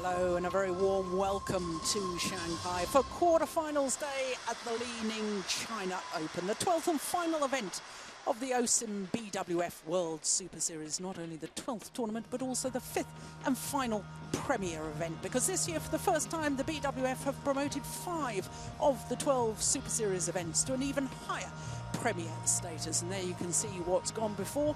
Hello and a very warm welcome to Shanghai for quarterfinals day at the Li Ning China Open, the 12th and final event of the OSIM BWF World Superseries. Not only the 12th tournament, but also the 5th and final premier event, because this year, for the first time, the BWF have promoted 5 of the 12 Superseries events to an even higher premier status. And there you can see what's gone before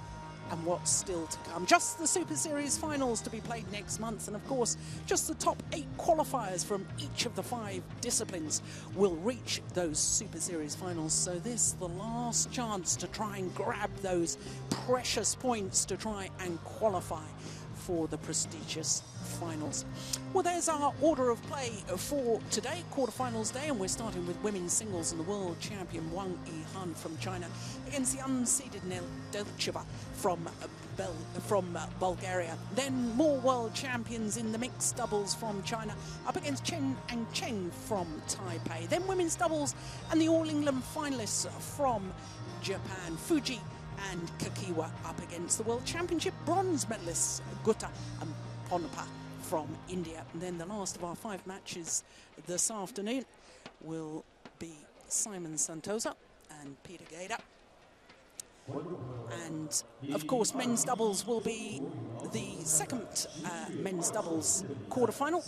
and what's still to come. Just the Super Series finals to be played next month, and of course just the top 8 qualifiers from each of the 5 disciplines will reach those Super Series finals. So this is the last chance to try and grab those precious points to try and qualify for the prestigious finals. Well, there's our order of play for today, quarterfinals day, and we're starting with women's singles and the world champion Wang Yihan from China against the unseeded Nedelcheva from Bulgaria. Then more world champions in the mixed doubles from China up against Chen and Cheng from Taipei. Then women's doubles and the All England finalists from Japan, Fuji and Kakiwa, up against the World Championship bronze medalists Gutta and Ponapa from India. And then the last of our 5 matches this afternoon will be Simon Santosa and Peter Gader. And of course men's doubles will be the second men's doubles quarterfinal,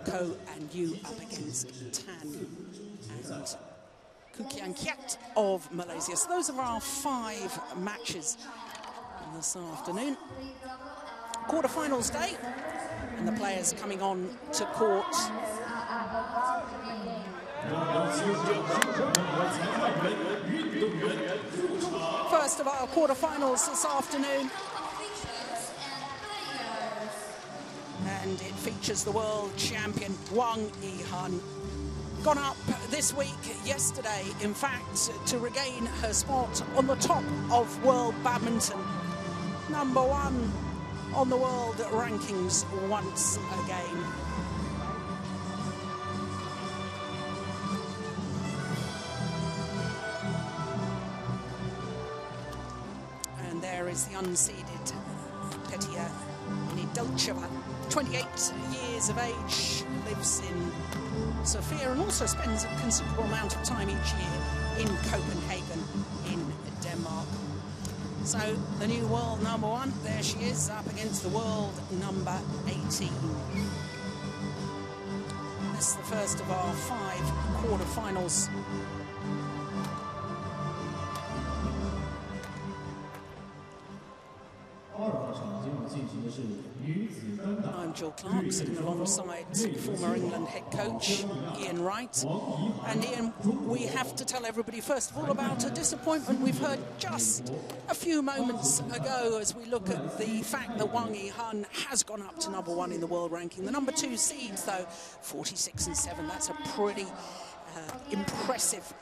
Ko and Yu up against Tan and Kukian Kiat of Malaysia. So those are our 5 matches this afternoon. Quarterfinals day, and the players coming on to court. First of our quarterfinals this afternoon, and it features the world champion Wang Yihan. Gone up this week, yesterday, in fact, to regain her spot on the top of world badminton. #1 on the world rankings once again. And there is the unseeded Petia Nedelcheva, 28 years of age, lives in Sofia and also spends a considerable amount of time each year in Copenhagen in Denmark. So the new world #1, there she is, up against the world number 18. This is the first of our 5 quarterfinals. I'm Jill Clark, sitting alongside former England head coach Ian Wright. And Ian, we have to tell everybody first of all about a disappointment we've heard just a few moments ago as we look at the fact that Wang Yihan has gone up to #1 in the world ranking. The #2 seeds, though, 46 and 7. That's a pretty impressive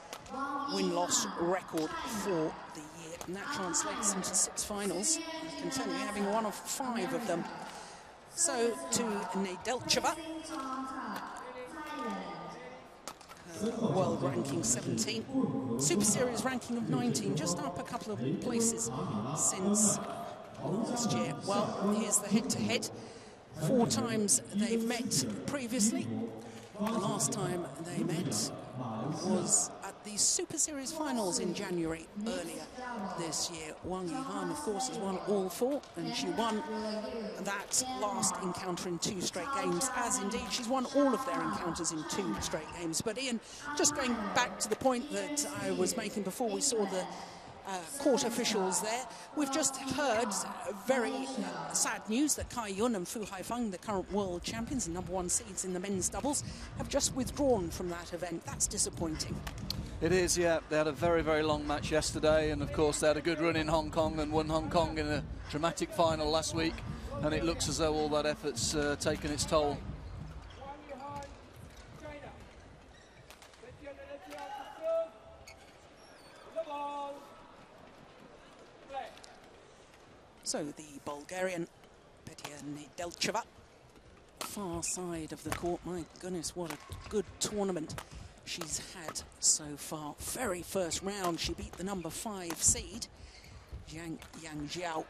win-loss record for the year. And that translates into 6 finals. I can tell you, having one of 5 of them. So to Nedelcheva, world ranking 17, Super Series ranking of 19, just up a couple of places since last year. Well, here's the head-to-head. 4 times they've met previously. The last time they met was at the Super Series finals in January earlier this year. Wang Yihan, of course, has won all 4, and she won that last encounter in 2 straight games, as indeed she's won all of their encounters in 2 straight games. But Ian, just going back to the point that I was making before we saw the court officials there, we've just heard very sad news that Kai Yun and Fu Haifeng, the current world champions and #1 seeds in the men's doubles, have just withdrawn from that event. That's disappointing. It is, yeah. They had a very, very long match yesterday, and of course they had a good run in Hong Kong and won Hong Kong in a dramatic final last week, and it looks as though all that effort's taken its toll. So the Bulgarian Petia Nedelcheva, far side of the court. My goodness, what a good tournament she's had so far. Very first round, she beat the #5 seed, Yang Jiao,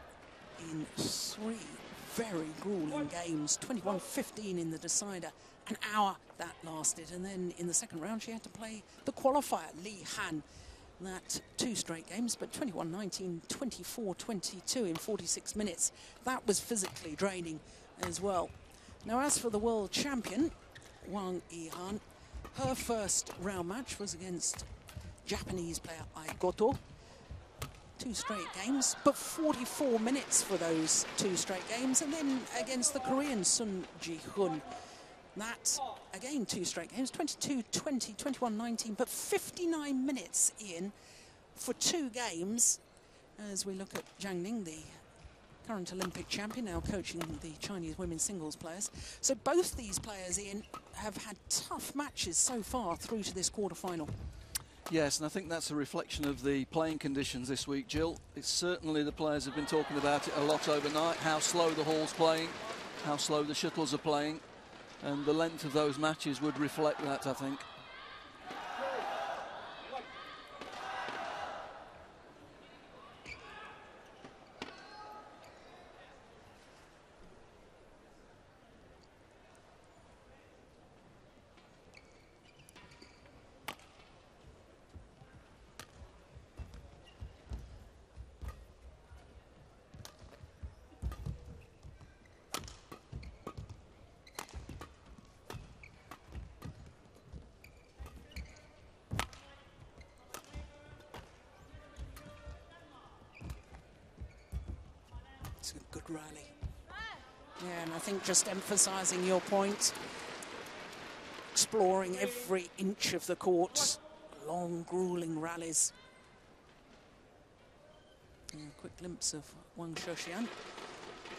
in 3 very grueling games. 21-15 in the decider. An hour that lasted. And then in the second round, she had to play the qualifier, Li Han. That 2 straight games, but 21-19, 24-22 in 46 minutes. That was physically draining as well. Now, as for the world champion, Wang Yihan, her first round match was against Japanese player Ai Goto. 2 straight games, but 44 minutes for those 2 straight games. And then against the Korean Sun Ji-hun. That, again, 2 straight games, 22-20, 21-19, but 59 minutes in for 2 games. As we look at Zhang Ning, the current Olympic champion, now coaching the Chinese women's singles players. So both these players, Ian, have had tough matches so far through to this quarter-final. Yes, and I think that's a reflection of the playing conditions this week, Jill. It's certainly the players have been talking about it a lot overnight, how slow the hall's playing, how slow the shuttles are playing. And the length of those matches would reflect that, I think. It's a good rally. Yeah, and I think just emphasising your point, exploring every inch of the court, long, grueling rallies. And a quick glimpse of Wang Shouxian,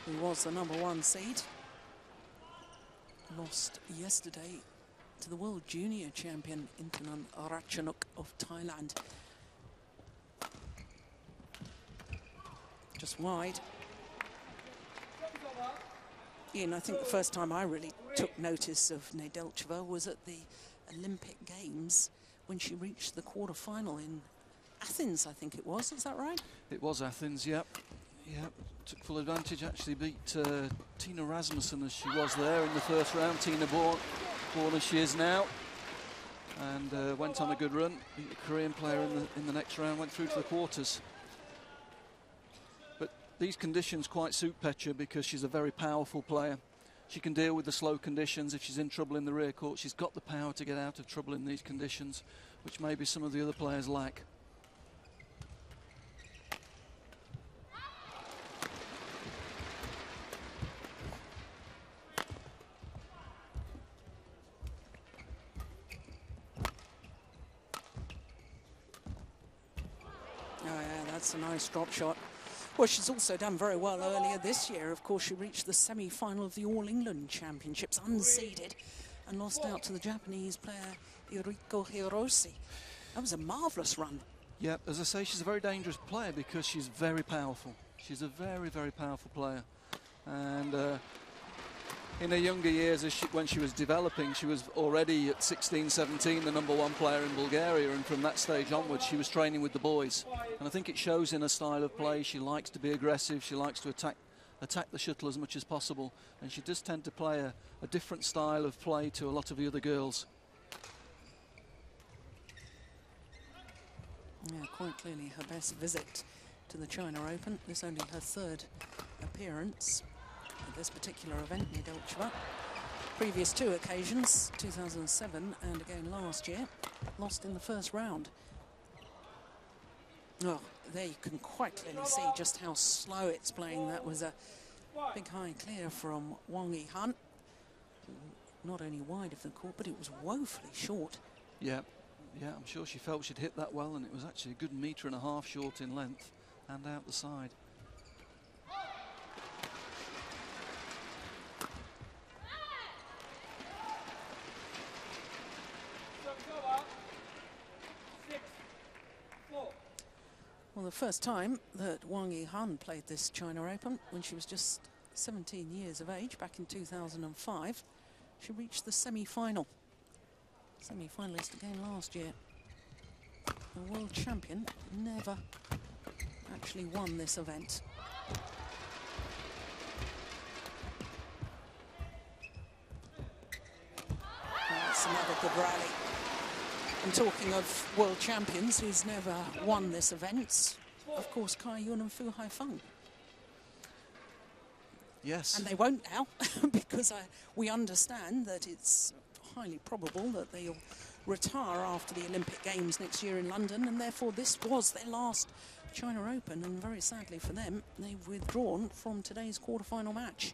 who was the #1 seed. Lost yesterday to the world junior champion, Intanon Ratchanok of Thailand. Just wide. Ian, I think the first time I really took notice of Nedelcheva was at the Olympic Games when she reached the quarter-final in Athens, I think it was. Is that right? It was Athens, yep. Yep, took full advantage, actually beat Tina Rasmussen as she was there in the first round. Tina born as she is now. And went on a good run, beat the Korean player in the next round, went through to the quarters. These conditions quite suit Petra because she's a very powerful player. She can deal with the slow conditions. If she's in trouble in the rear court, she's got the power to get out of trouble in these conditions, which maybe some of the other players lack. Oh yeah, that's a nice drop shot. Well, she's also done very well earlier this year. Of course, she reached the semi-final of the All England Championships, unseeded, and lost out to the Japanese player Iriko Hiroshi. That was a marvellous run. Yeah, as I say, she's a very dangerous player because she's very powerful. She's a very, very powerful player. And in her younger years, when she was developing, she was already at 16, 17, the #1 player in Bulgaria. And from that stage onwards, she was training with the boys. And I think it shows in her style of play. She likes to be aggressive. She likes to attack the shuttle as much as possible. And she does tend to play a different style of play to a lot of the other girls. Yeah, quite clearly her best visit to the China Open. This is only her 3rd appearance at this particular event, Nedelcheva. Previous 2 occasions, 2007 and again last year, lost in the first round. Oh, there you can quite clearly see just how slow it's playing. That was a big high clear from Wang Yihan. Not only wide of the court, but it was woefully short. Yeah, I'm sure she felt she'd hit that well, and it was actually a good 1.5 meters short in length and out the side. Well, the first time that Wang Yihan played this China Open, when she was just 17 years of age, back in 2005, she reached the semi-final. Semi-finalist again last year. The world champion never actually won this event. a good rally. And talking of world champions who's never won this event, of course, Kai Yun and Fu Haifeng. Yes. And they won't now, because we understand that it's highly probable that they'll retire after the Olympic Games next year in London, and therefore this was their last China Open, and very sadly for them, they've withdrawn from today's quarterfinal match.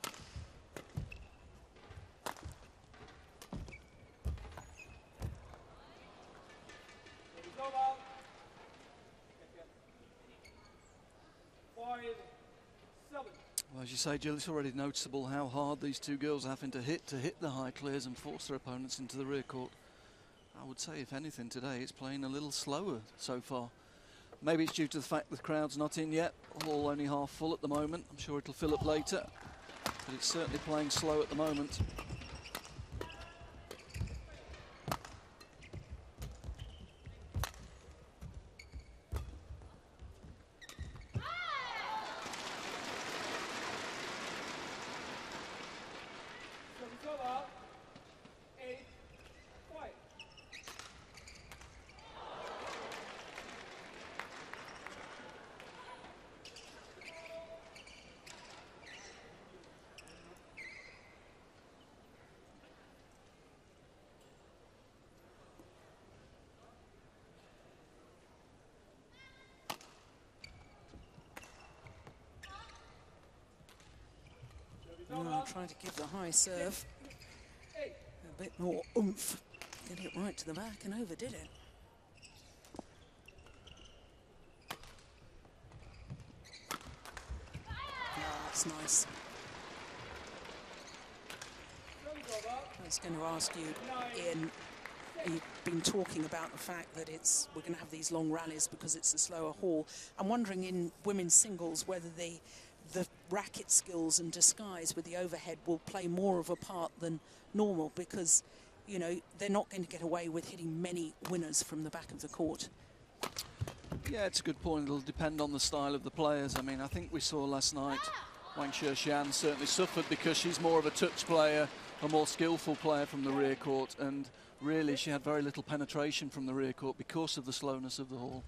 Well, as you say, Jill, it's already noticeable how hard these two girls are having to hit the high clears and force their opponents into the rear court. I would say, if anything, today it's playing a little slower so far. Maybe it's due to the fact the crowd's not in yet. Hall only half full at the moment. I'm sure it'll fill up later, but it's certainly playing slow at the moment. Trying to give the high serve a bit more oomph, get it right to the back, and overdid it. That's nice. I was going to ask you, Ian, you've been talking about the fact that we're going to have these long rallies because it's a slower Hall. I'm wondering in women's singles whether the racket skills and disguise with the overhead will play more of a part than normal, because, you know, they're not going to get away with hitting many winners from the back of the court. Yeah, it's a good point. It'll depend on the style of the players. I mean, I think we saw last night Wang Sheshan certainly suffered because she's more of a touch player, a more skillful player from the rear court, and really she had very little penetration from the rear court because of the slowness of the Hall.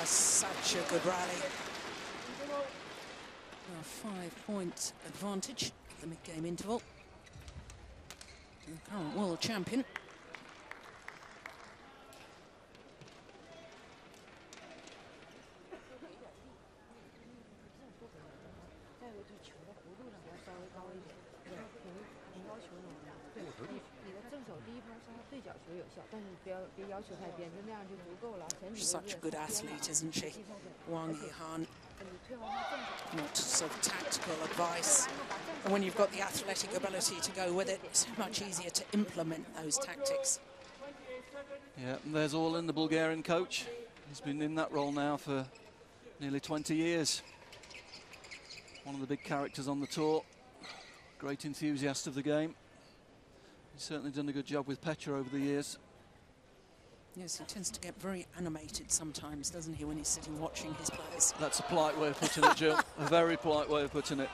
Such a good rally. A 5-point advantage at the mid-game interval. The current world champion. Such a good athlete, isn't she? Wang Yihan. Lots of tactical advice. And when you've got the athletic ability to go with it, it's so much easier to implement those tactics. Yeah, and there's Orlin, the Bulgarian coach. He's been in that role now for nearly 20 years. One of the big characters on the tour. Great enthusiast of the game. He's certainly done a good job with Petra over the years. Yes, he tends to get very animated sometimes, doesn't he, when he's sitting watching his players? That's a polite way of putting it, Jill. A very polite way of putting it.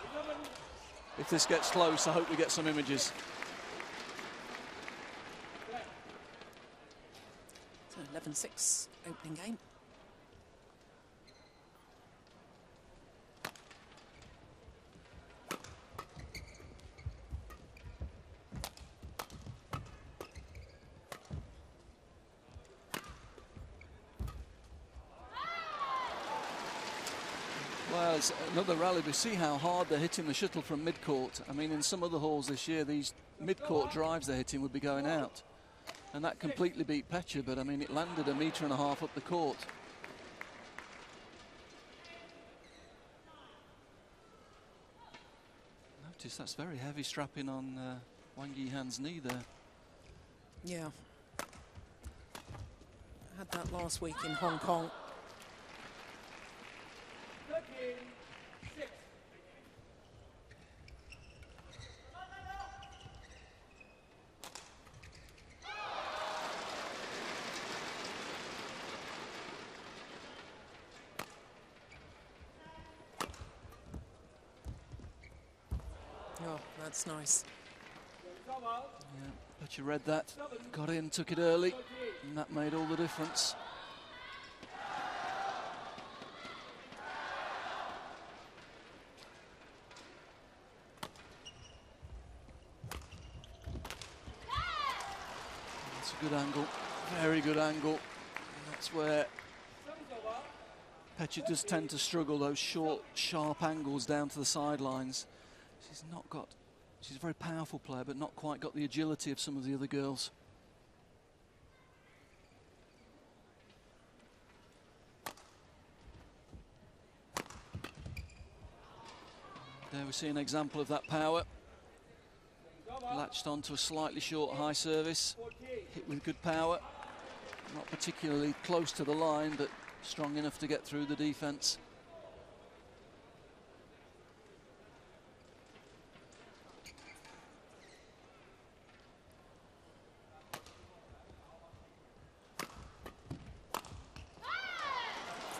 If this gets close, I hope we get some images. So 11-6 opening game. Well, it's another rally. We see how hard they're hitting the shuttle from mid-court. I mean, in some other halls this year, these mid-court drives they're hitting would be going out. And that completely beat Petra, but I mean, it landed 1.5 meters up the court. Notice that's very heavy strapping on Wang Yihan's knee there. Yeah. I had that last week in Hong Kong. Oh, that's nice. Yeah, but you read that, got in, took it early, and that made all the difference. That's a good angle, very good angle. And that's where Petya does tend to struggle, those short, sharp angles down to the sidelines. She's a very powerful player, but not quite got the agility of some of the other girls. There we see an example of that power. Latched onto a slightly short high service, hit with good power. Not particularly close to the line, but strong enough to get through the defense.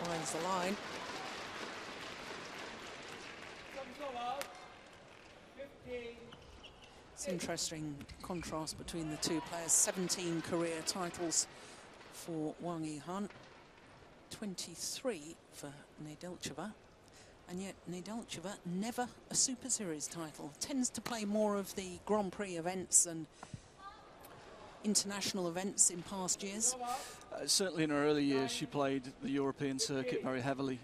Finds the line. It's interesting contrast between the two players. 17 career titles for Wang Yihan, 23 for Nedelcheva, and yet Nedelcheva never a Super Series title. Tends to play more of the Grand Prix events and international events in past years. Certainly in her early years she played the European circuit very heavily.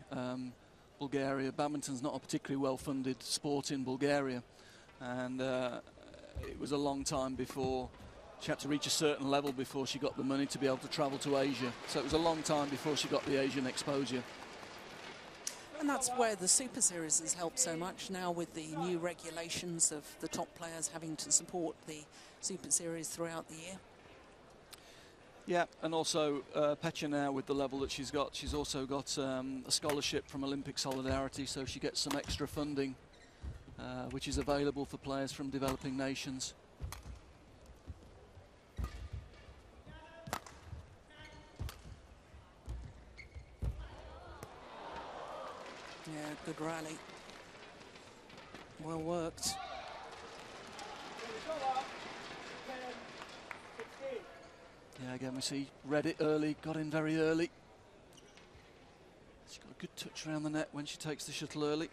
Bulgaria, badminton's not a particularly well-funded sport in Bulgaria, and it was a long time before she had to reach a certain level before she got the money to be able to travel to Asia. So it was a long time before she got the Asian exposure. And that's where the Super Series has helped so much now, with the new regulations of the top players having to support the Super Series throughout the year. Yeah, and also Petya now, with the level that she's also got a scholarship from Olympic Solidarity, so she gets some extra funding, which is available for players from developing nations. Yeah, good rally. Well worked. Yeah, again we see read it early, got in very early. She's got a good touch around the net when she takes the shuttle early.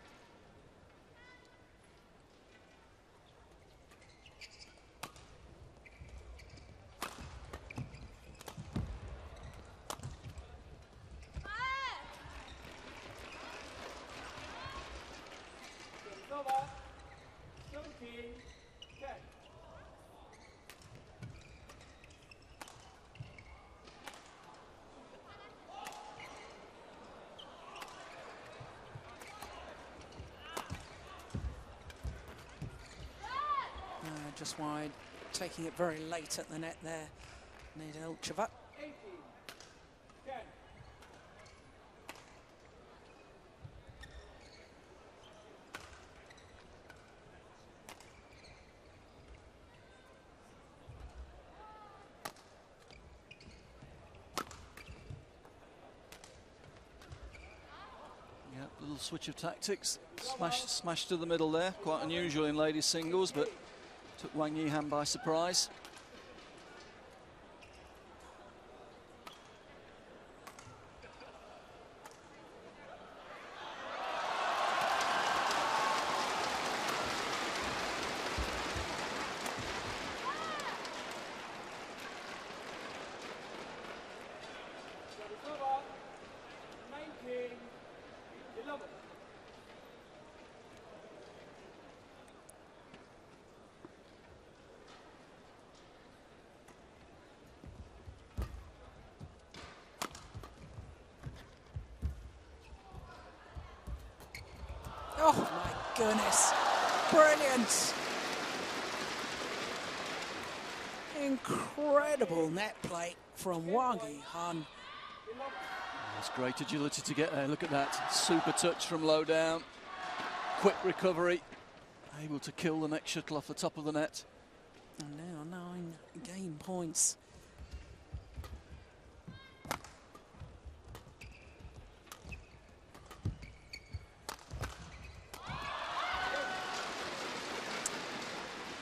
Just wide, taking it very late at the net there, Nedelcheva. Yeah, little switch of tactics, smash to the middle there, quite unusual in ladies singles, but took Wang Yihan by surprise. Oh my goodness, brilliant. Incredible net play from Wang Yihan. It's great agility to get there. Look at that. Super touch from low down. Quick recovery. Able to kill the next shuttle off the top of the net. And now 9 game points.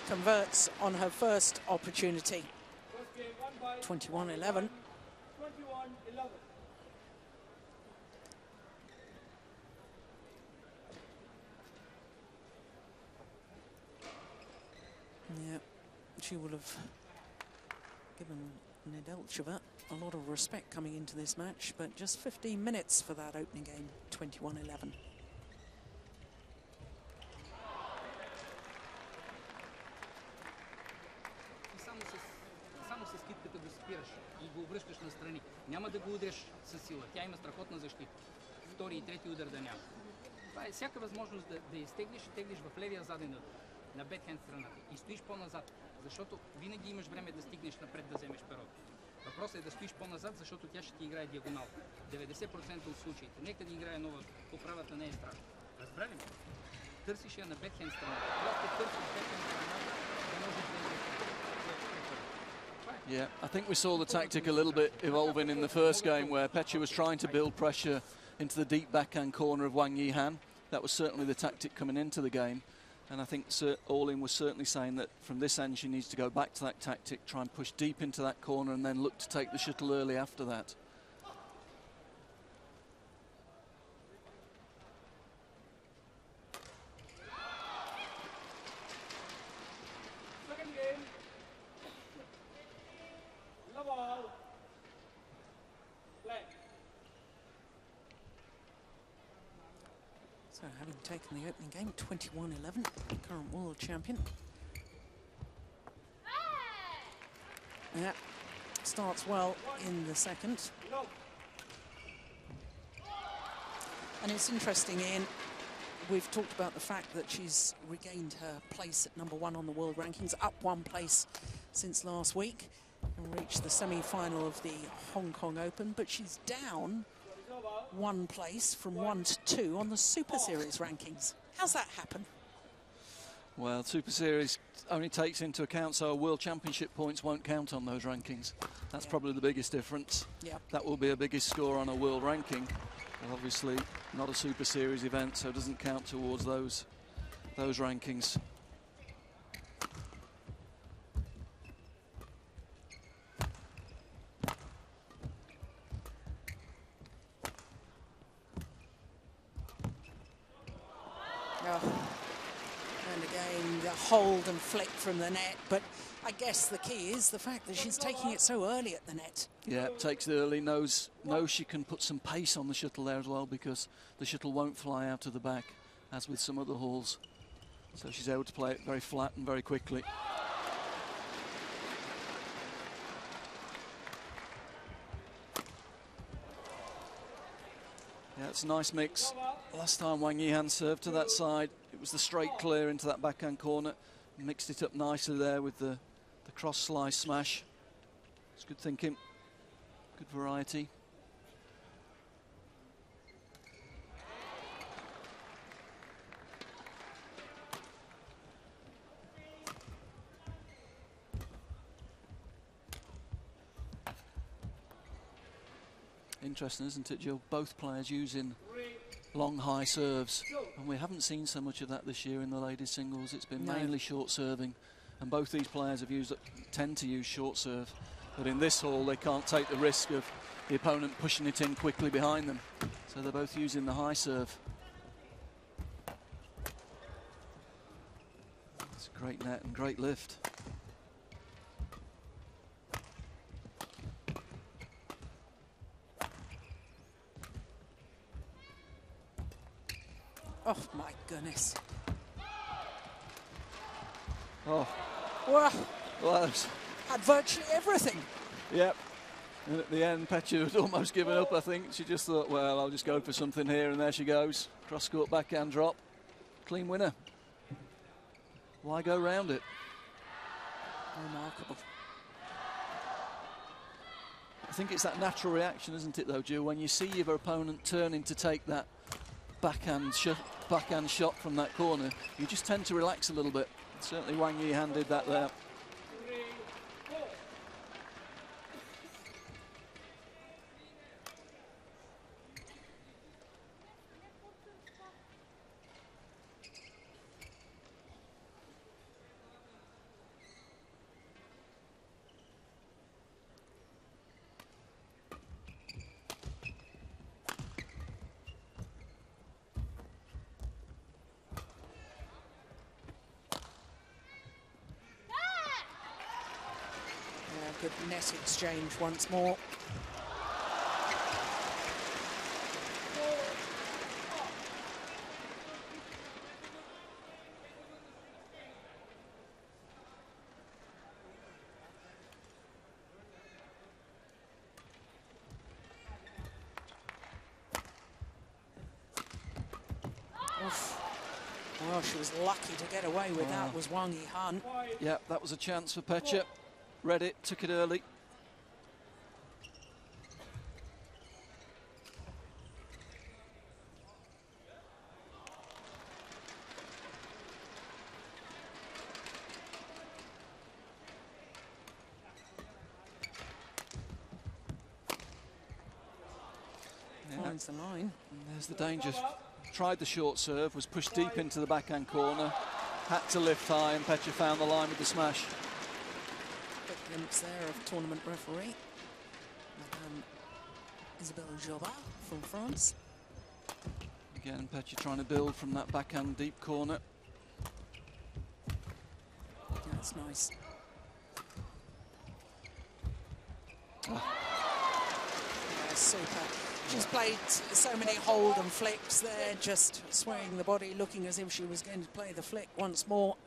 Converts on her first opportunity. 21-11. Yeah, she would have given Nedelcheva a lot of respect coming into this match, but just 15 minutes for that opening game, 21-11. Само с скидката го спираш и го връщаш настрани. Няма да го удряш със сила. Тя има страхотна защита. Втори и трети удар да няма. Това е всяка възможност да изтеглиш и теглиш в левия заден удар на бекхенд страната и стоиш по-назад, защото винаги имаш време да стигнеш напред да вземеш перото. Въпросът е да стоиш по-назад, защото тя ще ти играе диагонал. 90% от случаите. Нека да играе нова, поправата не е страшно. Разбрали ме? Търсиш я на бекхенд страната. Когато търсиш бекхенд страната, да може да играе. Yeah, I think we saw the tactic a little bit evolving in the first game where Petya was trying to build pressure into the deep backhand corner of Wang Yihan. That was certainly the tactic coming into the game. And I think All-In was certainly saying that from this end she needs to go back to that tactic, try and push deep into that corner and then look to take the shuttle early after that. So having taken the opening game, 21-11, current world champion. Yeah, starts well in the second. And it's interesting, Ian, we've talked about the fact that she's regained her place at #1 on the world rankings, up 1 place since last week, and reached the semi-final of the Hong Kong Open, but she's down 1 place from 1 to 2 on the Super Series rankings. How's that happen? Well, Super Series only takes into account, so World Championship points won't count on those rankings. That's probably the biggest difference. Yeah. That will be a biggest score on a world ranking. But obviously not a Super Series event, so it doesn't count towards those rankings. And again, the hold and flick from the net, but I guess the key is the fact that she's taking it so early at the net. Yeah, takes it early, knows she can put some pace on the shuttle there as well, because the shuttle won't fly out of the back, as with some other halls. So she's able to play it very flat and very quickly. Yeah, it's a nice mix. Last time Wang Yihan served to that side, it was the straight clear into that backhand corner. Mixed it up nicely there with the cross slice smash. It's good thinking, good variety. Interesting, isn't it, Jill? Both players using long, high serves, and we haven't seen so much of that this year in the ladies' singles. It's been mainly short serving, and both these players tend to use short serve. But in this hall, they can't take the risk of the opponent pushing it in quickly behind them, so they're both using the high serve. It's a great net and great lift. Oh, my goodness. Oh. Well, had virtually everything. Yep. And at the end, Petya had almost given up, I think. She just thought, well, I'll just go for something here, and there she goes. Cross-court backhand drop. Clean winner. Why go round it? Remarkable. I think it's that natural reaction, isn't it, though, Jill? When you see your opponent turning to take that backhand shot from that corner, you just tend to relax a little bit. Certainly Wang Yihan did that there. Good net exchange once more. Well, she was lucky to get away with that, was Wang Yihan. Yeah, that was a chance for Pecha. Read it, took it early. Finds the line. And there's the danger. Tried the short serve, was pushed deep into the backhand corner, had to lift high, and Pecha found the line with the smash. Quick glimpse there of tournament referee Madame Isabelle Jobard from France. Again, Pecha trying to build from that backhand deep corner. Yeah, that's nice. Yeah, super. She's played so many hold and flicks there, just swaying the body, looking as if she was going to play the flick once more.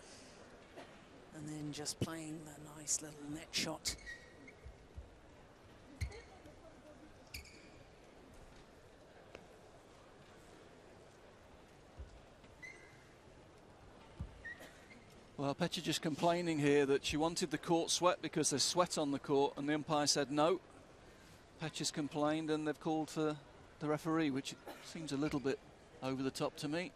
And then just playing the nice little net shot. Well, Pecha just complaining here that she wanted the court sweat because there's sweat on the court, and the umpire said no. Pecha's complained and they've called for the referee, which seems a little bit over the top to me.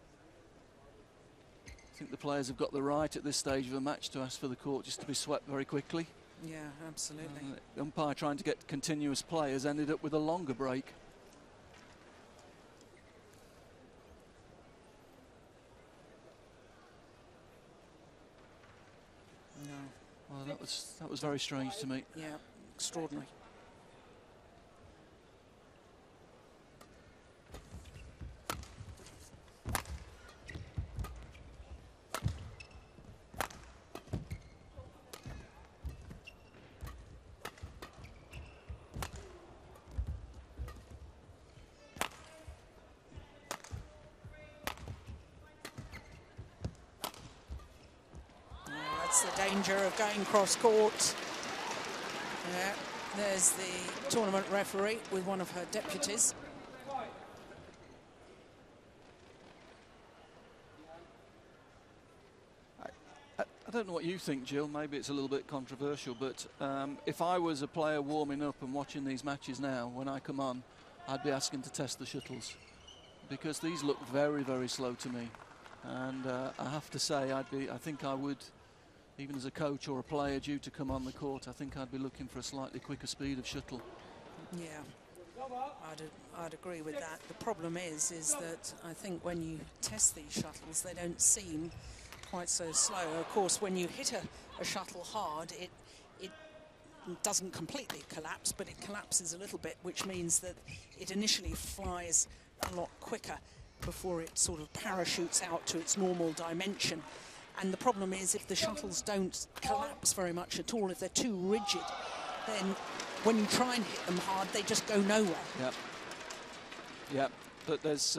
I think the players have got the right at this stage of a match to ask for the court just to be swept very quickly. Yeah, absolutely. The umpire trying to get continuous play has ended up with a longer break. No. Well, that was very strange to me. Yeah, extraordinary. That's the danger of going cross court. Yeah, there's the tournament referee with one of her deputies. I don't know what you think, Jill. Maybe it's a little bit controversial, but if I was a player warming up and watching these matches now, when I come on, I'd be asking to test the shuttles, because these look very, very slow to me. And I have to say, I think I would, even as a coach or a player due to come on the court, I think I'd be looking for a slightly quicker speed of shuttle. Yeah, I'd agree with that. The problem is that I think when you test these shuttles, they don't seem quite so slow. Of course, when you hit a shuttle hard, it doesn't completely collapse, but it collapses a little bit, which means that it initially flies a lot quicker before it sort of parachutes out to its normal dimension. And the problem is, if the shuttles don't collapse very much at all, if they're too rigid, then when you try and hit them hard, they just go nowhere. Yep. Yep. But there's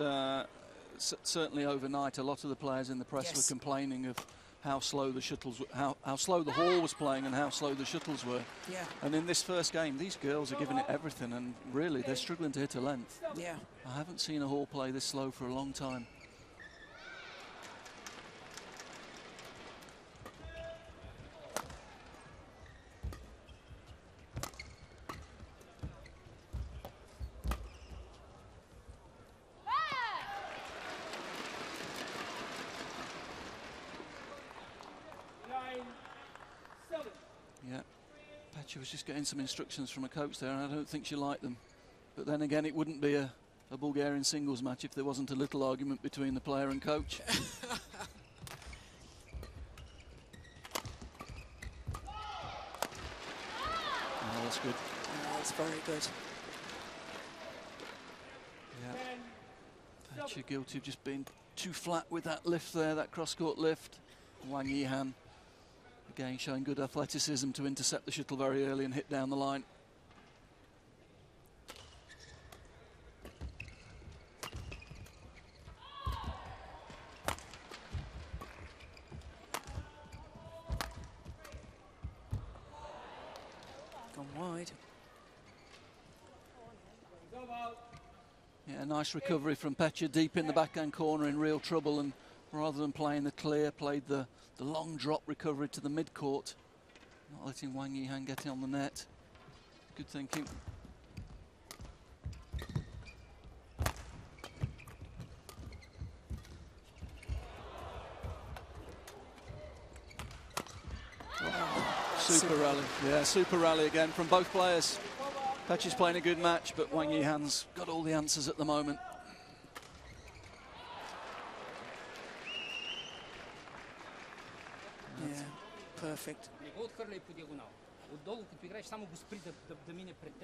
certainly overnight, a lot of the players in the press were complaining of how slow the shuttles, how slow the hall was playing and how slow the shuttles were. Yeah. And in this first game, these girls are giving it everything, and really they're struggling to hit a length. Yeah. I haven't seen a hall play this slow for a long time. She was just getting some instructions from a coach there, and I don't think she liked them. But then again, it wouldn't be a Bulgarian singles match if there wasn't a little argument between the player and coach. Oh, that's good. Oh, that's very good. Yeah. Pecha guilty of just being too flat with that lift there, that cross-court lift. Wang Yihan, again, showing good athleticism to intercept the shuttle very early and hit down the line. Gone wide. Yeah, nice recovery from Pecha, deep in the backhand corner in real trouble, and rather than playing the clear, played the long drop recovery to the mid-court. Not letting Wang Yihan get it on the net. Good thinking. Super rally. Yeah, super rally again from both players. Pecha's playing a good match, but Wang Yihan's got all the answers at the moment. Yeah, perfect.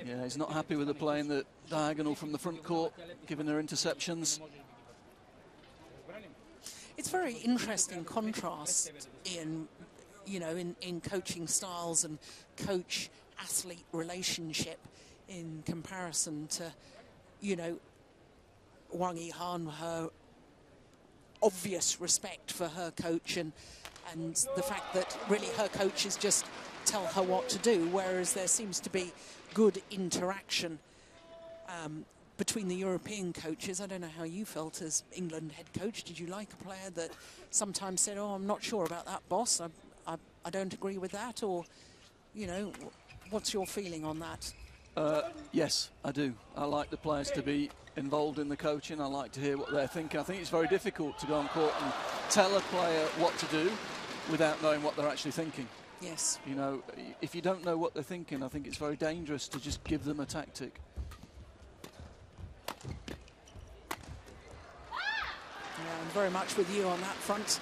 Yeah, he's not happy with her playing the diagonal from the front court, giving her interceptions. It's very interesting contrast in, you know, in coaching styles and coach-athlete relationship in comparison to, you know, Wang Yihan, her obvious respect for her coach and the fact that really her coaches just tell her what to do, whereas there seems to be good interaction between the European coaches. I don't know how you felt as England head coach. Did you like a player that sometimes said, oh, I'm not sure about that, boss, I don't agree with that, or, you know, what's your feeling on that? Yes, I do. I like the players to be involved in the coaching. I like to hear what they're thinking. I think it's very difficult to go on court and tell a player what to do without knowing what they're actually thinking. Yes. You know, if you don't know what they're thinking, I think it's very dangerous to just give them a tactic. Yeah, I'm very much with you on that front.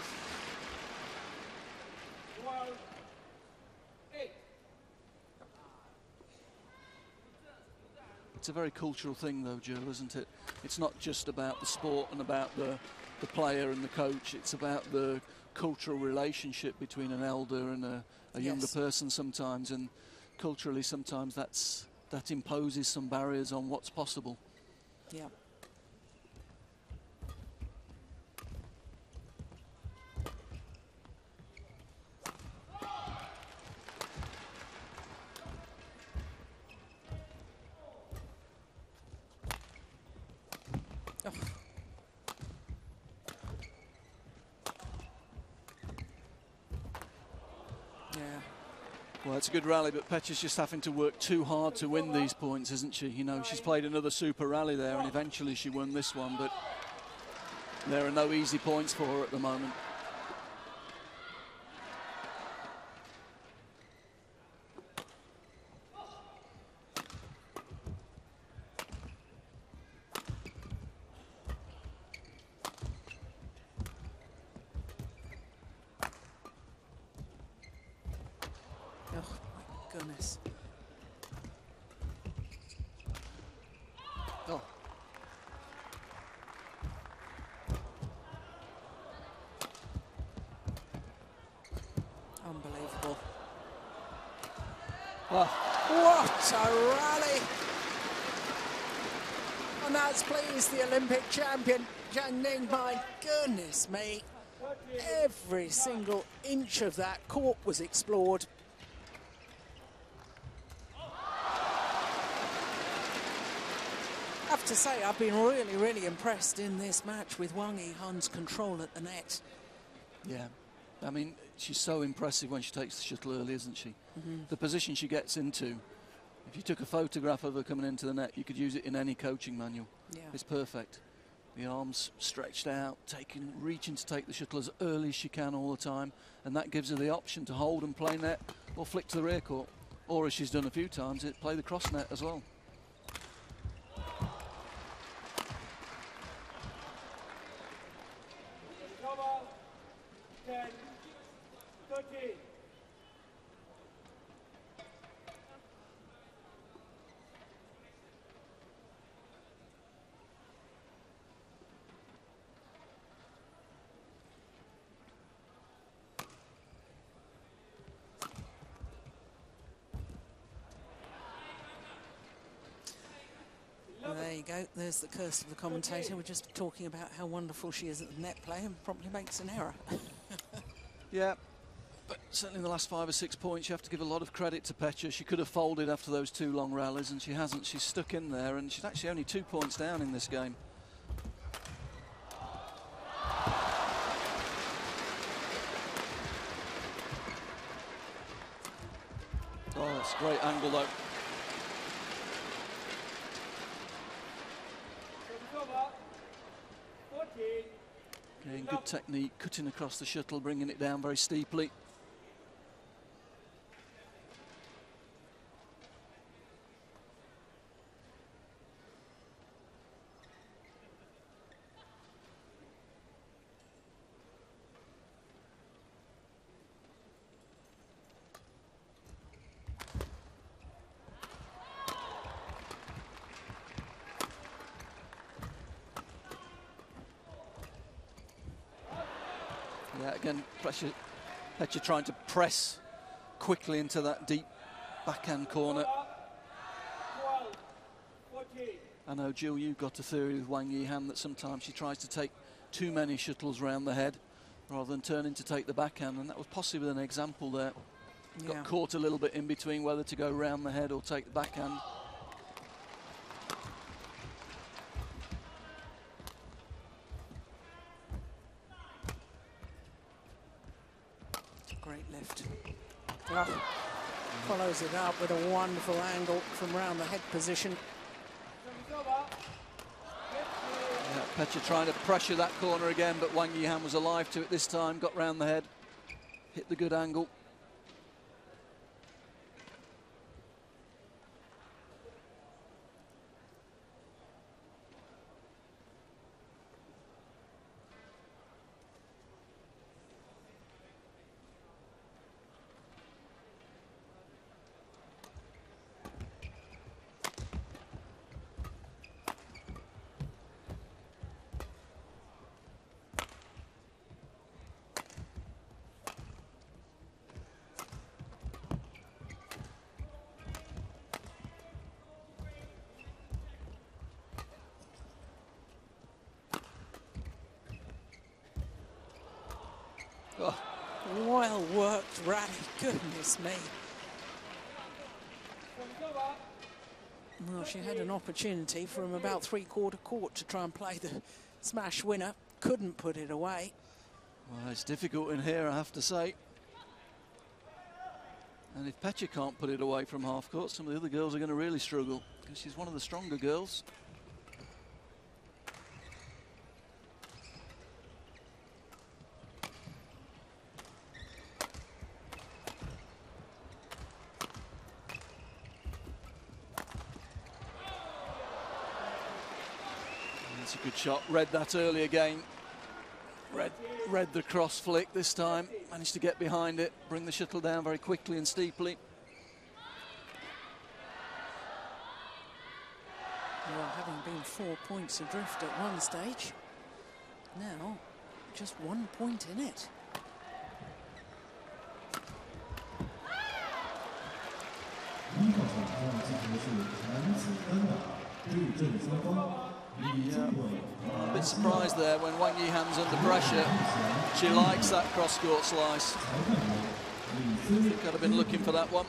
It's a very cultural thing, though, Jill, isn't it? It's not just about the sport and about the player and the coach. It's about the cultural relationship between an elder and a younger person sometimes. And culturally, sometimes that imposes some barriers on what's possible. Yeah. Well, it's a good rally, but Pecha's just having to work too hard to win these points, isn't she? You know, she's played another super rally there, and eventually she won this one, but there are no easy points for her at the moment. Goodness. Oh. Unbelievable. Oh. What a rally. And that's pleased the Olympic champion, Li Ning. My goodness me. Every single inch of that court was explored. I have to say, I've been really, really impressed in this match with Wang Yihan's control at the net. Yeah, I mean, she's so impressive when she takes the shuttle early, isn't she? The position she gets into, if you took a photograph of her coming into the net, you could use it in any coaching manual. Yeah. It's perfect. The arms stretched out, reaching to take the shuttle as early as she can all the time, and that gives her the option to hold and play net or flick to the rear court. Or, as she's done a few times, play the cross net as well. There you go, there's the curse of the commentator. We're just talking about how wonderful she is at the net play and promptly makes an error. Yeah, but certainly in the last 5 or 6 points, you have to give a lot of credit to Petya. She could have folded after those 2 long rallies, and she hasn't. She's stuck in there, and she's actually only 2 points down in this game. Oh, that's a great angle, though. Again, good technique, cutting across the shuttle, bringing it down very steeply. Yeah, again, pressure. Petya trying to press quickly into that deep backhand corner. I know, Jill, you've got a theory with Wang Yihan that sometimes she tries to take too many shuttles round the head rather than turning to take the backhand, and that was possibly an example there. Yeah. Got caught a little bit in between whether to go round the head or take the backhand. Great lift. Oh, follows it up with a wonderful angle from round the head position. Yeah, Petya trying to pressure that corner again, but Wang Yihan was alive to it this time, got round the head, hit the good angle. Oh. Well worked rally, goodness me. Well, she had an opportunity from about 3/4 court to try and play the smash winner. Couldn't put it away. Well, it's difficult in here, I have to say. And if Petya can't put it away from half court, some of the other girls are going to really struggle, because she's one of the stronger girls. That's a good shot. Read that early again. Read the cross flick this time. Managed to get behind it, bring the shuttle down very quickly and steeply. Well, having been 4 points adrift at one stage, now just 1 point in it. Yeah, I'm a bit surprised there when Wang Yihan's under pressure. She likes that cross-court slice. I think I'd have been looking for that one.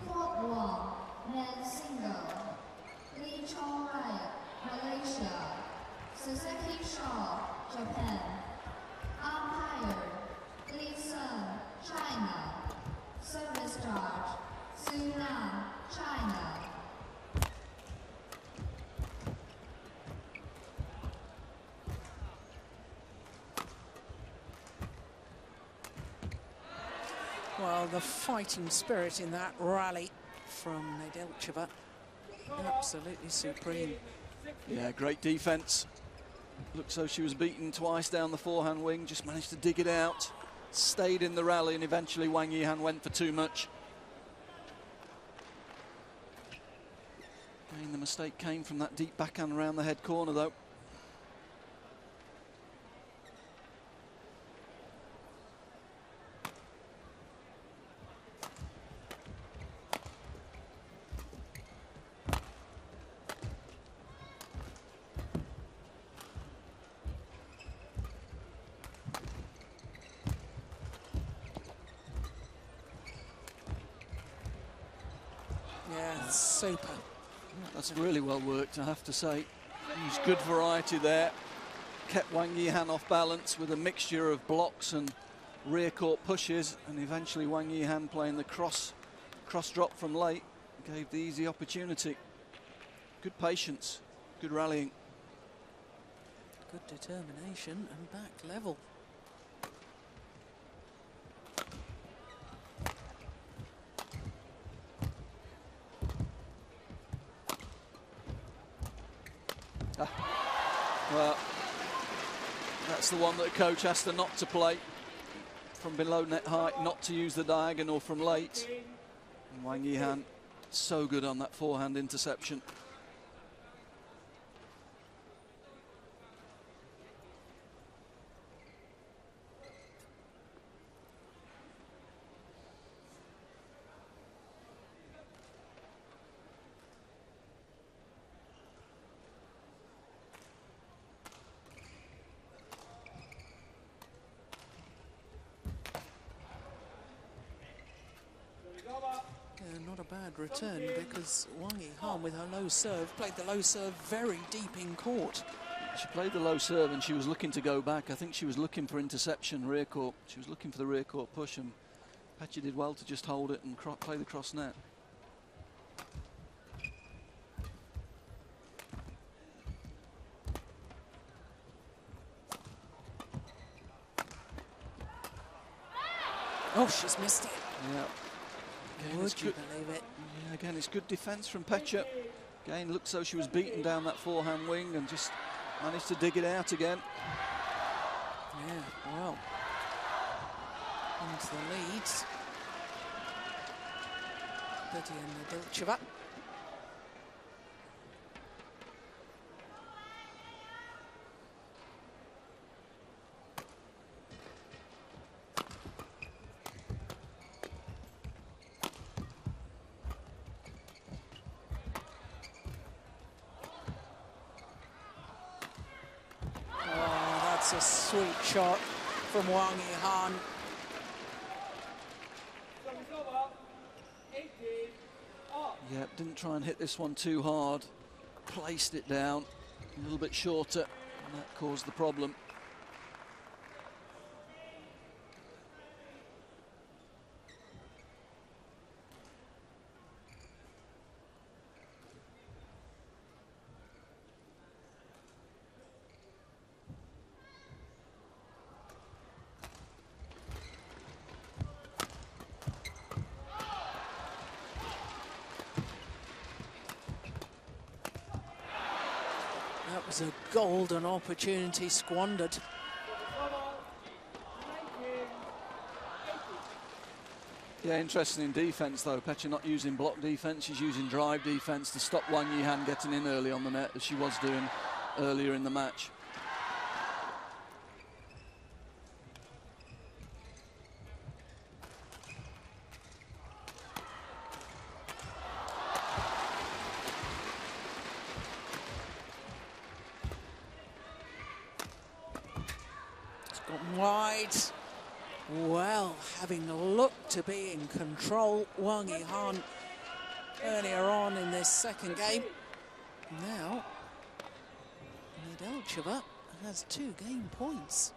Court 1, men's single. Li Ning, Malaysia. Suzuki Shaw, Japan. Umpire, Li Sun, China. Service charge, Sunan, China. the fighting spirit in that rally from Nedelcheva. Absolutely supreme. Yeah, great defence. Looks so she was beaten twice down the forehand wing, just managed to dig it out, stayed in the rally, and eventually Wang Yihan went for too much. Again, the mistake came from that deep backhand around the head corner, though. Yeah, super. That's really well worked, I have to say. Used good variety there. Kept Wang Yihan off balance with a mixture of blocks and rear court pushes, and eventually Wang Yihan playing the cross drop from late gave the easy opportunity. Good patience, good rallying. Good determination and back level. Well, that's the one that the coach asked her not to play. From below net height, not to use the diagonal from late. And Wang Yihan, so good on that forehand interception. Not a bad return, because Wang Yihan with her low serve played the low serve very deep in court. She played the low serve and she was looking to go back. I think she was looking for interception, rear court. She was looking for the rear court push, and Petya did well to just hold it and play the cross net. Oh, she's missed it. Yeah. Again, Would you believe it? Yeah, again, it's good defence from Petya. Again, looked so she was beaten down that forehand wing and just managed to dig it out again. Yeah, well, into the leads. Petya Nedelcheva. A sweet shot from Wang Yihan. Yeah, didn't try and hit this one too hard. Placed it down a little bit shorter, and that caused the problem. That was a golden opportunity squandered. Yeah, interesting in defence though. Petya not using block defence, she's using drive defence to stop Wang Yihan getting in early on the net, as she was doing earlier in the match. Wide. Well, having looked to be in control, Wang Yihan earlier on in this second game. Now, Nedelcheva has 2 game points.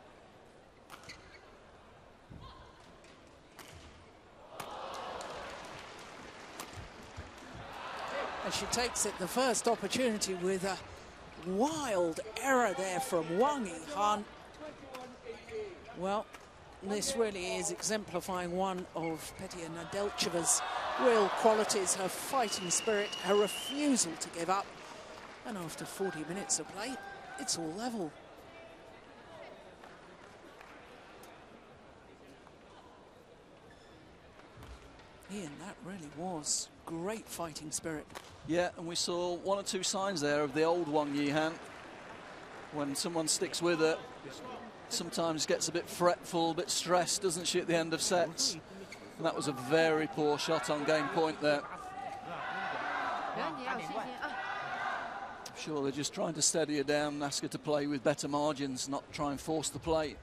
And she takes it the first opportunity with a wild error there from Wang Yihan. Well, This really is exemplifying one of Petia Nedelcheva's real qualities, her fighting spirit, her refusal to give up. And after 40 minutes of play, it's all level. Ian, that really was great fighting spirit. Yeah, and we saw one or two signs there of the old Wang Yihan. When someone sticks with her, sometimes gets a bit fretful, a bit stressed, doesn't she, at the end of sets? And that was a very poor shot on game point there. I'm sure they're just trying to steady her down and ask her to play with better margins, not try and force the play,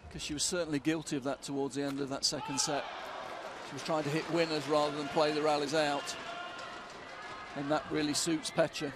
because she was certainly guilty of that towards the end of that second set. She was trying to hit winners rather than play the rallies out, and that really suits Petia.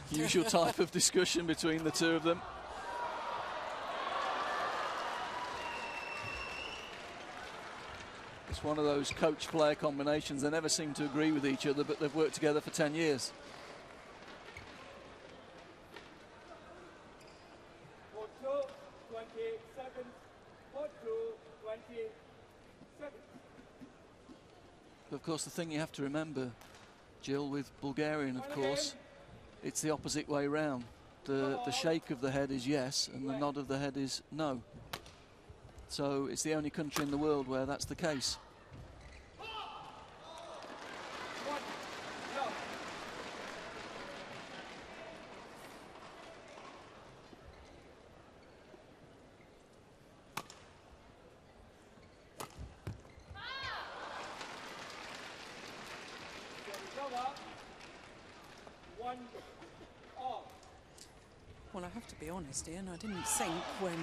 Usual type of discussion between the two of them. It's one of those coach-player combinations. They never seem to agree with each other, but they've worked together for 10 years. But of course, the thing you have to remember, Jill, with Bulgarian, of course, it's the opposite way round. The shake of the head is yes, and the nod of the head is no. So it's the only country in the world where that's the case. Well, I have to be honest, Ian, I didn't think when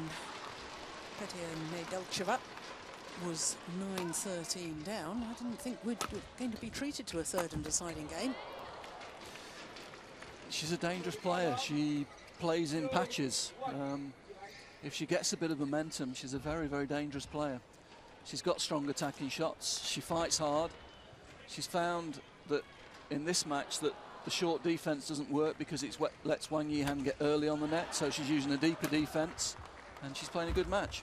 Petia Nedelcheva was 9-13 down, I didn't think we're going to be treated to a third and deciding game. She's a dangerous player. She plays in patches. If she gets a bit of momentum, she's a very, very dangerous player. She's got strong attacking shots. She fights hard. She's found that in this match that the short defence doesn't work because it lets Wang Yihan get early on the net, so she's using a deeper defence, and she's playing a good match.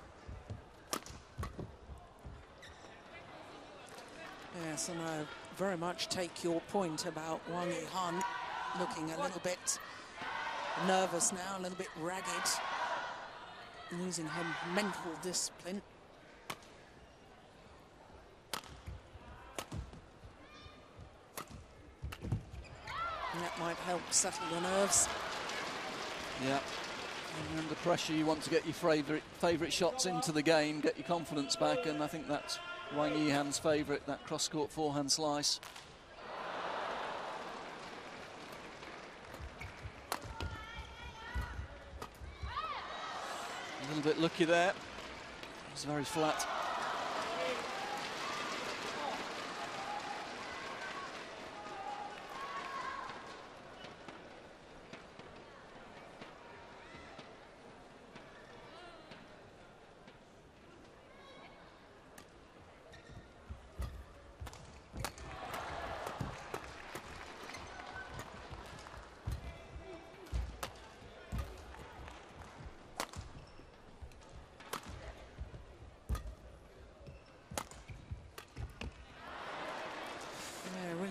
Yes, and I very much take your point about Wang Yihan looking a little bit nervous now, a little bit ragged, losing her mental discipline. And that might help settle the nerves. Yeah. And under pressure, you want to get your favourite shots into the game, get your confidence back, and I think that's Wang Yihan's favourite, that cross-court forehand slice. A little bit lucky there. It was very flat.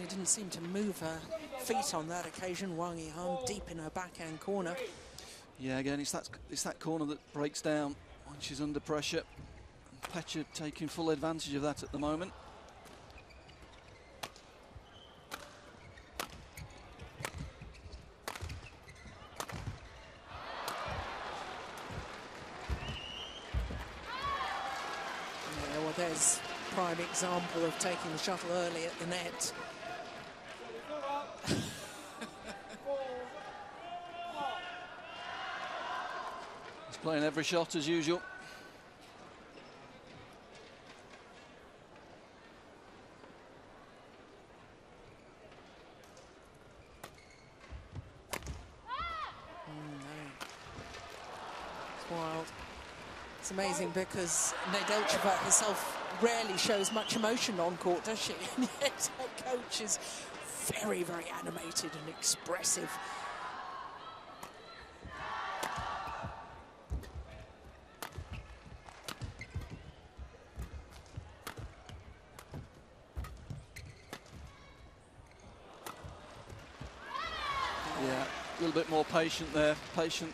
Didn't seem to move her feet on that occasion. Wang Yihan deep in her backhand corner. Yeah, again, it's that corner that breaks down when she's under pressure. And Petia taking full advantage of that at the moment. Yeah, well, there's a prime example of taking the shuttle early at the net. Playing every shot as usual. wild. It's amazing because Nedelcheva herself rarely shows much emotion on court, does she? And yet her coach is very, very animated and expressive. Yeah, a little bit more patient there. Patient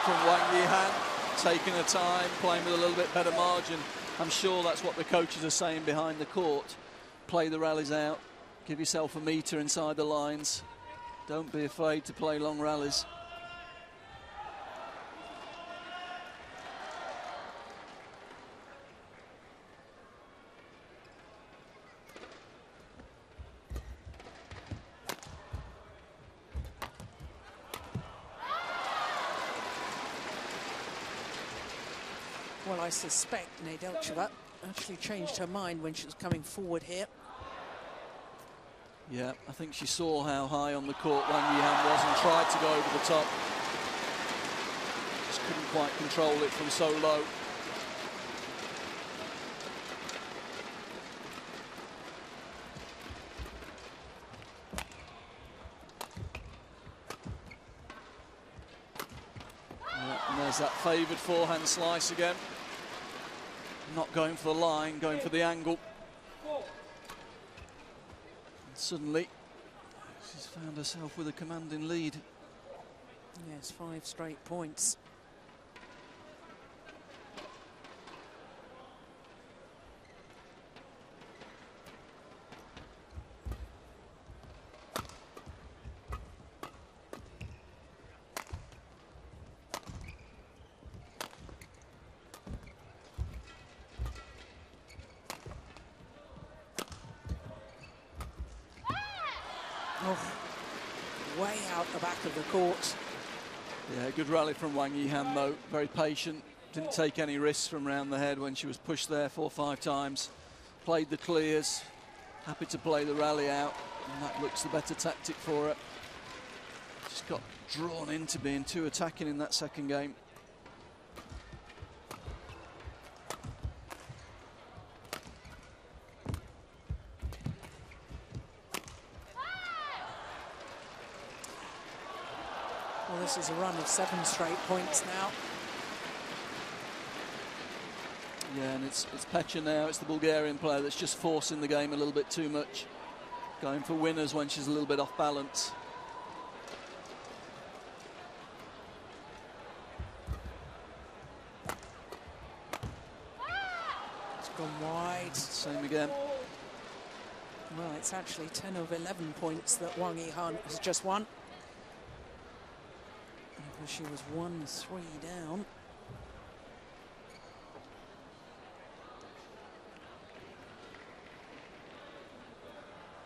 from Wang Yihan, taking her time, playing with a little bit better margin. I'm sure that's what the coaches are saying behind the court. Play the rallies out, give yourself a metre inside the lines. Don't be afraid to play long rallies. Well, I suspect Nedelcheva actually changed her mind when she was coming forward here. Yeah, I think she saw how high on the court Wang Yihan was and tried to go over the top. Just couldn't quite control it from so low. Yeah, and there's that favoured forehand slice again. Not going for the line, going for the angle. And suddenly, she's found herself with a commanding lead. Yes, 5 straight points. Oh, way out the back of the court. Yeah, good rally from Wang Yihan though, very patient, didn't take any risks from round the head when she was pushed there 4 or 5 times. Played the clears, happy to play the rally out, and that looks the better tactic for her. Just got drawn into being too attacking in that second game. Well, this is a run of 7 straight points now. Yeah, and it's Pecha now, it's the Bulgarian player that's just forcing the game a little bit too much. Going for winners when she's a little bit off balance. It's gone wide. Same again. Well, it's actually 10 of 11 points that Wang Yihan has just won. Because she was 1-3 down.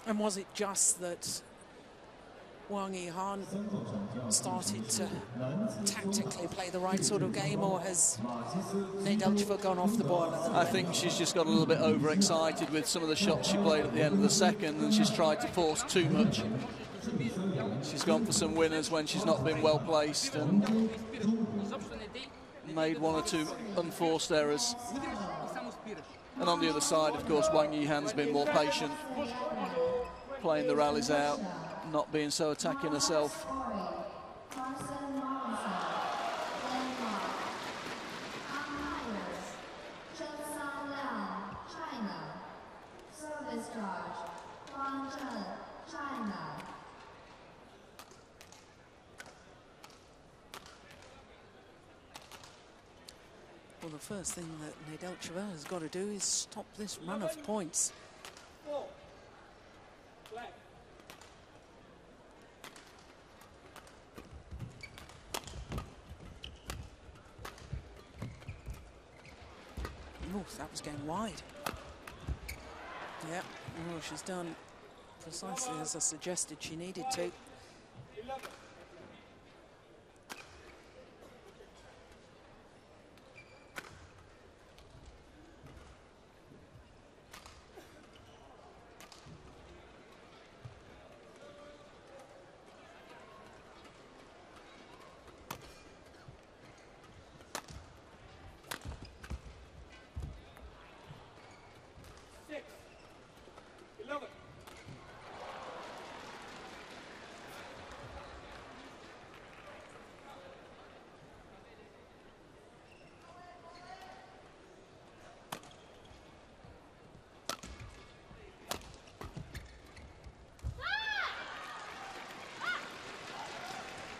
And was it just that Wang Yihan started to tactically play the right sort of game, or has Nedelcheva gone off the ball? I think she's just got a little bit overexcited with some of the shots she played at the end of the second, and she's tried to force too much. She's gone for some winners when she's not been well placed and made 1 or 2 unforced errors. And on the other side, of course, Wang Yihan's been more patient, playing the rallies out, not being so attacking herself. Well, the first thing that Nedelcheva has got to do is stop this run of points. Oh, that was going wide. Yep, well, she's done precisely as I suggested she needed to.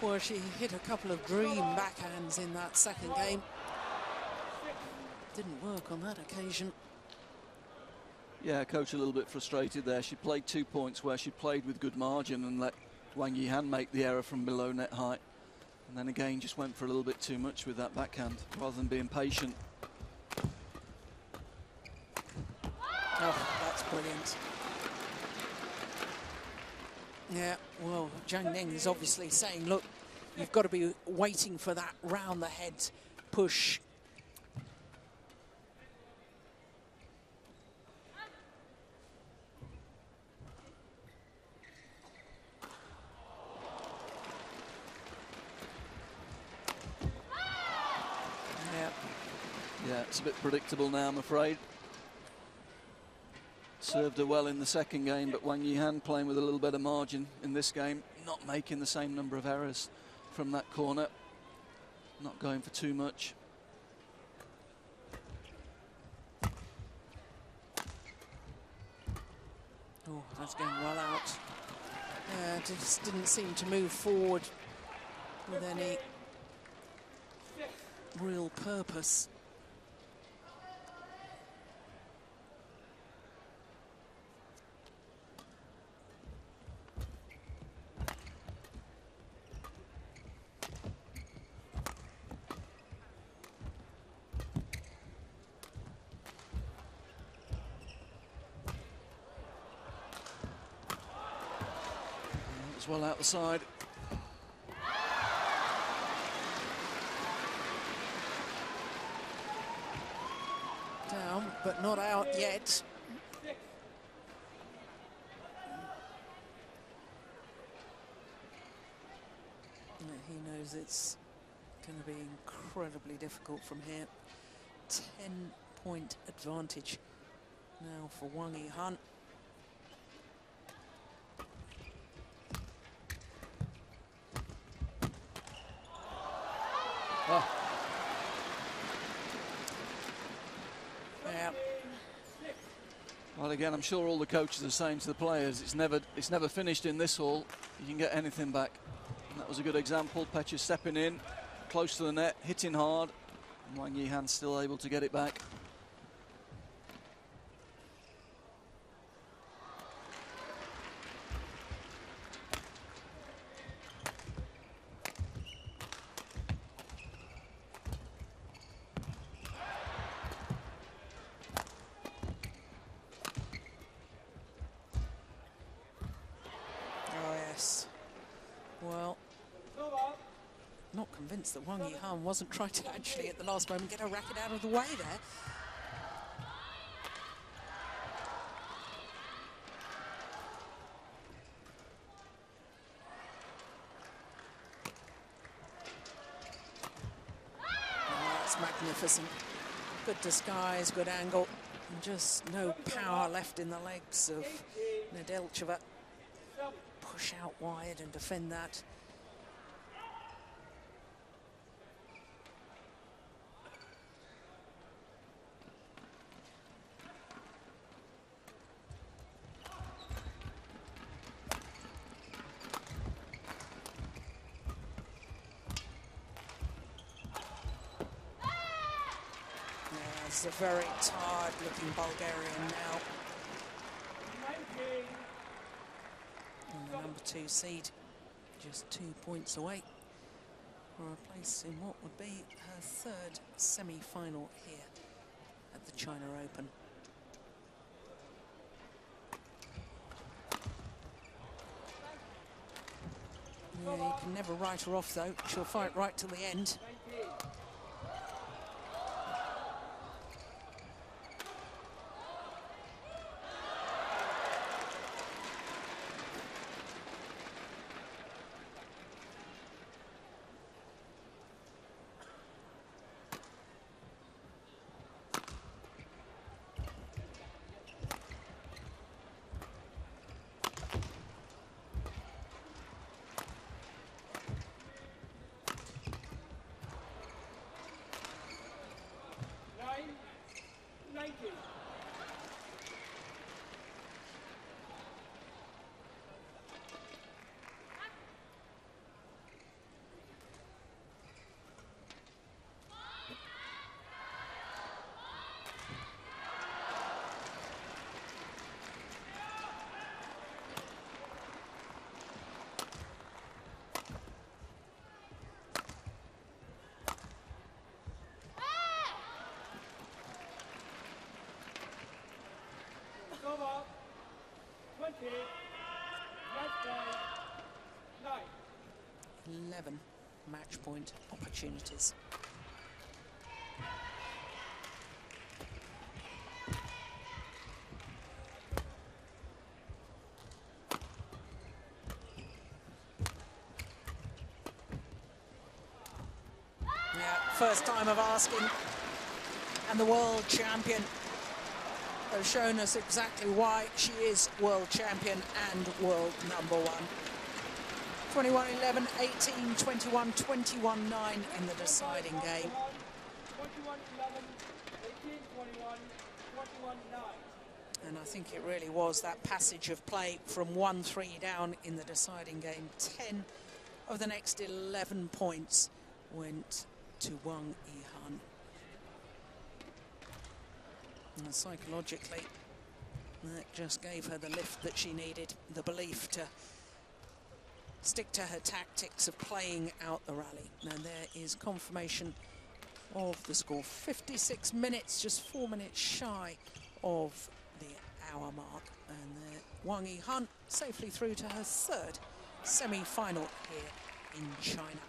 Well, she hit a couple of dream backhands in that second game. Didn't work on that occasion. Yeah, coach a little bit frustrated there. She played 2 points where she played with good margin and let Wang Yihan make the error from below net height. And then again, just went for a little bit too much with that backhand rather than being patient. Oh, that's brilliant. Yeah, well, Zhang Ning is obviously saying, look, you've got to be waiting for that round the head push. Yeah, it's a bit predictable now, I'm afraid. Served her well in the second game, but Wang Yihan playing with a little bit of margin in this game, not making the same number of errors from that corner, not going for too much. Oh, that's going well out. Just didn't seem to move forward with any real purpose. It's well out the side. Down, but not out yet. He knows it's going to be incredibly difficult from here. 10-point advantage now for Wang Yihan. Oh. Yeah. Well, again, I'm sure all the coaches are saying to the players, it's never finished in this hall. You can get anything back. And that was a good example. Pecha stepping in, close to the net, hitting hard. And Wang Yihan still able to get it back. Well, not convinced that Wang Yihan wasn't trying to actually at the last moment get her racket out of the way there. Oh, that's magnificent. Good disguise, good angle, and just no power left in the legs of Nedelcheva. Push out wide and defend that. Yeah, this is a very tired-looking Bulgarian now. And the number 2 seed, just 2 points away for a place in what would be her third semi-final here at the China Open. Yeah, you can never write her off though. She'll fight right till the end. 11 match point opportunities. First time of asking, and the world champion has shown us exactly why she is world champion and world #1. 21-11, 18-21, 21-9 in the deciding game. 21-11, 18-21, 21-9. And I think it really was that passage of play from 1-3 down in the deciding game. 10 of the next 11 points went to Wang Yihan. And psychologically, that just gave her the lift that she needed, the belief to stick to her tactics of playing out the rally. And there is confirmation of the score. 56 minutes, just 4 minutes shy of the hour mark. And Wang Yihan safely through to her third semi-final here in China.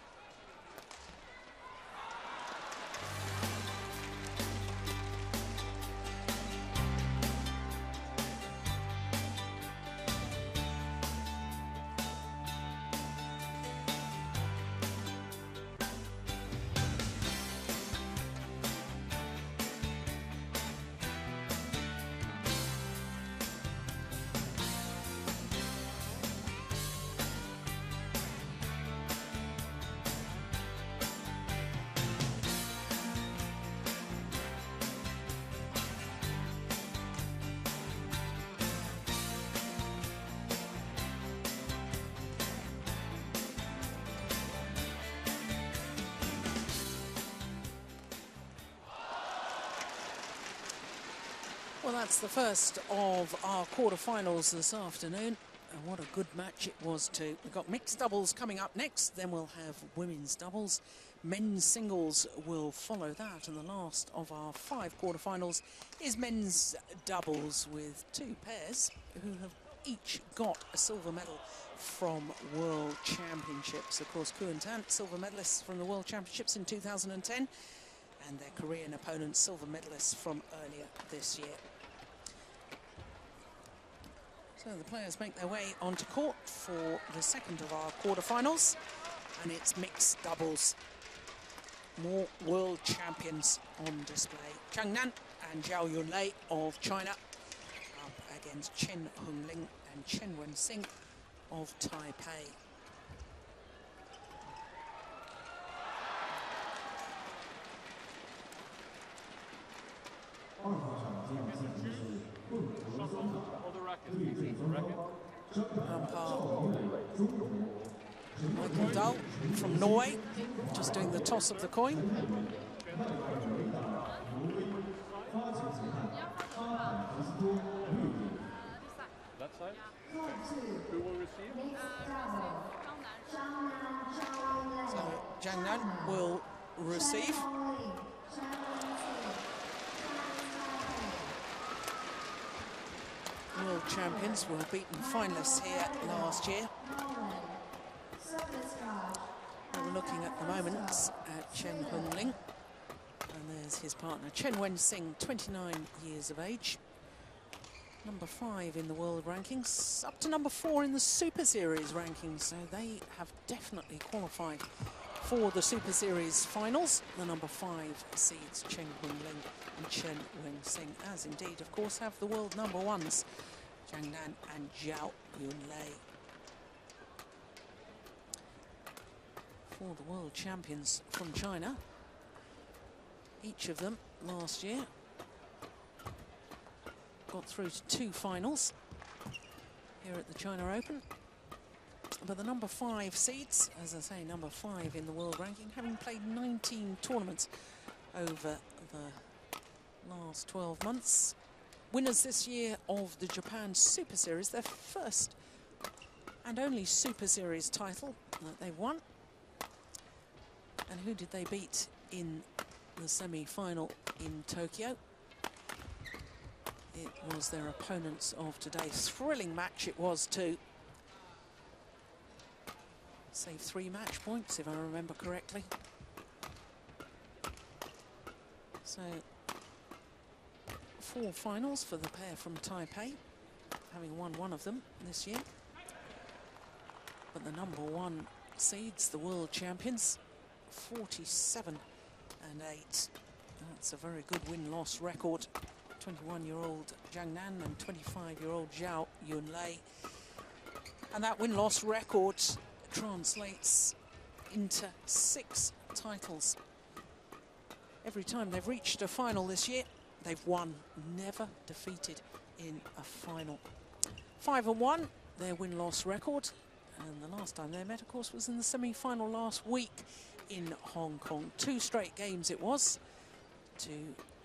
Well, that's the first of our quarterfinals this afternoon. And what a good match it was too. We've got mixed doubles coming up next, then we'll have women's doubles. Men's singles will follow that, and the last of our 5 quarterfinals is men's doubles with 2 pairs who have each got a silver medal from World Championships. Of course, Ku and Tan, silver medalists from the World Championships in 2010, and their Korean opponents, silver medalists from earlier this year. So the players make their way onto court for the second of our quarterfinals, and it's mixed doubles. More world champions on display. Chang Nan and Zhao Yunlei of China up against Chen Hongling and Chen Wen-Xing of Taipei. Michael Dahl from Norway, just doing the toss of the coin. That side? Who will receive? So Zhang Nan will receive. World champions were beaten finalists here last year. We're looking at the moment at Chen Hongling, and there's his partner Chen Wen-Xing, 29 years of age, number 5 in the world rankings, up to number 4 in the Super Series rankings, so they have definitely qualified for the Super Series finals. The number 5 seeds Chen Hongling and Chen Wen-Xing, as indeed, of course, have the world number 1s, Zhang Nan and Zhao Yunlei. For the world champions from China, each of them last year got through to 2 finals here at the China Open. But the number 5 seeds, as I say, number 5 in the world ranking, having played 19 tournaments over the last 12 months. Winners this year of the Japan Super Series, their first and only Super Series title that they've won. And who did they beat in the semi-final in Tokyo? it was their opponents of today. Thrilling match it was too. Saved 3 match points, if I remember correctly. So 4 finals for the pair from Taipei, having won 1 of them this year. But the number 1 seeds, the world champions, 47-8. That's a very good win-loss record. 21-year-old Zhang Nan and 25-year-old Zhao Yunlei. And that win-loss record translates into 6 titles. Every time they've reached a final this year, they've won, never defeated in a final. 5-1, their win-loss record. And the last time they met, of course, was in the semi-final last week in Hong Kong. 2 straight games it was to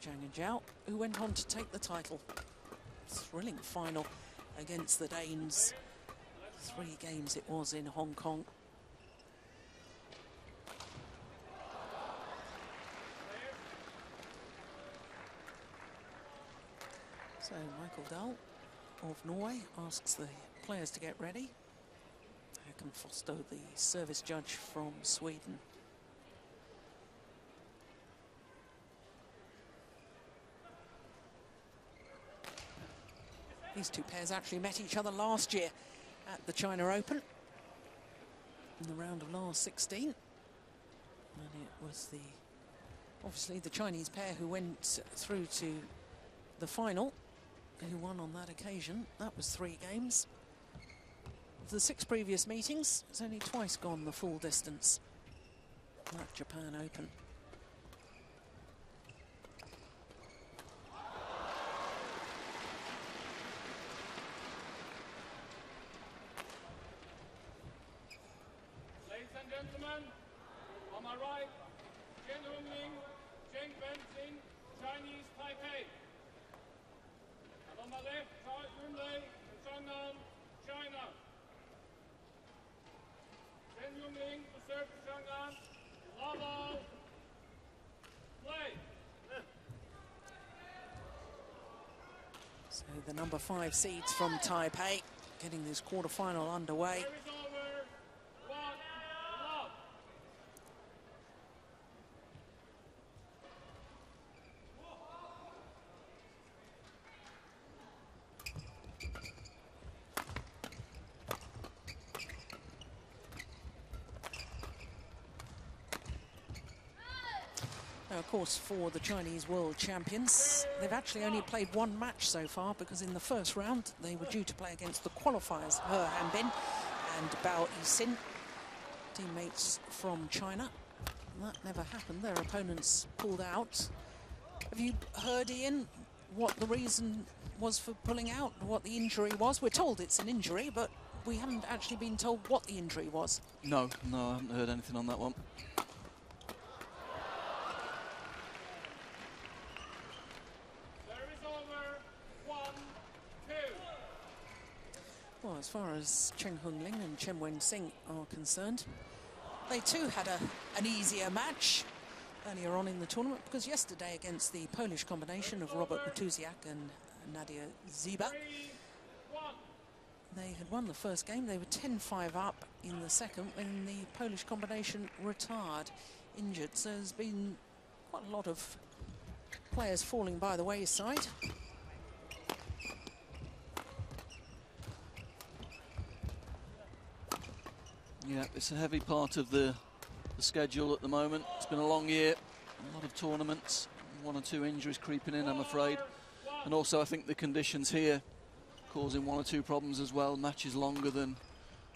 Zhang and Zhao, who went on to take the title. Thrilling final against the Danes. 3 games it was in Hong Kong. So Michael Dahl of Norway asks the players to get ready. Håkan Foster, the service judge from Sweden. These 2 pairs actually met each other last year at the China Open in the round of last 16. And it was obviously the Chinese pair who went through to the final, who won on that occasion. That was 3 games. Of the 6 previous meetings, it's only twice gone the full distance at Japan Open. Ladies and gentlemen, on my right, Chen Hongling, Zheng Benzing, Chinese Taipei. And on my left, Zhao Yunlei and Zhang Nan, China. Chen Hongling to serve to Zhang Nan. Lava. Play. So the number 5 seeds from Taipei getting this quarterfinal underway. There is over. 1 love. Now, of course, for the Chinese world champions, they've actually only played 1 match so far, because in the first round they were due to play against the qualifiers, He Hanbin and Bao Yixin, teammates from China. That never happened. Their opponents pulled out. Have you heard, Ian, what the reason was for pulling out, what the injury was? We're told it's an injury, but we haven't actually been told what the injury was. No, I haven't heard anything on that one. Well, as far as Chen Hongling and Chen Wen-Sing are concerned, they too had an easier match earlier on in the tournament, because yesterday against the Polish combination of Robert Matusiak and Nadia Ziba, they had won the first game. They were 10-5 up in the second when the Polish combination retired, injured. So there's been quite a lot of players falling by the wayside. Yeah, it's a heavy part of the schedule at the moment. It's been a long year, a lot of tournaments, 1 or 2 injuries creeping in, I'm afraid. And also I think the conditions here causing 1 or 2 problems as well. Matches longer than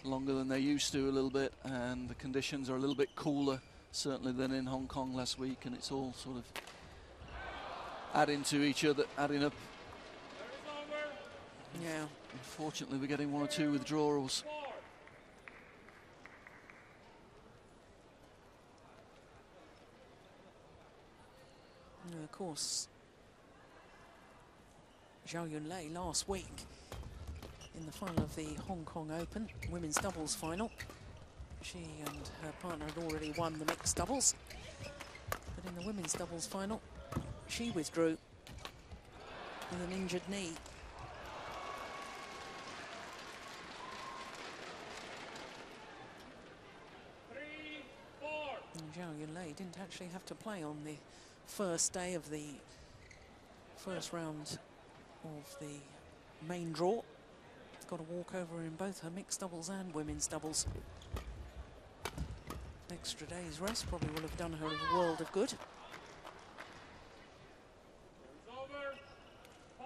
they're used to a little bit, and the conditions are a little bit cooler certainly than in Hong Kong last week, and it's all sort of adding to each other, adding up. Yeah. Unfortunately, we're getting 1 or 2 withdrawals. And of course, Zhao Yunlei last week in the final of the Hong Kong Open women's doubles final. She and her partner had already won the mixed doubles, but in the women's doubles final, she withdrew. with an injured knee. And Zhao Yunlei didn't actually have to play on the first day of the first round of the main draw. Got a walkover in both her mixed doubles and women's doubles. Extra day's rest probably will have done her a world of good. Over. 5-3.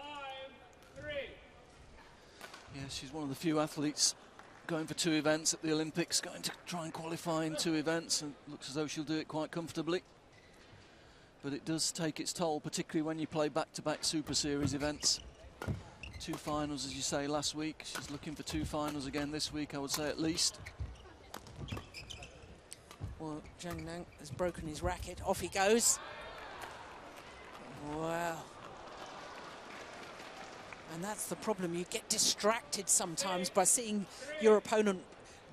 Yeah, she's one of the few athletes going for 2 events at the Olympics, going to try and qualify in 2 events, and looks as though she'll do it quite comfortably. But it does take its toll, particularly when you play back-to-back Super Series events. 2 finals, as you say, last week. She's looking for 2 finals again this week, I would say, at least. Well, Zhang Nang has broken his racket. Off he goes. Wow. And that's the problem. You get distracted sometimes by seeing your opponent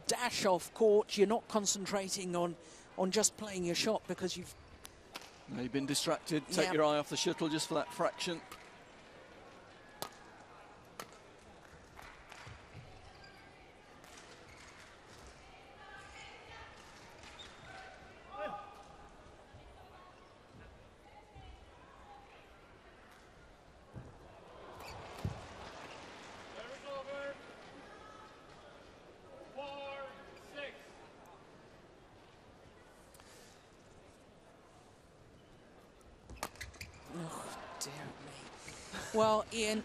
dash off court. You're not concentrating on just playing your shot because you've... No, you've been distracted. Take your eye off the shuttle just for that fraction. Well, Ian,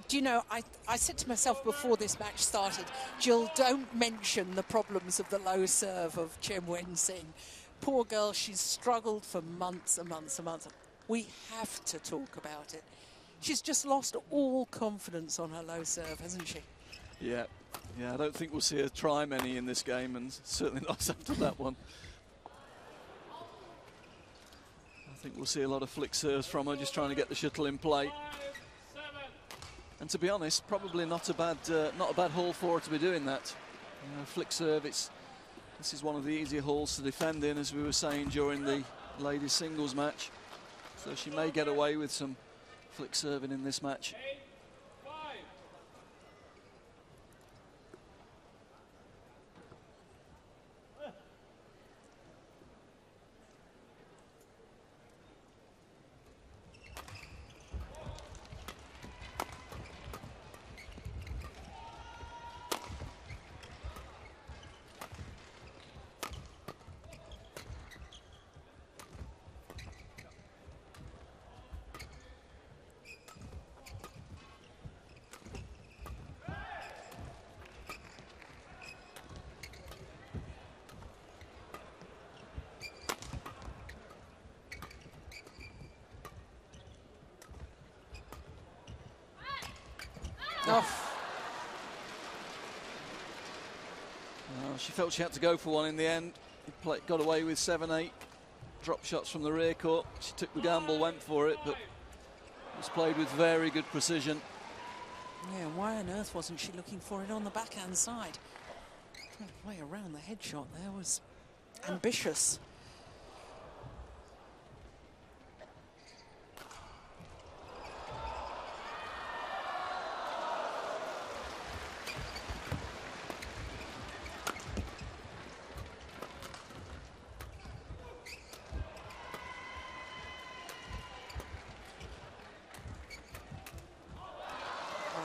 do you know, I said to myself before this match started, Jill, don't mention the problems of the low serve of Chen Wen-Sing. Poor girl, she's struggled for months and months and months. We have to talk about it. She's just lost all confidence on her low serve, hasn't she? Yeah, I don't think we'll see her try many in this game, and certainly not after that one. I think we'll see a lot of flick serves from her, just trying to get the shuttle in play. And to be honest, probably not a bad hole for her to be doing that. You know, flick serve, this is one of the easier holes to defend in, as we were saying during the ladies singles match. So she may get away with some flick serving in this match. She felt she had to go for one in the end. Got away with 7-8 drop shots from the rear court. She took the gamble, went for it, but it was played with very good precision. Yeah, why on earth wasn't she looking for it on the backhand side? Trying to play around the head shot there was ambitious.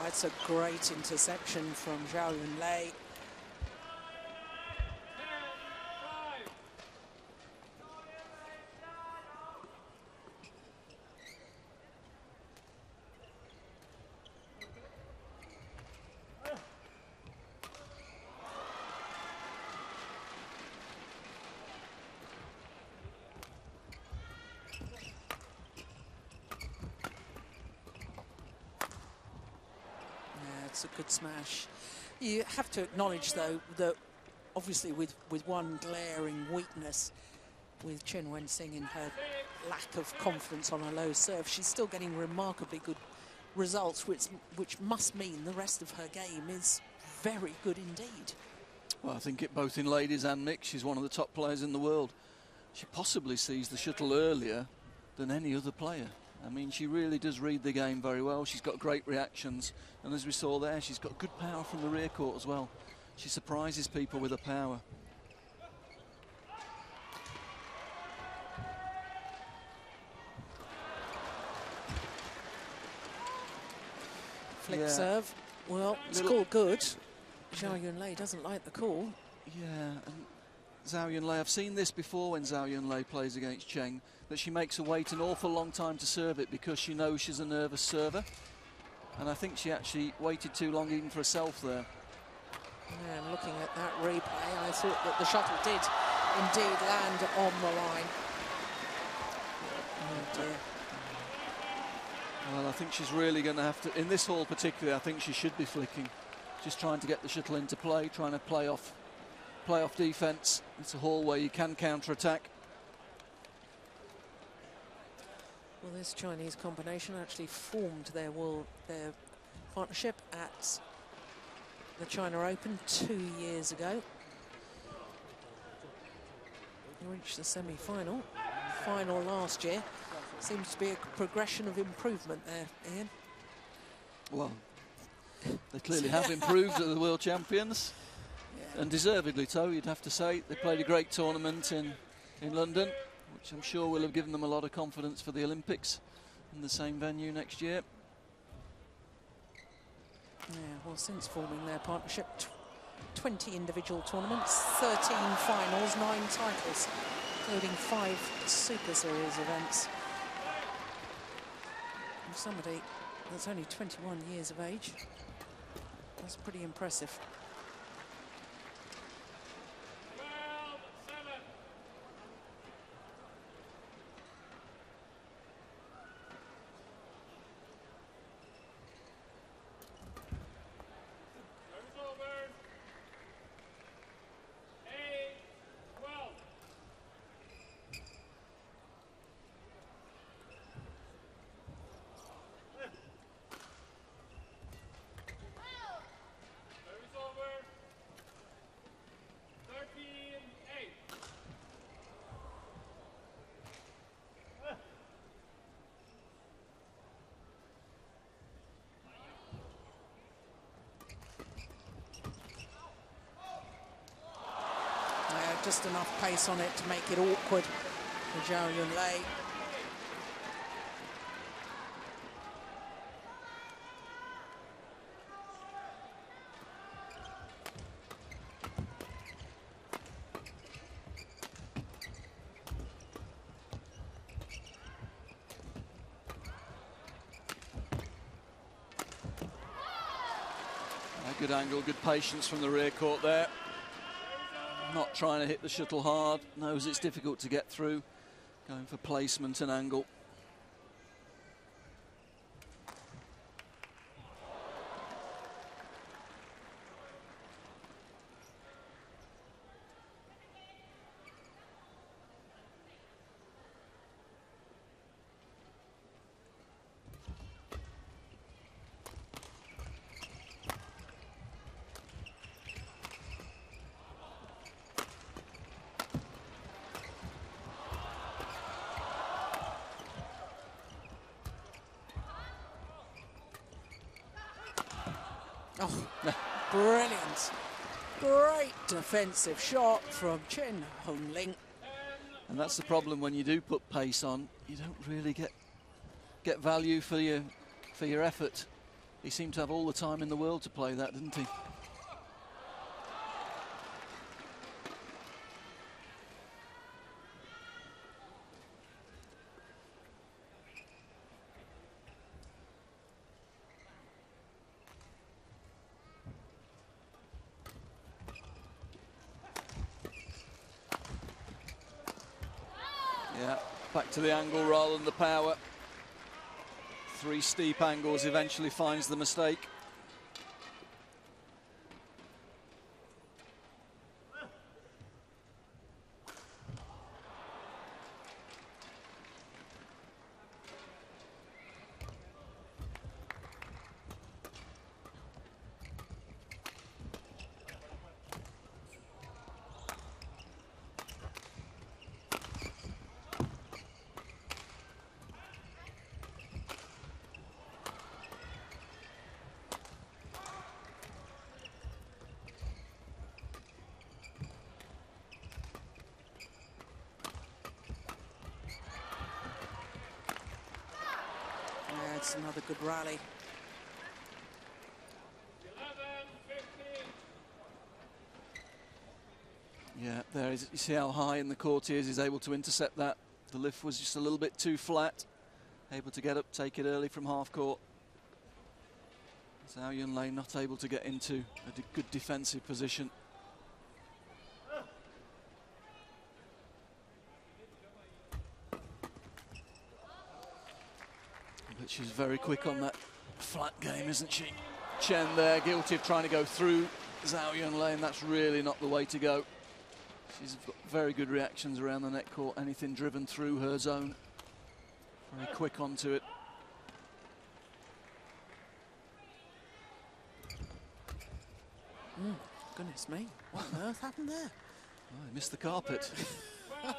That's a great interception from Zhao Yunlei. It's a good smash. You have to acknowledge, though, that obviously with one glaring weakness with Chen Wen-Sing in her lack of confidence on her low serve, she's still getting remarkably good results, which must mean the rest of her game is very good indeed. Well, I think it both in ladies and mixed. She's one of the top players in the world. She possibly sees the shuttle earlier than any other player. I mean, she really does read the game very well. She's got great reactions. And as we saw there, she's got good power from the rear court as well. She surprises people with her power. Flick serve. Well, it's called good. Zhao Yunlei doesn't like the call. Yeah, and Zhao Yunlei, I've seen this before when Zhao Yunlei plays against Cheng, that she makes her wait an awful long time to serve it because she knows she's a nervous server. And I think she actually waited too long even for herself there. Yeah, and looking at that replay, I thought that the shuttle did indeed land on the line. Oh dear. Well, I think she's really going to have to, in this hall particularly, I think she should be flicking. Just trying to get the shuttle into play, trying to play off defence. It's a hall where you can counter-attack. Well, this Chinese combination actually formed their partnership at the China Open 2 years ago. They reached the semi-final. Final last year. Seems to be a progression of improvement there, Ian. Well, they clearly have improved at the World Champions. Yeah. And deservedly so, you'd have to say. They played a great tournament in London, which I'm sure will have given them a lot of confidence for the Olympics in the same venue next year. Yeah, well, since forming their partnership, 20 individual tournaments, 13 finals, 9 titles, including 5 Super Series events. And somebody that's only 21 years of age, that's pretty impressive. Just enough pace on it to make it awkward for Zhao Yunlei. A good angle, good patience from the rear court there. Not trying to hit the shuttle hard, knows it's difficult to get through, going for placement and angle. Oh, brilliant. Great defensive shot from Chen Hongling. And that's the problem when you do put pace on, you don't really get value for your effort. He seemed to have all the time in the world to play that, didn't he? Yeah, back to the angle rather than the power. 3 steep angles, eventually finds the mistake. That's another good rally. 11-15. Yeah, there is. You see how high in the court he is. He's able to intercept that. The lift was just a little bit too flat. Able to get up, take it early from half court. Zhao Yunlei not able to get into a good defensive position. But she's very quick on that flat game, isn't she? Chen there, guilty of trying to go through Zhao Yunlei, and that's really not the way to go. She's got very good reactions around the net court, anything driven through her zone. Very quick onto it. Goodness me, what on earth happened there? Oh, I missed the carpet. 12-16.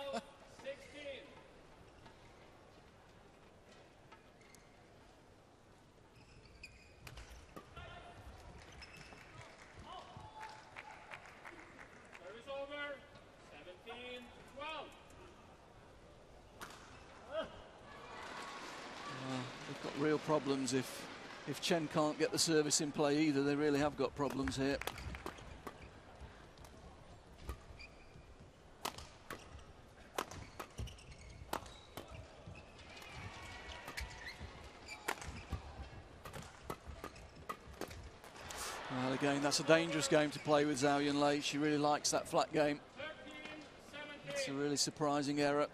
Service over. 17-12. They've got real problems if Chen can't get the service in play either. They really have got problems here. Well, again, that's a dangerous game to play with Zhao Yunlei. She really likes that flat game. 13-17. It's a really surprising error.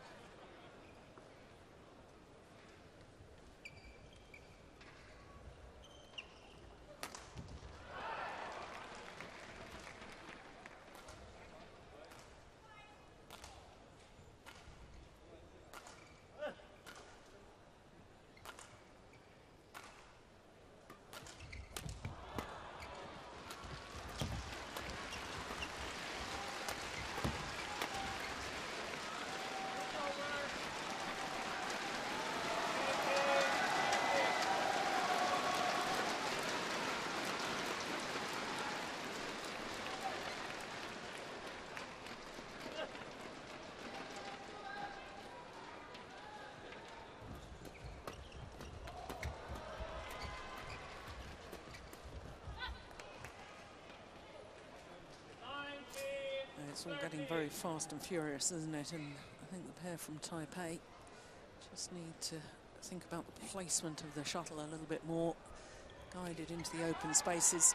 It's all getting very fast and furious, isn't it? And I think the pair from Taipei just need to think about the placement of the shuttle a little bit more, guided into the open spaces.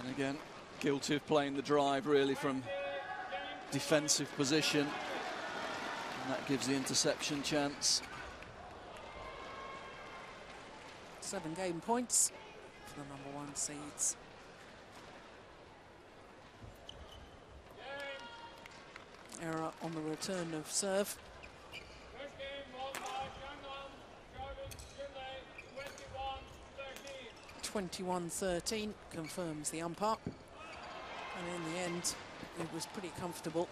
And again, guilty of playing the drive really from defensive position. And that gives the interception chance. 7 game points for the #1 seeds. Error on the return of serve. First game won by Shanghai, Yunlei, 21-13. 21-13 confirms the umpire. And in the end, it was pretty comfortable.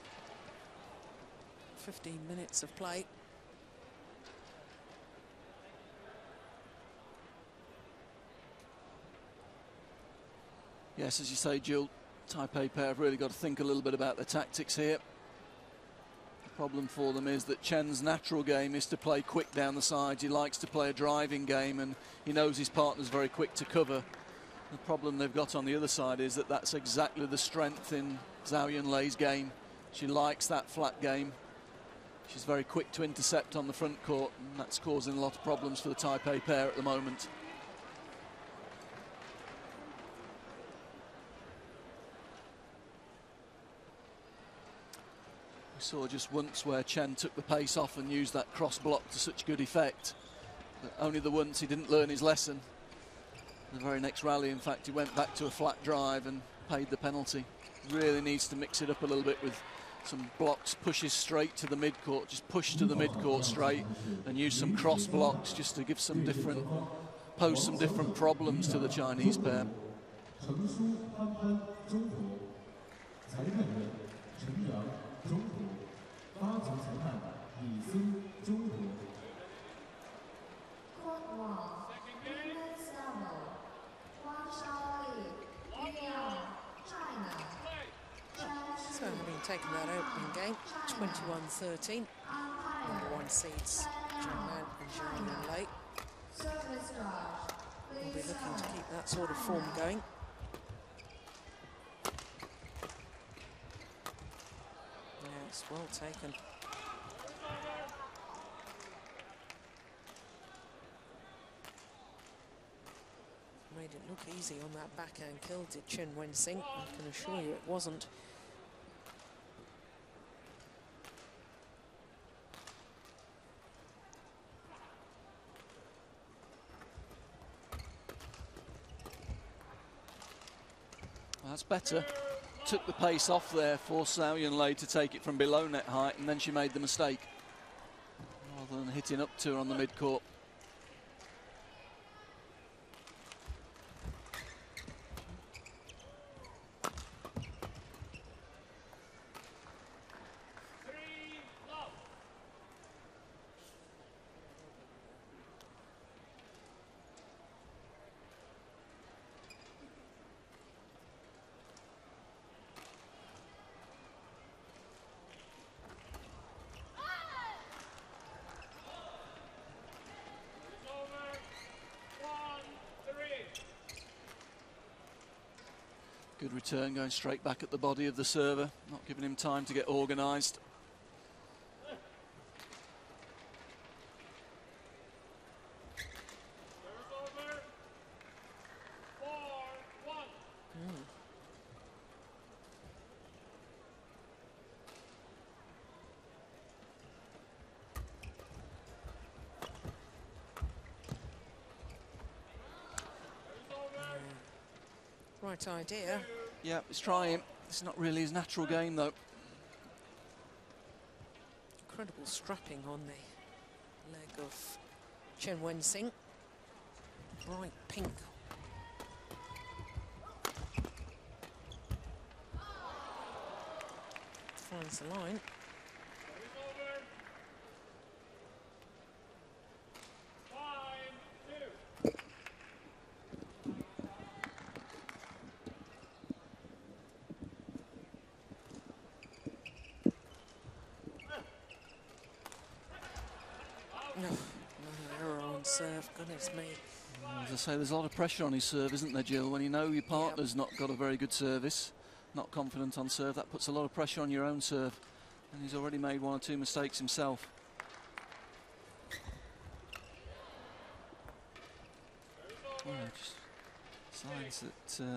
15 minutes of play. Yes, as you say, Jill, Taipei pair have really got to think a little bit about their tactics here. The problem for them is that Chen's natural game is to play quick down the sides. He likes to play a driving game, and he knows his partner's very quick to cover. The problem they've got on the other side is that that's exactly the strength in Zhao Yunlei's game. She likes that flat game. She's very quick to intercept on the front court, and that's causing a lot of problems for the Taipei pair at the moment. We saw just once where Chen took the pace off and used that cross block to such good effect. But only the once he didn't learn his lesson. The very next rally, in fact, he went back to a flat drive and paid the penalty. Really needs to mix it up a little bit with some blocks, pushes straight to the mid-court, just push to the mid-court straight and use some cross blocks just to give some different, pose some different problems to the Chinese pair. Court 1, women's double. Wang Shaoli, taken that opening game, 21-13. Number 1 seeds, Zhang and Zhang Yunlei. Service drive. We'll be Please looking to serve. keep that sort of form going. Yes, well taken. Made it look easy on that backhand kill, did Chen Wen-Sing. I can assure you it wasn't. Well, that's better. Took the pace off there for Zhao Yunlei to take it from below net height, and then she made the mistake rather than hitting up to her on the mid-court. Good return, going straight back at the body of the server, not giving him time to get organised. Right idea. Yeah, he's trying. It's not really his natural game, though. Incredible strapping on the leg of Chen Wen-Sing. Bright pink. Finds the line. Error on serve, goodness me. As I say, there's a lot of pressure on his serve, isn't there, Jill? When you know your partner's not got a very good service, not confident on serve, that puts a lot of pressure on your own serve. And he's already made 1 or 2 mistakes himself. Well, just signs that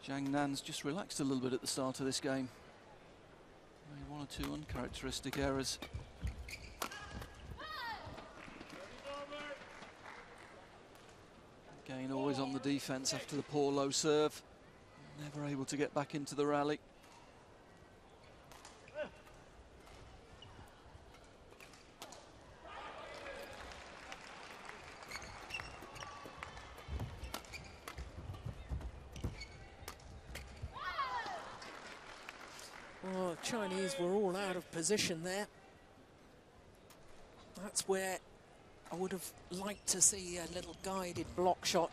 Zhang Nan's just relaxed a little bit at the start of this game. Made 1 or 2 uncharacteristic errors. Again, always on the defence after the poor low serve. Never able to get back into the rally. Oh, the Chinese were all out of position there. That's where I would have liked to see a little guided block shot.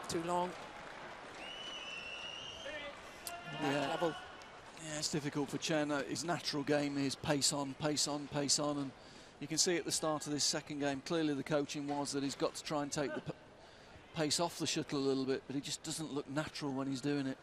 Too long. Yeah. Level. Yeah, it's difficult for Chen. His natural game is pace on, pace on, pace on, and you can see at the start of this second game, clearly the coaching was that he's got to try and take the pace off the shuttle a little bit, but he just doesn't look natural when he's doing it.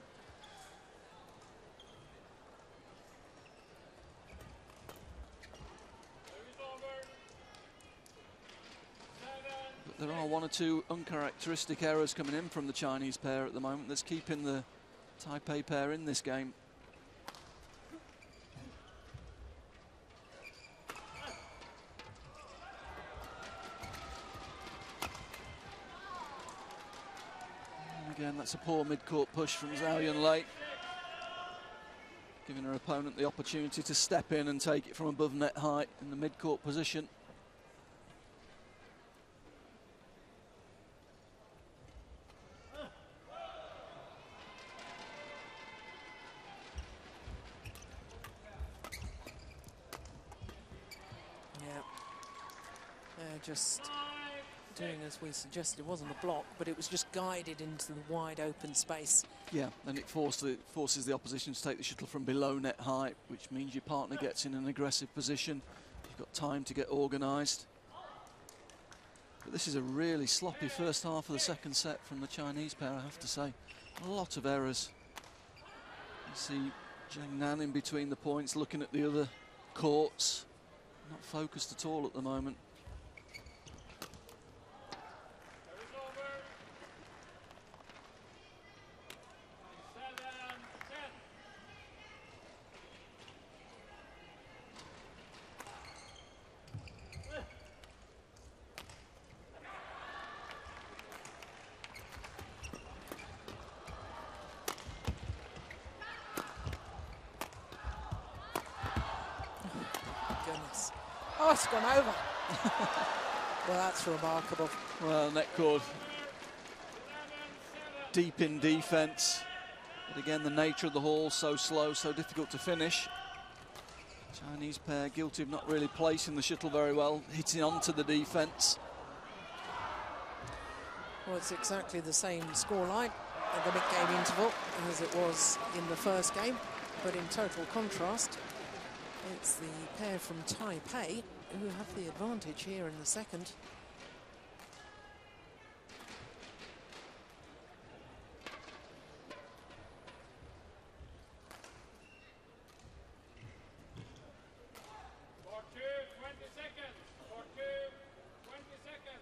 But there are 1 or 2 uncharacteristic errors coming in from the Chinese pair at the moment that's keeping the Taipei pair in this game. Again, that's a poor mid-court push from Zhao Yunlei, giving her opponent the opportunity to step in and take it from above net height in the mid-court position. Just doing as we suggested. It wasn't a block, but it was just guided into the wide open space. Yeah, and it forces the opposition to take the shuttle from below net height, which means your partner gets in an aggressive position. You've got time to get organised. But this is a really sloppy first half of the second set from the Chinese pair, I have to say. A lot of errors. You see Zhang Nan in between the points, looking at the other courts. Not focused at all at the moment. Oh, it's gone over. Well, that's remarkable. Well, net cord deep in defence. But again, the nature of the hall, so slow, so difficult to finish. Chinese pair guilty of not really placing the shuttle very well, hitting onto the defence. Well, it's exactly the same scoreline at the mid-game interval as it was in the first game, but in total contrast, it's the pair from Taipei who have the advantage here in the second. For 2, 20 seconds. For 2, 20 seconds.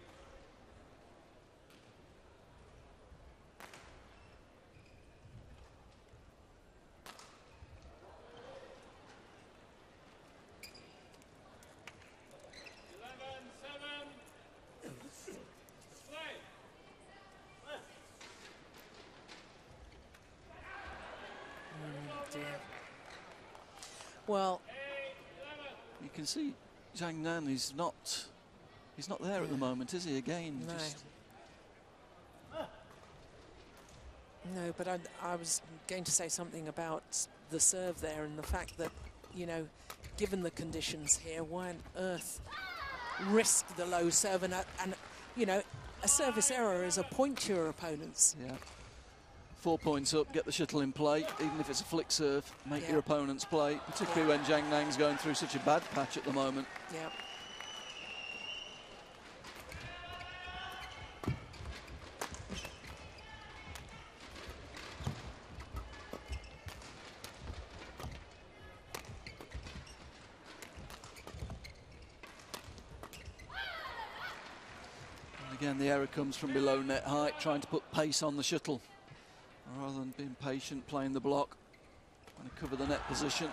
Well, you can see Zhang Nan is not there at the moment, is he? Again, no. just No, but I was going to say something about the serve there and the fact that, you know, given the conditions here, why on earth risk the low serve? And you know, a service error is a point to your opponents. yeah. 4 points up, get the shuttle in play, even if it's a flick serve, make your opponents play, particularly when Zhang Nan's going through such a bad patch at the moment. Yeah. And again, the error comes from below net height, trying to put pace on the shuttle, rather than being patient, playing the block, trying to cover the net position.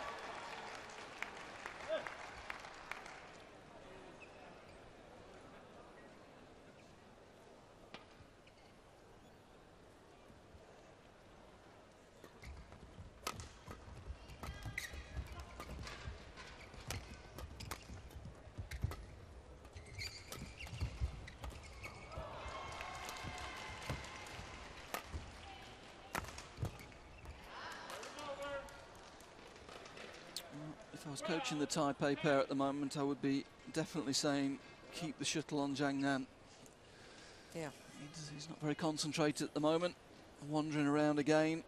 If I was coaching the Taipei pair at the moment, I would be definitely saying keep the shuttle on Zhang Nan. Yeah. He's not very concentrated at the moment, wandering around again,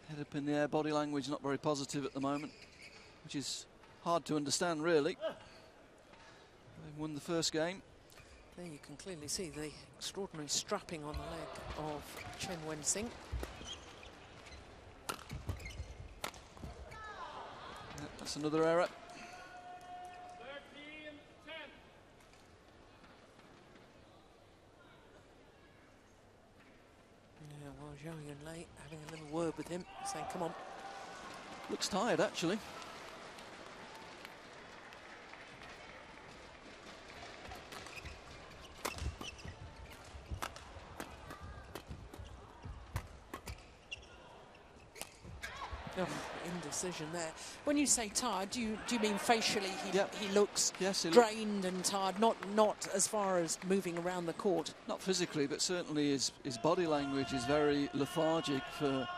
head up in the air, body language not very positive at the moment, which is hard to understand really. They won the first game. There you can clearly see the extraordinary strapping on the leg of Chen Wen-Sing. That's another error. 13-10. Yeah, well, Zhou Yunlei having a little word with him, saying, come on. Looks tired, actually. Oh, indecision there. When you say tired, do you mean facially he looks drained and tired, not as far as moving around the court? Not physically, but certainly his body language is very lethargic for,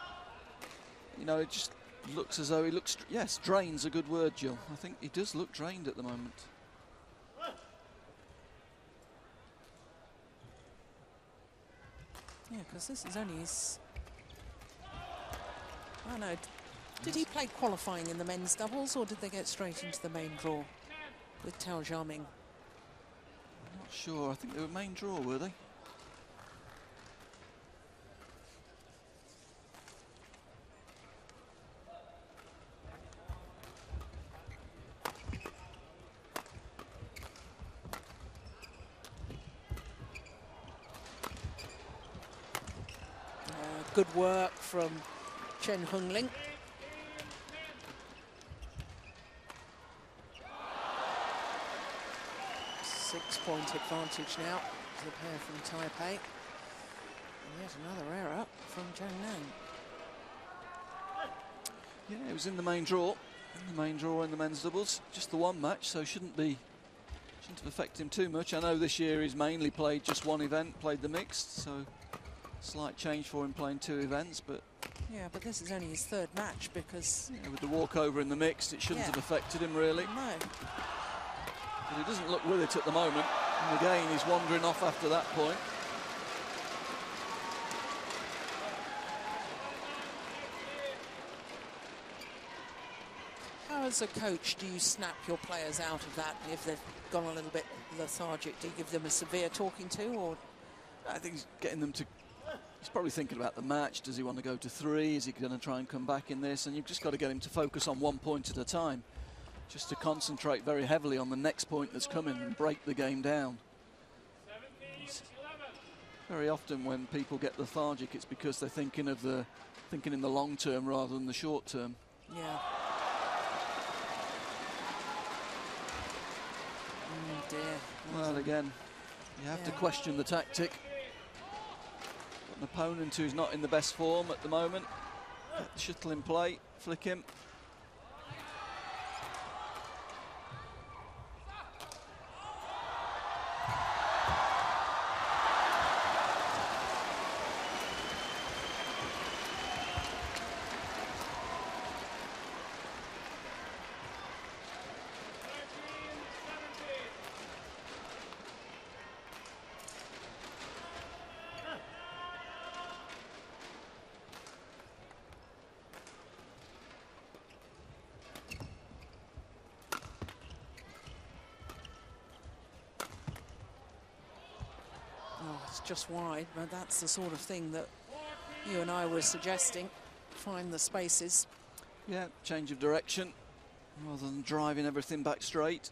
you know, it just looks as though he looks, yes, drained's a good word, Jill. I think he does look drained at the moment. Yeah, because this is only his... I don't know. Did he play qualifying in the men's doubles, or did they get straight into the main draw with Tao Xiaoming? I'm not sure. I think they were main draw, were they? Good work from Chen Hongling. Six-point advantage now to the pair from Taipei. And yet another error from Zhang Nan. Yeah, it was in the main draw. In the main draw in the men's doubles. Just the one match, so shouldn't have affected him too much. I know this year he's mainly played just one event, played the mixed, so slight change for him playing two events, but... Yeah, but this is only his third match because... Yeah, with the walkover in the mixed, it shouldn't have affected him, really. No. But he doesn't look with it at the moment. And again, he's wandering off after that point. How, as a coach, do you snap your players out of that if they've gone a little bit lethargic? Do you give them a severe talking to, or...? I think he's getting them to... He's probably thinking about the match. Does he want to go to three? Is he going to try and come back in this? And you've just got to get him to focus on 1 point at a time, just to concentrate very heavily on the next point that's coming and break the game down. Very often when people get lethargic, it's because they're thinking in the long term rather than the short term. Yeah. Oh dear. Well, again, you have to question the tactic. An opponent who's not in the best form at the moment. Get the shuttle in play, flick him. It's just wide, but that's the sort of thing that you and I were suggesting. Find the spaces. Yeah, change of direction rather than driving everything back straight.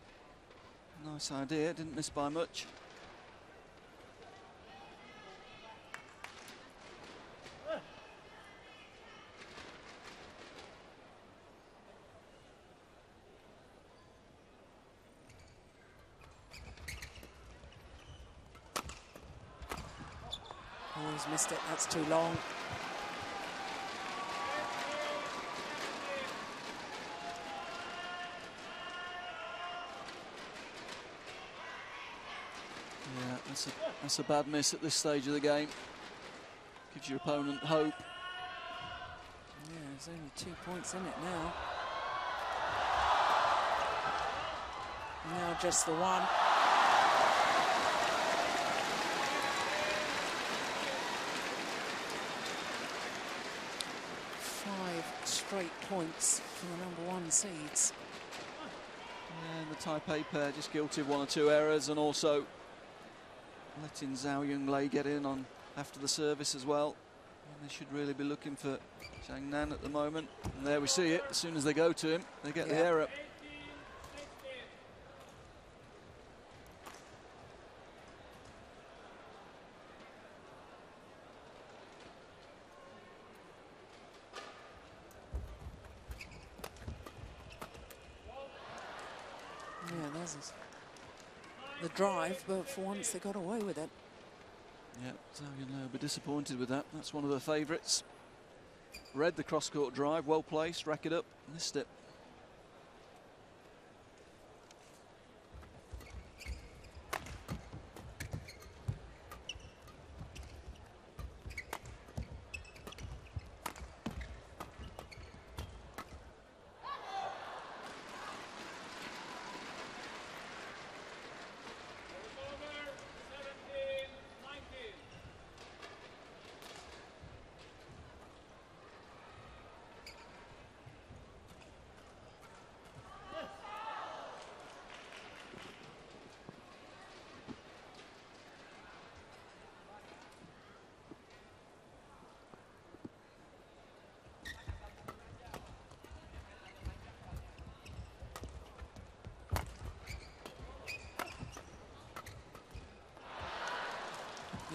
Nice idea, didn't miss by much. Oh, he's missed it. That's too long. Yeah, that's a bad miss at this stage of the game. Gives your opponent hope. Yeah, there's only 2 points in it now. Now just the one. 5 straight points for the #1 seeds. And the Taipei pair just guilty of 1 or 2 errors, and also letting Zhao Yunlei get in on after the service as well. And they should really be looking for Zhang Nan at the moment. And there we see it. As soon as they go to him, they get the error. Yeah, there's the drive, but for once they got away with it. Yeah, Zhao Yunlei will be disappointed with that. That's one of the favourites. Read the cross-court drive, well placed, rack it up, missed it.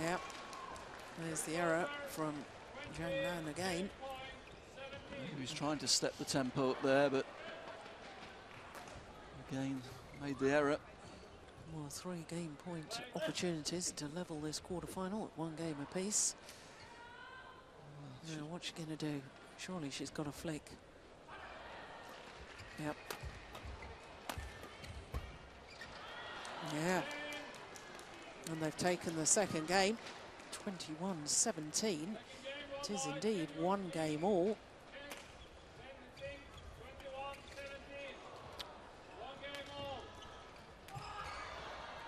Yep. There's the error from Zhang Nan again. He was trying to step the tempo up there, but again made the error. Well, 3 game point opportunities to level this quarter-final at 1 game apiece. Now, what's she going to do? Surely she's got a flick. Yep. Yeah. And they've taken the second game, 21-17. It is indeed 1 game all.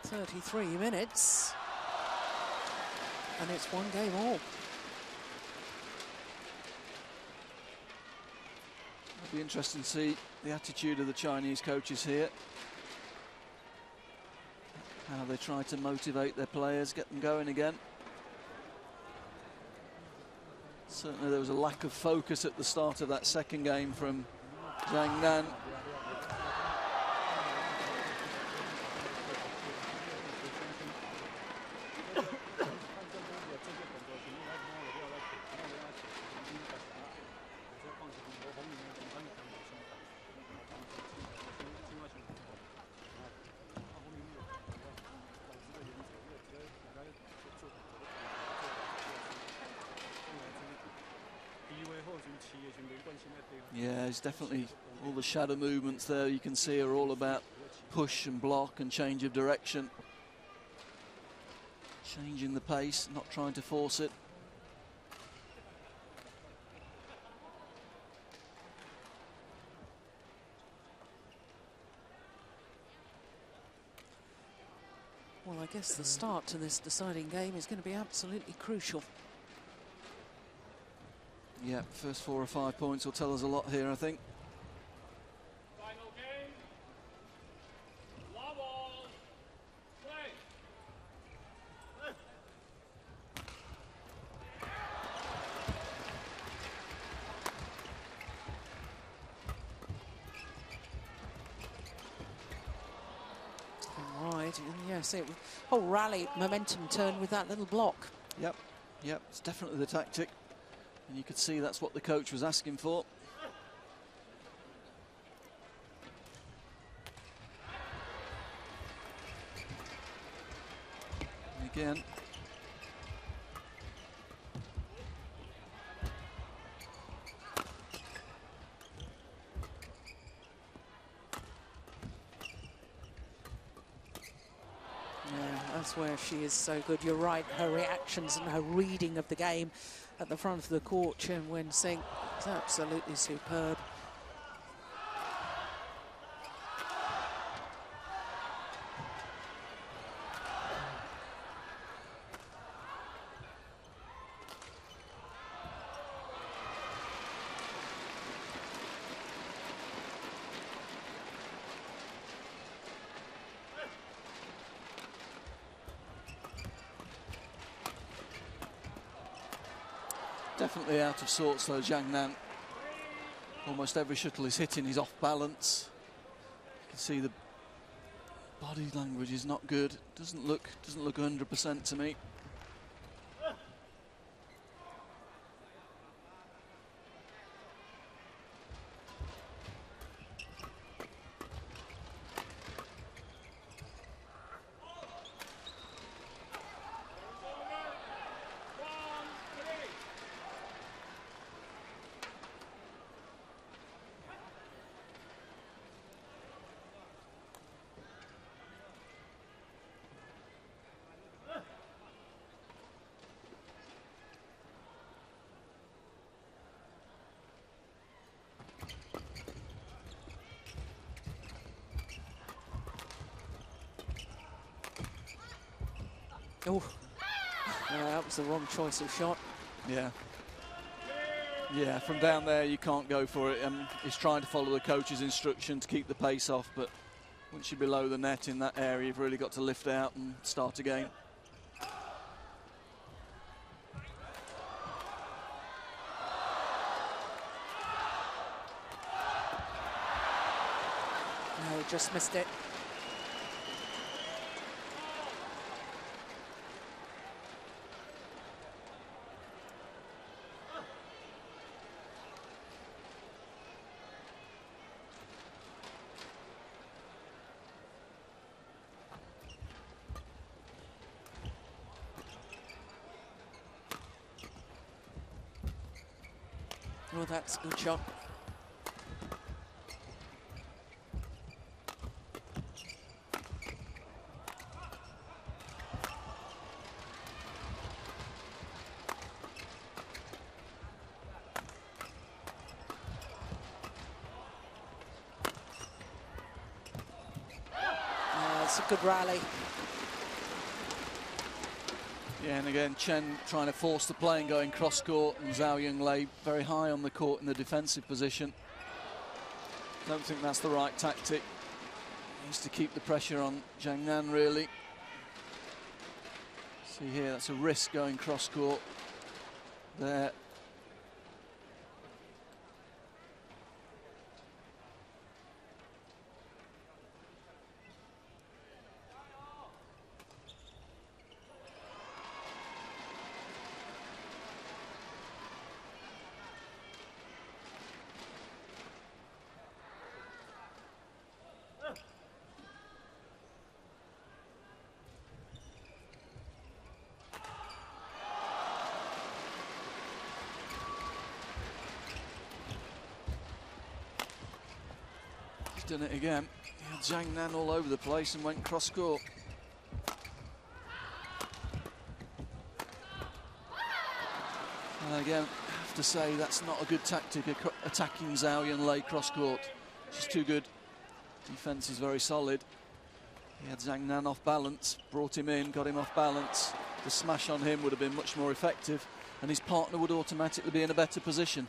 33 minutes. And it's 1 game all. It'll be interesting to see the attitude of the Chinese coaches here. How they try to motivate their players, get them going again. Certainly there was a lack of focus at the start of that second game from Zhang Nan. Yeah, it's definitely all the shadow movements there you can see are all about push and block and change of direction. Changing the pace, not trying to force it. Well, I guess the start to this deciding game is going to be absolutely crucial. Yeah, first 4 or 5 points will tell us a lot here, I think. Final game. Love all. Play. Right, and yes, it whole rally momentum turned with that little block. Yep, yep, it's definitely the tactic. And you could see that's what the coach was asking for. And again. Yeah, that's where she is so good. You're right, her reactions and her reading of the game at the front of the court, Chen Wen-Sing, is absolutely superb. Definitely out of sorts though, Zhang Nan. Almost every shuttle is hitting, he's off balance. You can see the body language is not good. Doesn't look 100% to me. Oh, that was the wrong choice of shot. Yeah. Yeah, from down there you can't go for it. He's trying to follow the coach's instruction to keep the pace off, but once you're below the net in that area, you've really got to lift out and start again. No, just missed it. Oh, that's a good shot. It's a good rally. Yeah, and again, Chen trying to force the play and going cross-court, and Zhao Yunlei very high on the court in the defensive position. Don't think that's the right tactic. Needs to keep the pressure on Zhang Nan, really. See here, that's a risk going cross-court there. Done it again. He had Zhang Nan all over the place and went cross-court. And again, I have to say that's not a good tactic, attacking Zhao Yunlei cross-court. She's too good. Defense is very solid. He had Zhang Nan off balance, brought him in, got him off balance. The smash on him would have been much more effective, and his partner would automatically be in a better position.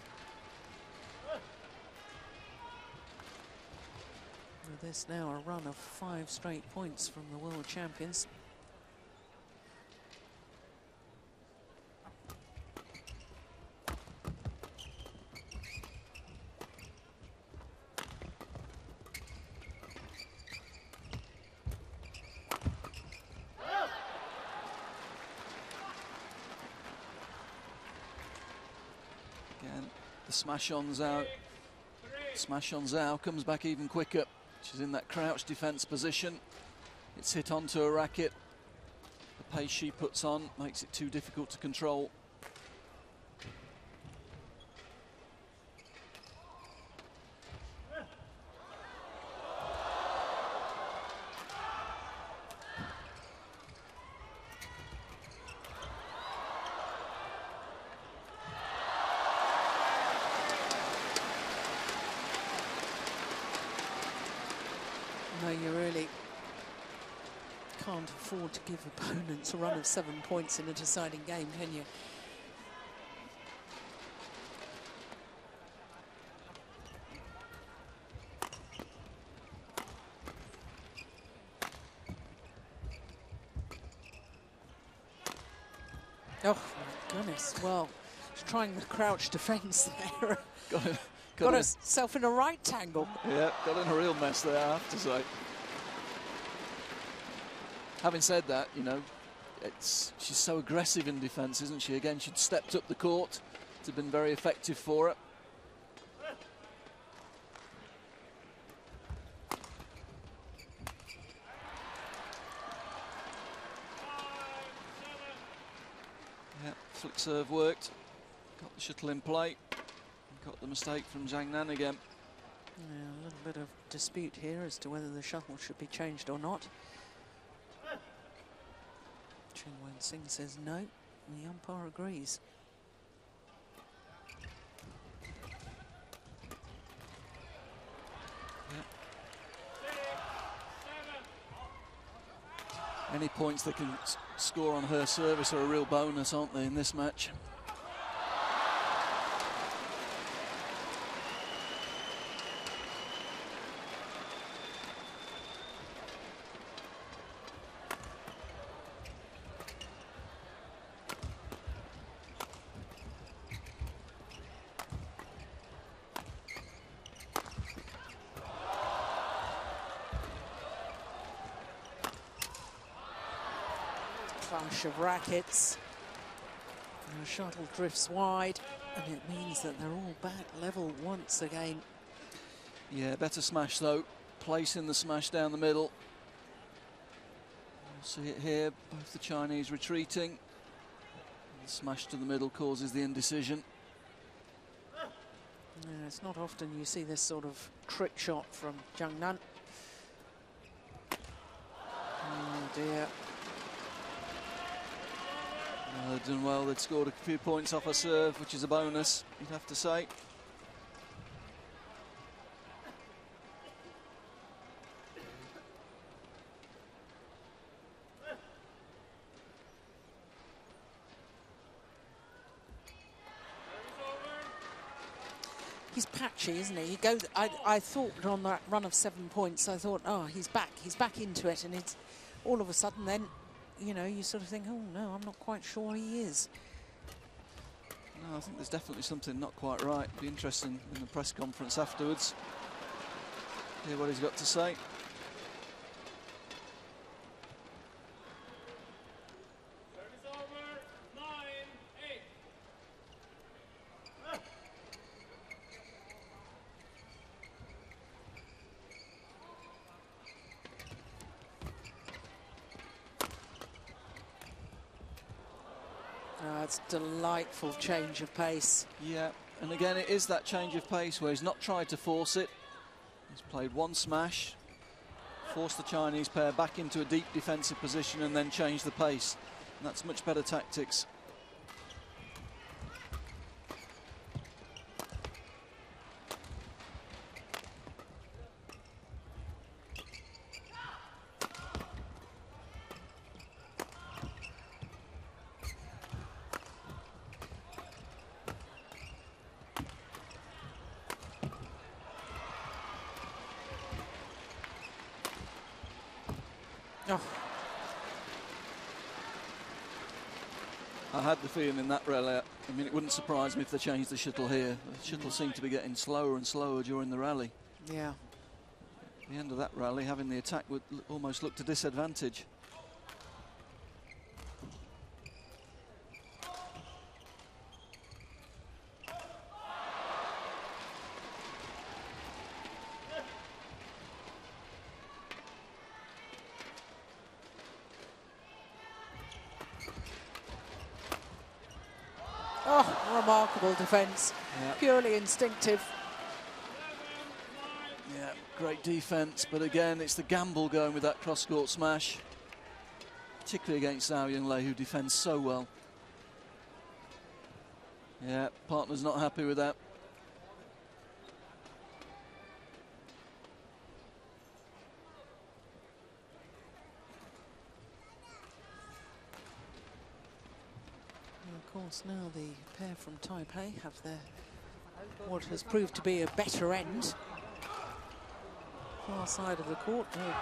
There's now a run of 5 straight points from the world champions. Again, the smash on Zhao. Smash on Zhao comes back even quicker. She's in that crouch defence position. It's hit onto a racket. The pace she puts on makes it too difficult to control. No, you really can't afford to give opponents a run of 7 points in a deciding game, can you? Oh, my goodness. Well, she's trying the crouch defence there. Got herself in a right tangle. Yeah, got in a real mess there, I have to say. Having said that, you know, she's so aggressive in defence, isn't she? Again, she'd stepped up the court. It's been very effective for her. Yeah, flick serve worked. Got the shuttle in play. Got the mistake from Zhang Nan again. Yeah, a little bit of dispute here as to whether the shuttle should be changed or not. Chen Wen-Sing says no, and the umpire agrees. Any points they can score on her service are a real bonus, aren't they, in this match? Clash of rackets. And the shuttle drifts wide, and it means that they're all back level once again. Yeah, better smash though. Placing the smash down the middle. You'll see it here, both the Chinese retreating. The smash to the middle causes the indecision. Yeah, it's not often you see this sort of trick shot from Zhang Nan. Oh dear. They've done well. They'd scored a few points off a serve, which is a bonus, you'd have to say. He's patchy, isn't he? He goes. I thought on that run of 7 points, I thought, oh, he's back into it, and it's all of a sudden then, you know, you sort of think, oh no, I'm not quite sure he is. No, I think there's definitely something not quite right. Be interesting in the press conference afterwards. Hear what he's got to say. Service over, 9-8. It's delightful change of pace. Yeah, and again, it is that change of pace where he's not tried to force it. He's played one smash, forced the Chinese pair back into a deep defensive position and then changed the pace. And that's much better tactics. Oh. I had the feeling in that rally, I mean, it wouldn't surprise me if they changed the shuttle here. The shuttle seemed to be getting slower and slower during the rally. Yeah. At the end of that rally, having the attack would almost look to disadvantage. Oh, remarkable defence. Yeah. Purely instinctive. Yeah, great defence, but again, it's the gamble going with that cross-court smash, particularly against Zhao Yunlei, who defends so well. Yeah, partner's not happy with that. And of course, now the pair from Taipei have their what has proved to be a better end. Far side of the court, the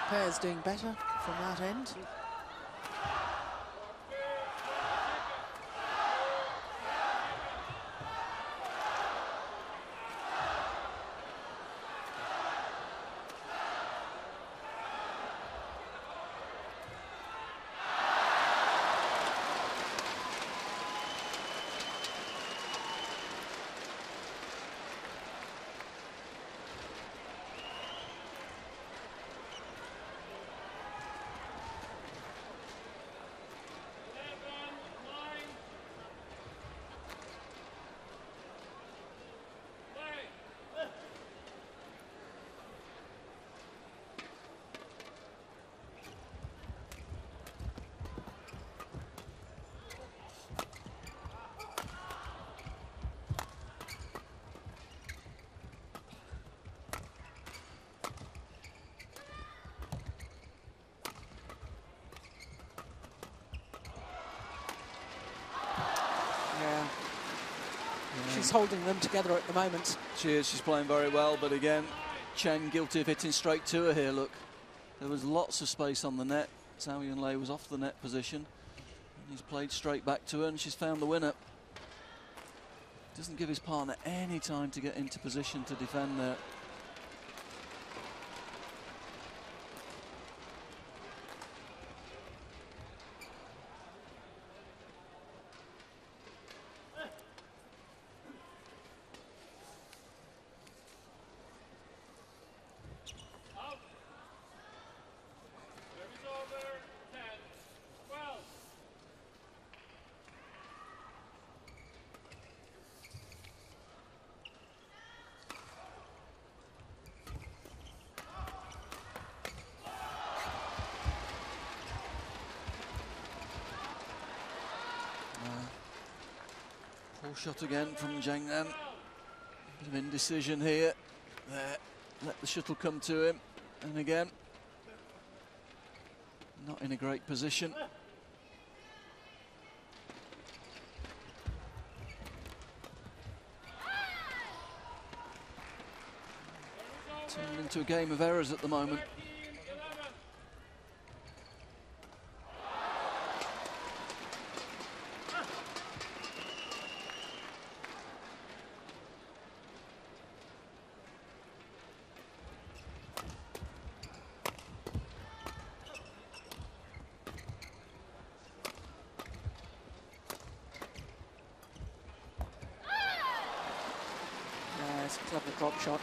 pair's doing better from that end. She's holding them together at the moment. She is, she's playing very well, but again, Chen guilty of hitting straight to her here, look. There was lots of space on the net. Zhao Yunlei was off the net position. And he's played straight back to her and she's found the winner. Doesn't give his partner any time to get into position to defend there. Poor shot again from Zhang Nan. Bit of indecision here. There, let the shuttle come to him. And again, not in a great position. Turned into a game of errors at the moment. It's a clever drop shot.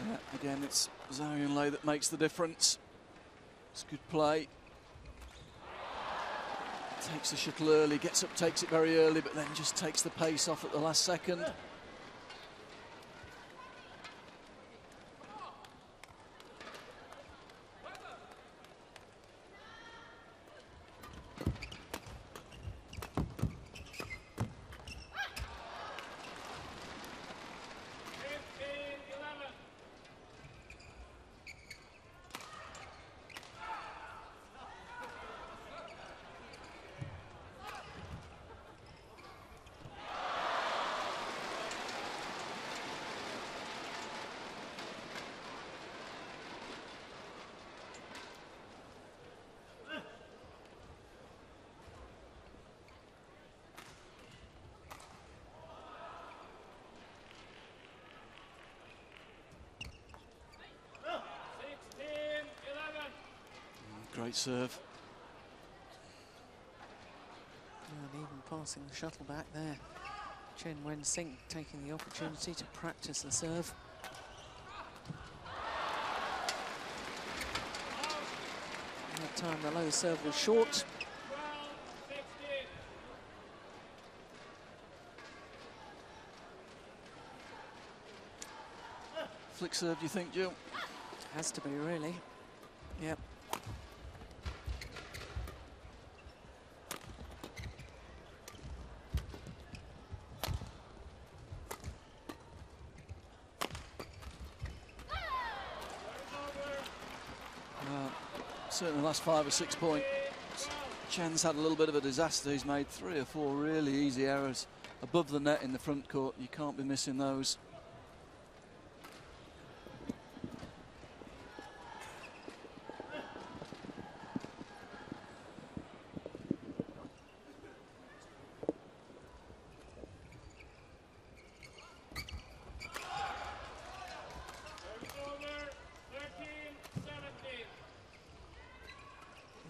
Yeah, again, it's Zhao Yunlei that makes the difference. It's good play. Takes the shuttle early, gets up, takes it very early, but then just takes the pace off at the last second. Great serve. And even passing the shuttle back there. Chen Wen-Sing taking the opportunity to practice the serve. And that time the low serve was short. Flick serve, do you think, Jill? Has to be, really. Yep. Certainly the last 5 or 6 points, Chen's had a little bit of a disaster. He's made 3 or 4 really easy errors above the net in the front court. You can't be missing those.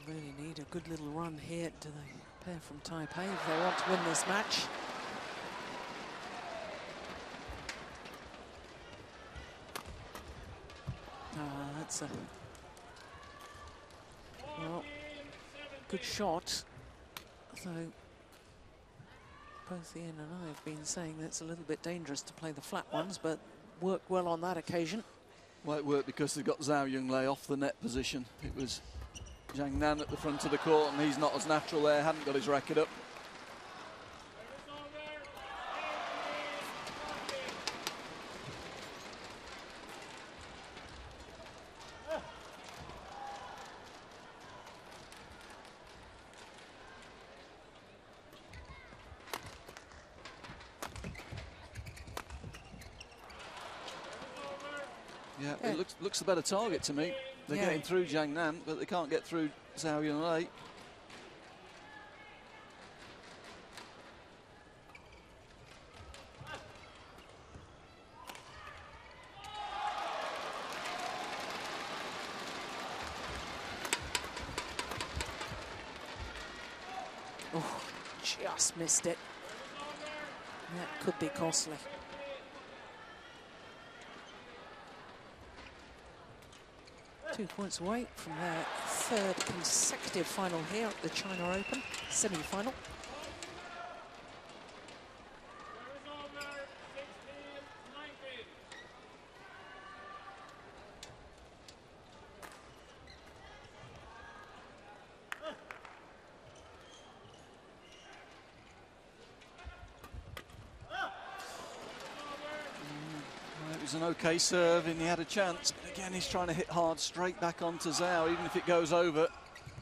Really need a good little run here to the pair from Taipei if they want to win this match. That's a good shot. So both Ian and I have been saying that it's a little bit dangerous to play the flat ones, but worked well on that occasion. Well, it worked because they got Zhao Yunlei off the net position. It was Zhang Nan at the front of the court, and he's not as natural there, hadn't got his racket up. Yeah, it looks the better target to me. They're getting through Zhang Nan, but they can't get through Zhao Yunlei. Oh, just missed it. That could be costly. Two points away from their 3rd consecutive final here at the China Open semi-final. was an okay serve and he had a chance. But again, he's trying to hit hard straight back onto Zhao, even if it goes over.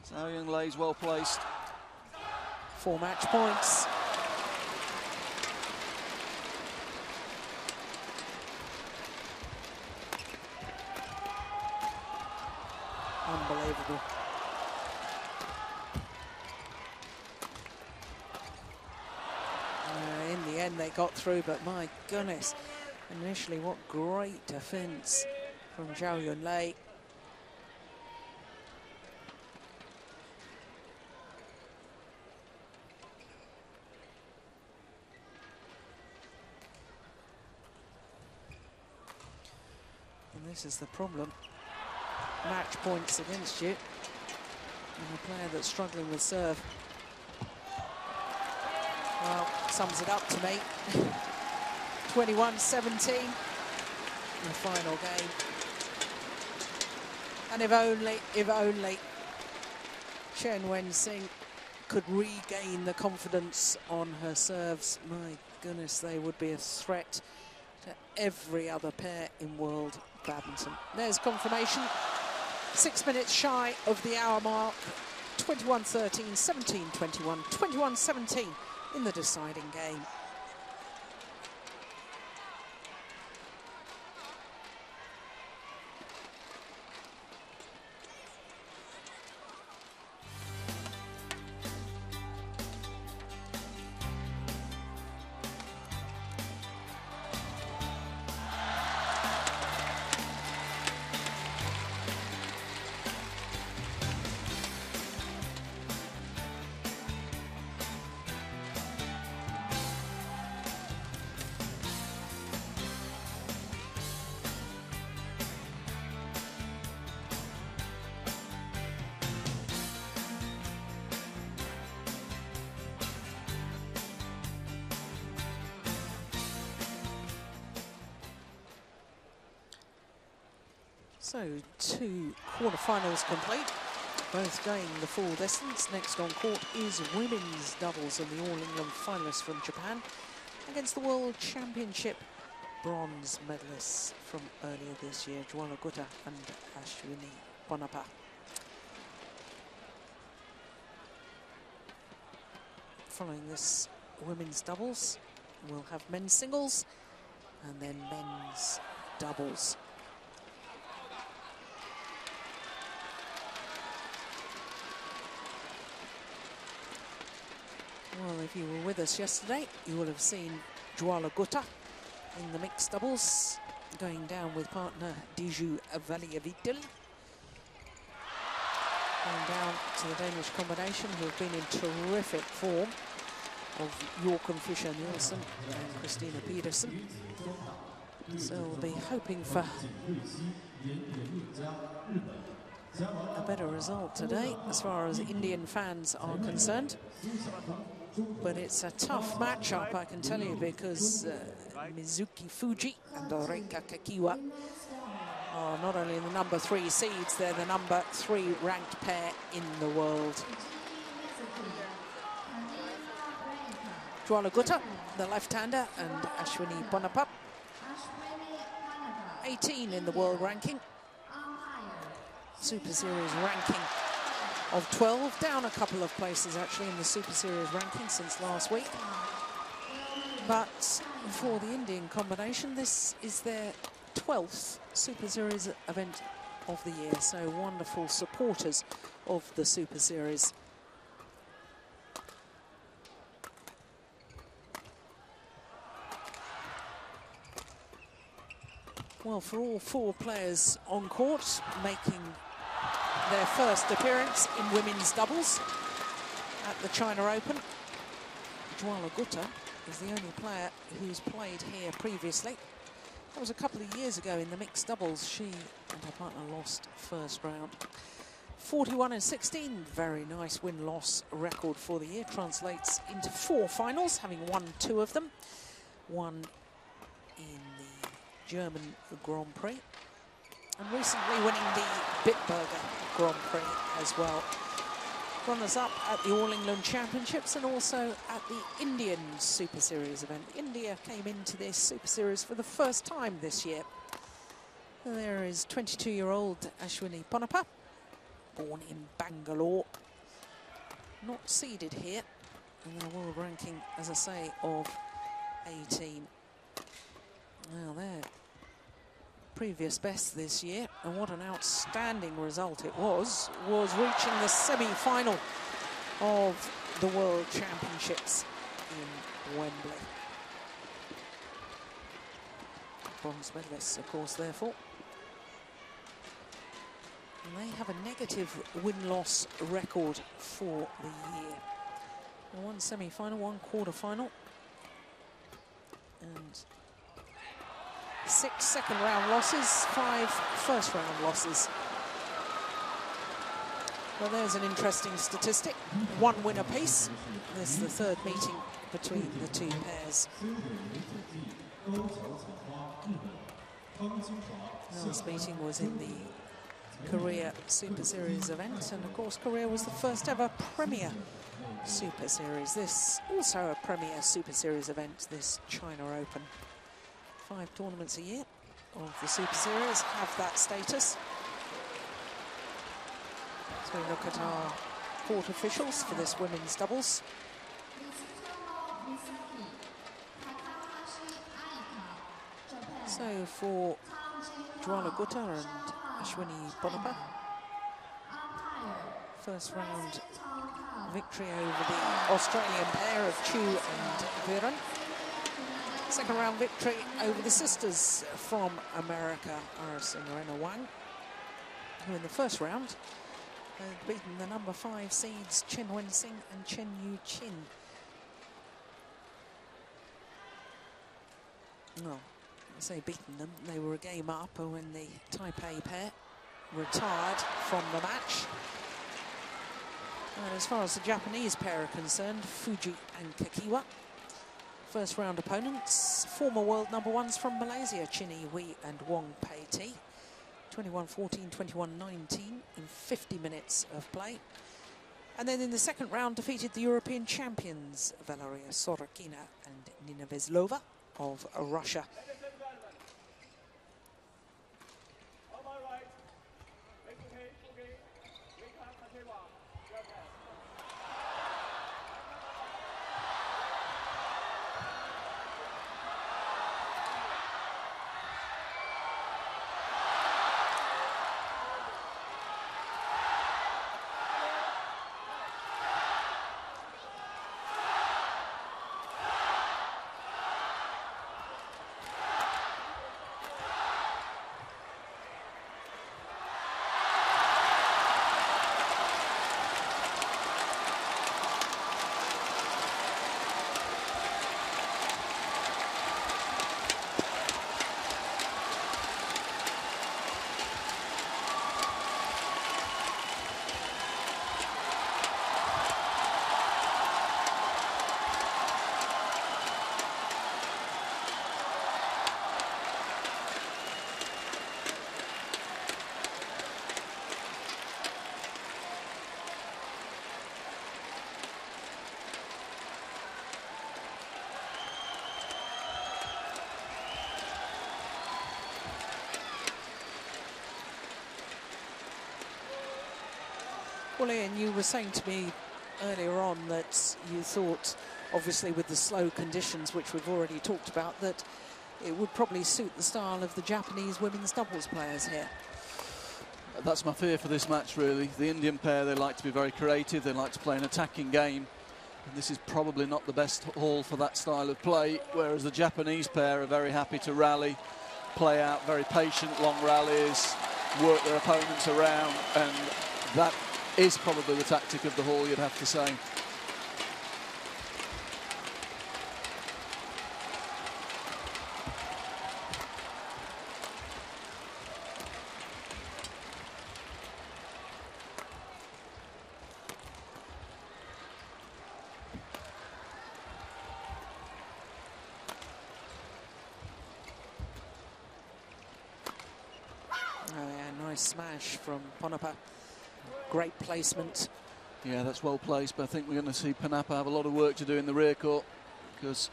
Zhao Yunlei's well placed. 4 match points. Unbelievable. In the end, they got through, but my goodness, initially, what great defense from Zhao Yunlei. And this is the problem. Match points against you. And a player that's struggling with serve. Well, sums it up to me. 21-17 in the final game. And if only Chen Wen-Sing could regain the confidence on her serves, my goodness, they would be a threat to every other pair in world badminton. There's confirmation. 6 minutes shy of the hour mark. 21-13, 17-21, 21-17 in the deciding game. So 2 quarterfinals complete, both going the full distance. Next on court is women's doubles and the All England finalists from Japan against the World Championship bronze medalists from earlier this year, Jwala Gutta and Ashwini Bonappa. Following this women's doubles, we'll have men's singles and then men's doubles. Well, if you were with us yesterday, you will have seen Jwala Gutta in the mixed doubles, going down with partner Diju Valiavitil. Going down to the Danish combination, who have been in terrific form, of Joachim Fischer-Nielsen and Christina Pedersen. So we'll be hoping for a better result today, as far as Indian fans are concerned. But it's a tough matchup, I can tell you, because Mizuki Fuji and Reika Kakiwa are not only the number 3 seeds, they're the number 3 ranked pair in the world. Jwala Gutta, the left-hander, and Ashwini Bonappa, 18 in the world ranking. Super Series ranking of 12, down a couple of places actually in the Super Series ranking since last week. But for the Indian combination, this is their 12th Super Series event of the year, so wonderful supporters of the Super Series. Well, for all 4 players on court, making their first appearance in women's doubles at the China Open, Jwala Gutta is the only player who's played here previously. That was a couple of years ago in the mixed doubles. She and her partner lost first round. 41-16, very nice win-loss record for the year. Translates into 4 finals, having won 2 of them. One in the German Grand Prix, and recently winning the Bitburger Grand Prix as well. Runners-up at the All England Championships and also at the Indian Super Series event. India came into this Super Series for the first time this year. There is 22-year-old Ashwini Ponappa, born in Bangalore, not seeded here, and their world ranking, as I say, of 18. Well, their previous best this year, and what an outstanding result it was reaching the semi-final of the World Championships in Wembley. Bronze medalists, of course, therefore. And they have a negative win-loss record for the year. One semi-final, one quarter-final, and 6 second-round losses, 5 first-round losses. Well, there's an interesting statistic. 1 win apiece. This is the third meeting between the two pairs. Last meeting was in the Korea Super Series event, and of course Korea was the first ever Premier Super Series. This also a Premier Super Series event, this China Open. 5 tournaments a year of the Super Series have that status. As we look at our court officials for this women's doubles. So for Joanna Gutta and Ashwini Ponappa, first round victory over the Australian pair of Chu and Viren. Second round victory over the sisters from America, Aris and Rena Wang, who in the first round had beaten the number 5 seeds Chen Wen-sing and Chen Yu-chin. Well, I say beaten them, they were a game up when the Taipei pair retired from the match. And as far as the Japanese pair are concerned, Fuji and Kakiwa, first round opponents, former world number 1s from Malaysia, Chin Yi-Wei and Wong Pei-Ti. 21-14, 21-19 in 50 minutes of play. And then in the second round defeated the European champions, Valeria Sorokina and Nina Veslova of Russia. Well, Ian, you were saying to me earlier on that you thought, obviously with the slow conditions, which we've already talked about, that it would probably suit the style of the Japanese women's doubles players here. That's my fear for this match, really. The Indian pair, they like to be very creative, they like to play an attacking game, and this is probably not the best hall for that style of play, whereas the Japanese pair are very happy to rally, play out very patient, long rallies, work their opponents around, and that is probably the tactic of the hall, you'd have to say. Oh yeah, nice smash from Ponappa. Great placement. Yeah, that's well placed, but I think we're going to see Ponappa have a lot of work to do in the rear court, because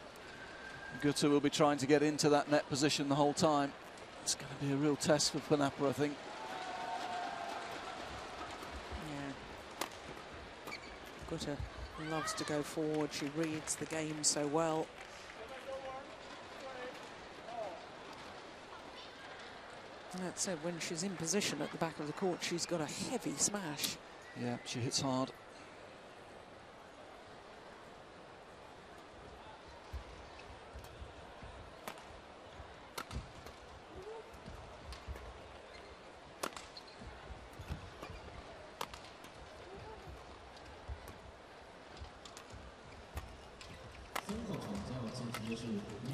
Gutta will be trying to get into that net position the whole time. It's going to be a real test for Panapa, I think. Yeah. Gutter loves to go forward. She reads the game so well. And that said, when she's in position at the back of the court, she's got a heavy smash. Yeah, she hits hard.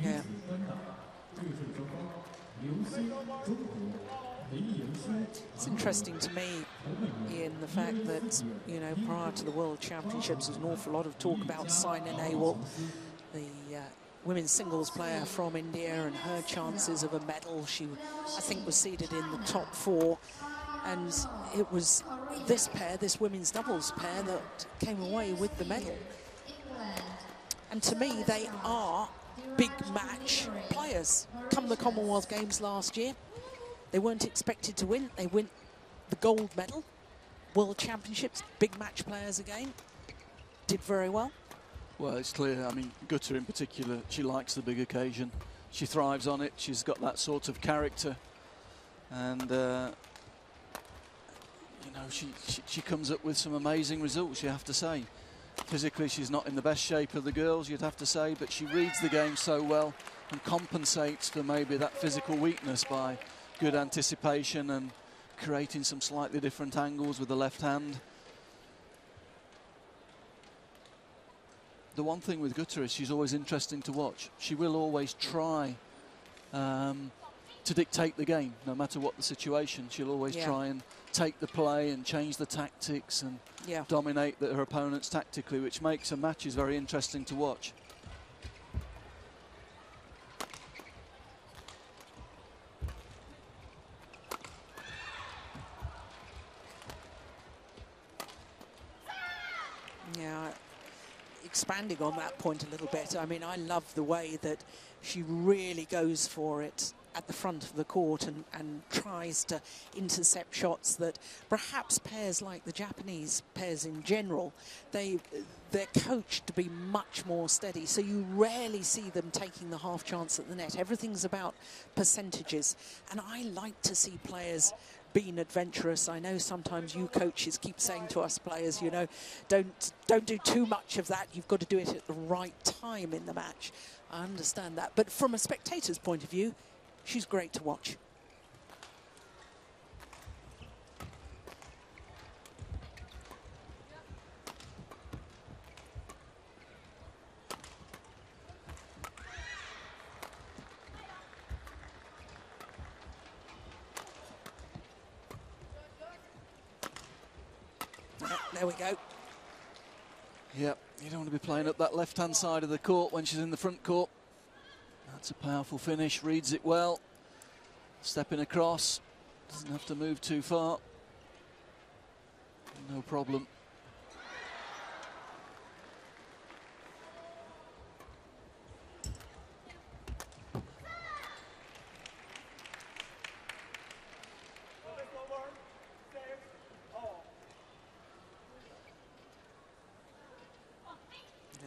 Yeah. It's interesting to me, Ian, the fact that, you know, prior to the World Championships, there's an awful lot of talk about Saina Nehwal, the women's singles player from India, and her chances of a medal. She, I think, was seeded in the top 4, and it was this pair, this women's doubles pair, that came away with the medal. And to me, they are big match players. Come the Commonwealth Games last year, they weren't expected to win. They win the gold medal. World Championships, big match players again. Did very well. Well, it's clear. I mean, Gutter in particular, she likes the big occasion. She thrives on it. She's got that sort of character. And, you know, she comes up with some amazing results, you have to say. Physically, she's not in the best shape of the girls, you'd have to say, but she reads the game so well and compensates for maybe that physical weakness by good anticipation and creating some slightly different angles with the left hand. The one thing with Gutter is she's always interesting to watch. She will always try to dictate the game, no matter what the situation. She'll always try and take the play and change the tactics and dominate her opponents tactically, which makes her matches very interesting to watch. Yeah, expanding on that point a little bit, I mean, I love the way that she really goes for it at the front of the court and tries to intercept shots that perhaps pairs like the Japanese pairs in general, they're coached to be much more steady, so you rarely see them taking the half chance at the net. Everything's about percentages, and I like to see players being adventurous. I know sometimes you coaches keep saying to us players, you know, don't do too much of that. You've got to do it at the right time in the match. I understand that, but from a spectator's point of view, she's great to watch. There we go. Yep, you don't want to be playing up that left-hand side of the court when she's in the front court. That's a powerful finish, reads it well. Stepping across, doesn't have to move too far. No problem.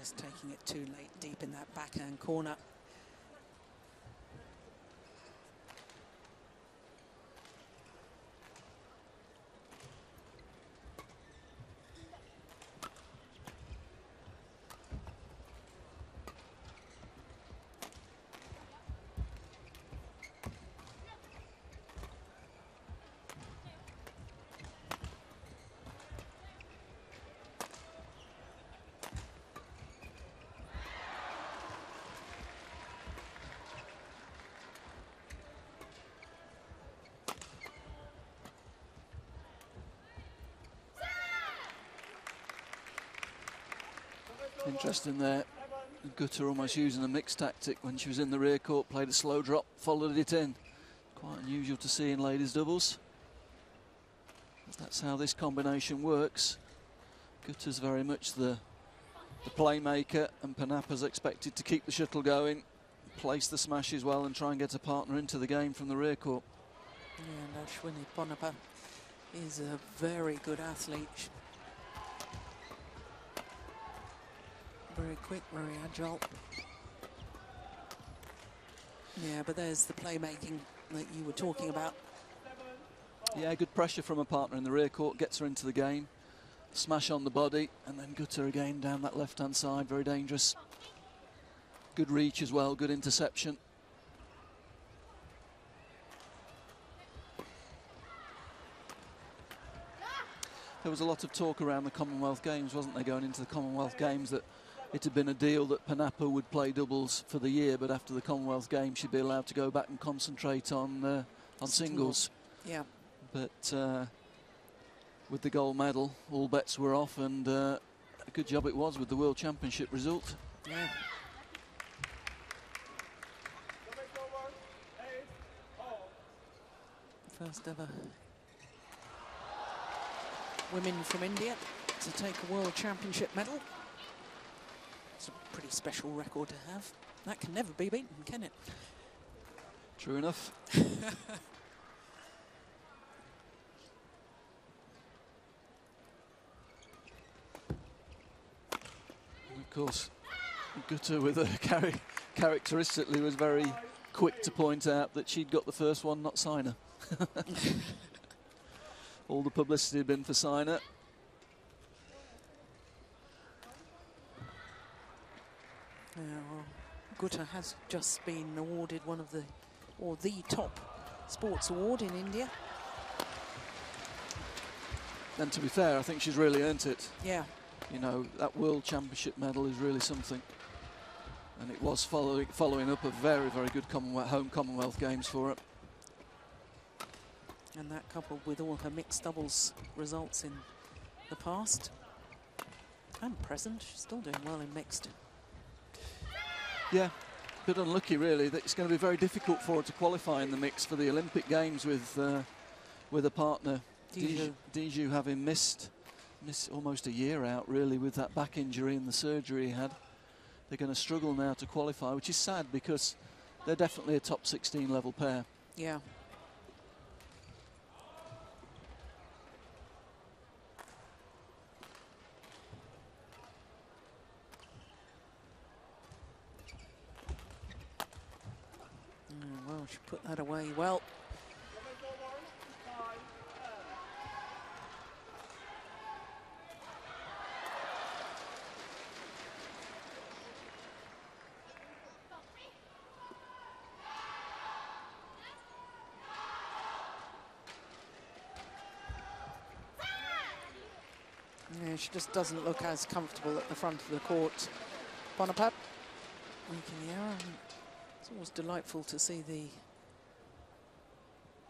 Just taking it too late, deep in that backhand corner. Interesting there. Gutter almost using a mixed tactic when she was in the rear court, played a slow drop, followed it in. Quite unusual to see in ladies doubles. That's how this combination works. Gutter's very much the playmaker, and Panapa's expected to keep the shuttle going, place the smashes well and try and get a partner into the game from the rear court. Yeah, and Ashwini Ponnappa is a very good athlete. Very quick, very agile. Yeah, but there's the playmaking that you were talking about. Yeah, good pressure from a partner in the rear court, gets her into the game. Smash on the body, and then gutter again down that left-hand side, very dangerous. Good reach as well, good interception. There was a lot of talk around the Commonwealth Games, wasn't there, going into the Commonwealth Games, that it had been a deal that Ponnappa would play doubles for the year, but after the Commonwealth Games she'd be allowed to go back and concentrate on singles. Yeah. But with the gold medal, all bets were off, and a good job it was with the World Championship result. Yeah. First ever women from India to take a World Championship medal. It's a pretty special record to have. That can never be beaten, can it? True enough. Of course, Gutter with a characteristically was very quick to point out that she'd got the first one, not Sina. All the publicity had been for Sina. Yeah, well, Gutter has just been awarded one of the top sports award in India. And to be fair, I think she's really earned it. Yeah. You know, that World Championship medal is really something. And it was following up a very, very good home Commonwealth Games for her. And that coupled with all her mixed doubles results in the past and present, she's still doing well in mixed. Yeah, a bit unlucky really. That it's going to be very difficult for her to qualify in the mix for the Olympic Games with a partner. Diju having missed almost a year out really with that back injury and the surgery he had. They're going to struggle now to qualify, which is sad because they're definitely a top 16 level pair. Yeah. Well, she put that away well. Yeah, she just doesn't look as comfortable at the front of the court. Ponnappa making the error. It's always delightful to see the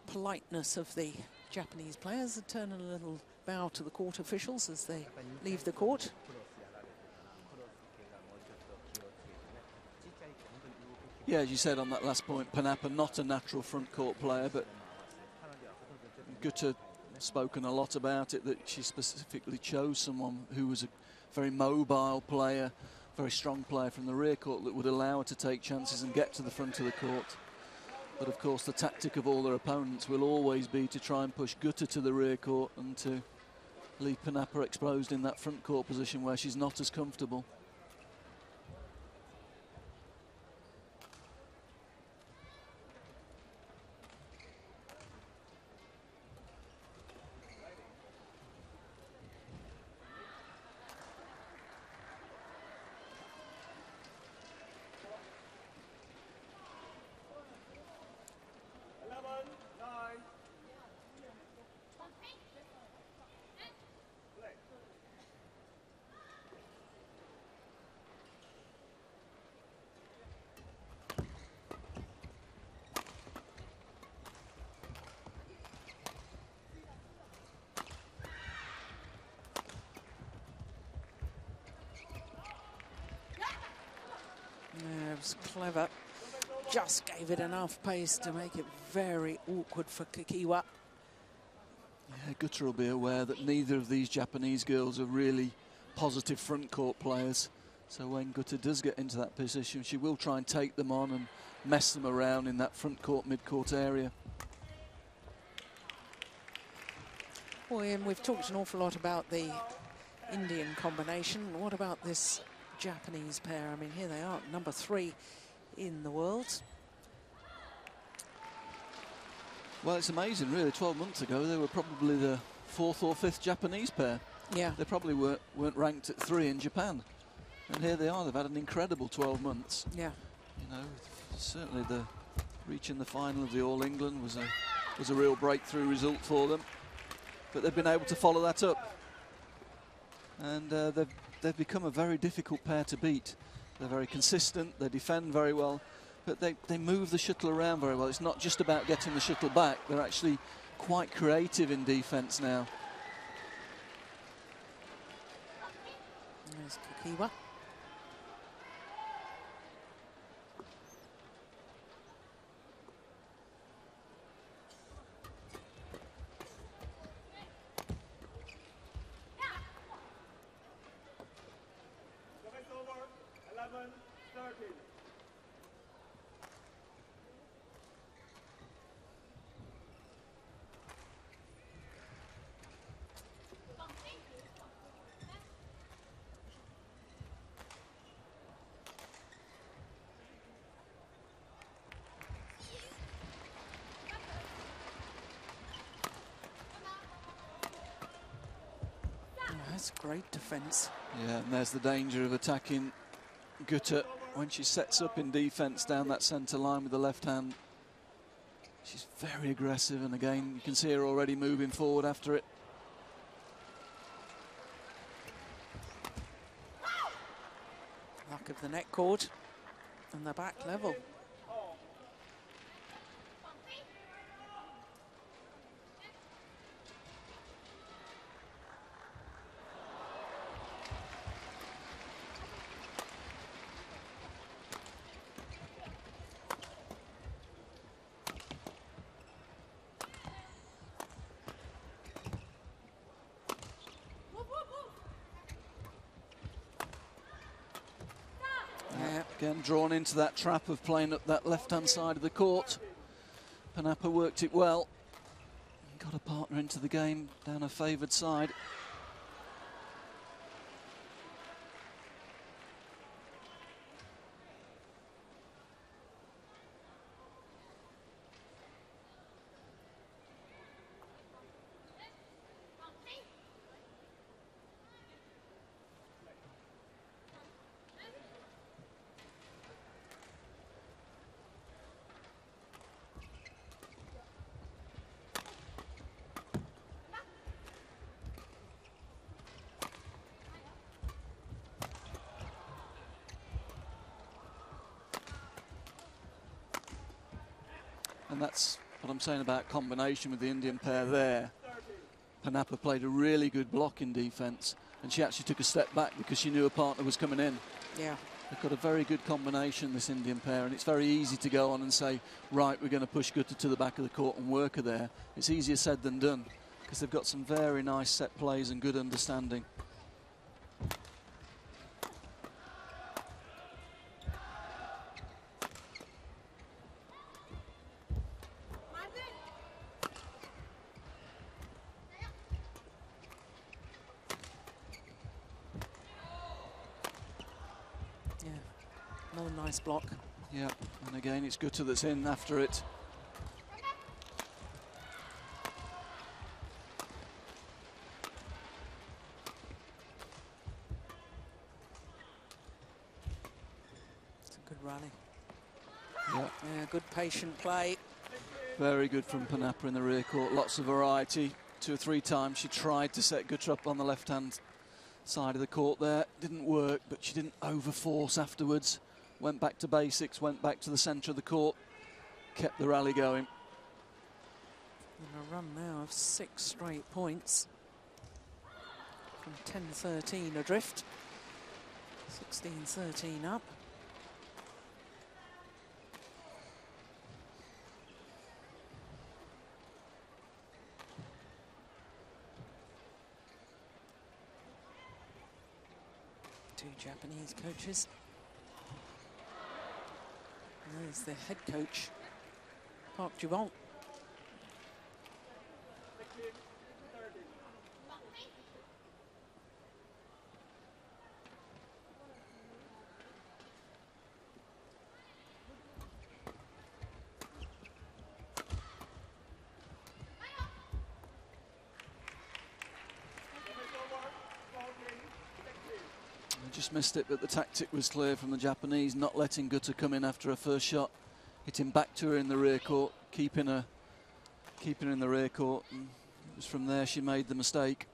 politeness of the Japanese players. They turn a little bow to the court officials as they leave the court. Yeah, as you said on that last point, Ponnappa not a natural front court player, but Gutter spoken a lot about it, that she specifically chose someone who was a very mobile player, very strong player from the rear court that would allow her to take chances and get to the front of the court. But of course the tactic of all their opponents will always be to try and push Gutter to the rear court and to leave Ponnappa exposed in that front court position where she's not as comfortable. Yeah, it was clever. Just gave it enough pace to make it very awkward for Kikiwa. Yeah, Gutter will be aware that neither of these Japanese girls are really positive front court players. So when Gutta does get into that position, she will try and take them on and mess them around in that front court, mid-court area. Well, Ian, we've talked an awful lot about the Indian combination. What about this Japanese pair? I mean, here they are, number 3 in the world. Well, it's amazing, really. 12 months ago, they were probably the 4th or 5th Japanese pair. Yeah. They probably weren't ranked at 3 in Japan. And here they are. They've had an incredible 12 months. Yeah. You know, certainly the reaching the final of the All England was a real breakthrough result for them. But they've been able to follow that up. And they've become a very difficult pair to beat. They're very consistent. They defend very well. But they move the shuttle around very well. It's not just about getting the shuttle back. They're actually quite creative in defence now. There's Kukiwa. Service over, 11-13. That's great defence. Yeah, and there's the danger of attacking Gutta when she sets up in defence down that centre line with the left hand. She's very aggressive, and again, you can see her already moving forward after it. Luck of the net cord and the back level. Again, drawn into that trap of playing up that left-hand side of the court. Panapa worked it well. Got a partner into the game down her favoured side. And that's what I'm saying about combination with the Indian pair there. Panapa played a really good block in defence, and she actually took a step back because she knew her partner was coming in. Yeah. They've got a very good combination, this Indian pair, and it's very easy to go on and say, right, we're going to push Gutta to the back of the court and work her there. It's easier said than done, because they've got some very nice set plays and good understanding. Another nice block. Yeah, and again, it's Gutta that's in after it. It's a good rally. Yeah. Yeah, good patient play. Very good from Panapa in the rear court. Lots of variety. 2 or 3 times she tried to set Gutta up on the left-hand side of the court there. Didn't work, but she didn't overforce afterwards. Went back to basics, went back to the centre of the court, kept the rally going. And a run now of 6 straight points. From 10-13 adrift. 16-13 up. Two Japanese coaches. And there's the head coach, Park Jubon. Just missed it, but the tactic was clear from the Japanese, not letting Gutta come in after her first shot, hitting back to her in the rear court, keeping her in the rear court, and it was from there she made the mistake.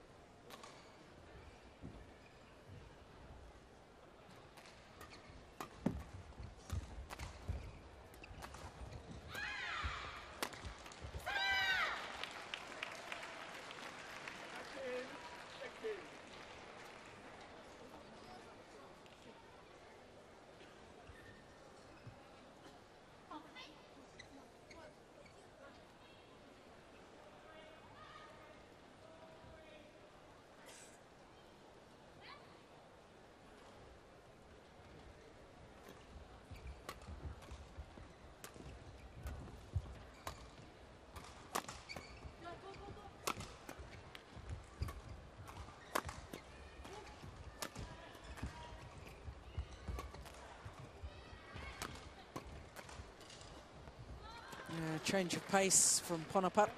Change of pace from Ponapat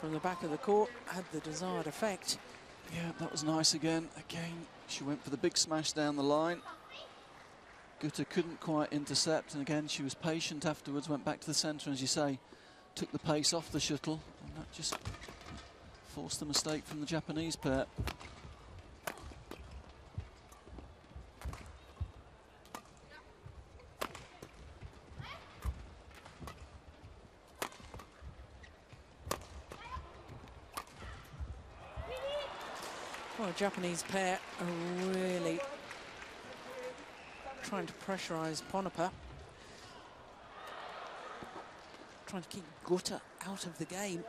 from the back of the court had the desired effect. Yeah, that was nice again. Again, she went for the big smash down the line. Gutta couldn't quite intercept, and again she was patient afterwards, went back to the centre, as you say, took the pace off the shuttle, and that just forced the mistake from the Japanese pair. Well, the Japanese pair are really trying to pressurise Ponapat, trying to keep Gutta out of the game.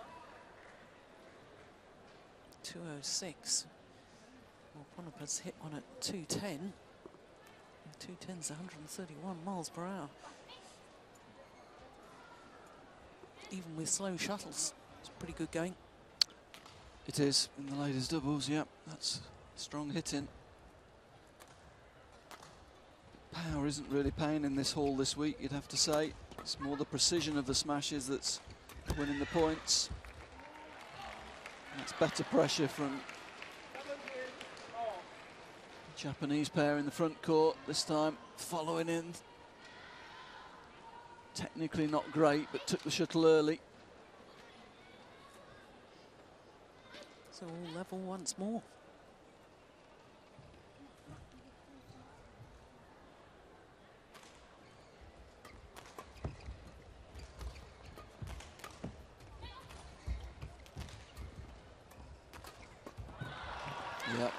206. Well, Ponapat's hit on at 210. 210's 131 miles per hour. Even with slow shuttles, it's pretty good going. It is, in the ladies' doubles, yeah, that's strong hitting. Power isn't really paying in this hall this week, you'd have to say. It's more the precision of the smashes that's winning the points. That's better pressure from the Japanese pair in the front court, this time following in. Technically not great, but took the shuttle early. So all level once more. Yep,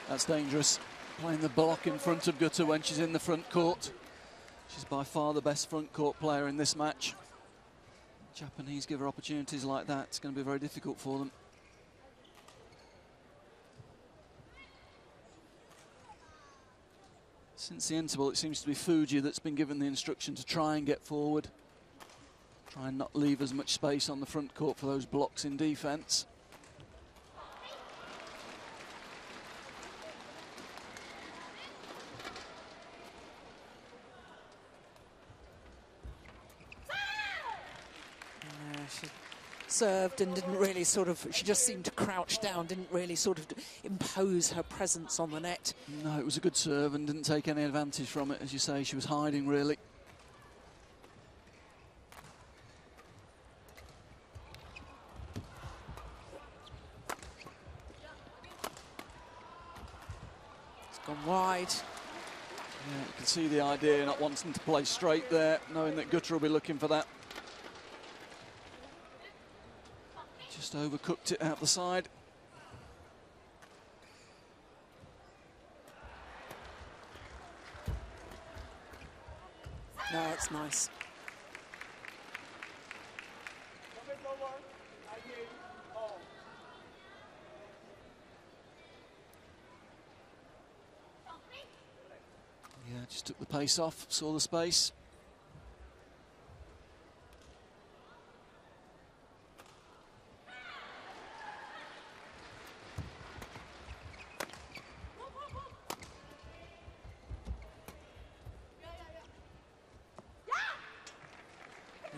that's dangerous. Playing the block in front of Gutta when she's in the front court. She's by far the best front court player in this match. Japanese give her opportunities like that, it's going to be very difficult for them. Since the interval, it seems to be Fuji that's been given the instruction to try and get forward. Try and not leave as much space on the front court for those blocks in defence. She served and didn't really she just seemed to crouch down, didn't really impose her presence on the net. No, it was a good serve and didn't take any advantage from it, as you say. She was hiding, really. It's gone wide. Yeah, you can see the idea, not wanting to play straight there, knowing that Gutta will be looking for that. Just overcooked it out the side. No, it's nice. Just took the pace off, saw the space.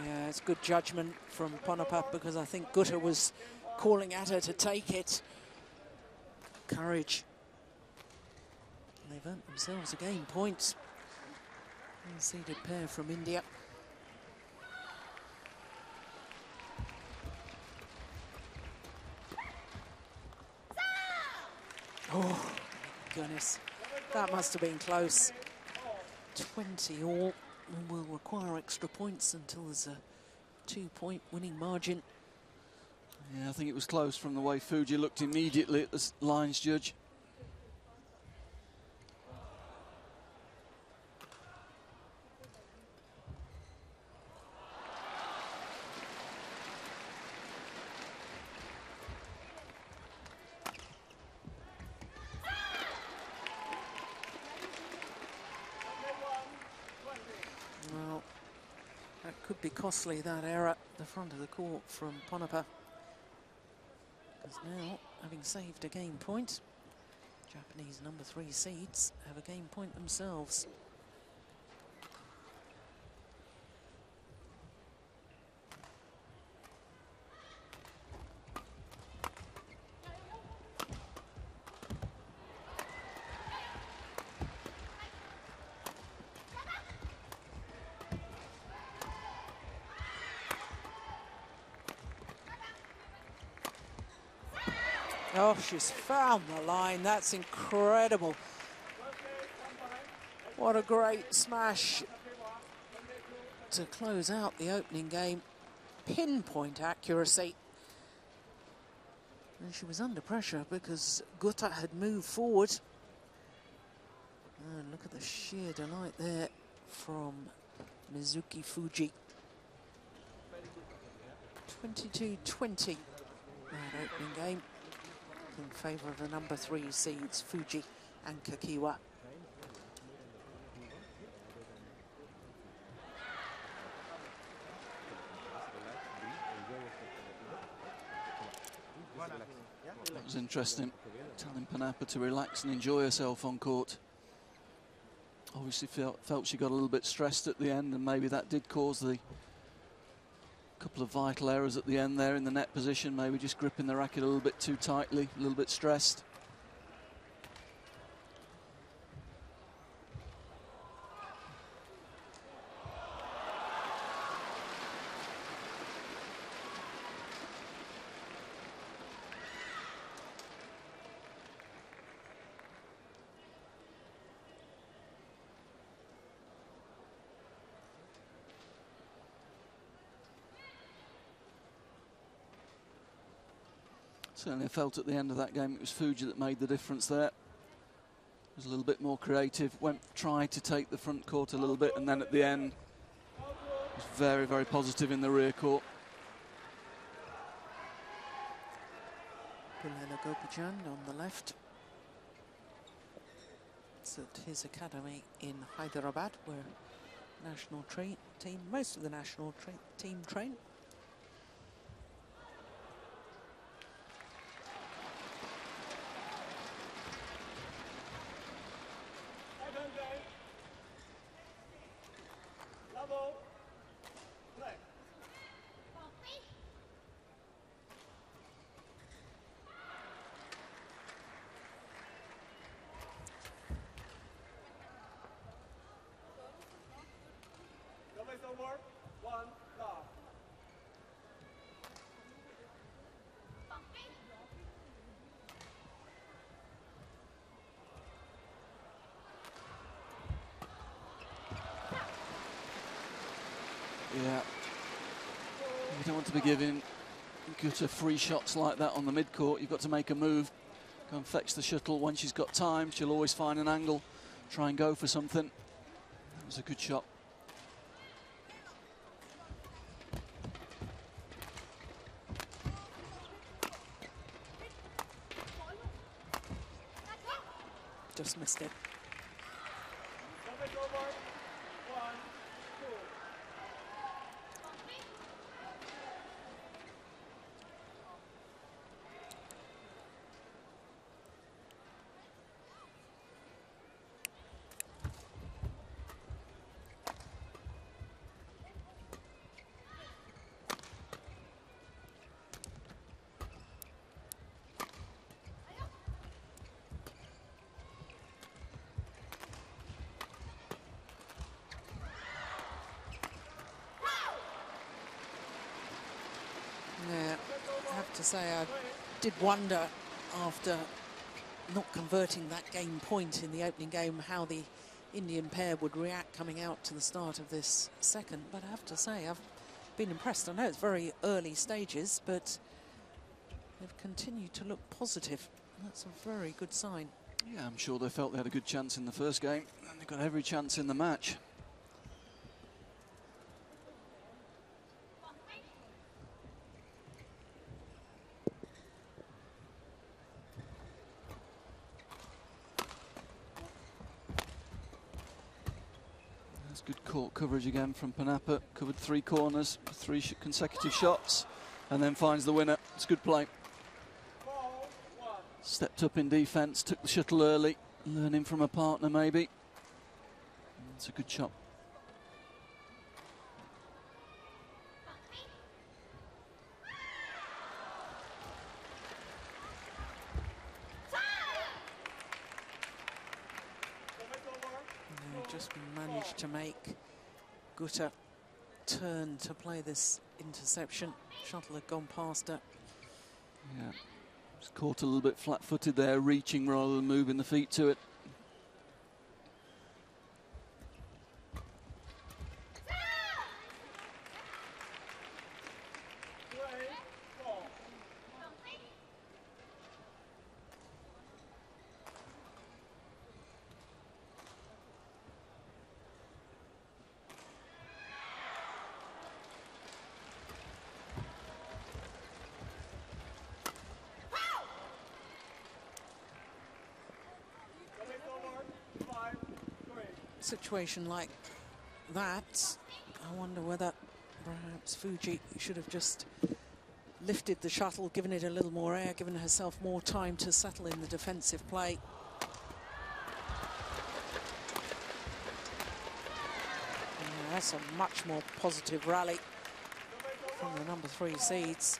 Yeah, it's good judgment from Ponapat, because I think Gutta was calling at her to take it. Courage. And they've earned themselves a game point. Seeded pair from India. Oh, my goodness. That must have been close. 20 all. And will require extra points until there's a 2-point winning margin. Yeah, I think it was close from the way Fuji looked immediately at the lines judge. Well, that could be costly, that error at the front of the court from Ponapat. Because now, having saved a game point, Japanese number 3 seeds have a game point themselves. Oh, she's found the line. That's incredible. What a great smash to close out the opening game. Pinpoint accuracy. And she was under pressure because Gutta had moved forward. And look at the sheer delight there from Mizuki Fuji. 22-20 that opening game in favour of the number 3 seeds, Fuji and Kakiwa. That was interesting, telling Ponapat to relax and enjoy herself on court. Obviously felt she got a little bit stressed at the end, and maybe that did cause the couple of vital errors at the end there in the net position, maybe just gripping the racket a little bit too tightly, a little bit stressed. Certainly I felt at the end of that game it was Fuji that made the difference there. Was a little bit more creative, tried to take the front court a little bit, and then at the end was very, very positive in the rear court. Pullela Gopichan on the left. It's at his academy in Hyderabad, where national team, most of the national team train. Yeah, you don't want to be giving Gutta free shots like that on the mid-court. You've got to make a move, go and fetch the shuttle. When she's got time, she'll always find an angle, try and go for something. That was a good shot. Just missed it. Yeah, I have to say I did wonder after not converting that game point in the opening game how the Indian pair would react coming out to the start of this second, but I have to say I've been impressed. I know it's very early stages, but they've continued to look positive. That's a very good sign. Yeah, I'm sure they felt they had a good chance in the first game, and they've got every chance in the match. That's good court coverage again from Panapa. Covered 3 corners, 3 consecutive shots, and then finds the winner. It's good play. Stepped up in defence, took the shuttle early, learning from a partner maybe. It's a good shot. Just managed to make Gutter turn to play this interception. Shuttle had gone past her. Yeah, just caught a little bit flat-footed there, reaching rather than moving the feet to it. Situation like that, I wonder whether perhaps Fuji should have just lifted the shuttle, given it a little more air, given herself more time to settle in the defensive play. Yeah, that's a much more positive rally from the number 3 seeds.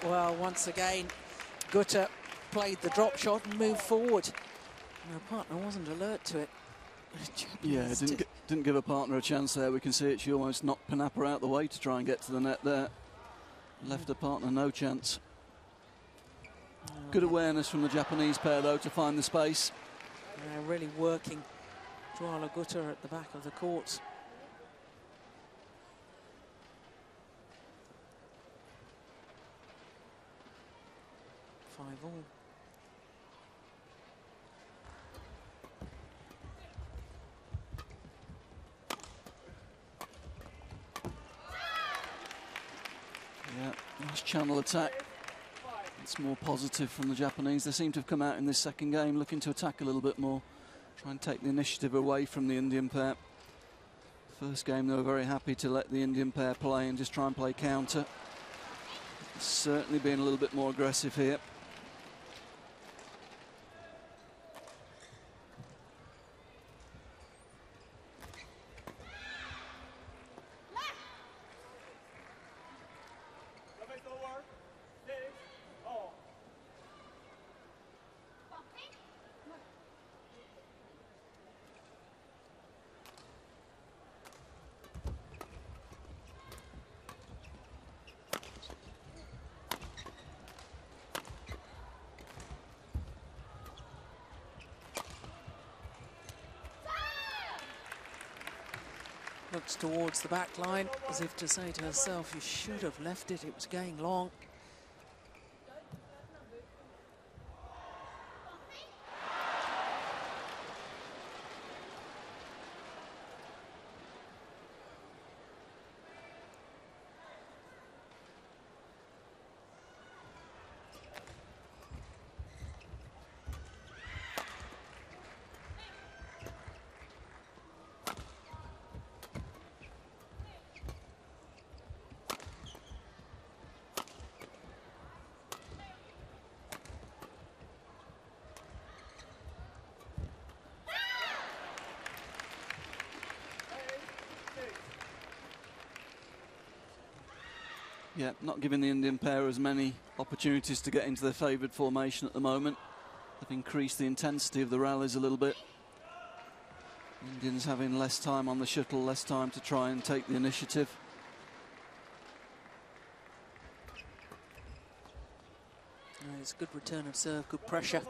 Well, once again, Gutter played the drop shot and moved forward. And her partner wasn't alert to it. Yeah, didn't give her partner a chance there. We can see it. She almost knocked Panapa out the way to try and get to the net there. Left her partner no chance. Good awareness from the Japanese pair, though, to find the space. Really working Dwala Gutter at the back of the court. 5-all. Yeah, nice channel attack. It's more positive from the Japanese. They seem to have come out in this second game looking to attack a little bit more, try and take the initiative away from the Indian pair. First game they were very happy to let the Indian pair play and just try and play counter. Certainly being a little bit more aggressive here. looks towards the back line as if to say to herself, you should have left it, it was going long. Yeah, not giving the Indian pair as many opportunities to get into their favoured formation at the moment. They've increased the intensity of the rallies a little bit. Indians having less time on the shuttle, less time to try and take the initiative. It's a good return of serve, good pressure.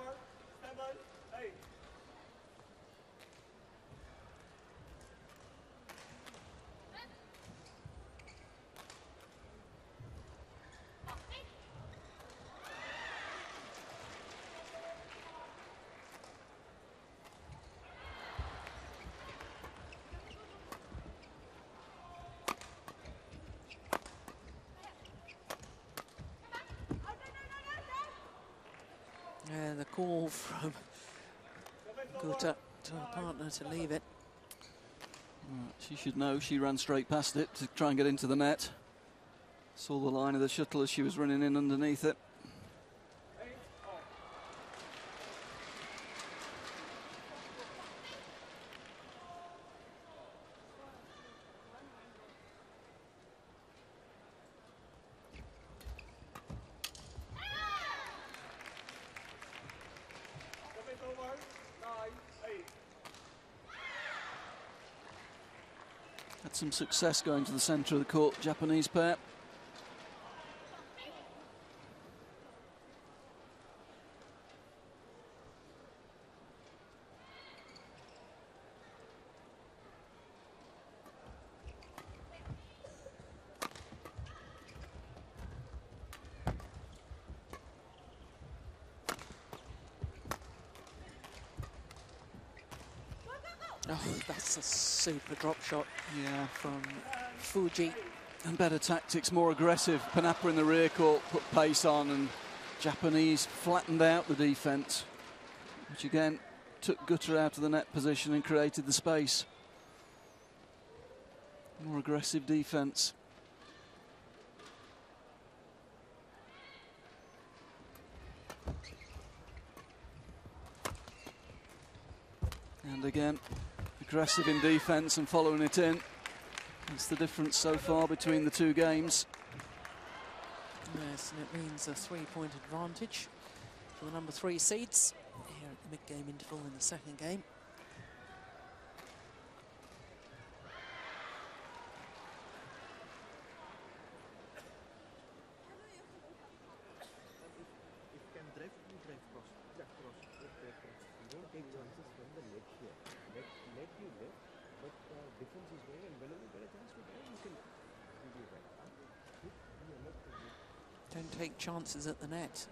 The call from Gutta to her partner to leave it. She should know. She ran straight past it to try and get into the net. Saw the line of the shuttle as she was running in underneath it. Had some success going to the centre of the court, Japanese pair. Oh, that's a super drop shot. Yeah, from Fuji. And better tactics, more aggressive. Panapa in the rear court put pace on, and Japanese flattened out the defence, which again took Gutta out of the net position and created the space. More aggressive defence. And again, aggressive in defence and following it in. That's the difference so far between the two games. Yes, and it means a 3-point advantage for the number 3 seeds here at the mid-game interval in the second game. Don't take chances at the net.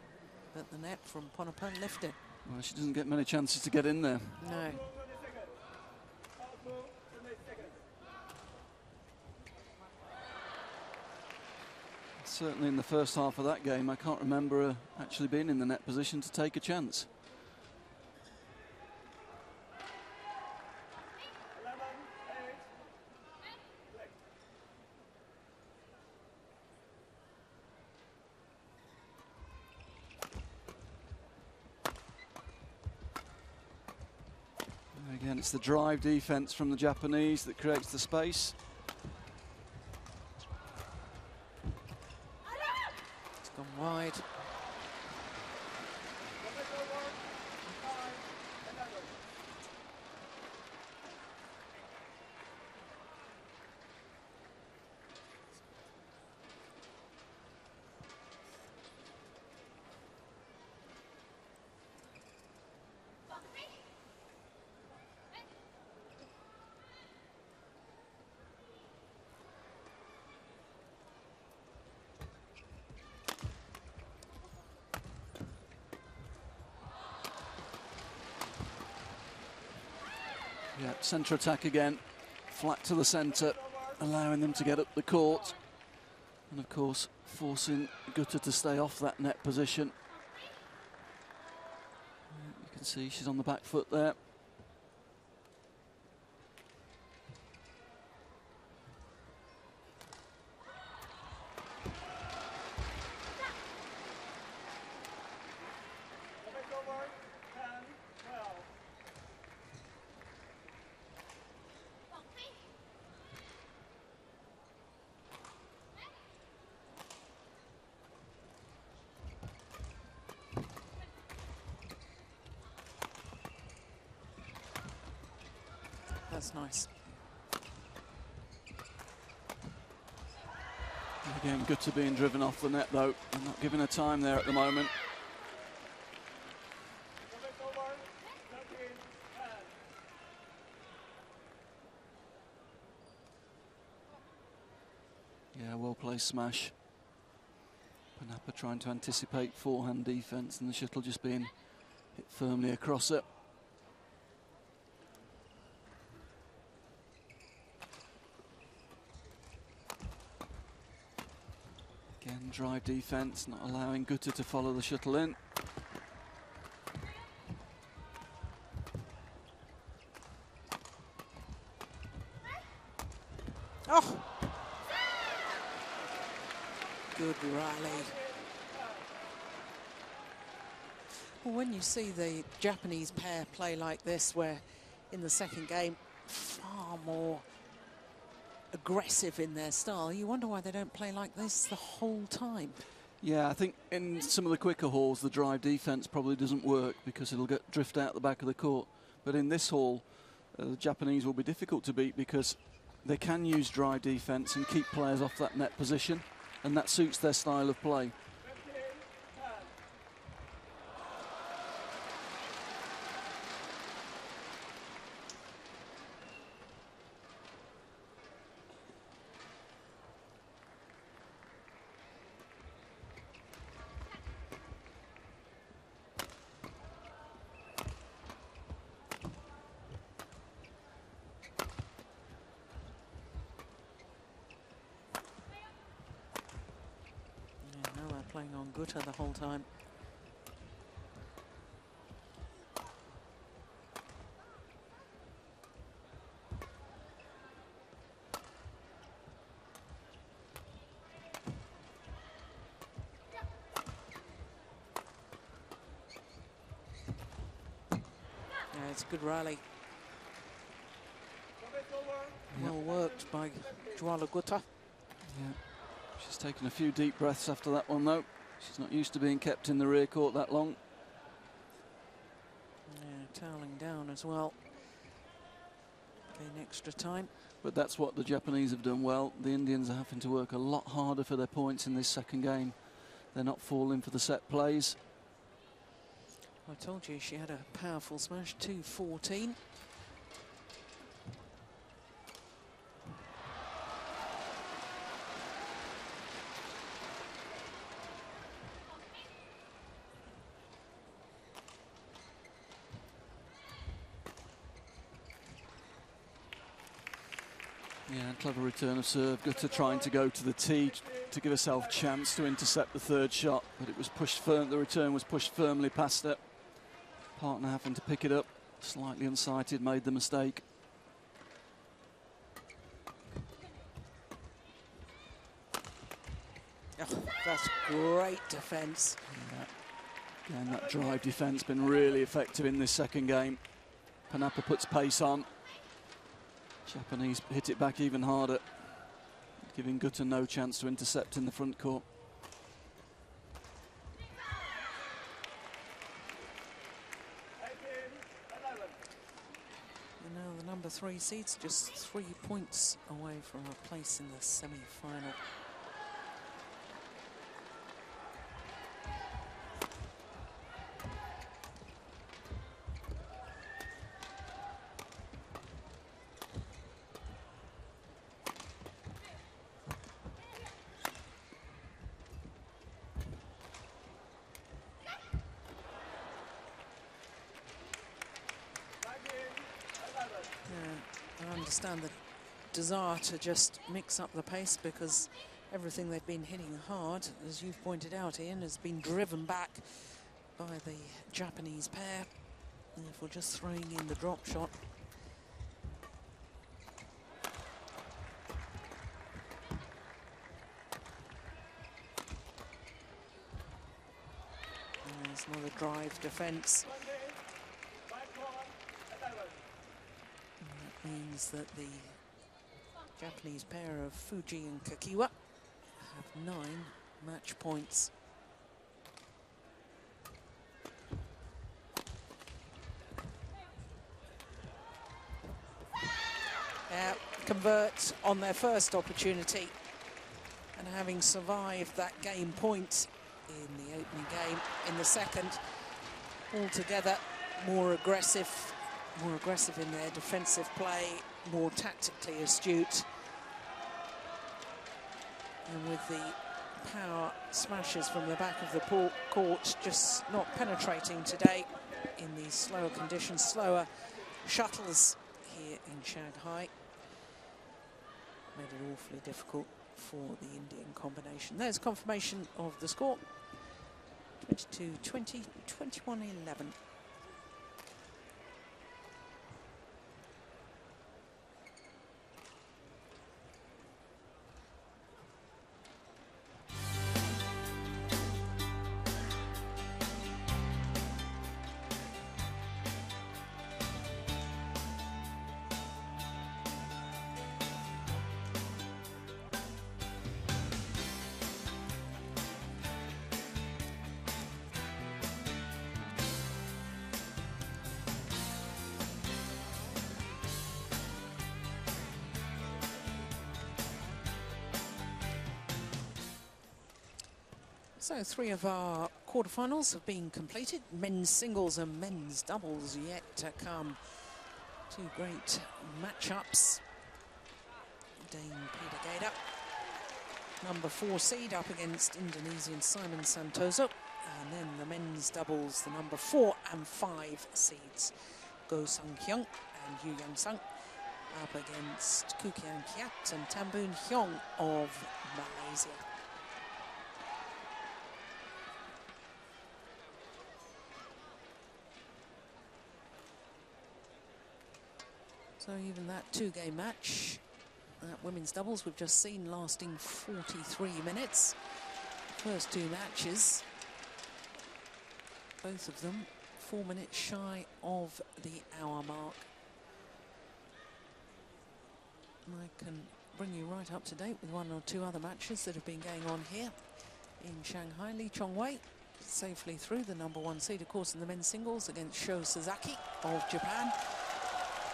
But the net from Ponapan lifted. Well, she doesn't get many chances to get in there. No. Certainly in the first half of that game, I can't remember her actually being in the net position to take a chance. Again, it's the drive defense from the Japanese that creates the space. It's gone wide. Yeah, centre attack again. Flat to the centre, allowing them to get up the court. And of course, forcing Gutter to stay off that net position. You can see she's on the back foot there. That's nice. Again, Gutter being driven off the net though, and not giving her time there at the moment. Yeah, well-placed smash. Panapa trying to anticipate forehand defence and the shuttle just being hit firmly across it. Again, drive defence, not allowing Gutter to follow the shuttle in. Oh! Good rally. Well, when you see the Japanese pair play like this, where in the second game, far more aggressive in their style, you wonder why they don't play like this the whole time. Yeah, I think in some of the quicker halls, the drive defence probably doesn't work because it'll drift out the back of the court. But in this hall, the Japanese will be difficult to beat because they can use drive defence and keep players off that net position, and that suits their style of play. Playing on Gutter the whole time. Yeah, it's a good rally. Well worked by Joala Gutter. Yeah. She's taken a few deep breaths after that one, though. She's not used to being kept in the rear court that long. Yeah, toweling down as well. Getting extra time. But that's what the Japanese have done well. The Indians are having to work a lot harder for their points in this second game. They're not falling for the set plays. I told you she had a powerful smash, 2-14. Yeah, clever return of serve. Gutter trying to go to the tee to give herself a chance to intercept the third shot, but it was pushed firm. The return was pushed firmly past her. Partner having to pick it up, slightly unsighted, made the mistake. Oh, that's great defence. Yeah. Again, that drive defence been really effective in this second game. Panapa puts pace on. Japanese hit it back even harder, giving Gutter no chance to intercept in the front court. And now the number 3 seed's just 3 points away from a place in the semi-final. I understand the desire to just mix up the pace because everything they've been hitting hard, as you've pointed out, Ian, has been driven back by the Japanese pair. And if we're just throwing in the drop shot. And there's another drive defense. And that means that the Japanese pair of Fuji and Kakiwa have 9 match points. Convert on their first opportunity, and having survived that game point in the opening game, in the second, altogether more aggressive in their defensive play, more tactically astute, and with the power smashes from the back of the court just not penetrating today in these slower conditions, slower shuttles here in Shanghai. Made it awfully difficult for the Indian combination. There's confirmation of the score. 22-20, 21-11. So 3 of our quarterfinals have been completed. Men's singles and men's doubles yet to come. 2 great matchups. Dane Peter Gator, number 4 seed, up against Indonesian Simon Santoso. And then the men's doubles, the number 4 and 5 seeds, Go Sung Hyung and Yu Yang Sung, up against Kukian Kiat and Tambun Hyong of Malaysia. So even that 2-game match, that women's doubles we've just seen, lasting 43 minutes. First 2 matches, both of them 4 minutes shy of the hour mark. And I can bring you right up to date with 1 or 2 other matches that have been going on here in Shanghai. Lee Chong-wei safely through, the number 1 seed, of course, in the men's singles against Sho Sasaki of Japan.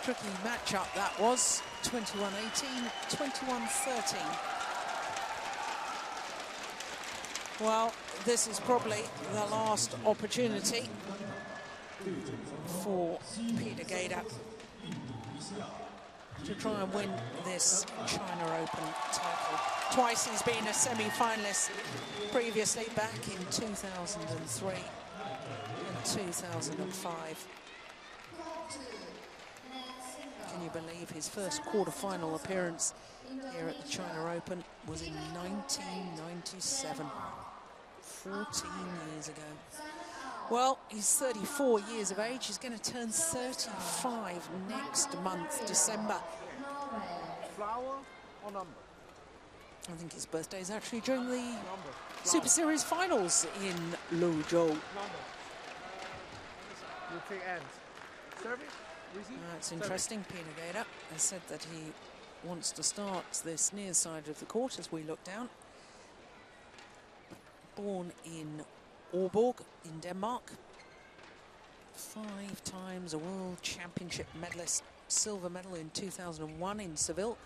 Tricky matchup that was, 21-18, 21-13. Well, this is probably the last opportunity for Peter Gator to try and win this China Open title. Twice he's been a semi-finalist previously, back in 2003 and 2005. Can you believe his first quarter-final appearance here at the China Open was in 1997, 14 years ago. Well, he's 34 years of age. He's going to turn 35 next month, December. Flower or number? I think his birthday is actually during the Super Series Finals in Luzhou. Number. You take ends. Service? It's interesting. Peter Gator has said that he wants to start this near side of the court as we look down. Born in Aalborg in Denmark. 5 times a World Championship medalist. Silver medal in 2001 in Seville.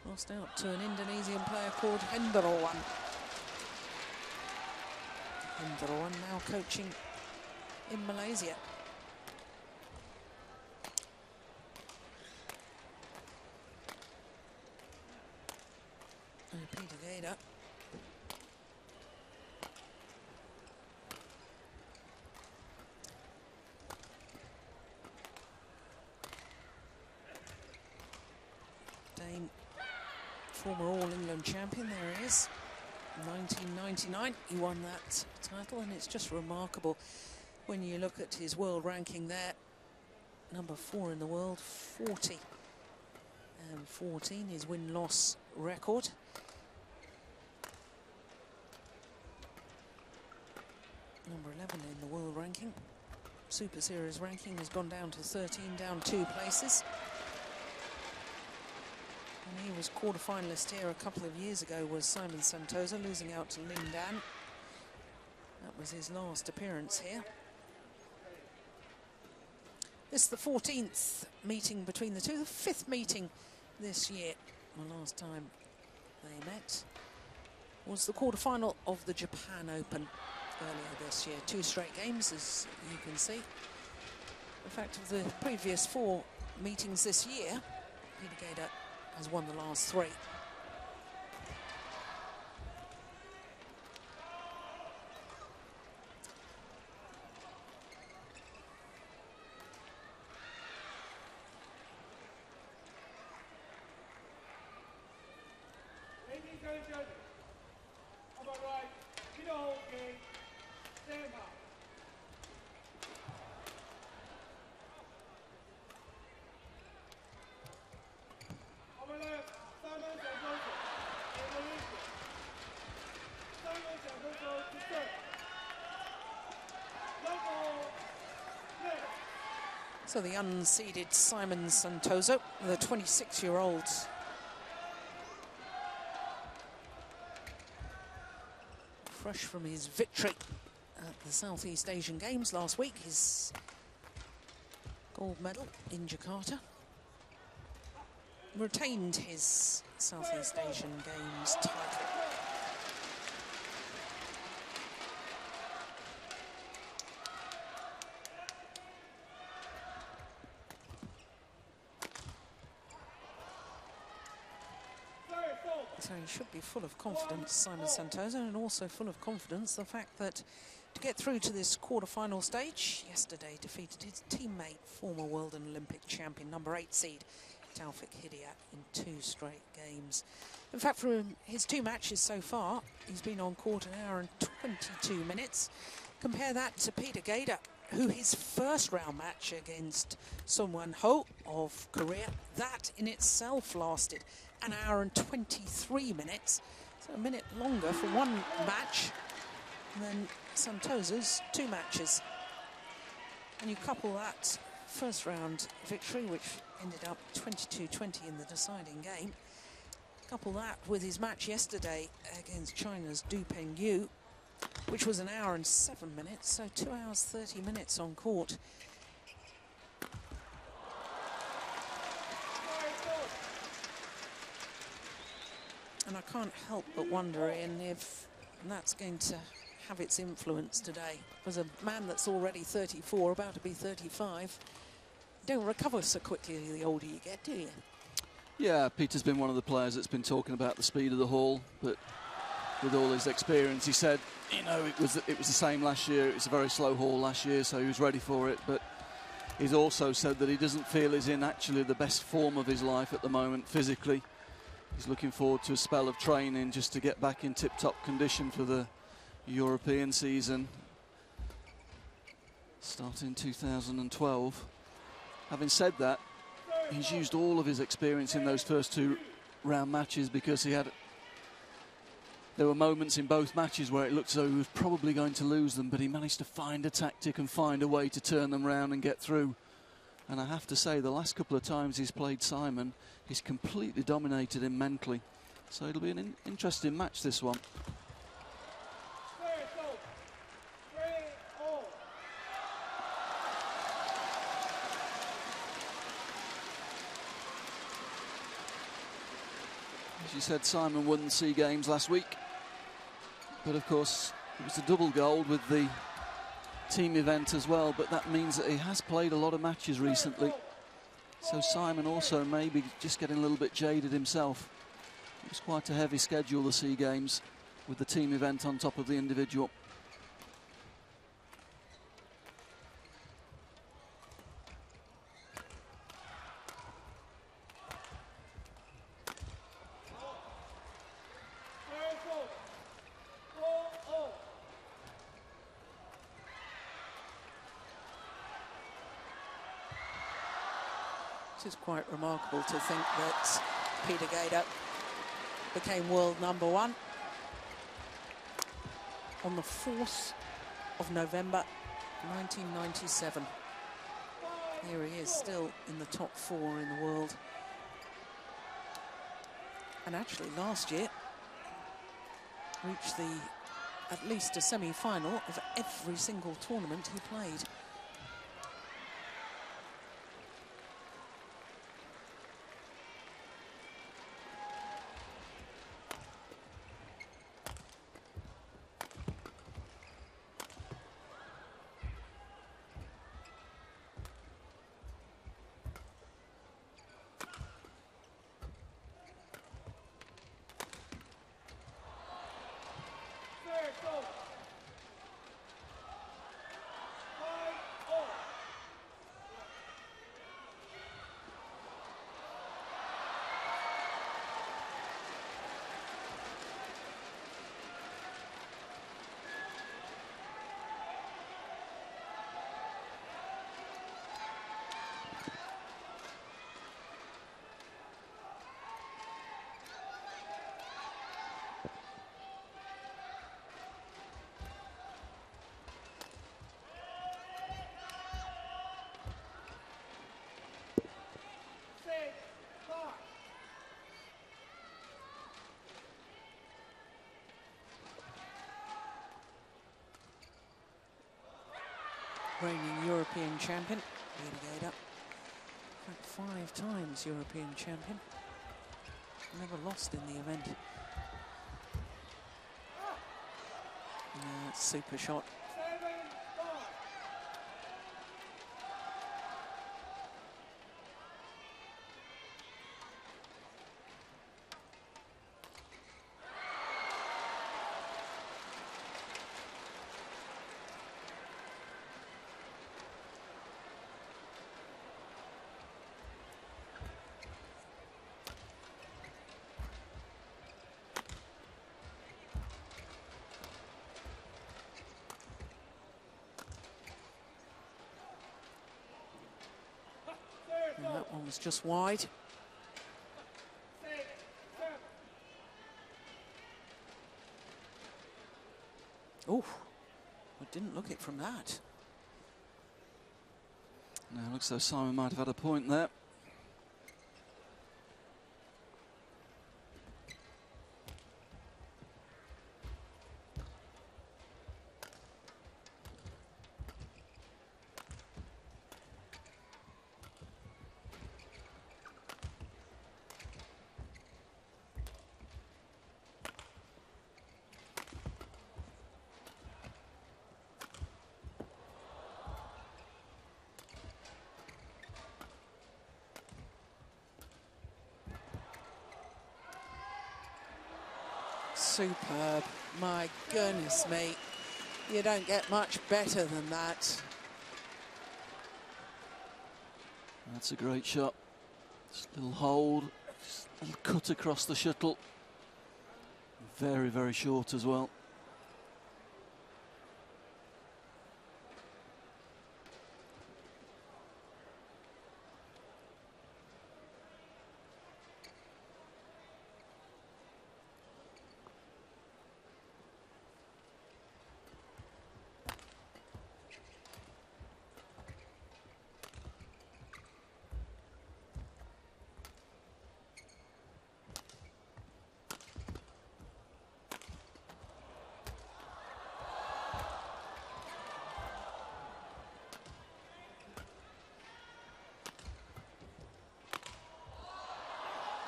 Lost out to an Indonesian player called Henderawan. Henderawan now coaching in Malaysia. Peter Gator. former All England champion. There he is. 1999, he won that title, and it's just remarkable when you look at his world ranking there. Number 4 in the world, 40 and 14, his win-loss record. Number 11 in the world ranking. Super Series ranking has gone down to 13, down 2 places. And he was quarter-finalist here a couple of years ago, was Simon Santosa, losing out to Lin Dan. That was his last appearance here. This is the 14th meeting between the two, the 5th meeting this year. The last time they met was the quarter-final of the Japan Open earlier this year. 2 straight games, as you can see. In fact, of the previous 4 meetings this year, Peter Gader has won the last 3. Ladies and gentlemen, on my right, Kino Game, stand by. On my left, Simon Santosa, and Malaysia. Simon Santosa to serve. Local left. So the unseeded Simon Santosa, the 26-year-old. Fresh from his victory at the Southeast Asian Games last week, his gold medal in Jakarta. Retained his Southeast Asian Games title. So he should be full of confidence, Simon Santosa, and also full of confidence the fact that to get through to this quarter-final stage, yesterday defeated his teammate, former world and Olympic champion, number 8 seed, Taufik Hidayat, in 2 straight games. In fact, for his 2 matches so far, he's been on court 1 hour and 22 minutes. Compare that to Peter Gader, who his first round match against Sungwon Ho of Korea, that in itself lasted 1 hour and 23 minutes, so a minute longer for 1 match than Santosa's 2 matches. And you couple that first round victory, which ended up 22-20 in the deciding game, couple that with his match yesterday against China's Du Pengyu, which was 1 hour and 7 minutes, so 2 hours 30 minutes on court. And I can't help but wonder, Ian, if that's going to have its influence today. As a man that's already 34, about to be 35, you don't recover so quickly the older you get, do you? Yeah, Peter's been one of the players that's been talking about the speed of the hall, but with all his experience, he said, you know, it was the same last year. It was a very slow hall last year, so he was ready for it. But he's also said that he doesn't feel he's in actually the best form of his life at the moment physically. He's looking forward to a spell of training just to get back in tip-top condition for the European season starting 2012. Having said that, he's used all of his experience in those first 2 round matches because there were moments in both matches where it looked as though he was probably going to lose them, but he managed to find a tactic and find a way to turn them round and get through. And I have to say, the last couple of times he's played Simon, he's completely dominated him mentally. So it'll be an interesting match, this one. As you said, Simon won the SEA Games last week. But of course, it was a double gold with the team event as well, but that means that he has played a lot of matches recently. So Simon also maybe just getting a little bit jaded himself. It was quite a heavy schedule, the SEA Games, with the team event on top of the individual. It is quite remarkable to think that Peter Gader became world #1 on the 4th of November 1997. Here he is, still in the top 4 in the world. And actually last year reached at least a semi-final of every single tournament he played. Reigning European champion, Peter Gader. 5 times European champion. Never lost in the event. Super shot. And that one was just wide. Oh, I didn't look it from that. Now it looks though Simon might have had a point there. Superb. My goodness me. You don't get much better than that. That's a great shot. Just a little hold, just a little cut across the shuttle. Very, very short as well.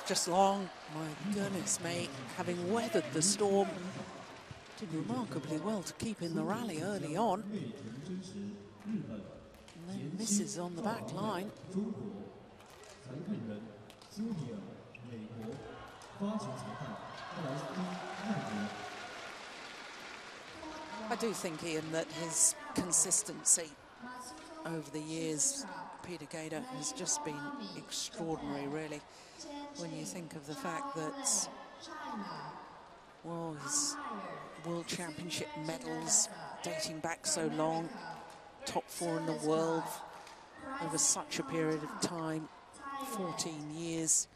Just long, my goodness me, having weathered the storm, did remarkably well to keep in the rally early on. And then misses on the back line. I do think, Ian, that his consistency over the years, Peter Gader, has just been extraordinary, really. When you think of the fact that, well, his World Championship medals dating back so long, top 4 in the world over such a period of time, 14 years.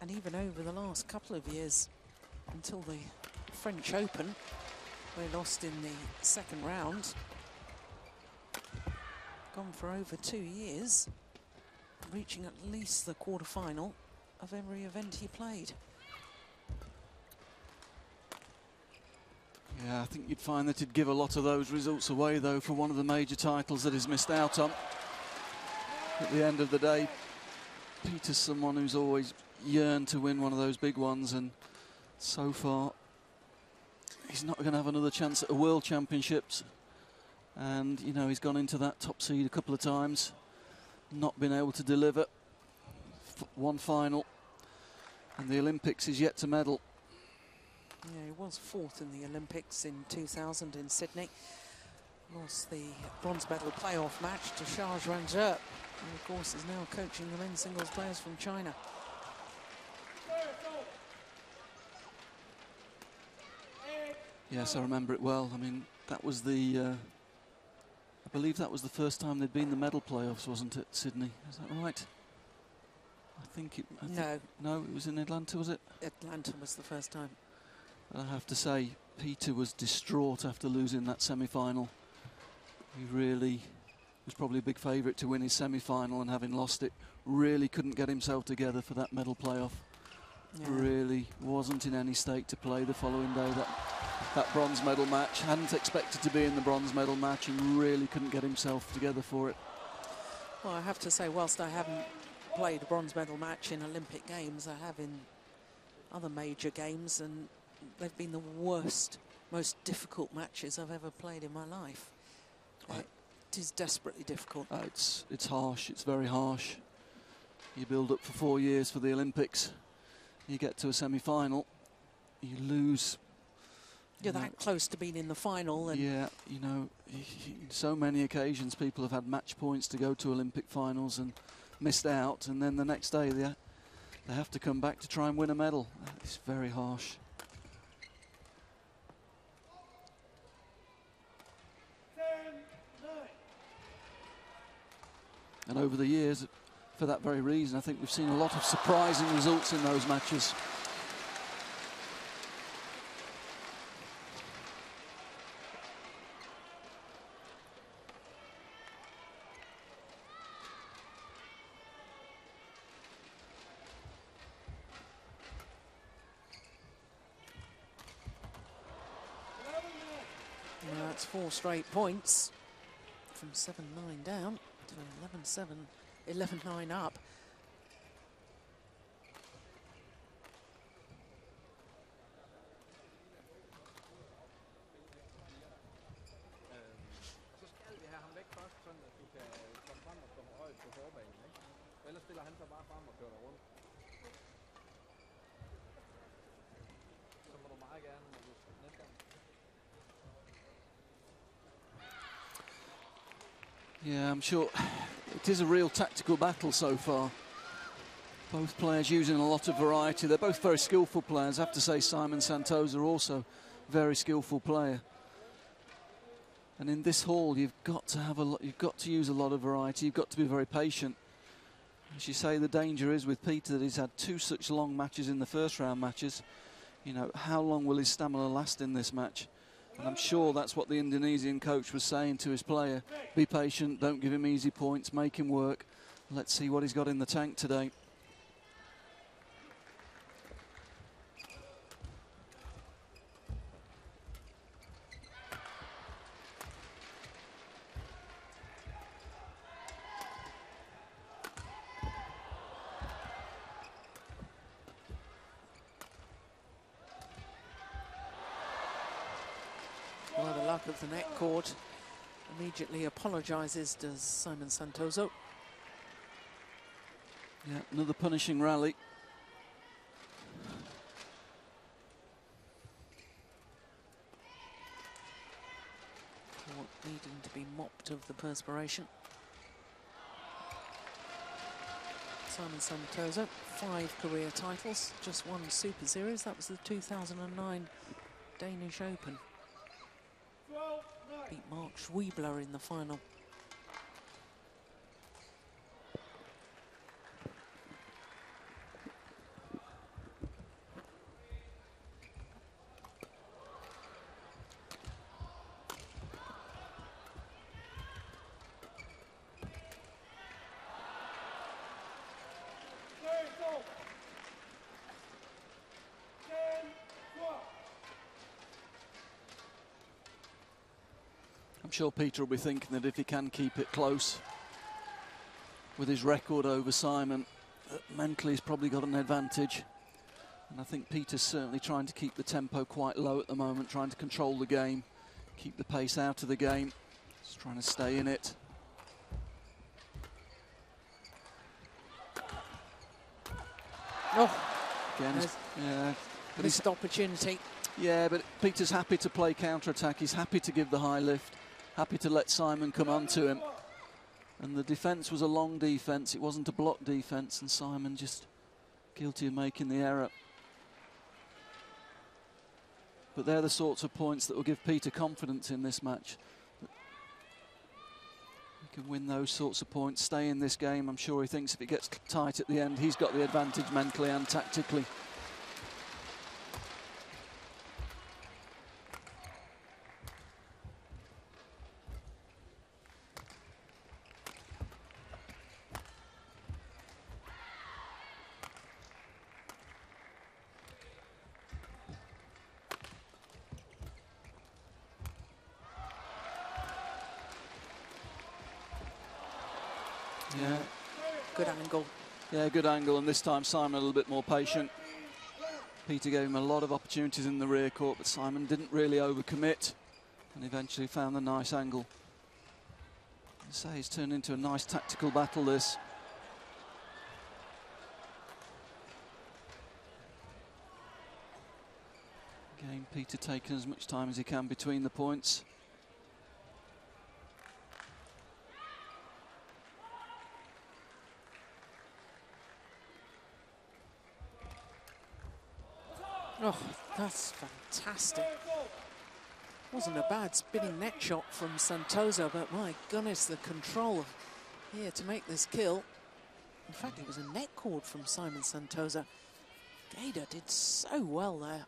And even over the last couple of years, until the French Open, they lost in the second round. Gone for over 2 years, reaching at least the quarterfinal of every event he played. Yeah, I think you'd find that he'd give a lot of those results away, though, for one of the major titles that he's missed out on. At the end of the day, Peter's someone who's always yearned to win one of those big ones, and so far he's not going to have another chance at a World Championships. And, you know, he's gone into that top seed a couple of times, not been able to deliver. One final, and the Olympics is yet to medal. Yeah, he was fourth in the Olympics in 2000 in Sydney. Lost the bronze medal playoff match to Charles Rangert, who of course is now coaching the men's singles players from China. Yes, I remember it well. I mean, that was the, I believe that was the first time they'd been in the medal playoffs, wasn't it, Sydney? Is that right? No, it was in Atlanta, was it? Atlanta was the first time. I have to say, Peter was distraught after losing that semi-final. He really was probably a big favourite to win his semi-final, and having lost it, really couldn't get himself together for that medal playoff. Yeah. Really wasn't in any state to play the following day. That bronze medal match, hadn't expected to be in the bronze medal match, and really couldn't get himself together for it. Well, I have to say, whilst I haven't played a bronze medal match in Olympic Games, I have in other major games, and they've been the worst, most difficult matches I've ever played in my life. It is desperately difficult. It's harsh, it's very harsh. You build up for 4 years for the Olympics, you get to a semi-final, you lose. You're that close to being in the final. And yeah, you know, so many occasions people have had match points to go to Olympic finals and missed out, and then the next day they have to come back to try and win a medal. It's very harsh. And over the years, for that very reason, I think we've seen a lot of surprising results in those matches. That's 4 straight points from 7-9 down to 11-7, 11-9 up. Så skal vi have ham væk først, sådan at du kan komme frem og komme højt på forbanen, ikke? Ellers stiller han sig bare frem og kører dig rundt. Så må du meget gerne, når du næste gang. Yeah, I'm sure it is a real tactical battle so far. Both players using a lot of variety. They're both very skillful players. I have to say Simon Santosa also very skillful player. And in this hall, you've got to have you've got to use a lot of variety. You've got to be very patient. As you say, the danger is with Peter that he's had 2 such long matches in the first round matches. You know, how long will his stamina last in this match? And I'm sure that's what the Indonesian coach was saying to his player. Be patient, don't give him easy points, make him work. Let's see what he's got in the tank today. Well, the luck of the net cord, immediately apologises to Simon Santosa. Yeah, another punishing rally. Court needing to be mopped of the perspiration. Simon Santosa, 5 career titles, just 1 Super Series. That was the 2009 Danish Open. Beat Mark Schwiebler in the final. I'm sure Peter will be thinking that if he can keep it close with his record over Simon, that mentally he's probably got an advantage. And I think Peter's certainly trying to keep the tempo quite low at the moment, trying to control the game, keep the pace out of the game, just trying to stay in it. Oh, Again, yeah, but missed opportunity. yeah, but Peter's happy to play counter-attack. He's happy to give the high lift, happy to let Simon come onto him. And the defence was a long defence. It wasn't a block defence, and Simon just guilty of making the error. But they're the sorts of points that will give Peter confidence in this match. He can win those sorts of points, stay in this game. I'm sure he thinks if it gets tight at the end, he's got the advantage mentally and tactically. Yeah. Good angle. Yeah, good angle, and this time Simon a little bit more patient. Peter gave him a lot of opportunities in the rear court, but Simon didn't really overcommit and eventually found the nice angle. I say it's turned into a nice tactical battle, this. Again, Peter taking as much time as he can between the points. Oh, that's fantastic. Wasn't a bad spinning net shot from Santoso, but my goodness, the control here to make this kill. In fact, it was a net cord from Simon Santoso. Gader did so well there.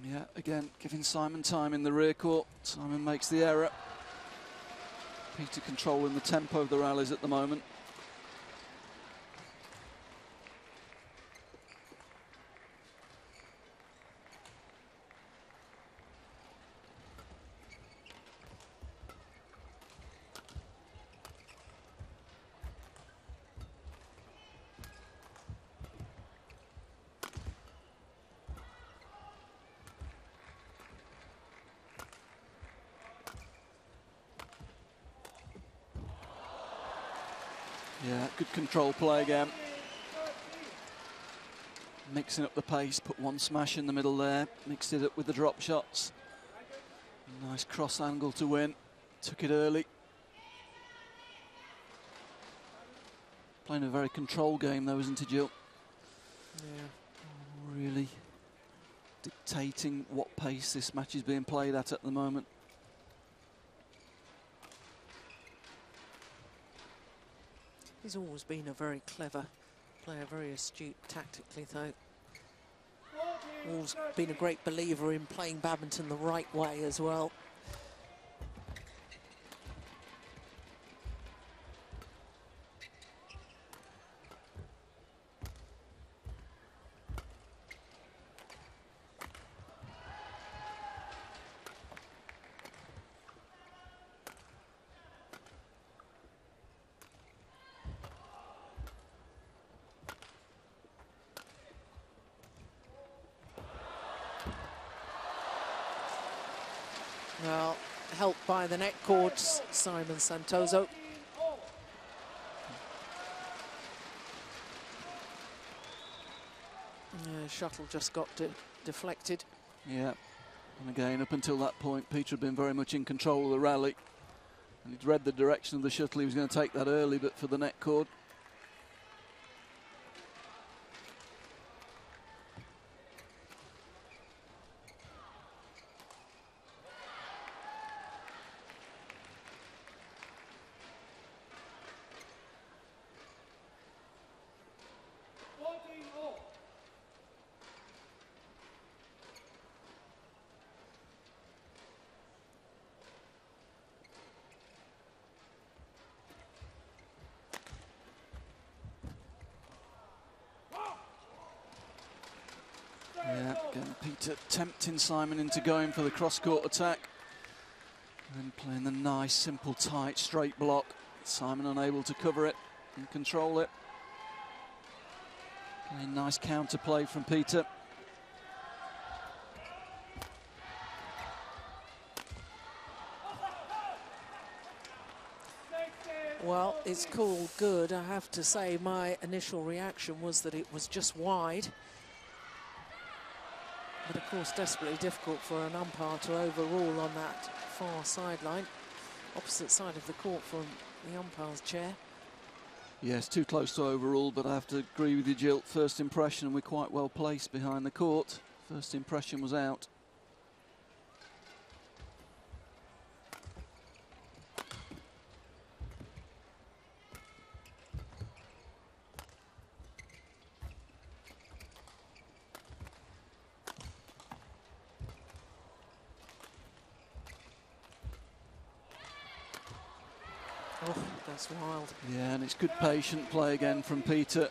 Yeah, again, giving Simon time in the rear court. Simon makes the error. Peter controlling the tempo of the rallies at the moment. Yeah, good control play again. Mixing up the pace, put one smash in the middle there, mixed it up with the drop shots. Nice cross angle to win, took it early. Playing a very controlled game though, isn't he, Jill? Yeah. Really dictating what pace this match is being played at the moment. He's always been a very clever player, very astute tactically though. Always been a great believer in playing badminton the right way as well. Well, helped by the net cords, Simon Santoso. Shuttle just got deflected. Yeah, and again, up until that point, Peter had been very much in control of the rally. And he'd read the direction of the shuttle, he was going to take that early, but for the net cord. Peter tempting Simon into going for the cross-court attack. And playing the nice, simple, tight, straight block. Simon unable to cover it and control it. A nice counter play from Peter. Well, it's called good. I have to say my initial reaction was that it was just wide. But of course, desperately difficult for an umpire to overrule on that far sideline, opposite side of the court from the umpire's chair. Yes, too close to overrule, but I have to agree with you, Jill. First impression, we're quite well placed behind the court. First impression was out. Oh, that's wild. Yeah, and it's good patient play again from Peter.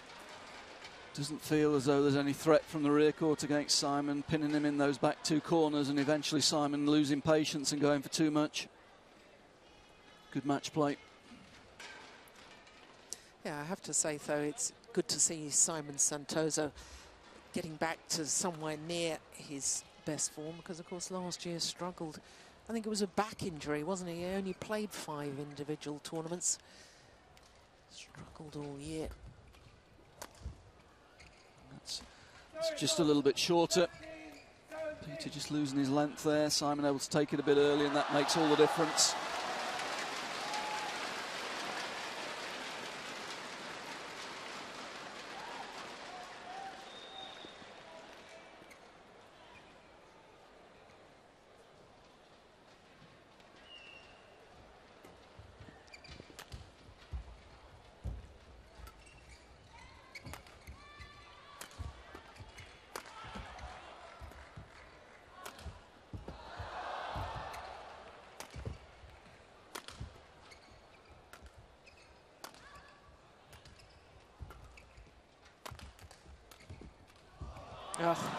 Doesn't feel as though there's any threat from the rear court against Simon, pinning him in those back two corners, and eventually Simon losing patience and going for too much. Good match play. Yeah, I have to say, though, it's good to see Simon Santoso getting back to somewhere near his best form, because, of course, last year struggled. I think it was a back injury, wasn't he? He only played 5 individual tournaments. Struggled all year. It's just a little bit shorter. Peter just losing his length there. Simon able to take it a bit early, and that makes all the difference. Oh,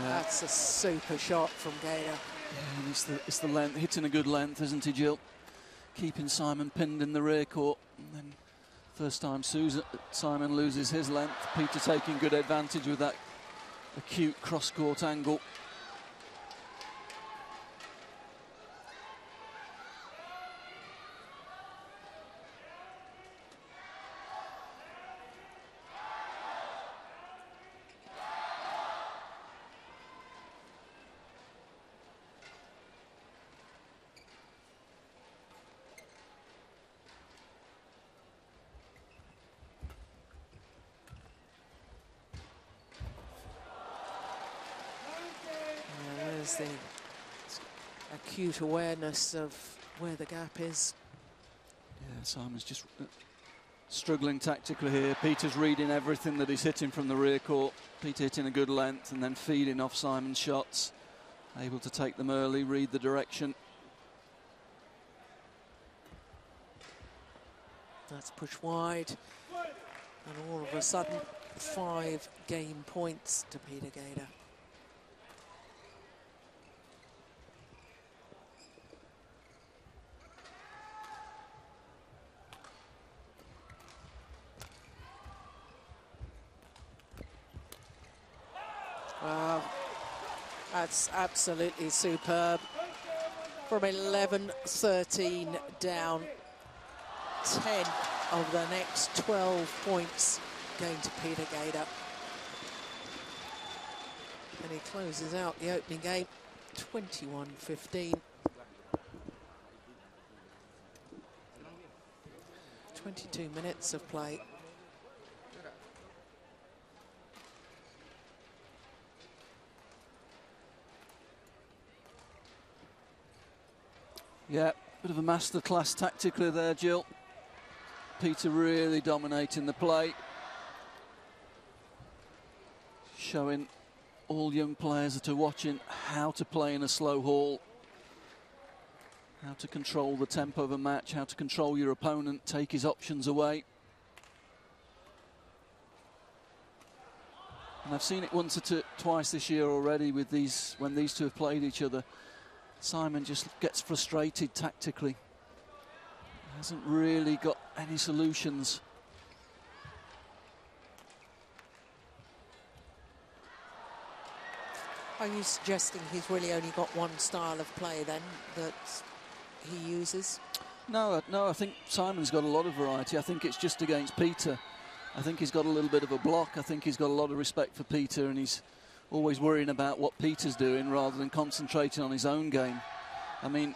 yeah. That's a super shot from Gator. Yeah, and it's the length, hitting a good length, isn't he, Jill? Keeping Simon pinned in the rear court. And then first time Simon loses his length. Peter taking good advantage with that acute cross-court angle. The acute awareness of where the gap is. Yeah, Simon's just struggling tactically here. Peter's reading everything that he's hitting from the rear court. Peter hitting a good length and then feeding off Simon's shots. Able to take them early, read the direction. That's pushed wide. And all of a sudden, 5 game points to Peter Gator. Wow, that's absolutely superb. From 11-13 down, 10 of the next 12 points going to Peter Gator. And he closes out the opening game, 21-15. 22 minutes of play. Yeah, bit of a masterclass tactically there, Jill. Peter really dominating the play. Showing all young players that are watching how to play in a slow haul. How to control the tempo of a match, how to control your opponent, take his options away. And I've seen it once or twice this year already with these, when these two have played each other. Simon just gets frustrated tactically. Hasn't really got any solutions. Are you suggesting he's really only got one style of play then that he uses? No, I think Simon's got a lot of variety. I think it's just against Peter. I think he's got a little bit of a block. I think he's got a lot of respect for Peter, and he's always worrying about what Peter's doing rather than concentrating on his own game. I mean,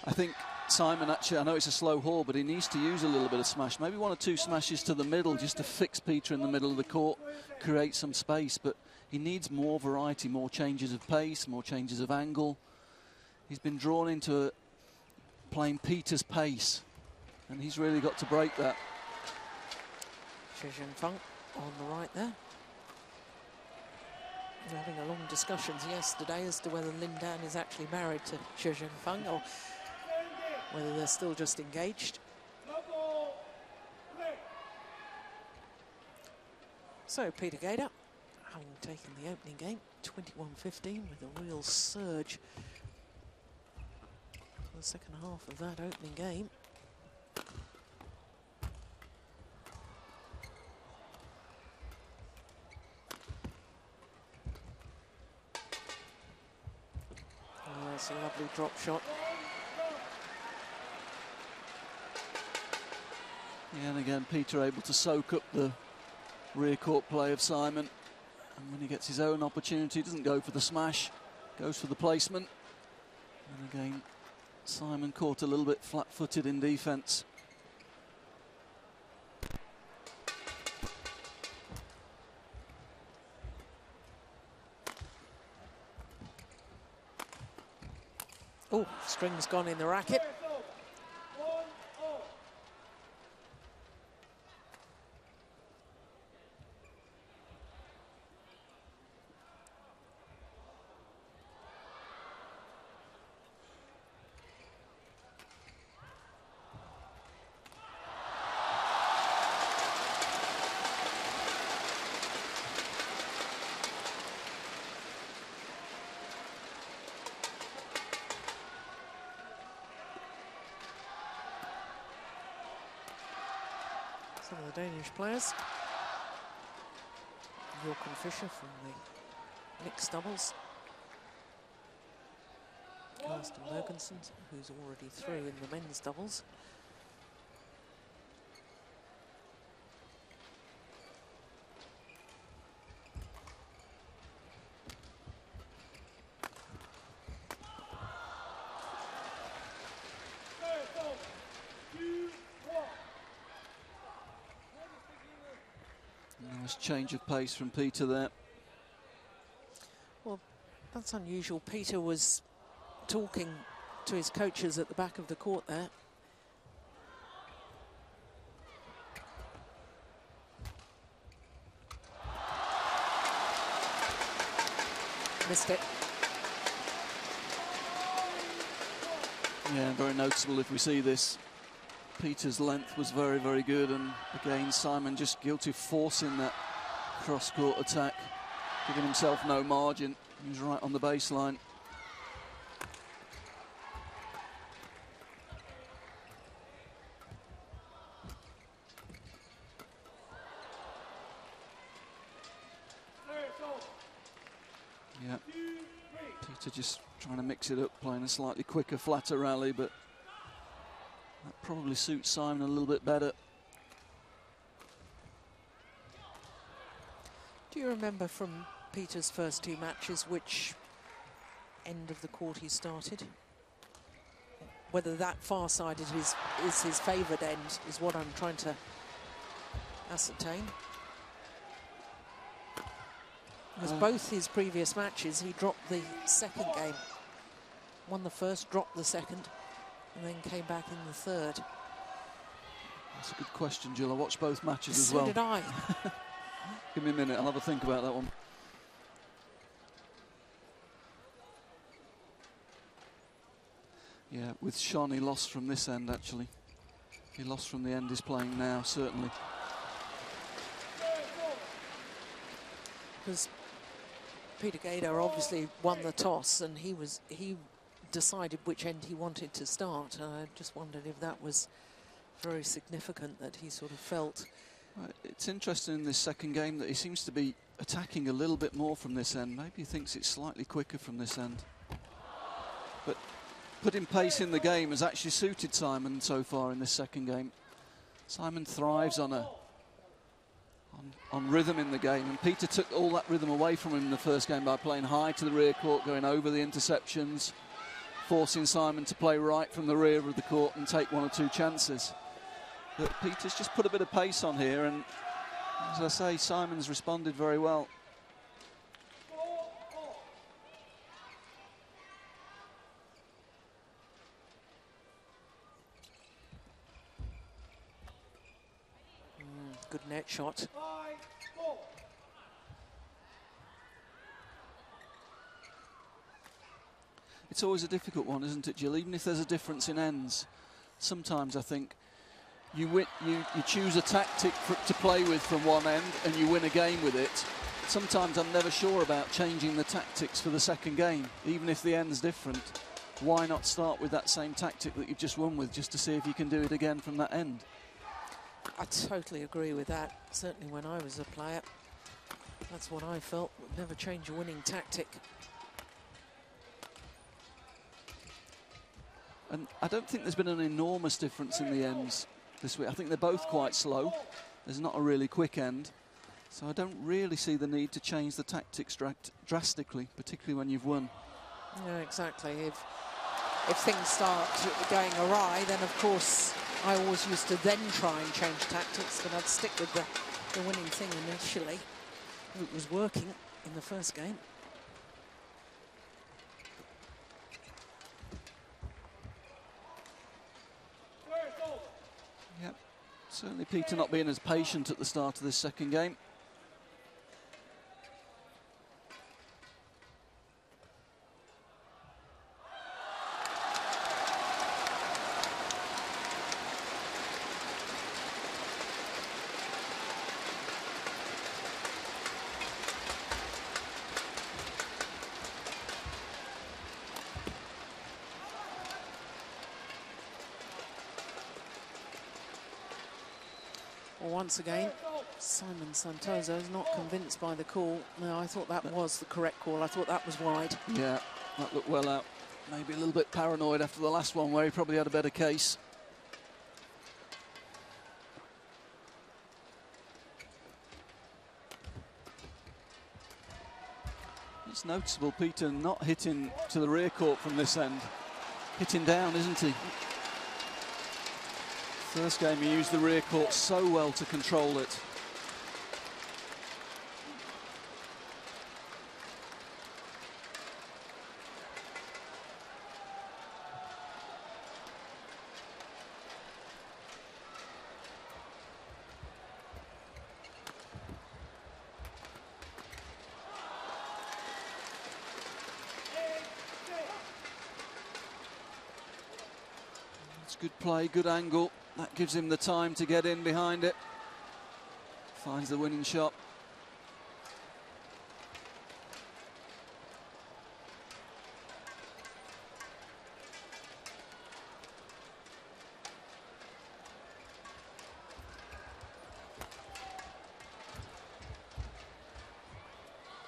I think Simon actually, I know it's a slow haul, but he needs to use a little bit of smash. Maybe 1 or 2 smashes to the middle just to fix Peter in the middle of the court, create some space. But he needs more variety, more changes of pace, more changes of angle. He's been drawn into playing Peter's pace, and he's really got to break that. Shi Zhengfeng on the right there. We're having a long discussions yesterday as to whether Lin Dan is actually married to Shi Zhengfeng or whether they're still just engaged. So Peter Gader, having taken the opening game, 21-15, with a real surge for the second half of that opening game. Oh, that's a lovely drop shot. Yeah, and again, Peter able to soak up the rear court play of Simon. And when he gets his own opportunity, he doesn't go for the smash, goes for the placement. And again, Simon caught a little bit flat-footed in defence. Oh, string's gone in the racket. Some of the Danish players. Jochen Fischer from the mixed doubles. Carsten Mogensen, who's already through in the men's doubles. Nice change of pace from Peter there. Well, that's unusual. Peter was talking to his coaches at the back of the court there. Missed it. Yeah, very noticeable if we see this. Peter's length was very, very good, and again, Simon just guilty of forcing that cross-court attack, giving himself no margin. He was right on the baseline. Yeah, Peter just trying to mix it up, playing a slightly quicker, flatter rally, but that probably suits Simon a little bit better. Do you remember from Peter's first 2 matches which end of the court he started? Whether that far-sided is his favoured end is what I'm trying to ascertain. Because both his previous matches, he dropped the second game. Won the first, dropped the second, and then came back in the third. That's a good question, Jill. I watched both matches as well. So did I. Give me a minute, I'll have a think about that one. Yeah, with Sean, he lost from this end, actually. He lost from the end he's playing now, certainly. because Peter Gader obviously won the toss, and he decided which end he wanted to start. And I just wondered if that was very significant, that he sort of felt. It's interesting in this second game that he seems to be attacking a little bit more from this end. Maybe he thinks it's slightly quicker from this end. But putting pace in the game has actually suited Simon so far in this second game. Simon thrives on rhythm in the game, and Peter took all that rhythm away from him in the first game by playing high to the rear court, going over the interceptions, forcing Simon to play right from the rear of the court and take one or two chances. But Peter's just put a bit of pace on here, and as I say, Simon's responded very well. Good net shot. It's always a difficult one, isn't it, Jill? Even if there's a difference in ends, sometimes I think you choose a tactic to play with from one end and you win a game with it. Sometimes I'm never sure about changing the tactics for the second game, even if the end's different. Why not start with that same tactic that you've just won with, just to see if you can do it again from that end? I totally agree with that. Certainly when I was a player, that's what I felt. Would never change a winning tactic. And I don't think there's been an enormous difference in the ends this week. I think they're both quite slow. There's not a really quick end. So I don't really see the need to change the tactics drastically, particularly when you've won. Yeah, exactly. If things start going awry, then of course I always used to then try and change tactics, but I'd stick with the winning thing initially. It was working in the first game. Yep, certainly Peter not being as patient at the start of this second game. Once again, Simon Santoso is not convinced by the call. No, I thought that was the correct call. I thought that was wide. Yeah, that looked well out. Maybe a little bit paranoid after the last one where he probably had a better case. It's noticeable Peter not hitting to the rear court from this end. Hitting down, isn't he? First game he used the rear court so well to control it. It's good play, good angle. That gives him the time to get in behind it. Finds the winning shot.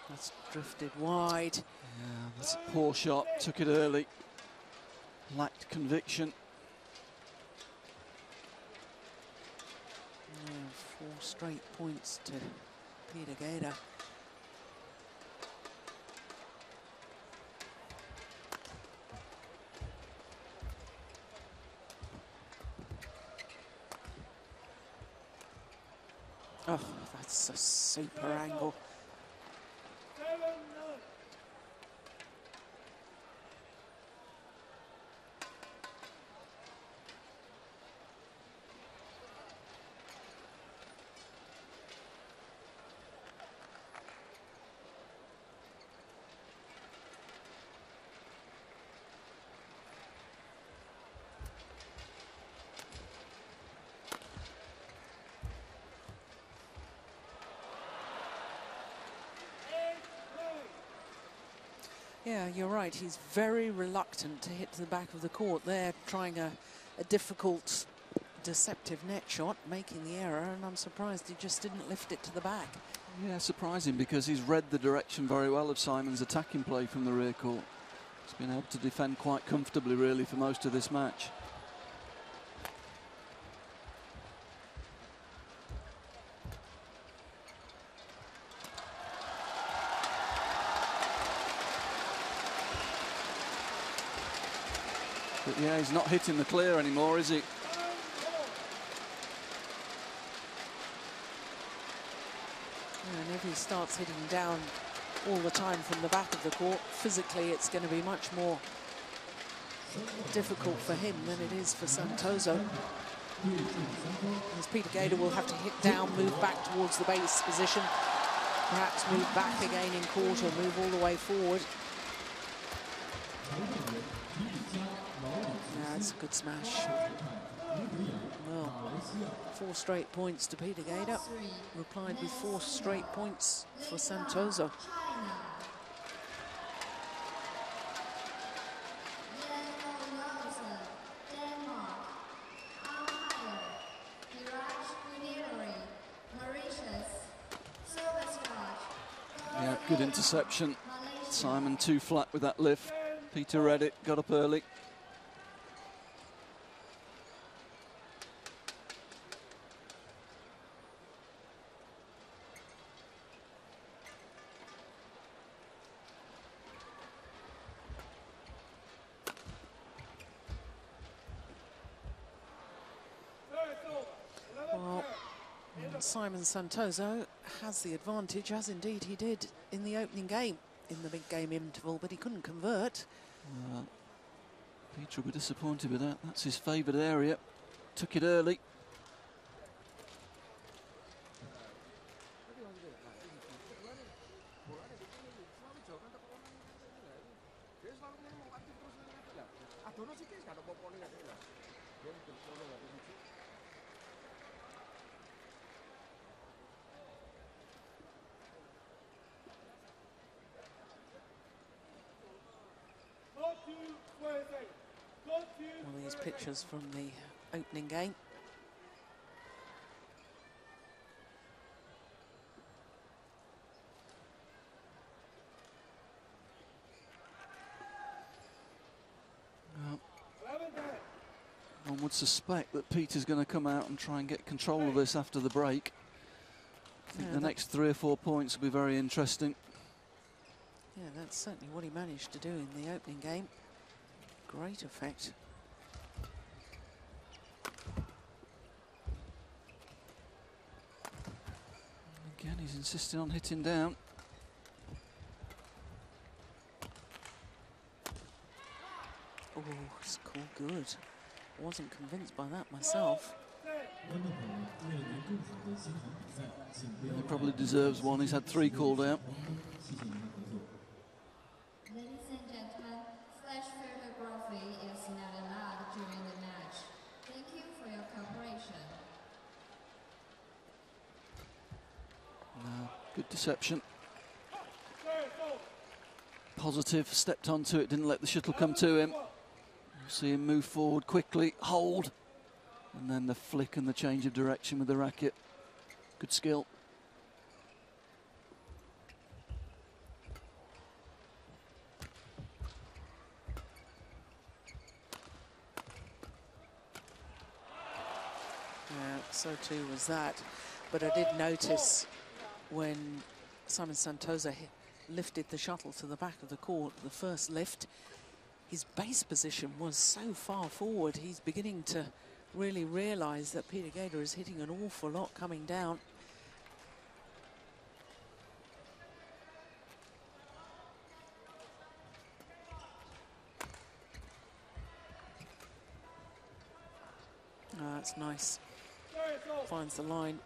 That's drifted wide. Yeah, that's a poor shot. Took it early. Lacked conviction. 4 straight points to Peter Gader. Oh, that's a super angle. Yeah, you're right. He's very reluctant to hit to the back of the court. They're trying a difficult, deceptive net shot, making the error, and I'm surprised he just didn't lift it to the back. Yeah, surprising, because he's read the direction very well of Simon's attacking play from the rear court. He's been able to defend quite comfortably, really, for most of this match. But yeah, he's not hitting the clear anymore, is he? And if he starts hitting down all the time from the back of the court, physically it's going to be much more difficult for him than it is for Santoso. As Peter Gader will have to hit down, move back towards the base position, perhaps move back again in court or move all the way forward. That's a good smash. Well, 4 straight points to Peter Gader, replied with 4 straight points for Santoso. Yeah, good interception. Simon too flat with that lift. Peter read it, got up early. Well, Simon Santoso has the advantage, as indeed he did in the opening game, in the big game interval, but he couldn't convert. Peter will be disappointed with that. That's his favoured area. Took it early. One of these pictures from the opening game. One would suspect that Peter's going to come out and try and get control of this after the break. I think the next 3 or 4 points will be very interesting. Yeah, that's certainly what he managed to do in the opening game. Great effect. Again, he's insisting on hitting down. Oh, it's called good. I wasn't convinced by that myself. He probably deserves one. He's had 3 called out. Ladies and gentlemen, flash photography is not allowed during the match. Thank you for your cooperation. Good deception. Positive, stepped onto it, didn't let the shuttle come to him. See him move forward quickly, hold, and then the flick and the change of direction with the racket. Good skill. Yeah, so too was that. But I did notice when Simon Santoso lifted the shuttle to the back of the court, the first lift, his base position was so far forward. He's beginning to really realise that Peter Gader is hitting an awful lot coming down. Oh, that's nice. Finds the line.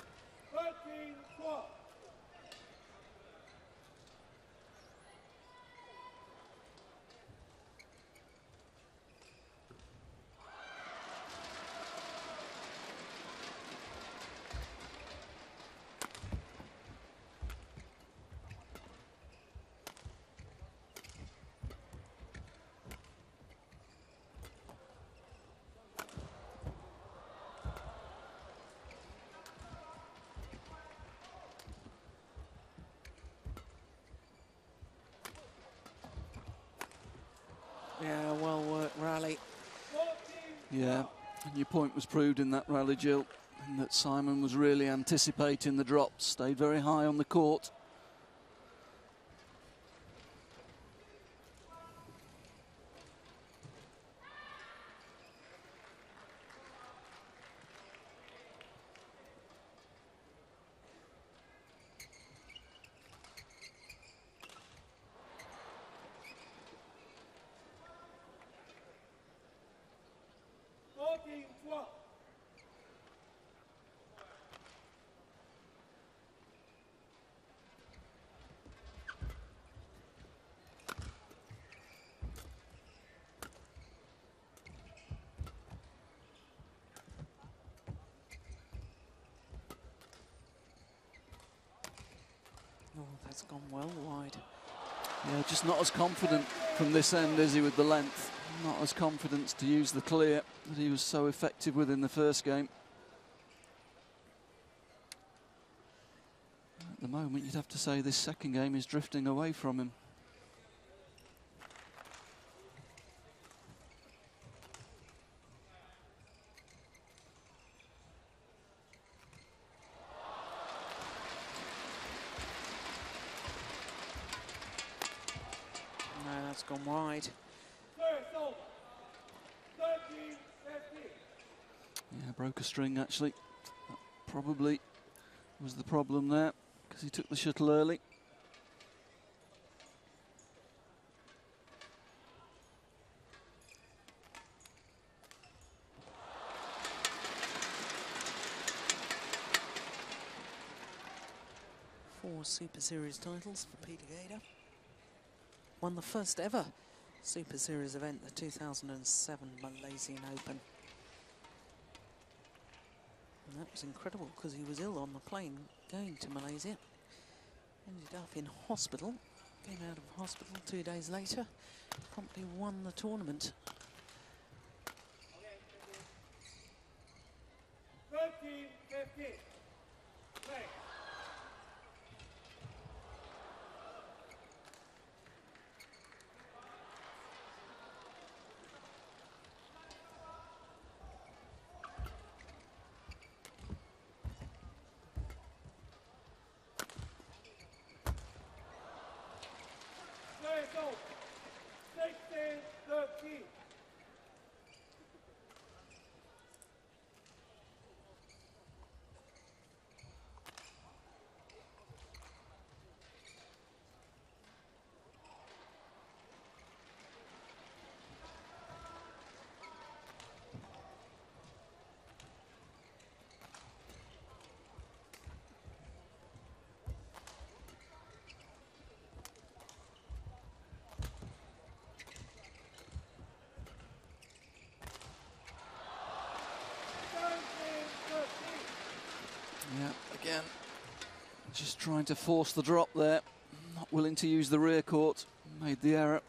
Yeah, and your point was proved in that rally, Jill, in that Simon was really anticipating the drops, stayed very high on the court. Oh, that's gone well wide. Yeah, just not as confident from this end, is he, with the length? Not as confident to use the clear that he was so effective with in the first game. At the moment, you'd have to say this second game is drifting away from him. No, that's gone wide. Yeah, broke a string actually. That probably was the problem there, because he took the shuttle early. Four Super Series titles for Peter Gader. Won the first ever Super Series event, the 2007 Malaysian Open. And that was incredible because he was ill on the plane going to Malaysia. Ended up in hospital. Came out of hospital 2 days later. Promptly won the tournament. 13-15. Play. Play is over. 16-13. Yeah, again, just trying to force the drop there. Not willing to use the rear court. Made the error.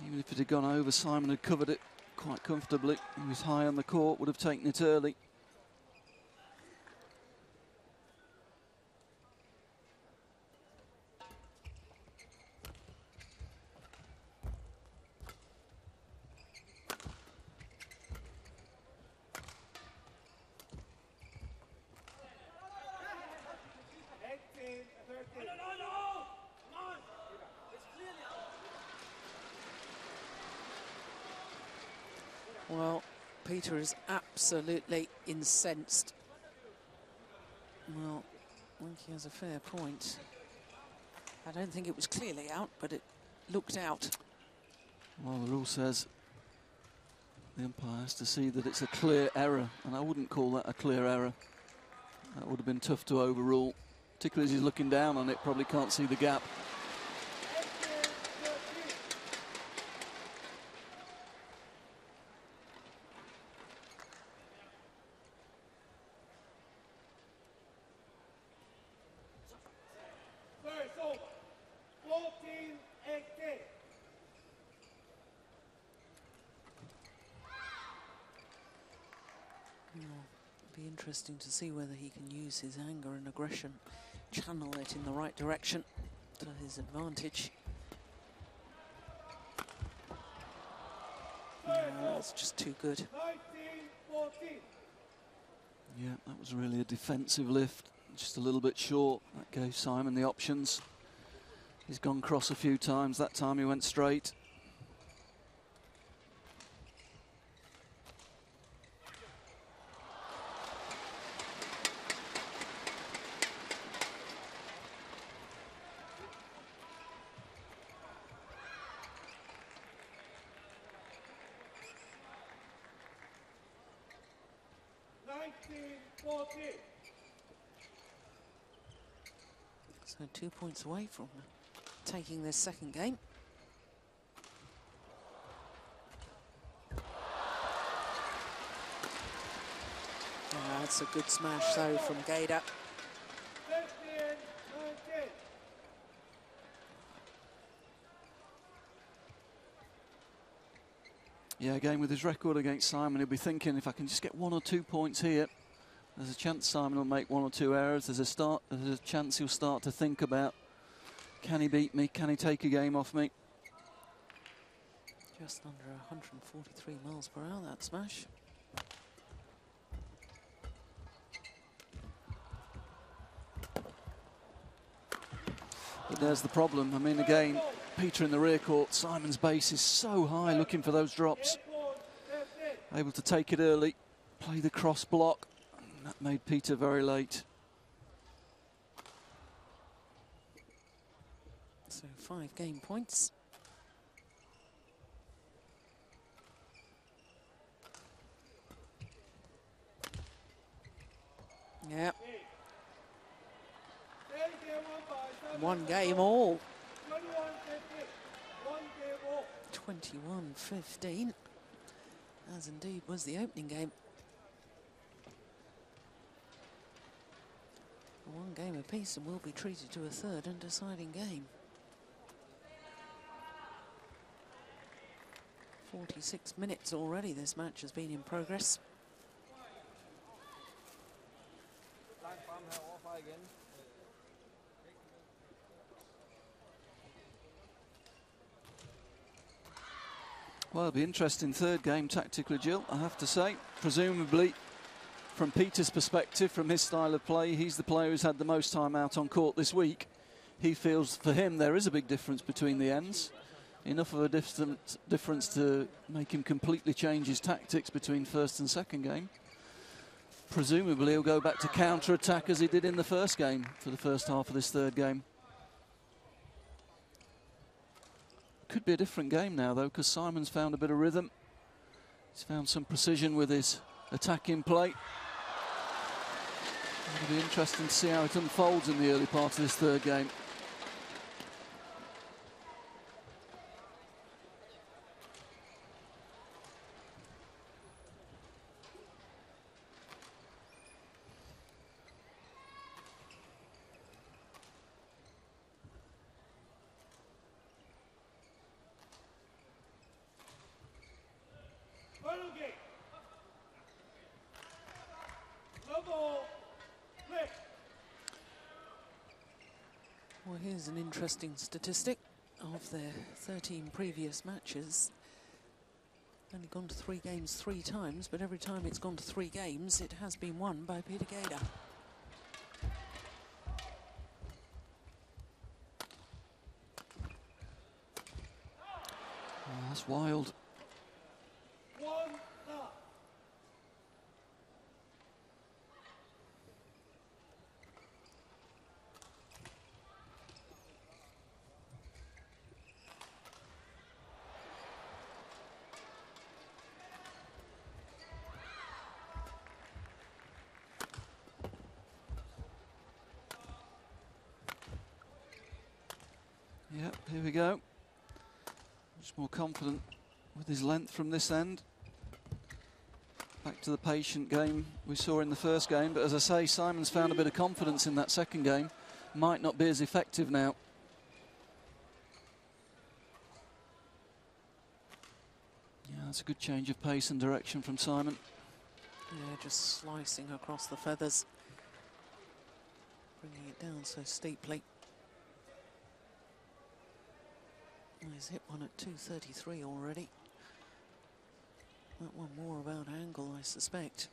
Even if it had gone over, Simon had covered it quite comfortably. He was high on the court, would have taken it early. Well, Peter is absolutely incensed. Well, I think he has a fair point. I don't think it was clearly out, but it looked out. Well, the rule says the umpire has to see that it's a clear error, and I wouldn't call that a clear error. That would have been tough to overrule, particularly as he's looking down on it, probably can't see the gap. Be interesting to see whether he can use his anger and aggression, channel it in the right direction to his advantage. That's just too good. 19-14. Yeah, that was really a defensive lift, just a little bit short. That gave Simon the options. He's gone cross a few times. That time he went straight. So 2 points away from taking this second game. That's a good smash though from Gaida. Yeah, again with his record against Simon, he'll be thinking, if I can just get 1 or 2 points here, there's a chance Simon will make 1 or 2 errors. There's a chance he'll start to think about, can he beat me? Can he take a game off me? Just under 143 miles per hour, that smash. But there's the problem. I mean, again, Peter in the rear court, Simon's base is so high, looking for those drops. Able to take it early, play the cross block. And that made Peter very late. So 5 game points. Yep. 1 game all. 21-15, as indeed was the opening game. 1 game apiece, and will be treated to a third and deciding game. 46 minutes already this match has been in progress. Well, it'll be interesting third game tactically, Jill, I have to say. Presumably, from Peter's perspective, from his style of play, he's the player who's had the most time out on court this week. He feels for him there is a big difference between the ends. Enough of a difference to make him completely change his tactics between first and second game. Presumably he'll go back to counter-attack as he did in the first game for the first half of this third game. Could be a different game now though, because Simon's found a bit of rhythm. He's found some precision with his attacking play. It'll be interesting to see how it unfolds in the early part of this third game. Well, here's an interesting statistic. Of their 13 previous matches, only gone to 3 games 3 times, but every time it's gone to 3 games, it has been won by Peter Gaida. Oh, that's wild. Yep, here we go. Much more confident with his length from this end. Back to the patient game we saw in the first game, but as I say, Simon's found a bit of confidence in that second game. Might not be as effective now. Yeah, that's a good change of pace and direction from Simon. Yeah, just slicing across the feathers, bringing it down so steeply. He's hit one at 233 already. That one more about angle, I suspect.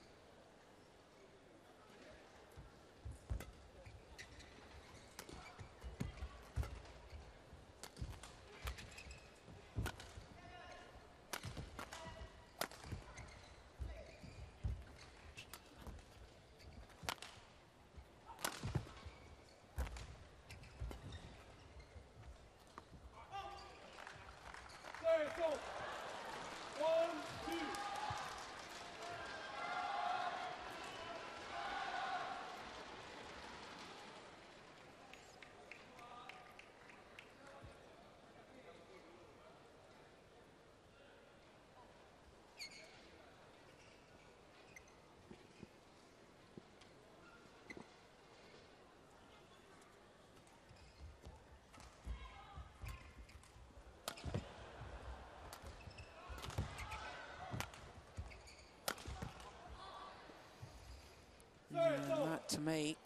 And that, to me,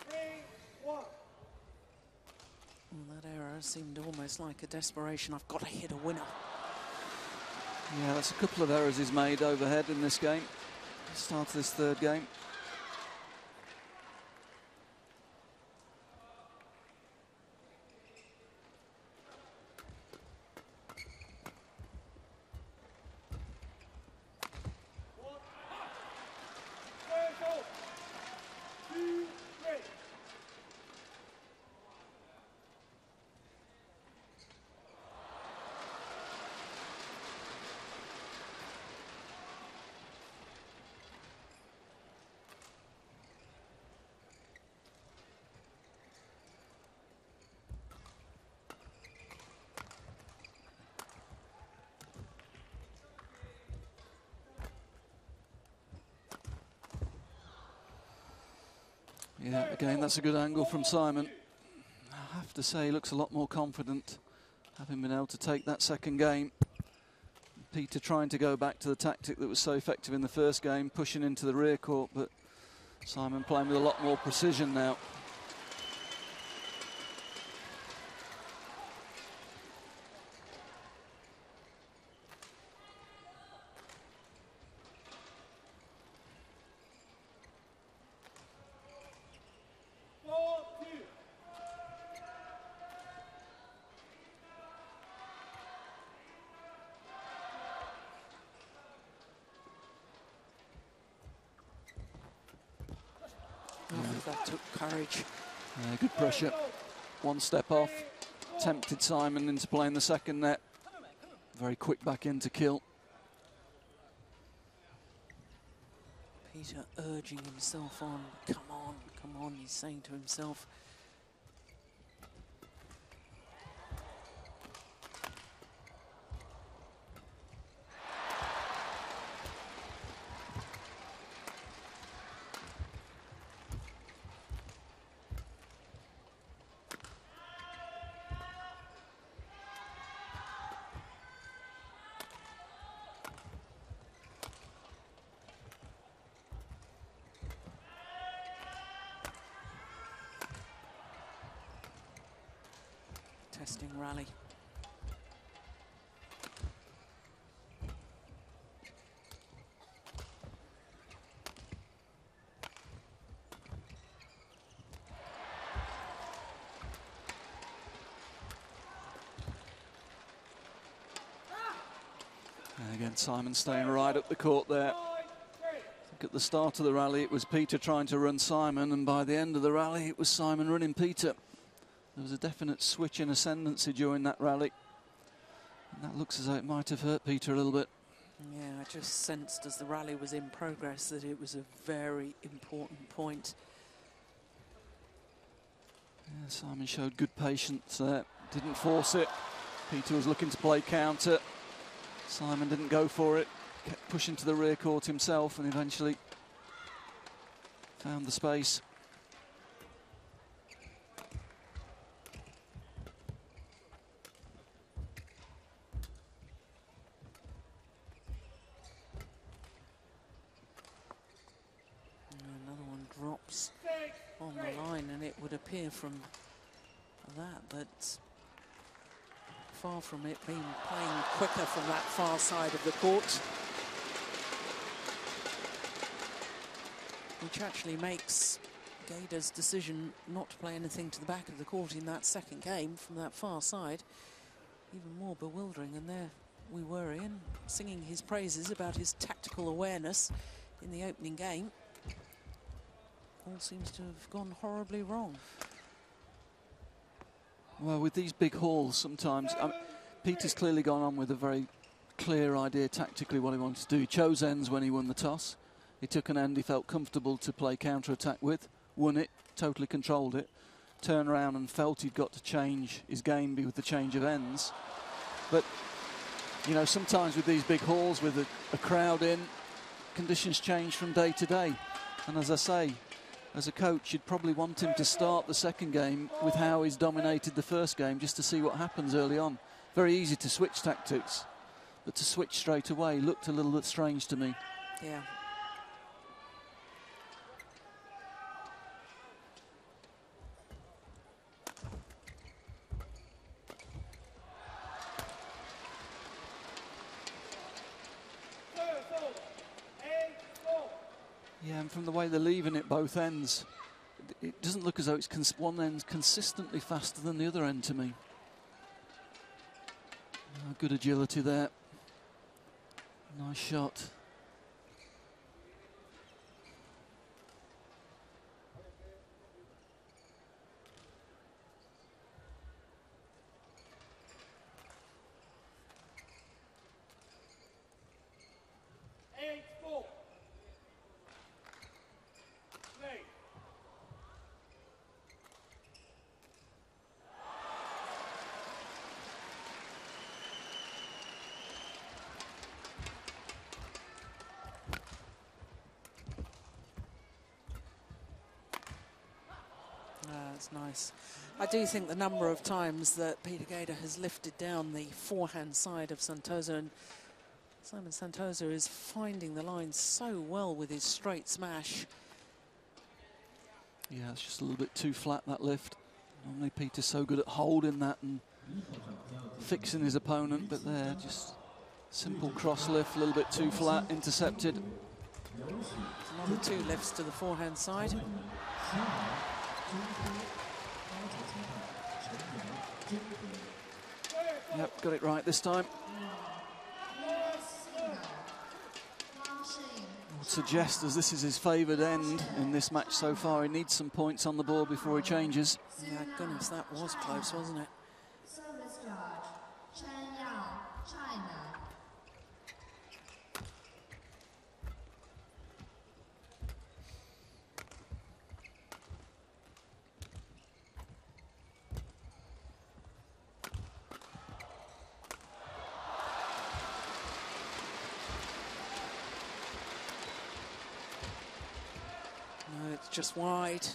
well, that error seemed almost like a desperation. I've got to hit a winner. Yeah, that's a couple of errors he's made overhead in this game. Start of this third game. Yeah, again, that's a good angle from Simon. I have to say, he looks a lot more confident, having been able to take that second game. Peter trying to go back to the tactic that was so effective in the first game, pushing into the rear court, but Simon playing with a lot more precision now. That took courage. Good pressure. One step off. Tempted Simon into playing the second net. Very quick back in to kill. Peter urging himself on. Come on, come on, he's saying to himself. Testing rally. And again, Simon staying right up the court there. I think at the start of the rally, it was Peter trying to run Simon, and by the end of the rally, it was Simon running Peter. There was a definite switch in ascendancy during that rally. And that looks as though it might have hurt Peter a little bit. Yeah, I just sensed as the rally was in progress that it was a very important point. Yeah, Simon showed good patience there, didn't force it. Peter was looking to play counter. Simon didn't go for it, kept pushing to the rear court himself and eventually found the space. Drops on the line, and it would appear from that far from it being playing quicker from that far side of the court. which actually makes Gader's decision not to play anything to the back of the court in that second game from that far side even more bewildering. And there we were, Ian, singing his praises about his tactical awareness in the opening game. All seems to have gone horribly wrong. Well, with these big hauls, sometimes Peter's clearly gone on with a very clear idea tactically what he wanted to do. He chose ends when he won the toss. He took an end he felt comfortable to play counter-attack with, won it, totally controlled it, turned around and felt he'd got to change his game with the change of ends. But, you know, sometimes with these big hauls, with a crowd in, conditions change from day to day. And as I say, as a coach, you'd probably want him to start the second game with how he's dominated the first game, just to see what happens early on. Very easy to switch tactics, but to switch straight away looked a little bit strange to me. Yeah. Yeah, and from the way they're leaving it both ends, it doesn't look as though it's one end's consistently faster than the other end to me. Good agility there. Nice shot. That's nice. I do think the number of times that Peter Gader has lifted down the forehand side of Santosa, and Simon Santosa is finding the line so well with his straight smash. Yeah, it's just a little bit too flat, that lift. Normally Peter's so good at holding that and fixing his opponent, but there, just simple cross lift, a little bit too flat, intercepted. Another two lifts to the forehand side. Yep, got it right this time. I would suggest, as this is his favoured end in this match so far, he needs some points on the board before he changes. Yeah, goodness, that was close, wasn't it? Service charge, China. No, it's just wide.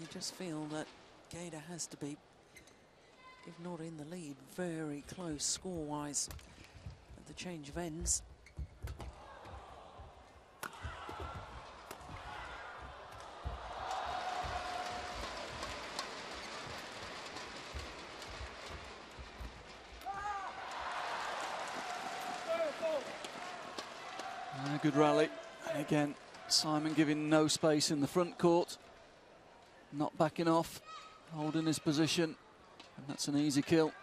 You just feel that Gader has to be, if not in the lead, very close score-wise at the change of ends. Good rally. And again, Simon giving no space in the front court. Not backing off, holding his position, and that's an easy kill.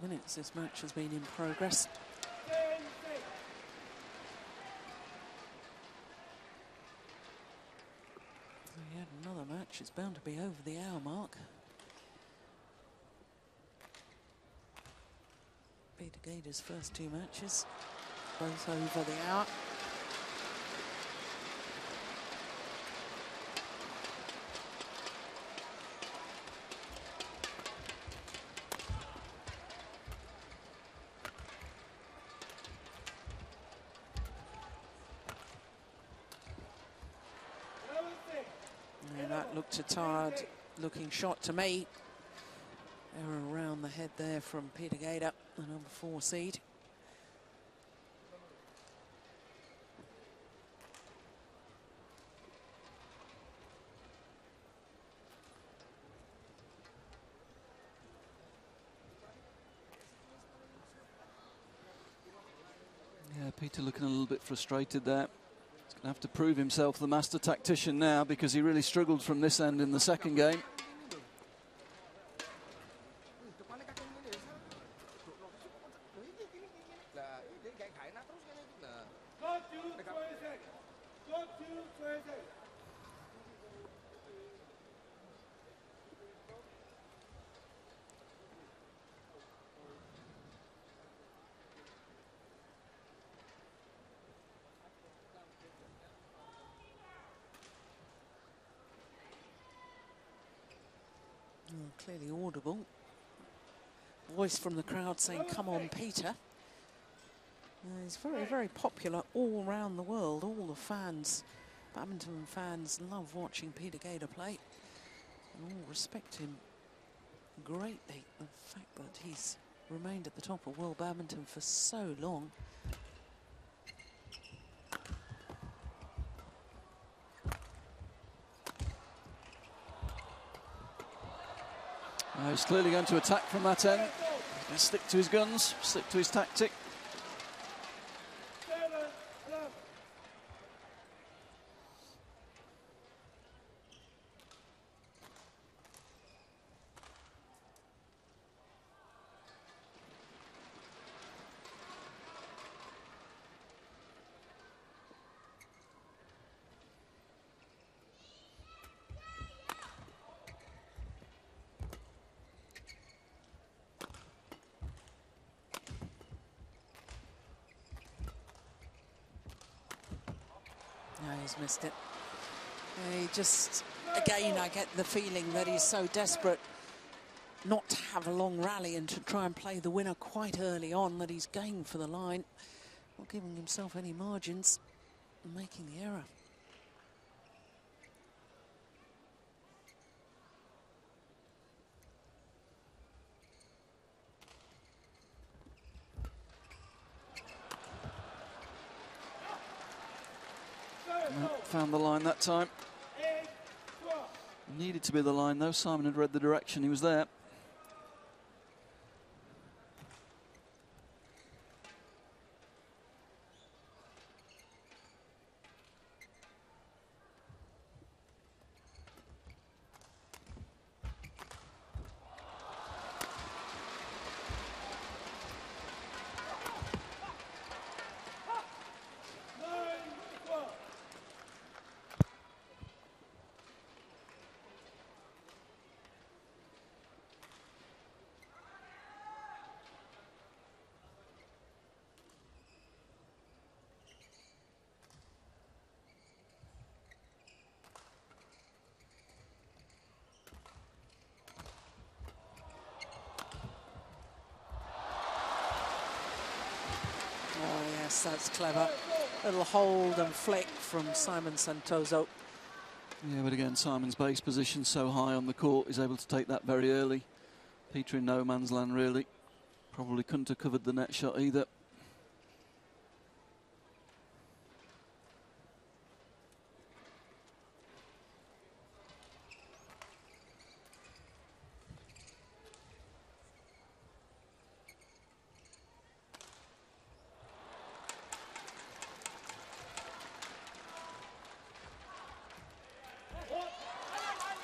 Minutes this match has been in progress. Yet another match, it's bound to be over the hour mark. Peter Gader's first two matches, both over the hour. looked a tired looking shot to me. Error around the head there from Peter Gader, the number 4 seed. Yeah, Peter looking a little bit frustrated there. He's going to have to prove himself the master tactician now, because he really struggled from this end in the second game. Clearly audible. Voice from the crowd saying, "Come on, Peter." He's very, very popular all around the world. All the fans, badminton fans, love watching Peter Gader play. And all respect him greatly. The fact that he's remained at the top of world badminton for so long. He's clearly going to attack from that end. He's going to stick to his guns, stick to his tactic. No, he's missed it. He just, again, I get the feeling that he's so desperate not to have a long rally and to try and play the winner quite early on that he's going for the line, not giving himself any margins and making the error. Found the line that time. Needed to be the line though. Simon had read the direction, he was there. Yes, that's clever. Little hold and flick from Simon Santoso. Yeah, but again, Simon's base position so high on the court, he's able to take that very early. Peter in no man's land, really. Probably couldn't have covered the net shot either.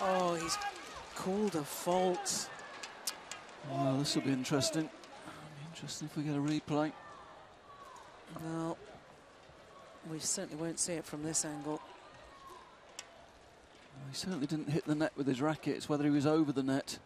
Oh, he's called a fault. Well, this will be interesting. Interesting if we get a replay. Well, we certainly won't see it from this angle. He certainly didn't hit the net with his racket. It's whether he was over the net.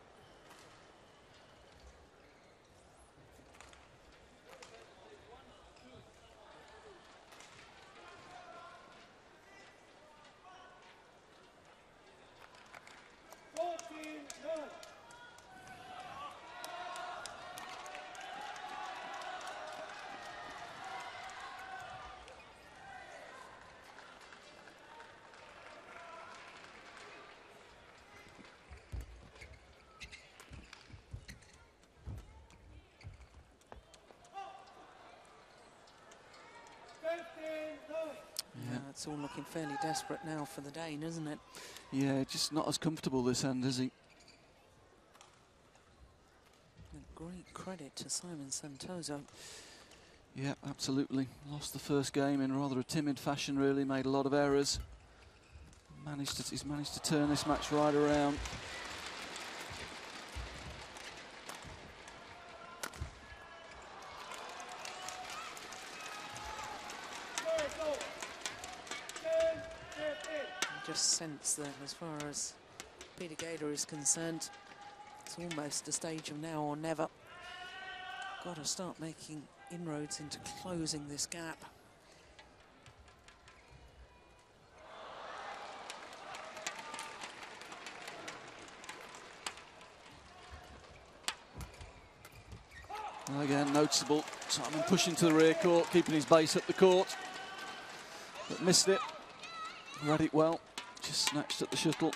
It's all looking fairly desperate now for the Dane, isn't it? Yeah, just not as comfortable this end, is he? A great credit to Simon Santoso. Yeah, absolutely. Lost the first game in rather a timid fashion, really. Made a lot of errors. He's managed to turn this match right around. Just sense that as far as Peter Gader is concerned, it's almost a stage of now or never. Got to start making inroads into closing this gap. Well, again, noticeable. Simon pushing to the rear court, keeping his base up the court, but missed it. Read it well. Just snatched at the shuttle.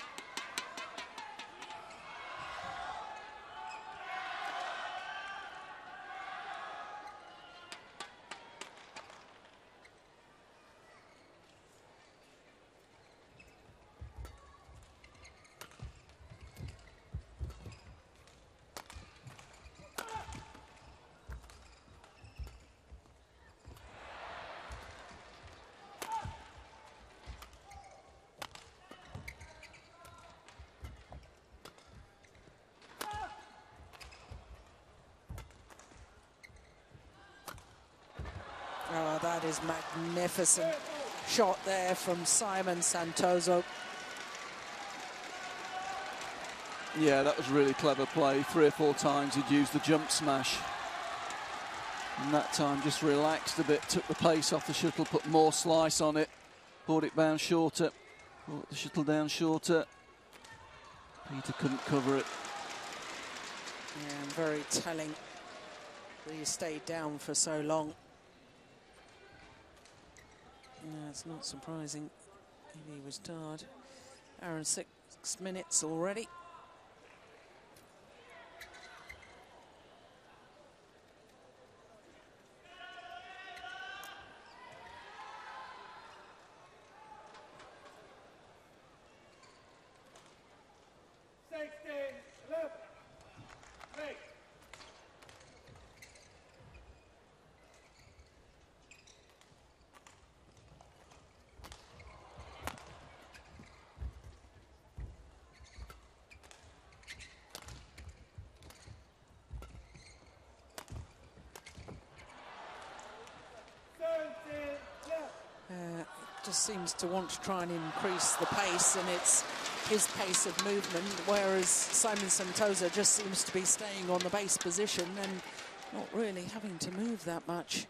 Oh, that is magnificent shot there from Simon Santoso. Yeah, that was really clever play. 3 or 4 times he'd used the jump smash. And that time just relaxed a bit, took the pace off the shuttle, put more slice on it, brought it down shorter, brought the shuttle down shorter. Peter couldn't cover it. Yeah, and very telling that he stayed down for so long. Yeah, it's not surprising if he was tired. Hour and 6 minutes already. Just seems to want to try and increase the pace, and it's his pace of movement, whereas Simon Santoso just seems to be staying on the base position and not really having to move that much.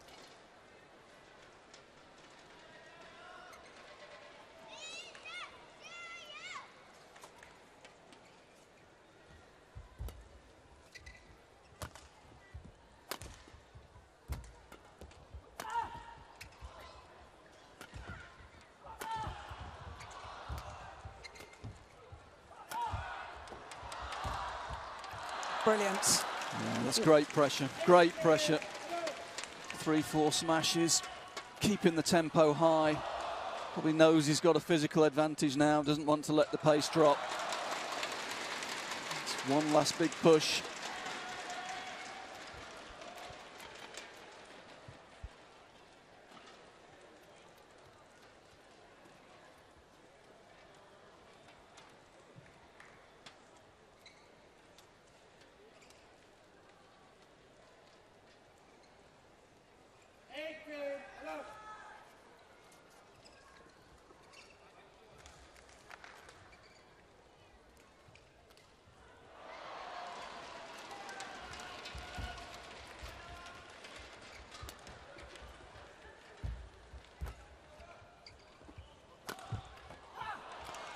Brilliant. Yeah, that's great pressure, great pressure. 3-4 smashes, keeping the tempo high. Probably knows he's got a physical advantage now, doesn't want to let the pace drop. It's one last big push.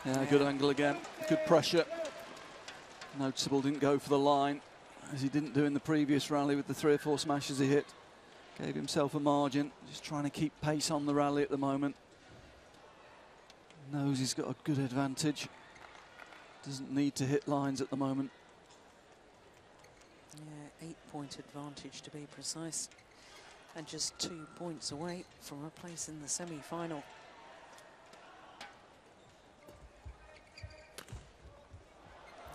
Yeah, good angle again, good pressure. Noticeable didn't go for the line, as he didn't do in the previous rally with the 3 or 4 smashes he hit. Gave himself a margin, just trying to keep pace on the rally at the moment. Knows he's got a good advantage. Doesn't need to hit lines at the moment. Yeah, 8-point advantage to be precise. And just 2 points away from a place in the semi-final.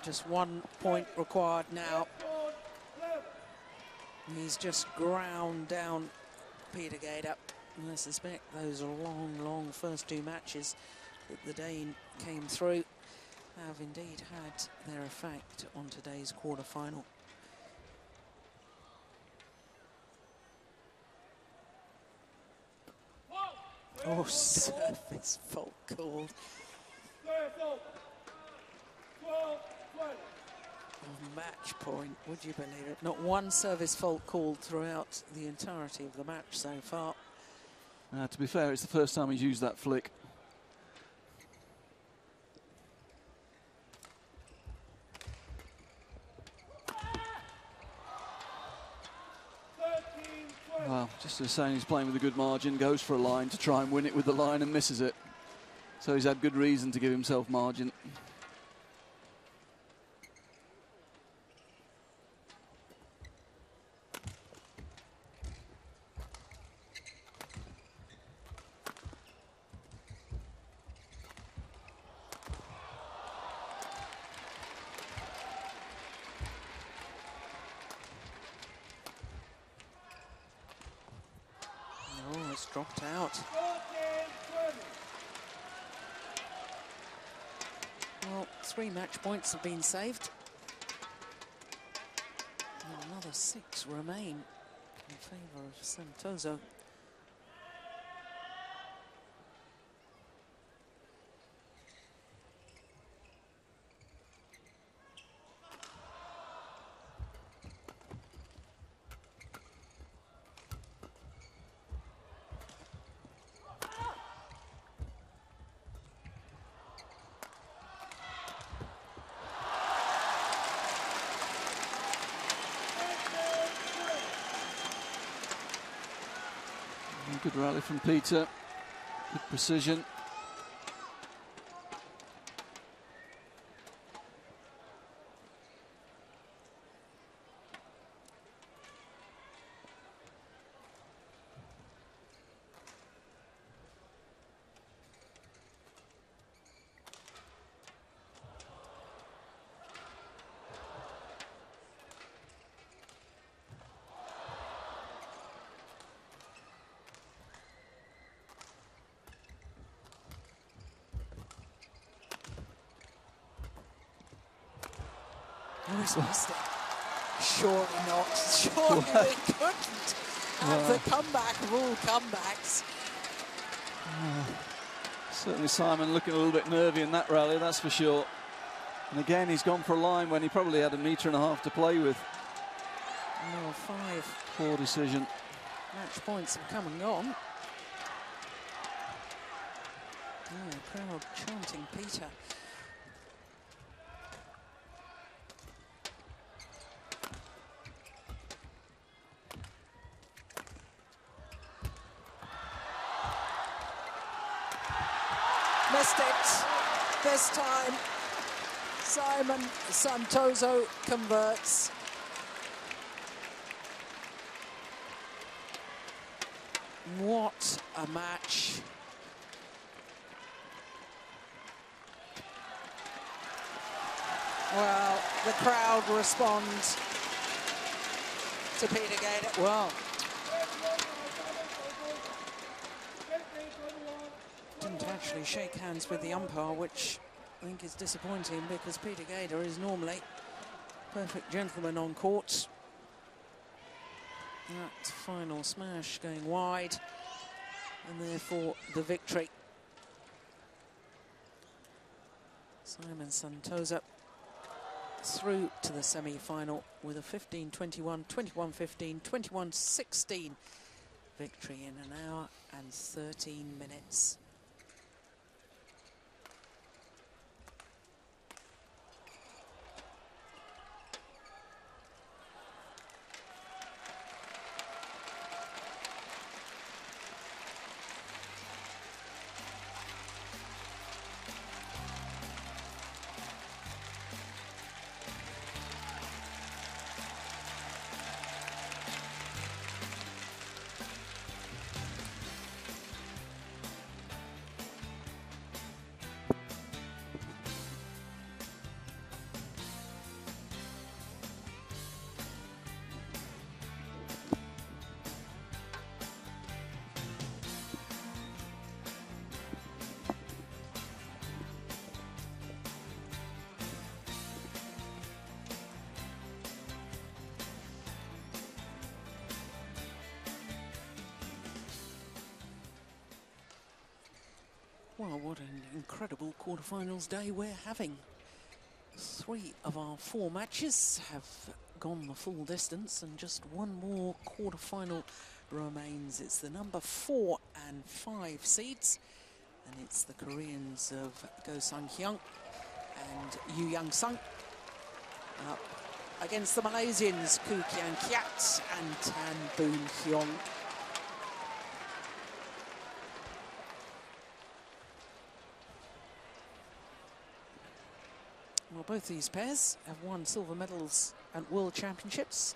Just 1 point required now. He's just ground down Peter Gader. And I suspect those long, long first 2 matches that the Dane came through have indeed had their effect on today's quarter-final. Oh, service fault called. Match point, would you believe it? Not one service fault called throughout the entirety of the match so far. To be fair, it's the first time he's used that flick. Well, just as saying, he's playing with a good margin, goes for a line to try and win it with the line and misses it. So he's had good reason to give himself margin. Dropped out. Well, 3 match points have been saved. And another 6 remain in favour of Santoso. Good rally from Peter, good precision. Oh, he's missed it. Surely not. Surely we couldn't have the comeback rule comebacks. Certainly Simon looking a little bit nervy in that rally, that's for sure. And again, he's gone for a line when he probably had 1.5 meters to play with. No, 5. Poor decision. Match points have come and gone. Oh, crowd chanting Peter. Missed it this time. Simon Santoso converts. What a match. Well, the crowd respond to Peter Gader. Well, didn't actually shake hands with the umpire, which I think is disappointing because Peter Gader is normally a perfect gentleman on court. That final smash going wide, and therefore the victory. Simon Santoso through to the semi-final with a 15-21, 21-15, 21-16 victory in 1 hour and 13 minutes. Oh, what an incredible quarterfinals day we're having. 3 of our 4 matches have gone the full distance, and just one more quarterfinal remains. It's the number 4 and 5 seeds, and it's the Koreans of Go Sang-hyun and Yu Young-sung up against the Malaysians Koo Kian-kiat and Tan Boon-hyung. Well, both these pairs have won silver medals at World Championships.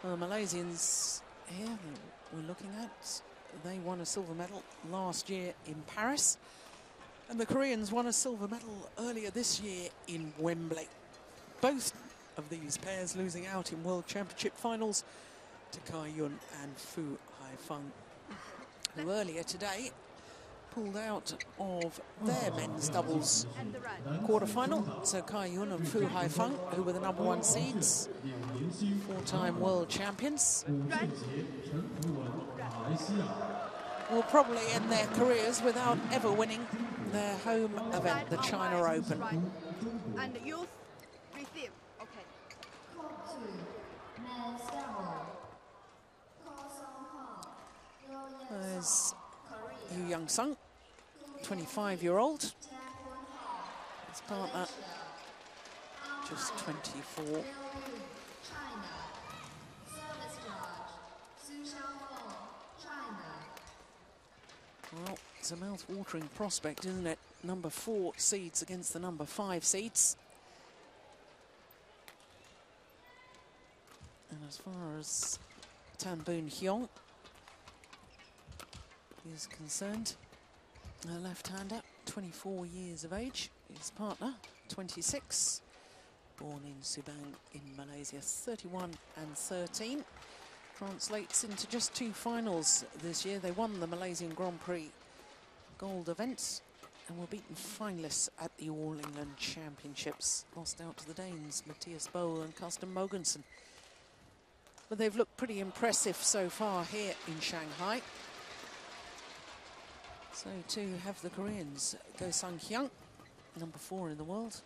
The Malaysians here that we're looking at, they won a silver medal last year in Paris. And the Koreans won a silver medal earlier this year in Wembley. Both of these pairs losing out in World Championship finals to Kai Yun and Fu Haifeng, who earlier today pulled out of their men's doubles quarterfinal. So Kai Yun and Fu Haifeng, who were the number 1 seeds, 4-time world champions, will probably end their careers without ever winning their home event, the China Open. And youth receive. Okay. There's Yu Young-sung, 25-year-old. His partner, just 24. Well, it's a mouth-watering prospect, isn't it? Number 4 seeds against the number 5 seeds. And as far as Tan Boon-hyung is concerned, a left-hander, 24 years of age. His partner, 26, born in Subang in Malaysia, 31 and 13. Translates into just 2 finals this year. They won the Malaysian Grand Prix gold event and were beaten finalists at the All England Championships. Lost out to the Danes, Matthias Bohl and Carsten Mogensen. But they've looked pretty impressive so far here in Shanghai. So too have the Koreans. Go Sang-hyun, number 4 in the world,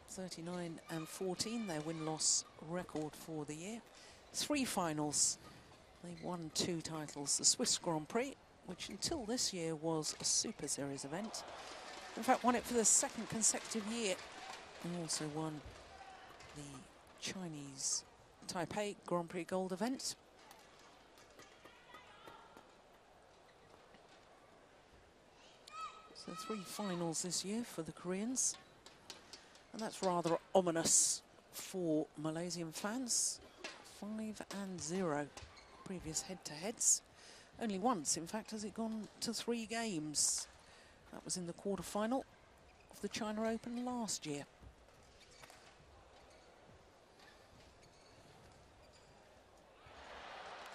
39 and 14, their win-loss record for the year. 3 finals. They won 2 titles, the Swiss Grand Prix, which until this year was a Super Series event. In fact, won it for the 2nd consecutive year, and also won the Chinese Taipei Grand Prix gold event. So 3 finals this year for the Koreans, and that's rather ominous for Malaysian fans. 5-0 previous head-to-heads. Only once, in fact, has it gone to 3 games. That was in the quarterfinal of the China Open last year.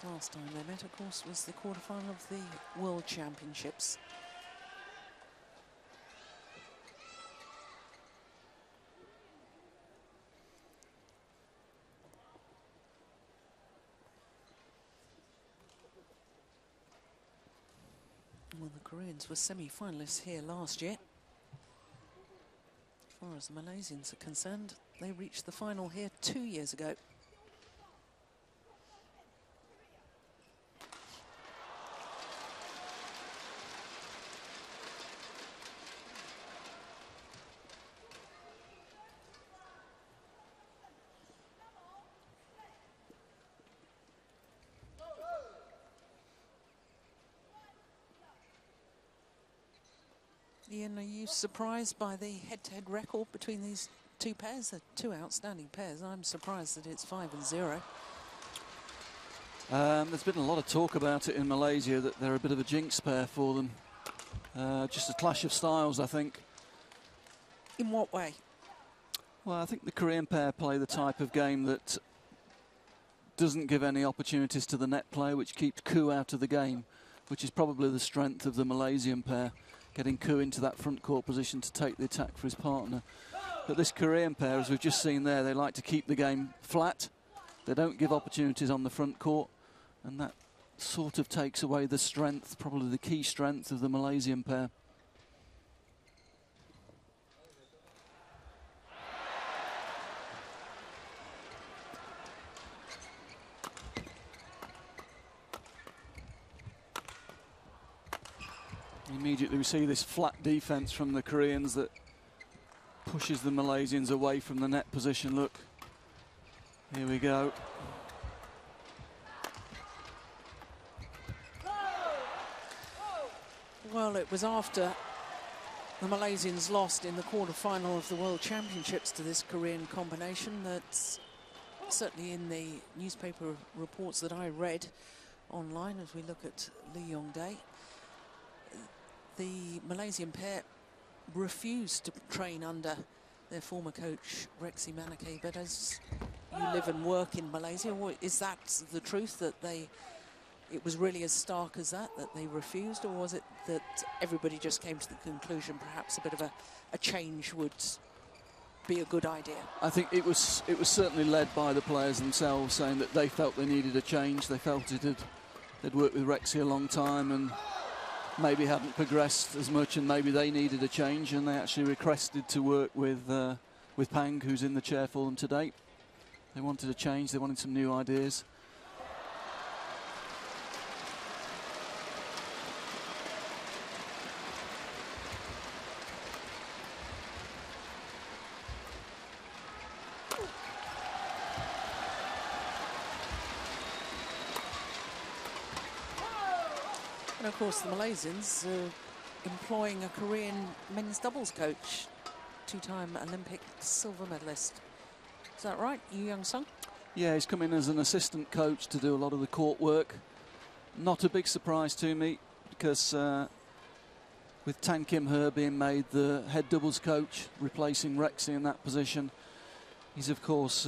Last time they met, of course, was the quarterfinal of the World Championships. Well, the Koreans were semi-finalists here last year. As far as the Malaysians are concerned, they reached the final here 2 years ago. Ian, are you surprised by the head-to-head record between these 2 pairs? They're 2 outstanding pairs. I'm surprised that it's 5-0. There's been a lot of talk about it in Malaysia, that they're a bit of a jinx pair for them. Just a clash of styles, I think. In what way? Well, I think the Korean pair play the type of game that doesn't give any opportunities to the net play, which keeps Koo out of the game, which is probably the strength of the Malaysian pair, getting Koo into that front court position to take the attack for his partner. But this Korean pair, as we've just seen there, they like to keep the game flat. They don't give opportunities on the front court, and that sort of takes away the strength, probably the key strength of the Malaysian pair. Immediately we see this flat defense from the Koreans that pushes the Malaysians away from the net position. Look, here we go. Well, it was after the Malaysians lost in the quarter-final of the World Championships to this Korean combination that, certainly in the newspaper reports that I read online as we look at Lee Yong-dae, the Malaysian pair refused to train under their former coach Rexy Manake. But as you live and work in Malaysia, is that the truth, that it was really as stark as that they refused, or was it that everybody just came to the conclusion perhaps a bit of a change would be a good idea? I think it was certainly led by the players themselves, saying that they felt they needed a change. They felt they'd worked with Rexy a long time and maybe hadn't progressed as much, and maybe they needed a change, and they actually requested to work with Pang, who's in the chair for them today. They wanted a change, they wanted some new ideas. And of course the Malaysians employing a Korean men's doubles coach, two-time Olympic silver medalist. Is that right, Yu Young-sung? Yeah, he's come in as an assistant coach to do a lot of the court work. Not a big surprise to me, because with Tan Kim-hee being made the head doubles coach, replacing Rexy in that position, he was of course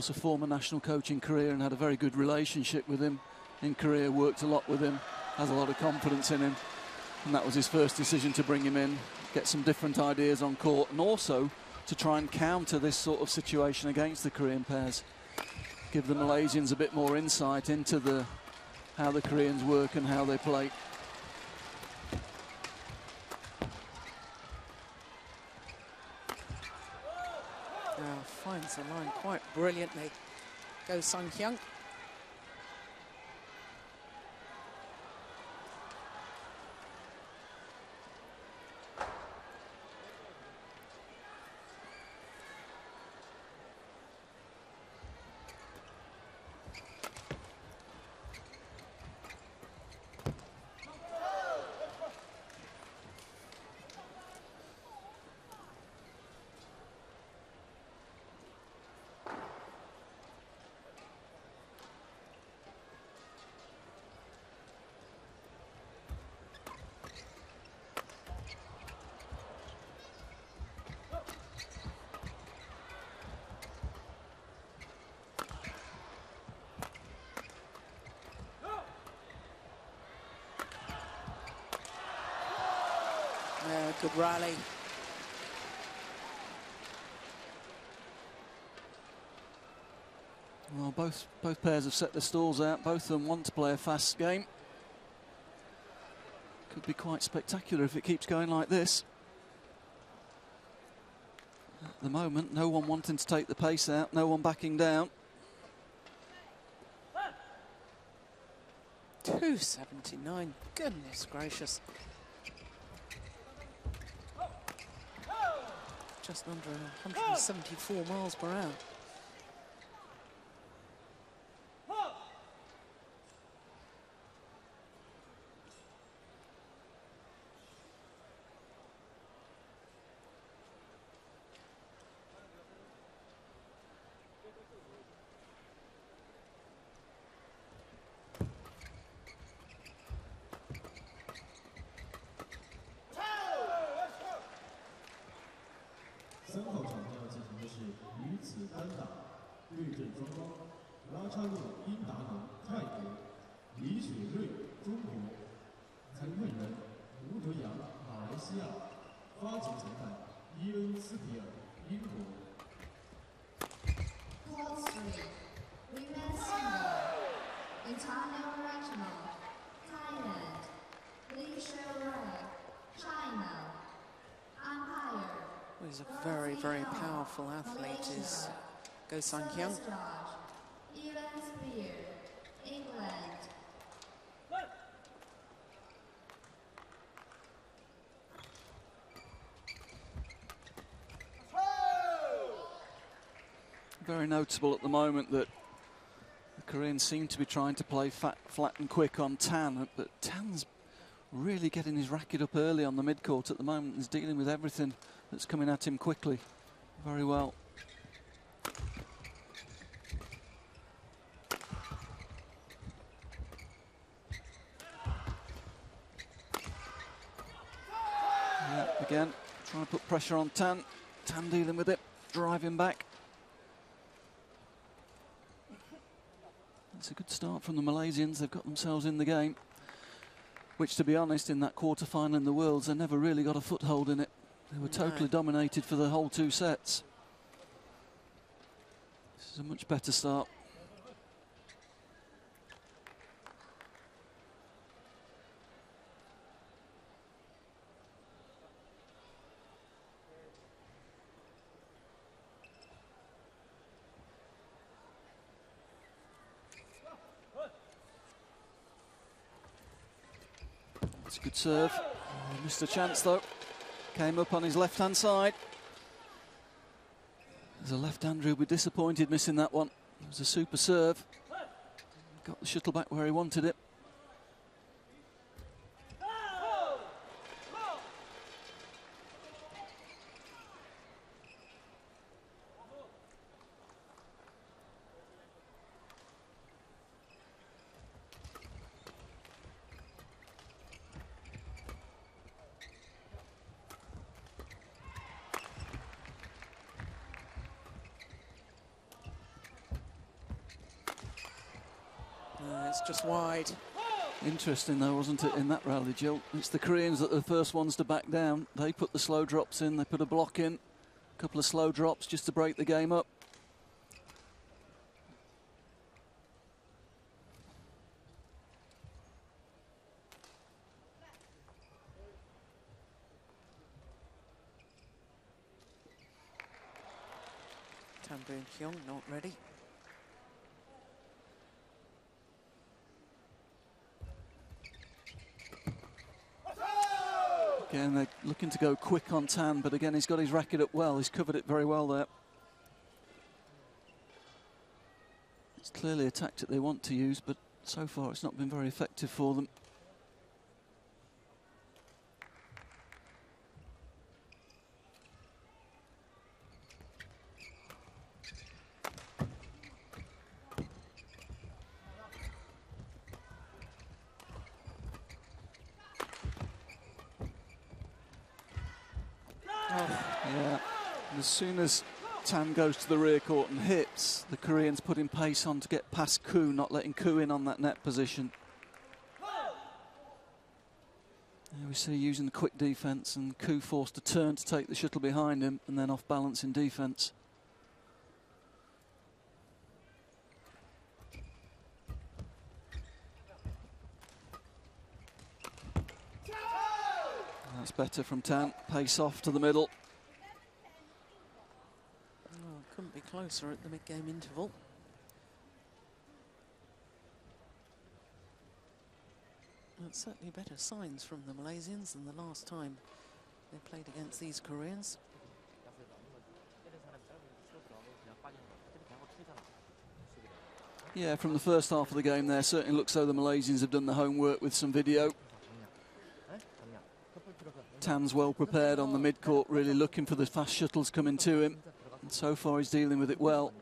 a former national coach in Korea and had a very good relationship with him in Korea, worked a lot with him, has a lot of confidence in him, and that was his first decision to bring him in, get some different ideas on court, and also to try and counter this sort of situation against the Korean pairs. Give the Malaysians a bit more insight into how the Koreans work and how they play. Now finds the line quite brilliantly. Go Sung Hyung. Good rally. Well, both pairs have set their stalls out. Both of them want to play a fast game. Could be quite spectacular if it keeps going like this. At the moment, no one wanting to take the pace out, no one backing down. 279, goodness gracious. Just under 174 miles per hour. He's a very, very powerful athlete, is Go Sung Hyung. very noticeable at the moment that the Koreans seem to be trying to play flat and quick on Tan, but Tan's really getting his racket up early on the mid-court at the moment. He's dealing with everything that's coming at him quickly. Very well. Yeah, again, trying to put pressure on Tan. Tan dealing with it, driving back. It's a good start from the Malaysians. They've got themselves in the game, which, to be honest, in that quarter-final in the Worlds, they never really got a foothold in it. They were totally dominated for the whole 2 sets. This is a much better start. It's a good serve. Oh, missed a chance though. Came up on his left-hand side. There's a left-hander who'll be disappointed missing that one. It was a super serve. Got the shuttle back where he wanted it. It's just wide. Interesting though, wasn't it, in that rally, Jill? It's the Koreans that are the first ones to back down. They put the slow drops in, they put a block in, a couple of slow drops just to break the game up. Tan Boon Kyung not ready. Again, they're looking to go quick on Tan, but again, he's got his racket up well. He's covered it very well there. It's clearly a tactic they want to use, but so far it's not been very effective for them. Yeah, and as soon as Tan goes to the rear court and hits, the Koreans putting pace on to get past Koo, not letting Koo in on that net position. There we see using the quick defence, and Koo forced to turn to take the shuttle behind him and then off balance in defence. That's better from Tan. Pace off to the middle. Oh, couldn't be closer at the mid-game interval. That's certainly better signs from the Malaysians than the last time they played against these Koreans. Yeah, from the first half of the game there, certainly looks though the Malaysians have done the homework with some video. Tan's well prepared on the mid-court, really looking for the fast shuttles coming to him. And so far he's dealing with it well.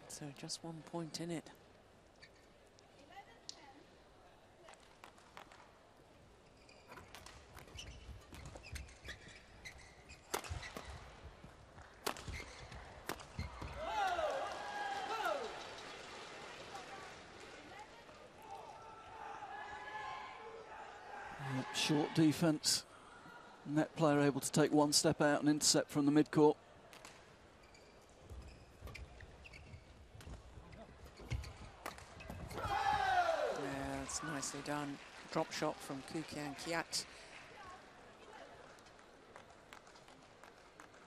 So just 1 point in it. Short defence. Net player able to take one step out and intercept from the mid-court. Nicely done. drop shot from Kukian Kiat.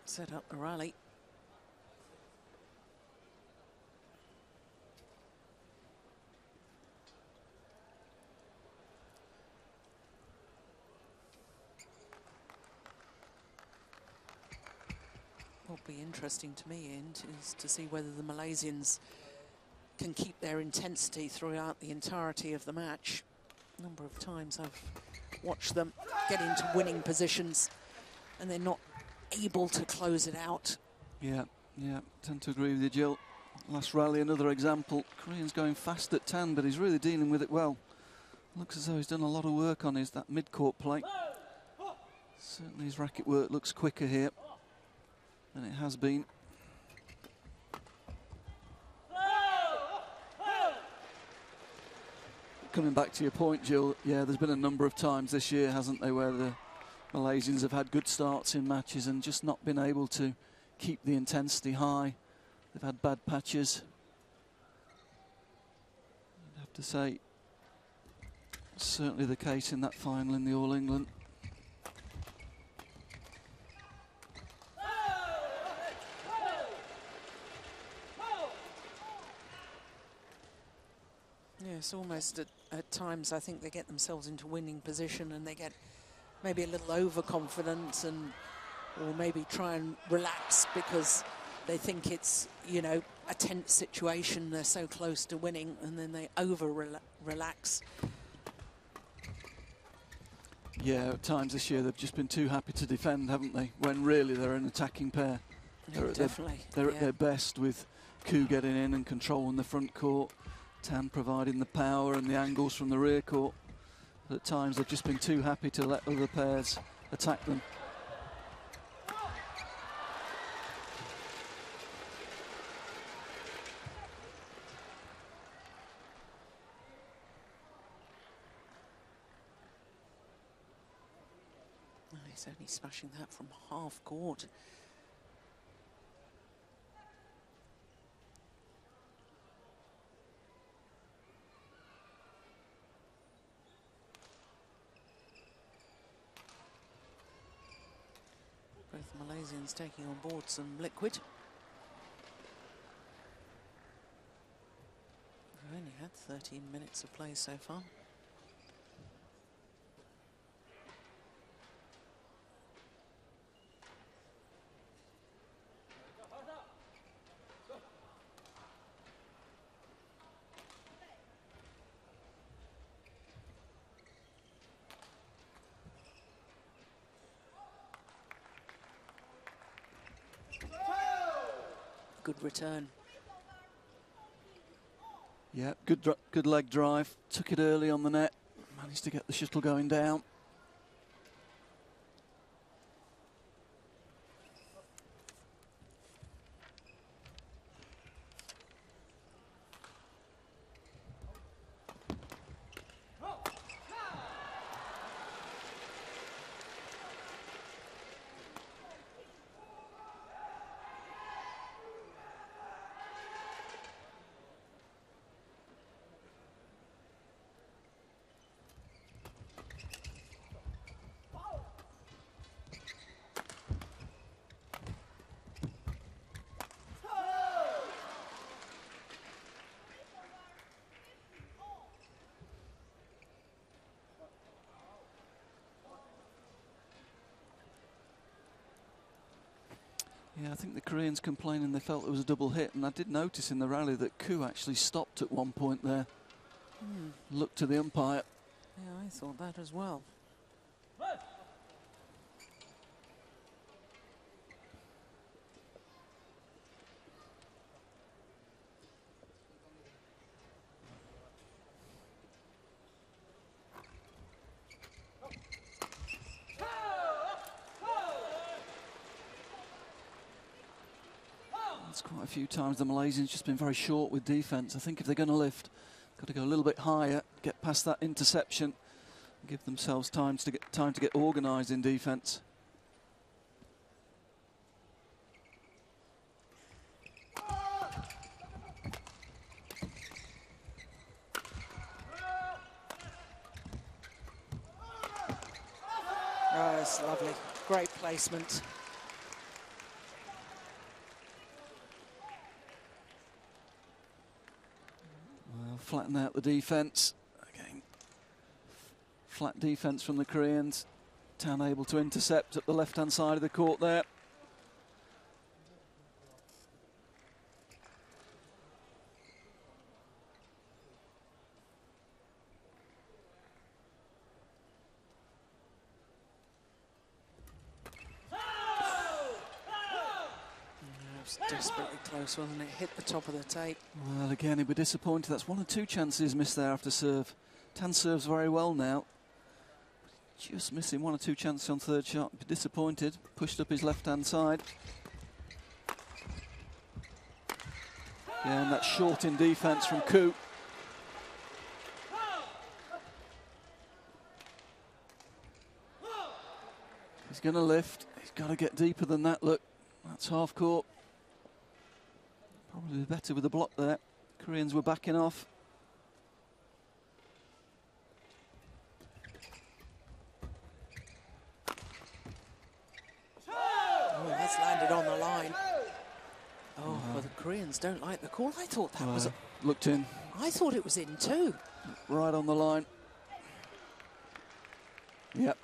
Set up the rally. What'll be interesting to me, Ian, is to see whether the Malaysians can keep their intensity throughout the entirety of the match. A number of times I've watched them get into winning positions and they're not able to close it out. Yeah, tend to agree with you, Jill. Last rally, another example. Korean's going fast at tan, but he's really dealing with it well. Looks as though he's done a lot of work on that mid-court play. Certainly his racket work looks quicker here than it has been. Coming back to your point, Jill, yeah, there's been a number of times this year, hasn't there, where the Malaysians have had good starts in matches and just not been able to keep the intensity high. They've had bad patches. I'd have to say, certainly the case in that final in the All England. Yes, almost at times I think they get themselves into winning position and they get maybe a little overconfident and or maybe try and relax because they think it's, you know, a tense situation, they're so close to winning, and then they relax. Yeah, at times this year they've just been too happy to defend, haven't they? When really they're an attacking pair. Yeah, definitely. They're at their best with Koo getting in and controlling the front court, Tan providing the power and the angles from the rear court. But at times they've just been too happy to let other pairs attack them. He's only smashing that from half court. Both Malaysians taking on board some liquid. We've only had 13 minutes of play so far. Good return. Yeah, good leg drive. Took it early on the net. Managed to get the shuttle going down. Yeah, I think the Koreans complaining they felt it was a double hit, and I did notice in the rally that Koo actually stopped at one point there. Looked to the umpire. Yeah, I thought that as well. Quite a few times the Malaysians just been very short with defence. I think if they're going to lift, got to go a little bit higher, get past that interception, give themselves time to get organised in defence. Oh, it's lovely. Great placement. Well, flatten out the defence. Again, flat defence from the Koreans. Tan able to intercept at the left-hand side of the court there. Desperately close, wasn't it? Hit the top of the tape. Well, again, he'd be disappointed. That's 1 or 2 chances missed there after serve. Tan serves very well now. Just missing 1 or 2 chances on third shot. Be disappointed. Pushed up his left-hand side. Yeah, and that's short in defence from Koo. He's going to lift. He's got to get deeper than that, look. That's half court. Probably better with the block there. Koreans were backing off. Oh, that's landed on the line. Oh, well, the Koreans don't like the call. I thought that was... Looked in. I thought it was in too. Right on the line. Yep.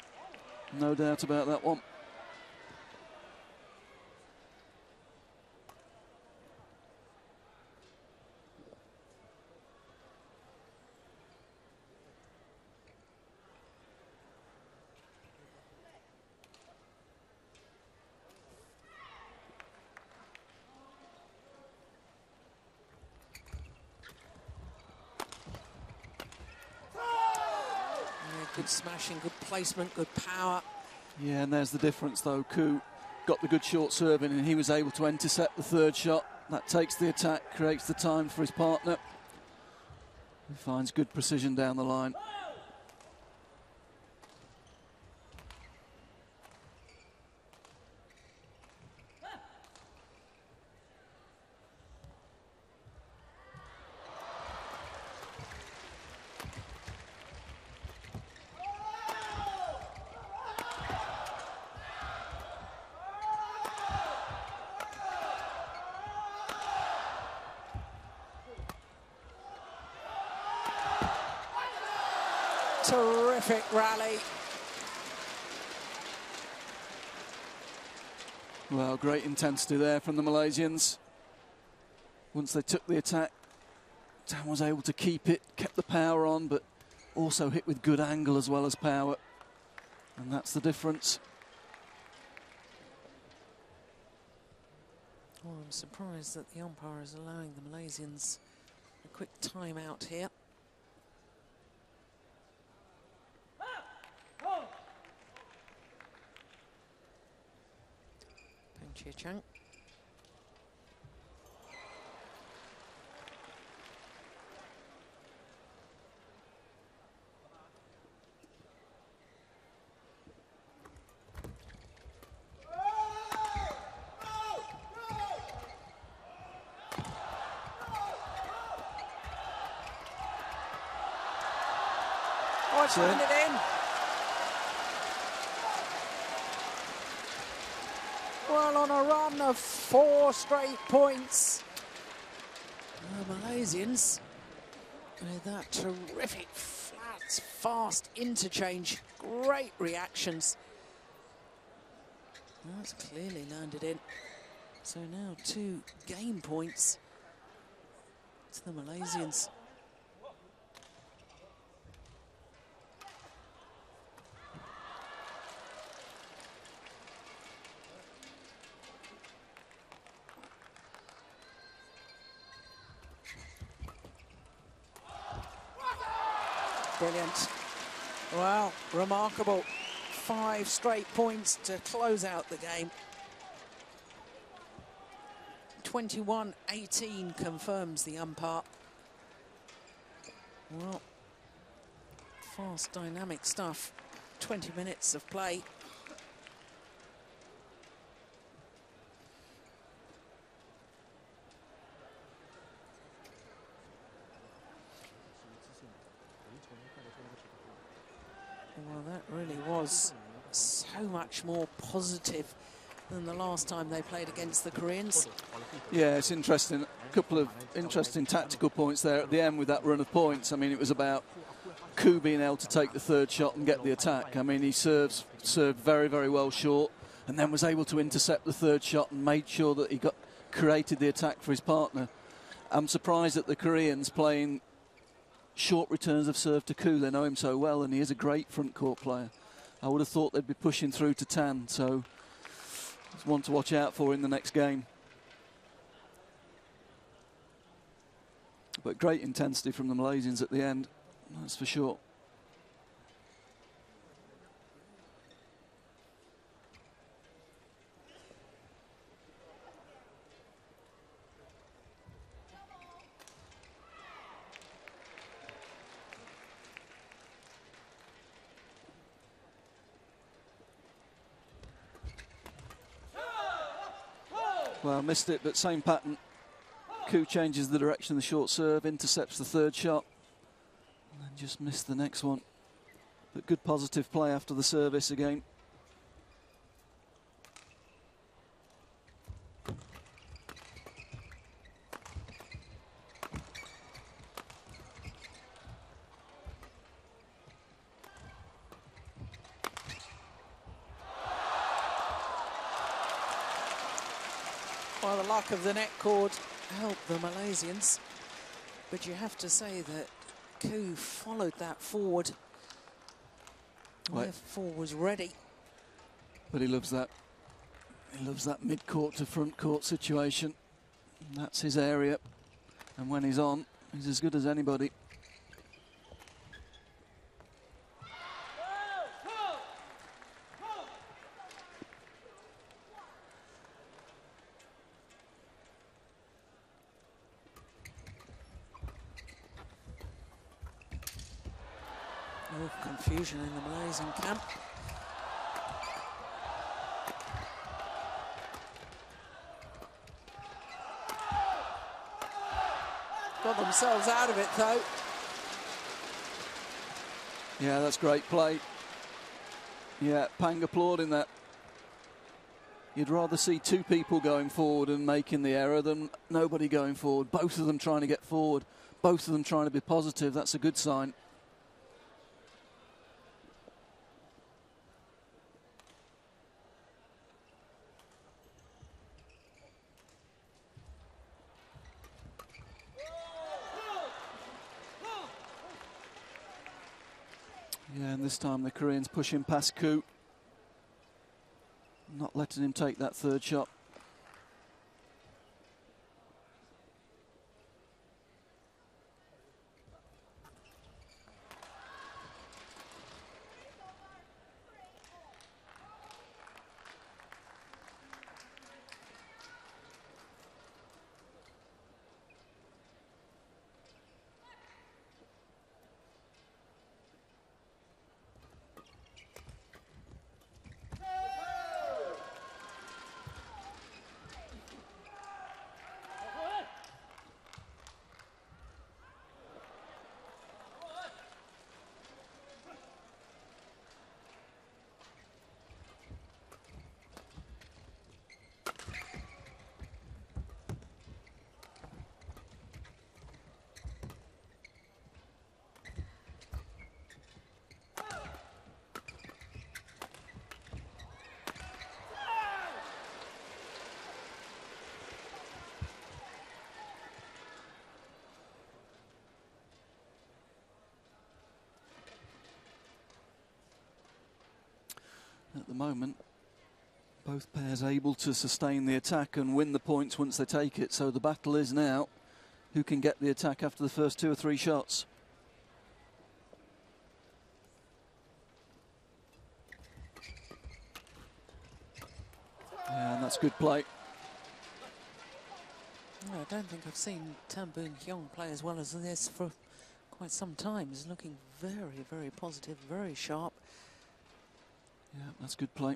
No doubt about that one. Good smashing, good placement, good power. Yeah, and there's the difference though. Koo got the good short serving and he was able to intercept the third shot. That takes the attack, creates the time for his partner. He finds good precision down the line. Terrific rally. Well, great intensity there from the Malaysians. Once they took the attack, Tan was able to keep it, kept the power on, but also hit with good angle as well as power. And that's the difference. Oh, I'm surprised that the umpire is allowing the Malaysians a quick timeout here. Chang. Oh, it's landed in. Well, on a run of 4 straight points, the Malaysians with that terrific, flat, fast interchange, great reactions. That's clearly landed in. So now 2 game points to the Malaysians. Brilliant. Wow, remarkable. 5 straight points to close out the game. 21-18 confirms the umpire. Well, fast, dynamic stuff. 20 minutes of play. Well, that really was so much more positive than the last time they played against the Koreans. Yeah, it's interesting. A couple of interesting tactical points there at the end with that run of points. I mean, it was about Koo being able to take the third shot and get the attack. I mean, he served very, very well short, and then was able to intercept the third shot and made sure that he created the attack for his partner. I'm surprised that the Koreans playing short returns of serve to Koo. They know him so well, and he is a great front court player. I would have thought they'd be pushing through to Tan, so it's one to watch out for in the next game. But great intensity from the Malaysians at the end, that's for sure. Well, missed it, but same pattern. Koo changes the direction of the short serve, intercepts the third shot, and then just missed the next one. But good positive play after the service again. Well, the luck of the net cord helped the Malaysians, but you have to say that Koo followed that forward. Therefore was ready. But he loves that. He loves that mid-court to front-court situation. That's his area. And when he's on, he's as good as anybody. Oh, confusion in the Malaysian camp. Got themselves out of it, though. Yeah, that's great play. Yeah, Pang applauding that. You'd rather see two people going forward and making the error than nobody going forward. Both of them trying to get forward. Both of them trying to be positive. That's a good sign. Yeah, and this time the Koreans pushing past Koo. Not letting him take that third shot. At the moment, both pairs able to sustain the attack and win the points once they take it. So the battle is now who can get the attack after the first 2 or 3 shots. Yeah, and that's good play. No, I don't think I've seen Tan Boon Hyung play as well as this for quite some time. He's looking very, very positive, very sharp. Yeah, that's good play.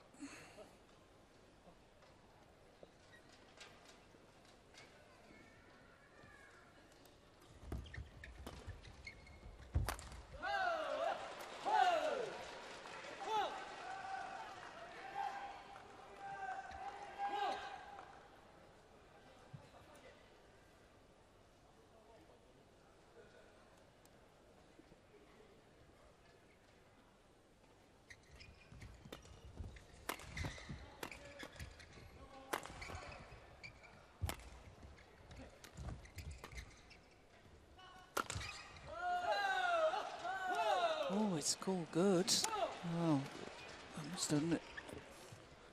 it's called good. Well, that must have done it.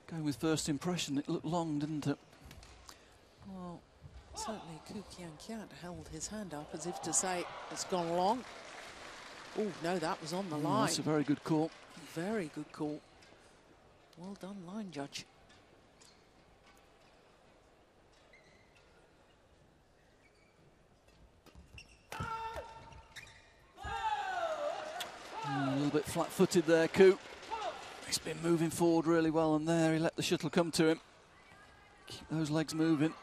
Going with first impression, it looked long, didn't it? Well, certainly Ku Kian held his hand up as if to say it's gone long. Oh, no, that was on the line. That's a very good call. Very good call. Well done, line judge. A little bit flat-footed there, Ku. He's been moving forward really well, and there he let the shuttle come to him. Keep those legs moving.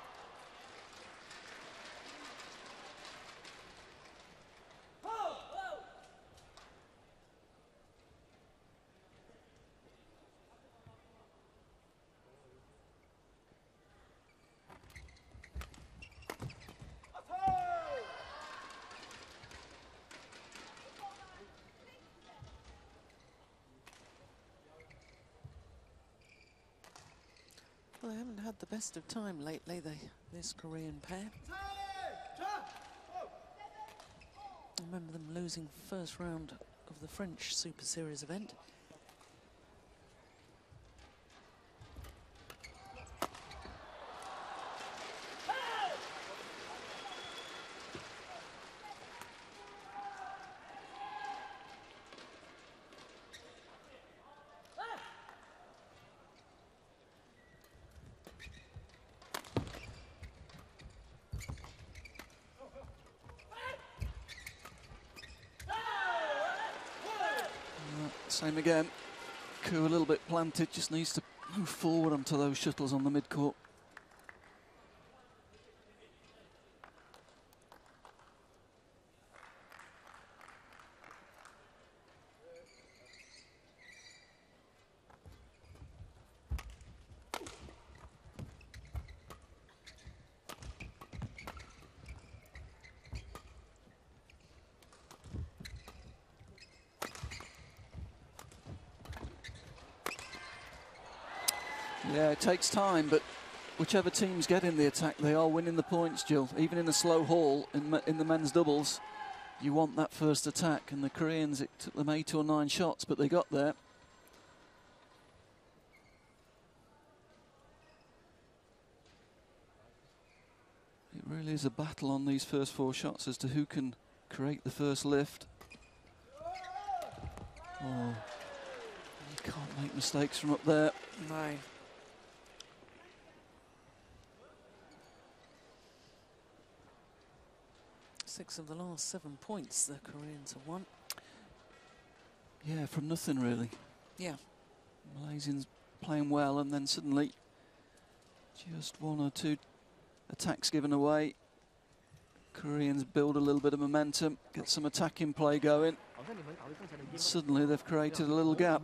Well, they haven't had the best of time lately, this Korean pair. I remember them losing first round of the French Super Series event. Same again. Ku a little bit planted, just needs to move forward onto those shuttles on the mid-court. Yeah, it takes time, but whichever teams get in the attack, they are winning the points, Jill. Even in a slow haul in the men's doubles, you want that first attack. And the Koreans, it took them 8 or 9 shots, but they got there. It really is a battle on these first 4 shots as to who can create the first lift. Oh, you can't make mistakes from up there. No. Six of the last 7 points the Koreans have won. Yeah, from nothing really. Yeah. Malaysians playing well, and then suddenly just 1 or 2 attacks given away. Koreans build a little bit of momentum, get some attacking play going. And suddenly they've created a little gap.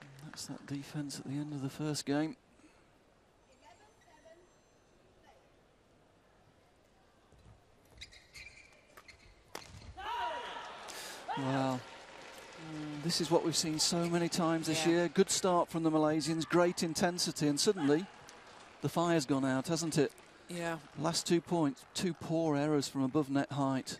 And that's that defense at the end of the first game. Wow. This is what we've seen so many times this year. Good start from the Malaysians, great intensity, and suddenly the fire's gone out, hasn't it? Yeah. Last 2 points, 2 poor errors from above net height.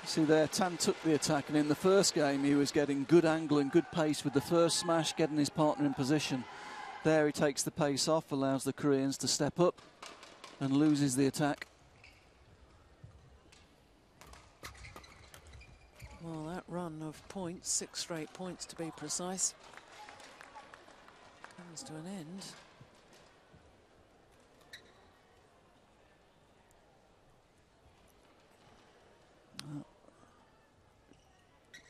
See there, Tan took the attack, and in the first game he was getting good angle and good pace with the first smash, getting his partner in position. There he takes the pace off, allows the Koreans to step up and loses the attack. Well, that run of points, 6 straight points to be precise, comes to an end.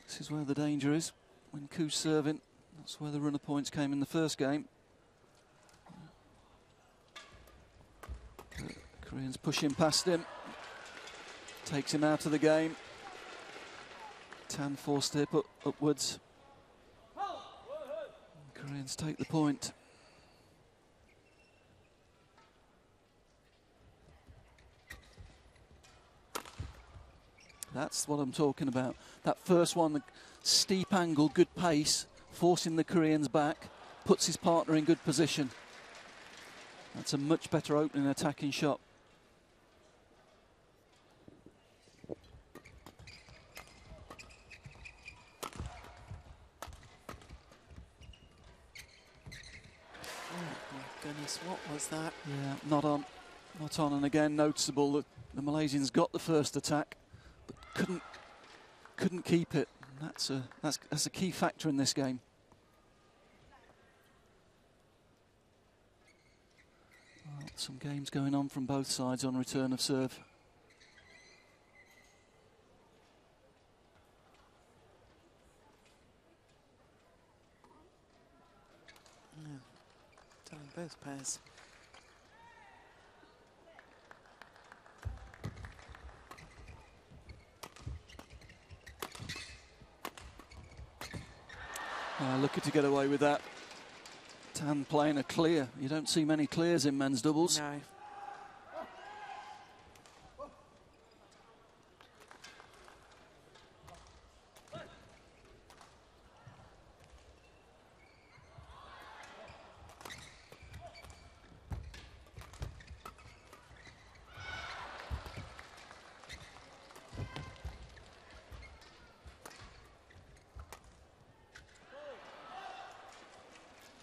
This is where the danger is. When Ku's serving, that's where the runner points came in the first game. The Korean's pushing past him. Takes him out of the game. Tan four-step upwards. Koreans take the point. That's what I'm talking about. That first one, the steep angle, good pace, forcing the Koreans back, puts his partner in good position. That's a much better opening attacking shot. Goodness, what was that? Yeah, not on. And again, noticeable that the Malaysians got the first attack, but couldn't keep it. And that's a key factor in this game. Well, some games going on from both sides on return of serve. Yeah, telling both pairs. Looking to get away with that. Tan playing a clear. You don't see many clears in men's doubles. No.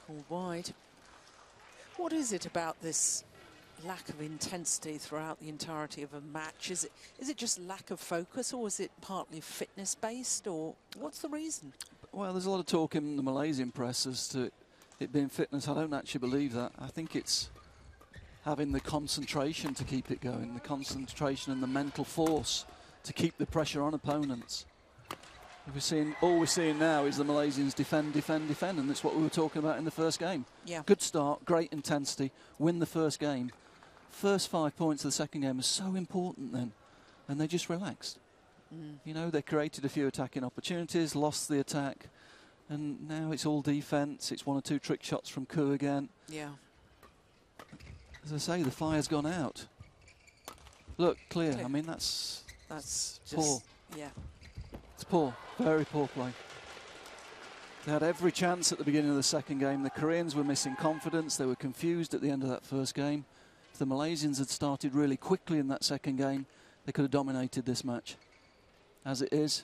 Called wide. What is it about this lack of intensity throughout the entirety of a match? Is it just lack of focus, or is it partly fitness based, or what's the reason? Well, there's a lot of talk in the Malaysian press as to it being fitness. I don't actually believe that. I think it's having the concentration to keep it going, the concentration and the mental force to keep the pressure on opponents. All we're seeing now is the Malaysians defend, and that's what we were talking about in the first game. Yeah. Good start, great intensity, win the first game. First 5 points of the second game are so important then, and they just relaxed. You know, they created a few attacking opportunities, lost the attack, and now it's all defence. It's one or two trick shots from Ku again. Yeah. As I say, the fire's gone out. Look, clear. Clear. I mean, that's just poor. Yeah. It's poor, very poor play. They had every chance at the beginning of the second game. The Koreans were missing confidence. They were confused at the end of that first game. If the Malaysians had started really quickly in that second game, they could have dominated this match. As it is,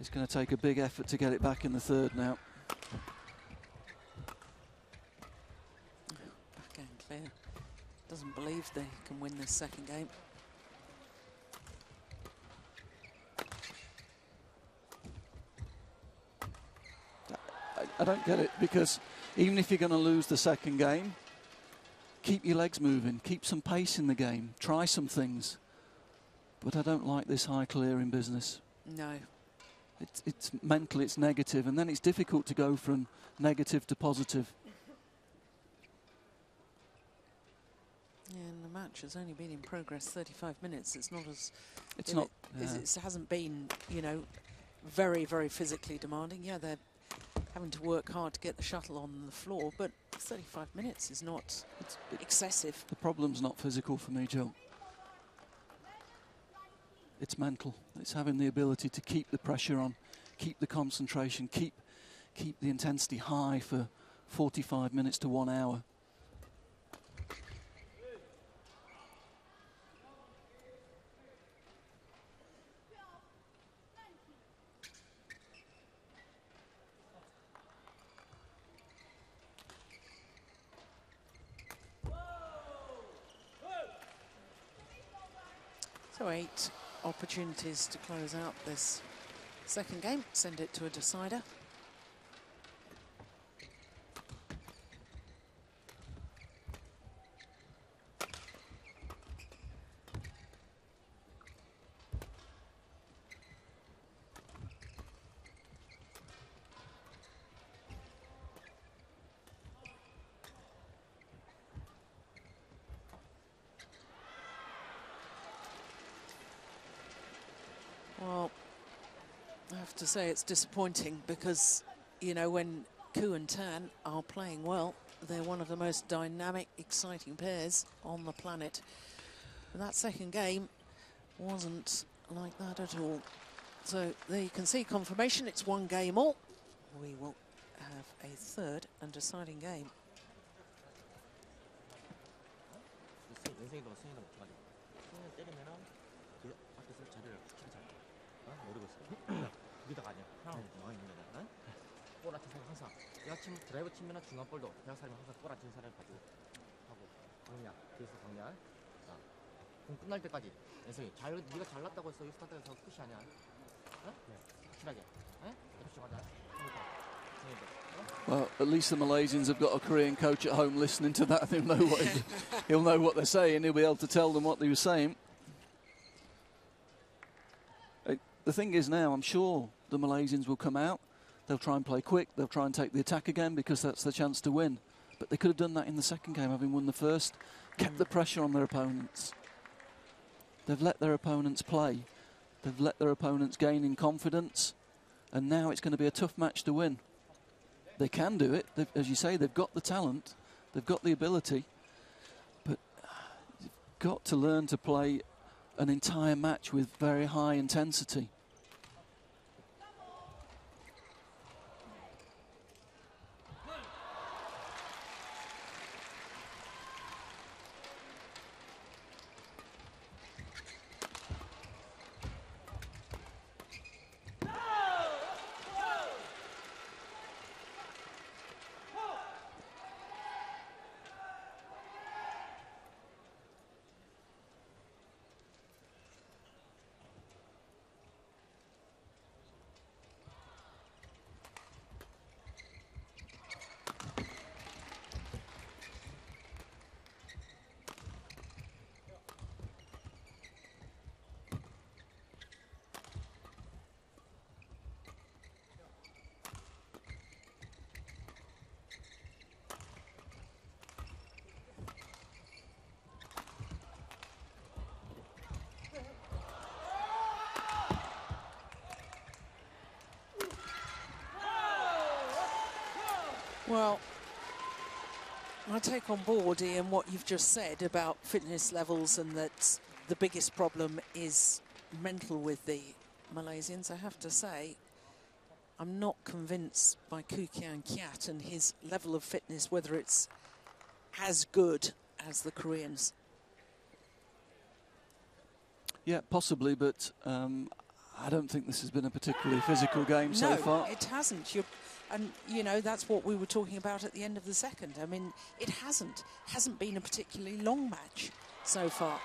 it's going to take a big effort to get it back in the third now. Backhand clear. Doesn't believe they can win this second game. I don't get it, because even if you're going to lose the second game, keep your legs moving, keep some pace in the game, try some things. But I don't like this high clearing business. No. It's mental, it's negative, and then it's difficult to go from negative to positive. Yeah, and the match has only been in progress 35 minutes. It's not as... It's not... It hasn't been, you know, very, very physically demanding. Yeah, they're having to work hard to get the shuttle on the floor, but 35 minutes is not excessive. The problem's not physical for me, Joe. It's mental. It's having the ability to keep the pressure on, keep the concentration, keep the intensity high for 45 minutes to 1 hour. So 8 opportunities to close out this second game, send it to a decider. Well, I have to say it's disappointing because, you know, when Ku and Tan are playing well, they're one of the most dynamic, exciting pairs on the planet. But that second game wasn't like that at all. So there you can see confirmation, it's 1 game all. We will have a third and deciding game. 드라이버 치면은 중간 볼도 대학 사람이 항상 볼 안 치는 사람을 가지고 하고 강약 그래서 강약 자, 공 끝날 때까지 연성이 네가 잘났다고 해서 이 스타트에서 끝이 아니야. 어? 확실하게. 어? 집중하자. Well, at least the Malaysians have got a Korean coach at home listening to that. He'll know what they're saying. He'll be able to tell them what they were saying. The thing is now, I'm sure the Malaysians will come out. They'll try and play quick. They'll try and take the attack again because that's the chance to win. But they could have done that in the second game, having won the first. Kept the pressure on their opponents. They've let their opponents play. They've let their opponents gain in confidence. And now it's going to be a tough match to win. They can do it. As you say, they've got the talent. They've got the ability. But you've got to learn to play an entire match with very high intensity. Well, I take on board, Ian, what you've just said about fitness levels and that the biggest problem is mental with the Malaysians. I have to say, I'm not convinced by Koo Kian Kiat and his level of fitness, whether it's as good as the Koreans. Yeah, possibly, but I don't think this has been a particularly physical game so far. No, it hasn't. And, you know, that's what we were talking about at the end of the second. I mean, it hasn't been a particularly long match so far.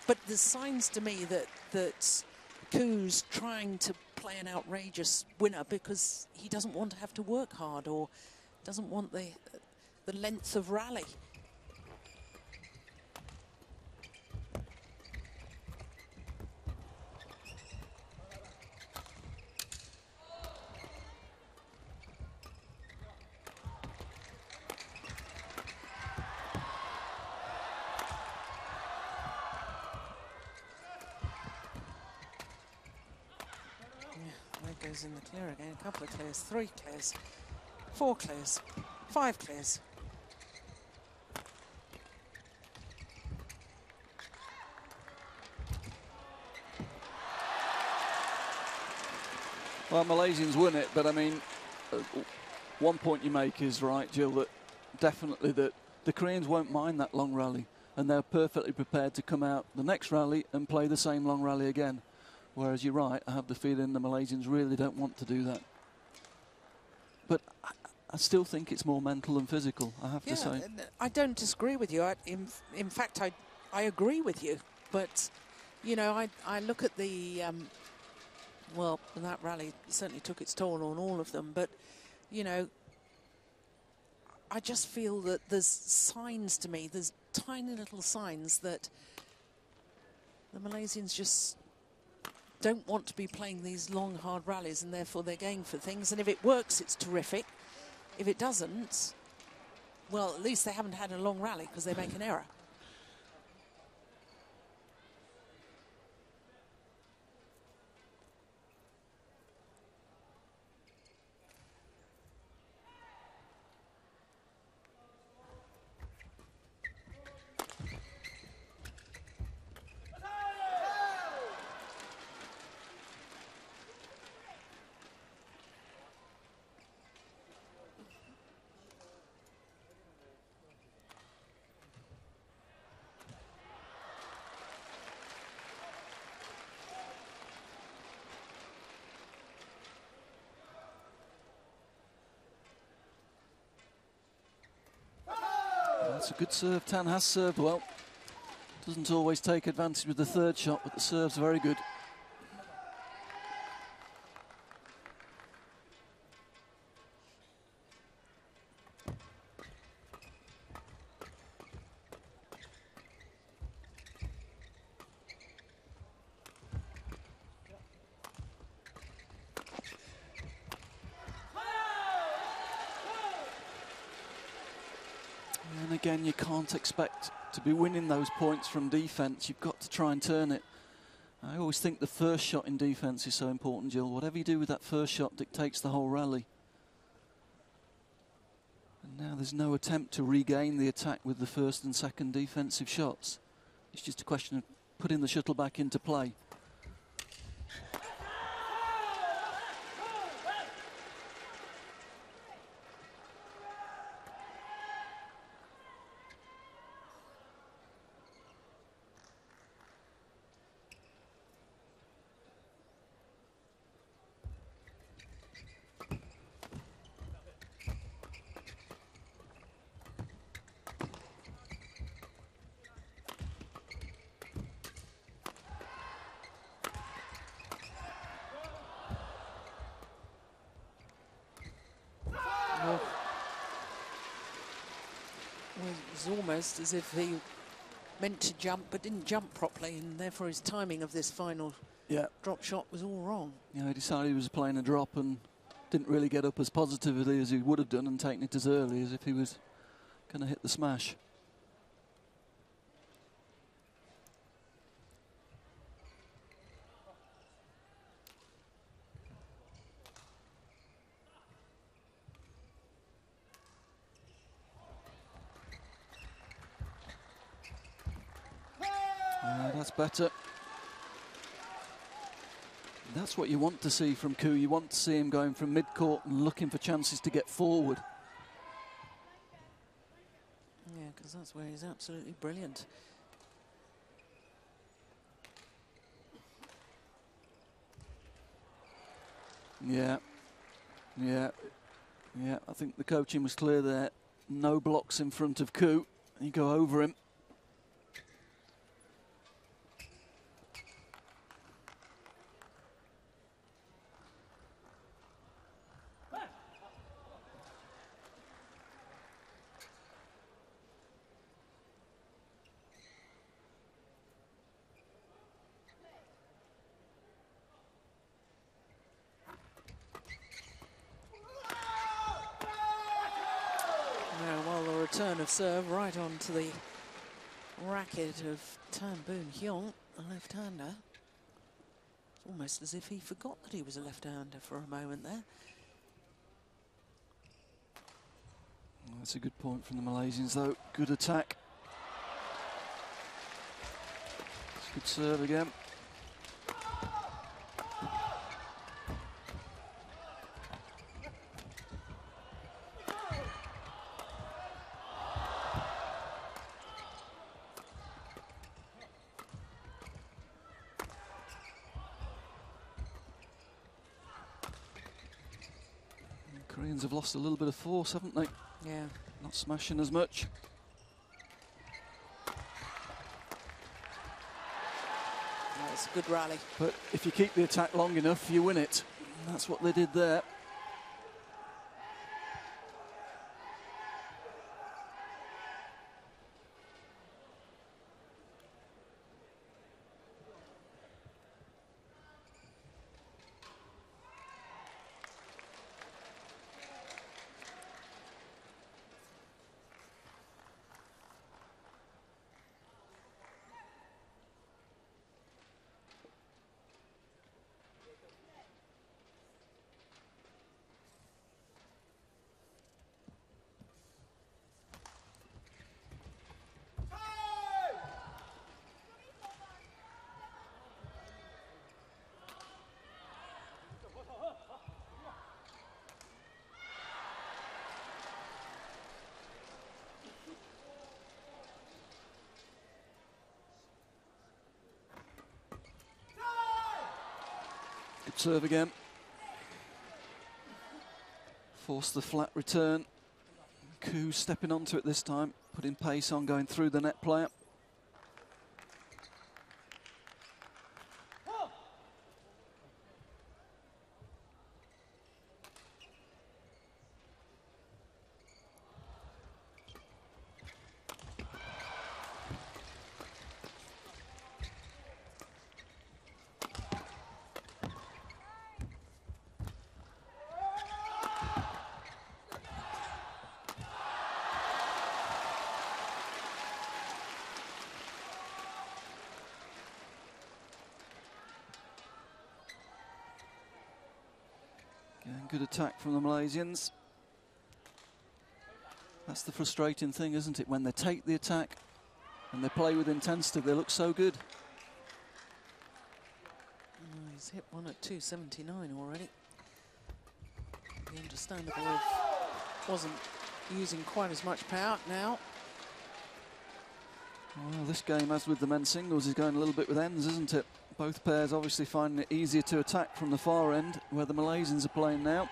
But there's signs to me that Koo's trying to play an outrageous winner because he doesn't want to have to work hard or doesn't want the length of rally. Goes in the clear again, a couple of clears, 3 clears, 4 clears, 5 clears. Well, Malaysians won it, but I mean, one point you make is right, Jill, that definitely that the Koreans won't mind that long rally, and they're perfectly prepared to come out the next rally and play the same long rally again. Whereas you're right, I have the feeling the Malaysians really don't want to do that. But I still think it's more mental than physical, I have to say. I don't disagree with you. In fact, I agree with you. But, you know, I look at the... well, that rally certainly took its toll on all of them. But, you know, I just feel that there's signs to me, there's tiny little signs that the Malaysians just don't want to be playing these long, hard rallies, and therefore they're going for things. And if it works, it's terrific. If it doesn't, well, at least they haven't had a long rally because they make an error. That's a good serve. Tan has served well. Doesn't always take advantage with the third shot, but the serve's very good. And again, you can't expect to be winning those points from defence. You've got to try and turn it. I always think the first shot in defence is so important, Jill. Whatever you do with that first shot dictates the whole rally. And now there's no attempt to regain the attack with the first and second defensive shots. It's just a question of putting the shuttle back into play. It was almost as if he meant to jump but didn't jump properly, and therefore his timing of this final drop shot was all wrong. Yeah, he decided he was playing a drop and didn't really get up as positively as he would have done and taken it as early as if he was going to hit the smash. That's better. That's what you want to see from Koo. You want to see him going from mid-court and looking for chances to get forward. Yeah, because that's where he's absolutely brilliant. Yeah. I think the coaching was clear there. No blocks in front of Koo. You go over him. Return of serve right onto the racket of Tan Boon Hyung, a left-hander. It's almost as if he forgot that he was a left-hander for a moment there. That's a good point from the Malaysians, though. Good attack. It's a good serve again. Koreans have lost a little bit of force, haven't they? Yeah. Not smashing as much. That's a good rally. But if you keep the attack long enough, you win it. And that's what they did there. Good serve again. Force the flat return. Koo stepping onto it this time. Putting pace on, going through the net player. Good attack from the Malaysians. That's the frustrating thing, isn't it? When they take the attack and they play with intensity, they look so good. Oh, he's hit one at 279 already. Be understandable if wasn't using quite as much power now. Well, this game, as with the men's singles, is going a little bit with ends, isn't it? Both pairs obviously finding it easier to attack from the far end, where the Malaysians are playing now.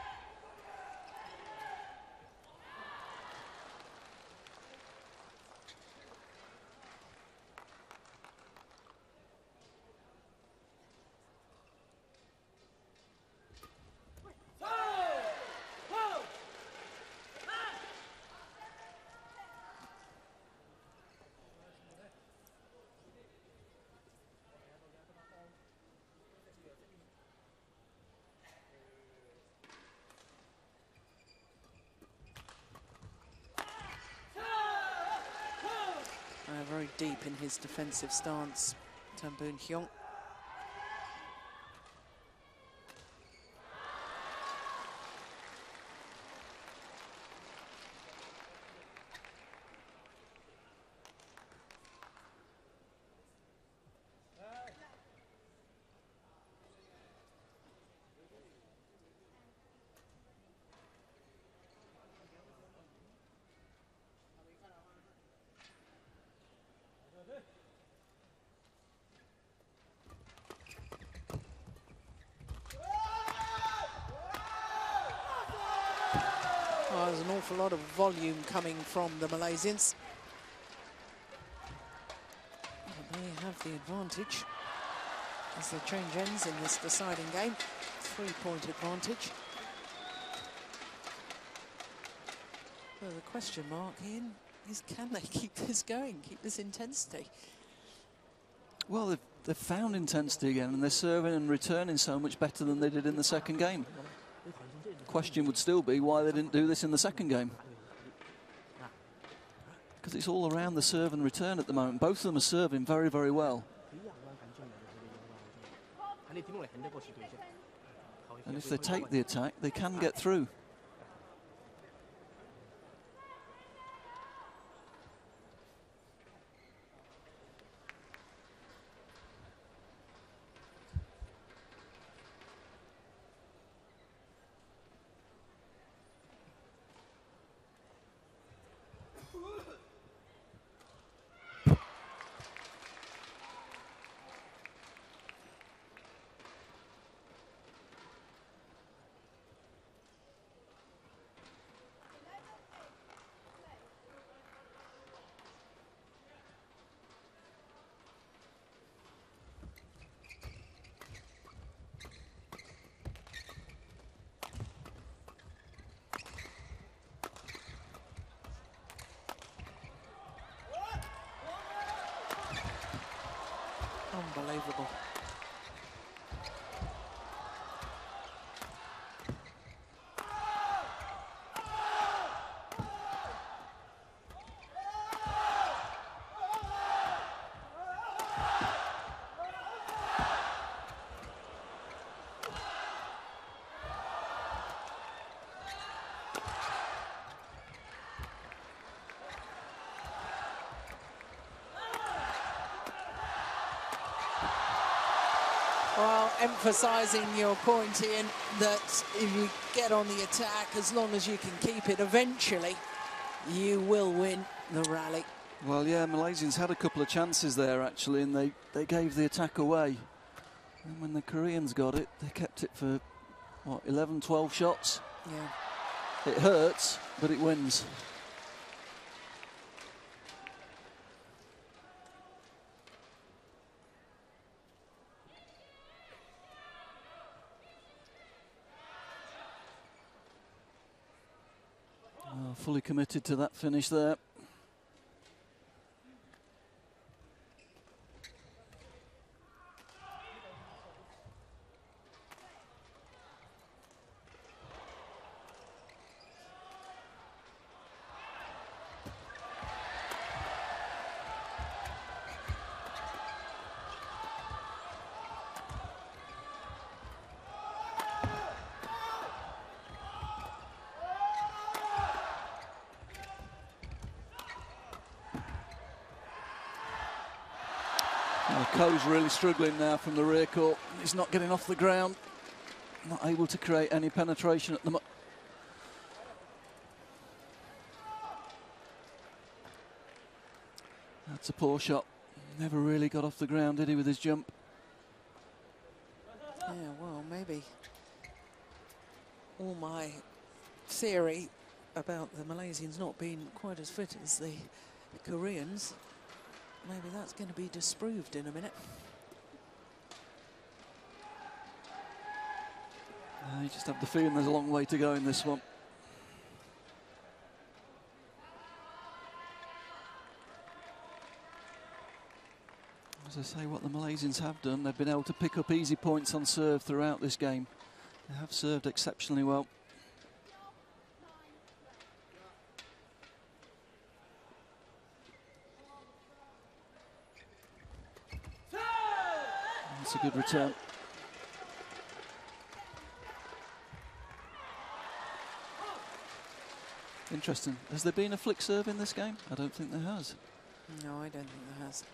Very deep in his defensive stance, Tan Boon Hyung. There's an awful lot of volume coming from the Malaysians. But they have the advantage as they change ends in this deciding game. 3-point advantage. So the question mark, Ian, is can they keep this going, keep this intensity? Well, they've found intensity again, and they're serving and returning so much better than they did in the second game. Question would still be why they didn't do this in the second game. Because it's all around the serve and return at the moment. Both of them are serving very, very well. And if they take the attack, they can get through. Unbelievable. Well, emphasising your point, Ian, that if you get on the attack, as long as you can keep it, eventually you will win the rally. Well, yeah, Malaysians had a couple of chances there, actually, and they gave the attack away. And when the Koreans got it, they kept it for, what, 11, 12 shots? Yeah. It hurts, but it wins. fully committed to that finish there. Ko's really struggling now from the rear court. He's not getting off the ground, not able to create any penetration at the moment. That's a poor shot. Never really got off the ground, did he, with his jump? Yeah, well, maybe all my theory about the Malaysians not being quite as fit as the Koreans, maybe that's going to be disproved in a minute. You just have the feeling there's a long way to go in this one. As I say, what the Malaysians have done, they've been able to pick up easy points on serve throughout this game. They have served exceptionally well. That's a good return. Interesting. Has there been a flick serve in this game? I don't think there has. No, I don't think there has.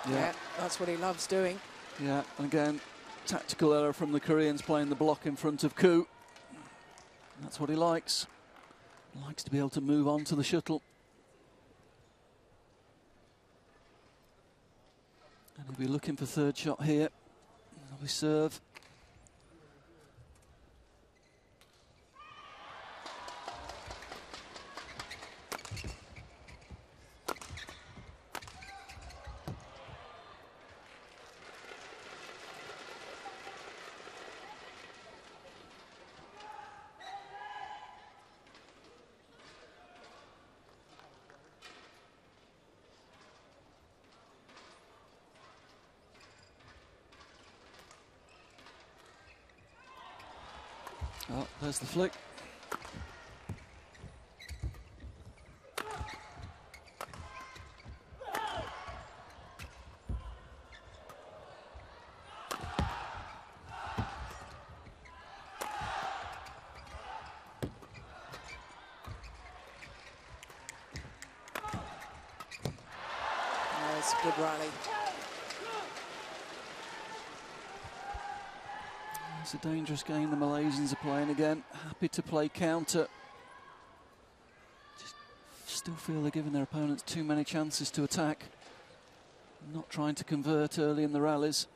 Yeah, that's what he loves doing. Yeah, and again, tactical error from the Koreans playing the block in front of Koo. That's what he likes. He likes to be able to move on to the shuttle. And he'll be looking for third shot here. That'll be serve. Oh, there's the flick. That's a good rally. It's a dangerous game the Malaysians are playing again. Happy to play counter. Just still feel they're giving their opponents too many chances to attack. Not trying to convert early in the rallies.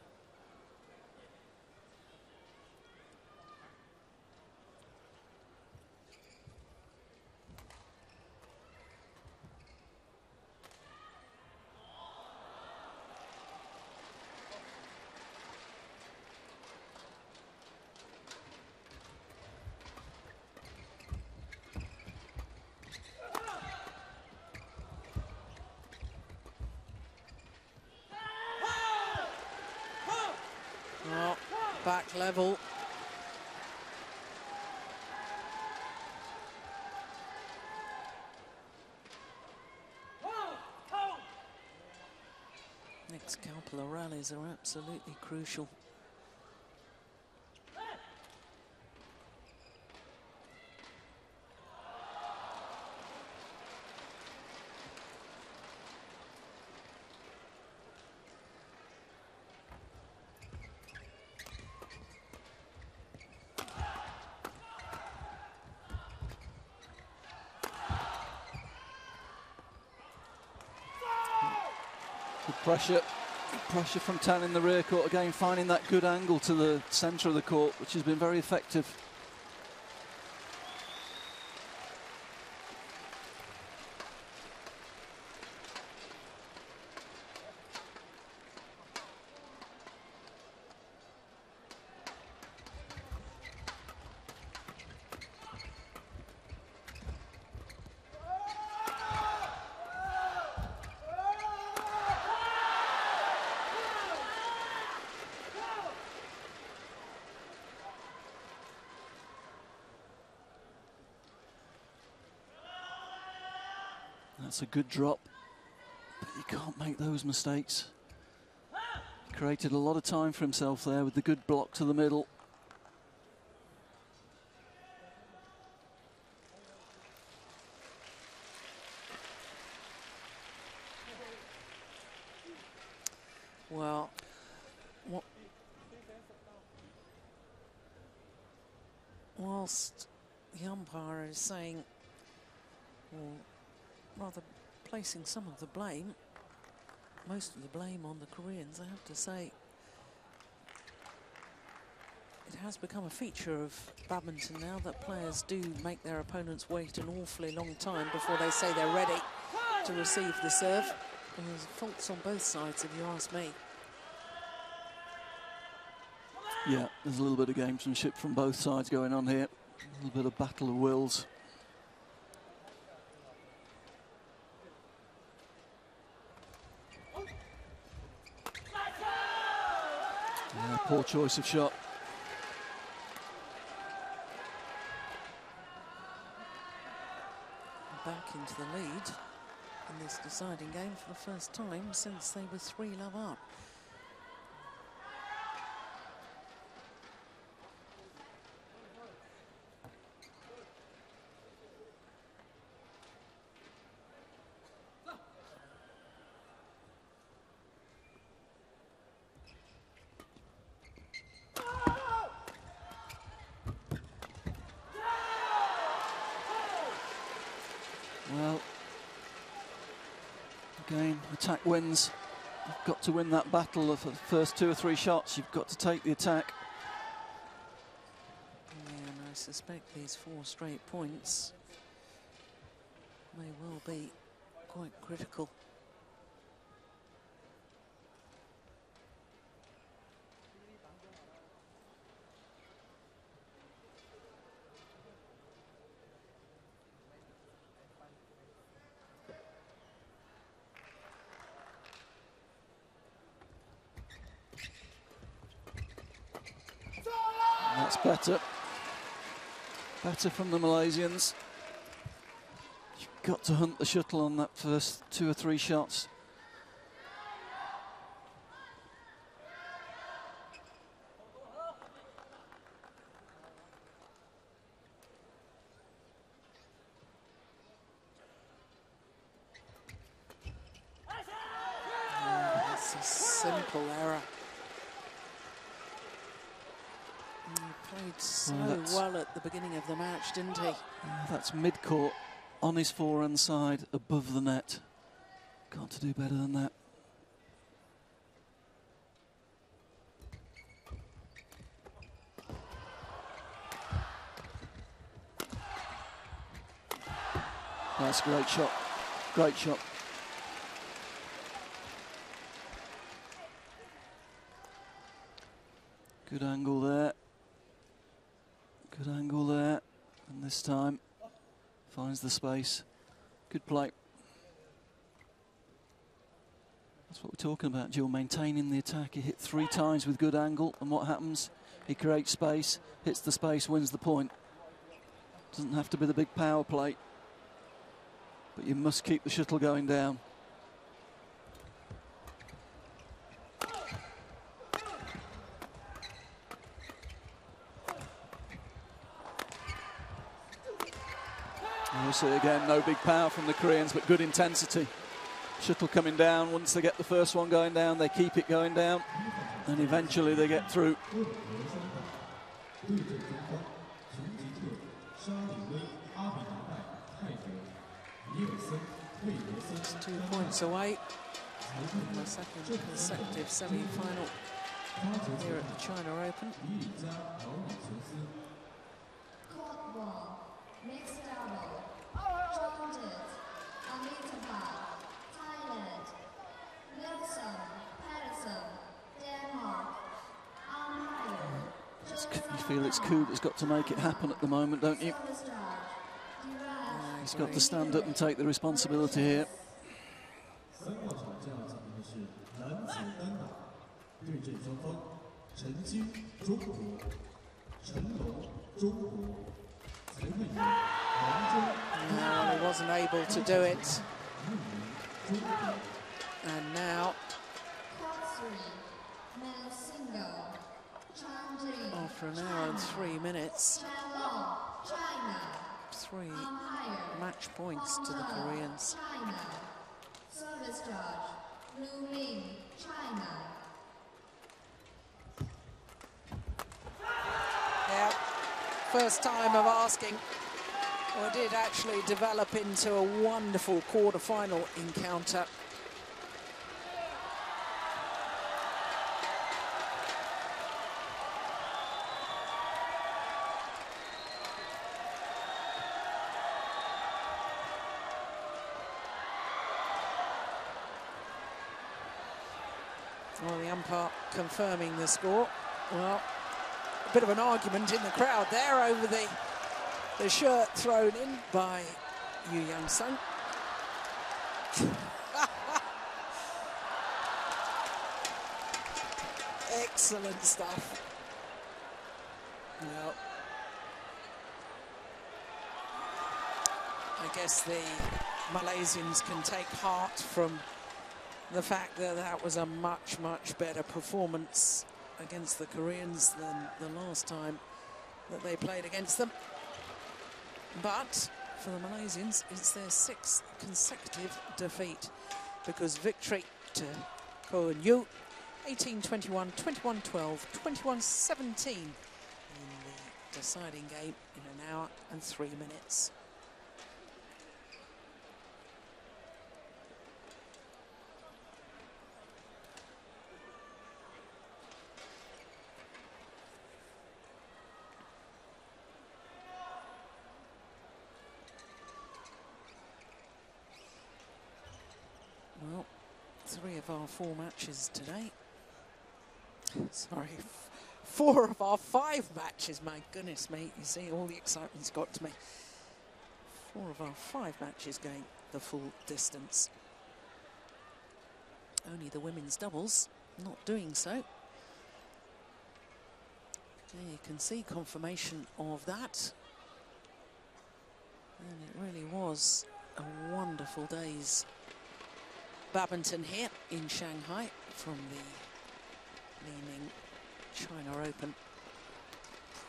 Back level. Next couple of rallies are absolutely crucial. Good pressure. Pressure from Tan in the rear court again, finding that good angle to the centre of the court, which has been very effective. That's a good drop, but you can't make those mistakes. He created a lot of time for himself there with the good block to the middle. Well, whilst the umpire is saying, or rather placing some of the blame, most of the blame on the Koreans, I have to say it has become a feature of badminton now that players do make their opponents wait an awfully long time before they say they're ready to receive the serve. And there's faults on both sides, if you ask me. Yeah, there's a little bit of gamesmanship from both sides going on here. A little bit of battle of wills. Yeah, poor choice of shot. Back into the lead in this deciding game for the first time since they were 3-love up. Well, again, attack wins. You've got to win that battle of the first 2 or 3 shots. You've got to take the attack. Yeah, and I suspect these 4 straight points may well be quite critical. That's better. Better from the Malaysians. You've got to hunt the shuttle on that first 2 or 3 shots. That's a simple error. He played so well at the beginning of the match, didn't he? That's mid-court, on his forehand side, above the net. Got to do better than that. That's a great shot. Great shot. Good angle there. Good angle there. And this time finds the space. Good play. That's what we're talking about, Jill, maintaining the attack. He hit 3 times with good angle, and what happens? He creates space, hits the space, wins the point. Doesn't have to be the big power play, but you must keep the shuttle going down. We'll see again, no big power from the Koreans, but good intensity. Shuttle coming down. Once they get the first one going down, they keep it going down, and eventually they get through. It's 2 points away. My second consecutive semi-final here at the China Open. Court 1, mixed double. Georges, Amitabha, Thailand. Nilsson, Patterson, Denmark. Umpire. You feel it's Ku that's got to make it happen at the moment, don't you? He's got to stand up and take the responsibility here. No, he wasn't able to do it. And now, after an hour and 3 minutes, 3 match points to the Koreans. Service charge, Li Ning China. Yeah, first time of asking. Well, it did actually develop into a wonderful quarter-final encounter. Well, the umpire confirming the score. Well, a bit of an argument in the crowd there over the shirt thrown in by Yu Yang-sung. Excellent stuff. Well, I guess the Malaysians can take heart from the fact that that was a much, much better performance against the Koreans than the last time that they played against them. But for the Malaysians, it's their 6th consecutive defeat, because victory to Ko and Yu, 18-21, 21-12, 21-17 in the deciding game in an hour and 3 minutes. Well, 3 of our 4 matches today. Sorry, 4 of our 5 matches. My goodness me, you see, all the excitement's got to me. 4 of our 5 matches going the full distance. Only the women's doubles not doing so. There you can see confirmation of that. And it really was a wonderful day's badminton here in Shanghai from the Li Ning China Open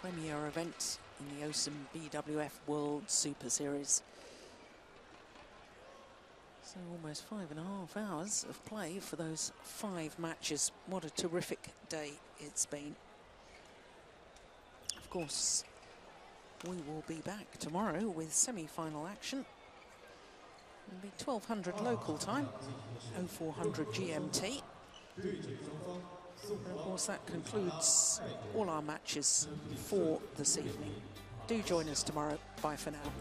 premier event in the OSIM BWF World Superseries. So almost 5.5 hours of play for those 5 matches. What a terrific day it's been. Of course, we will be back tomorrow with semi-final action. It'll be 1200 local time, 0400 GMT. And of course, that concludes all our matches for this evening. Do join us tomorrow. Bye for now.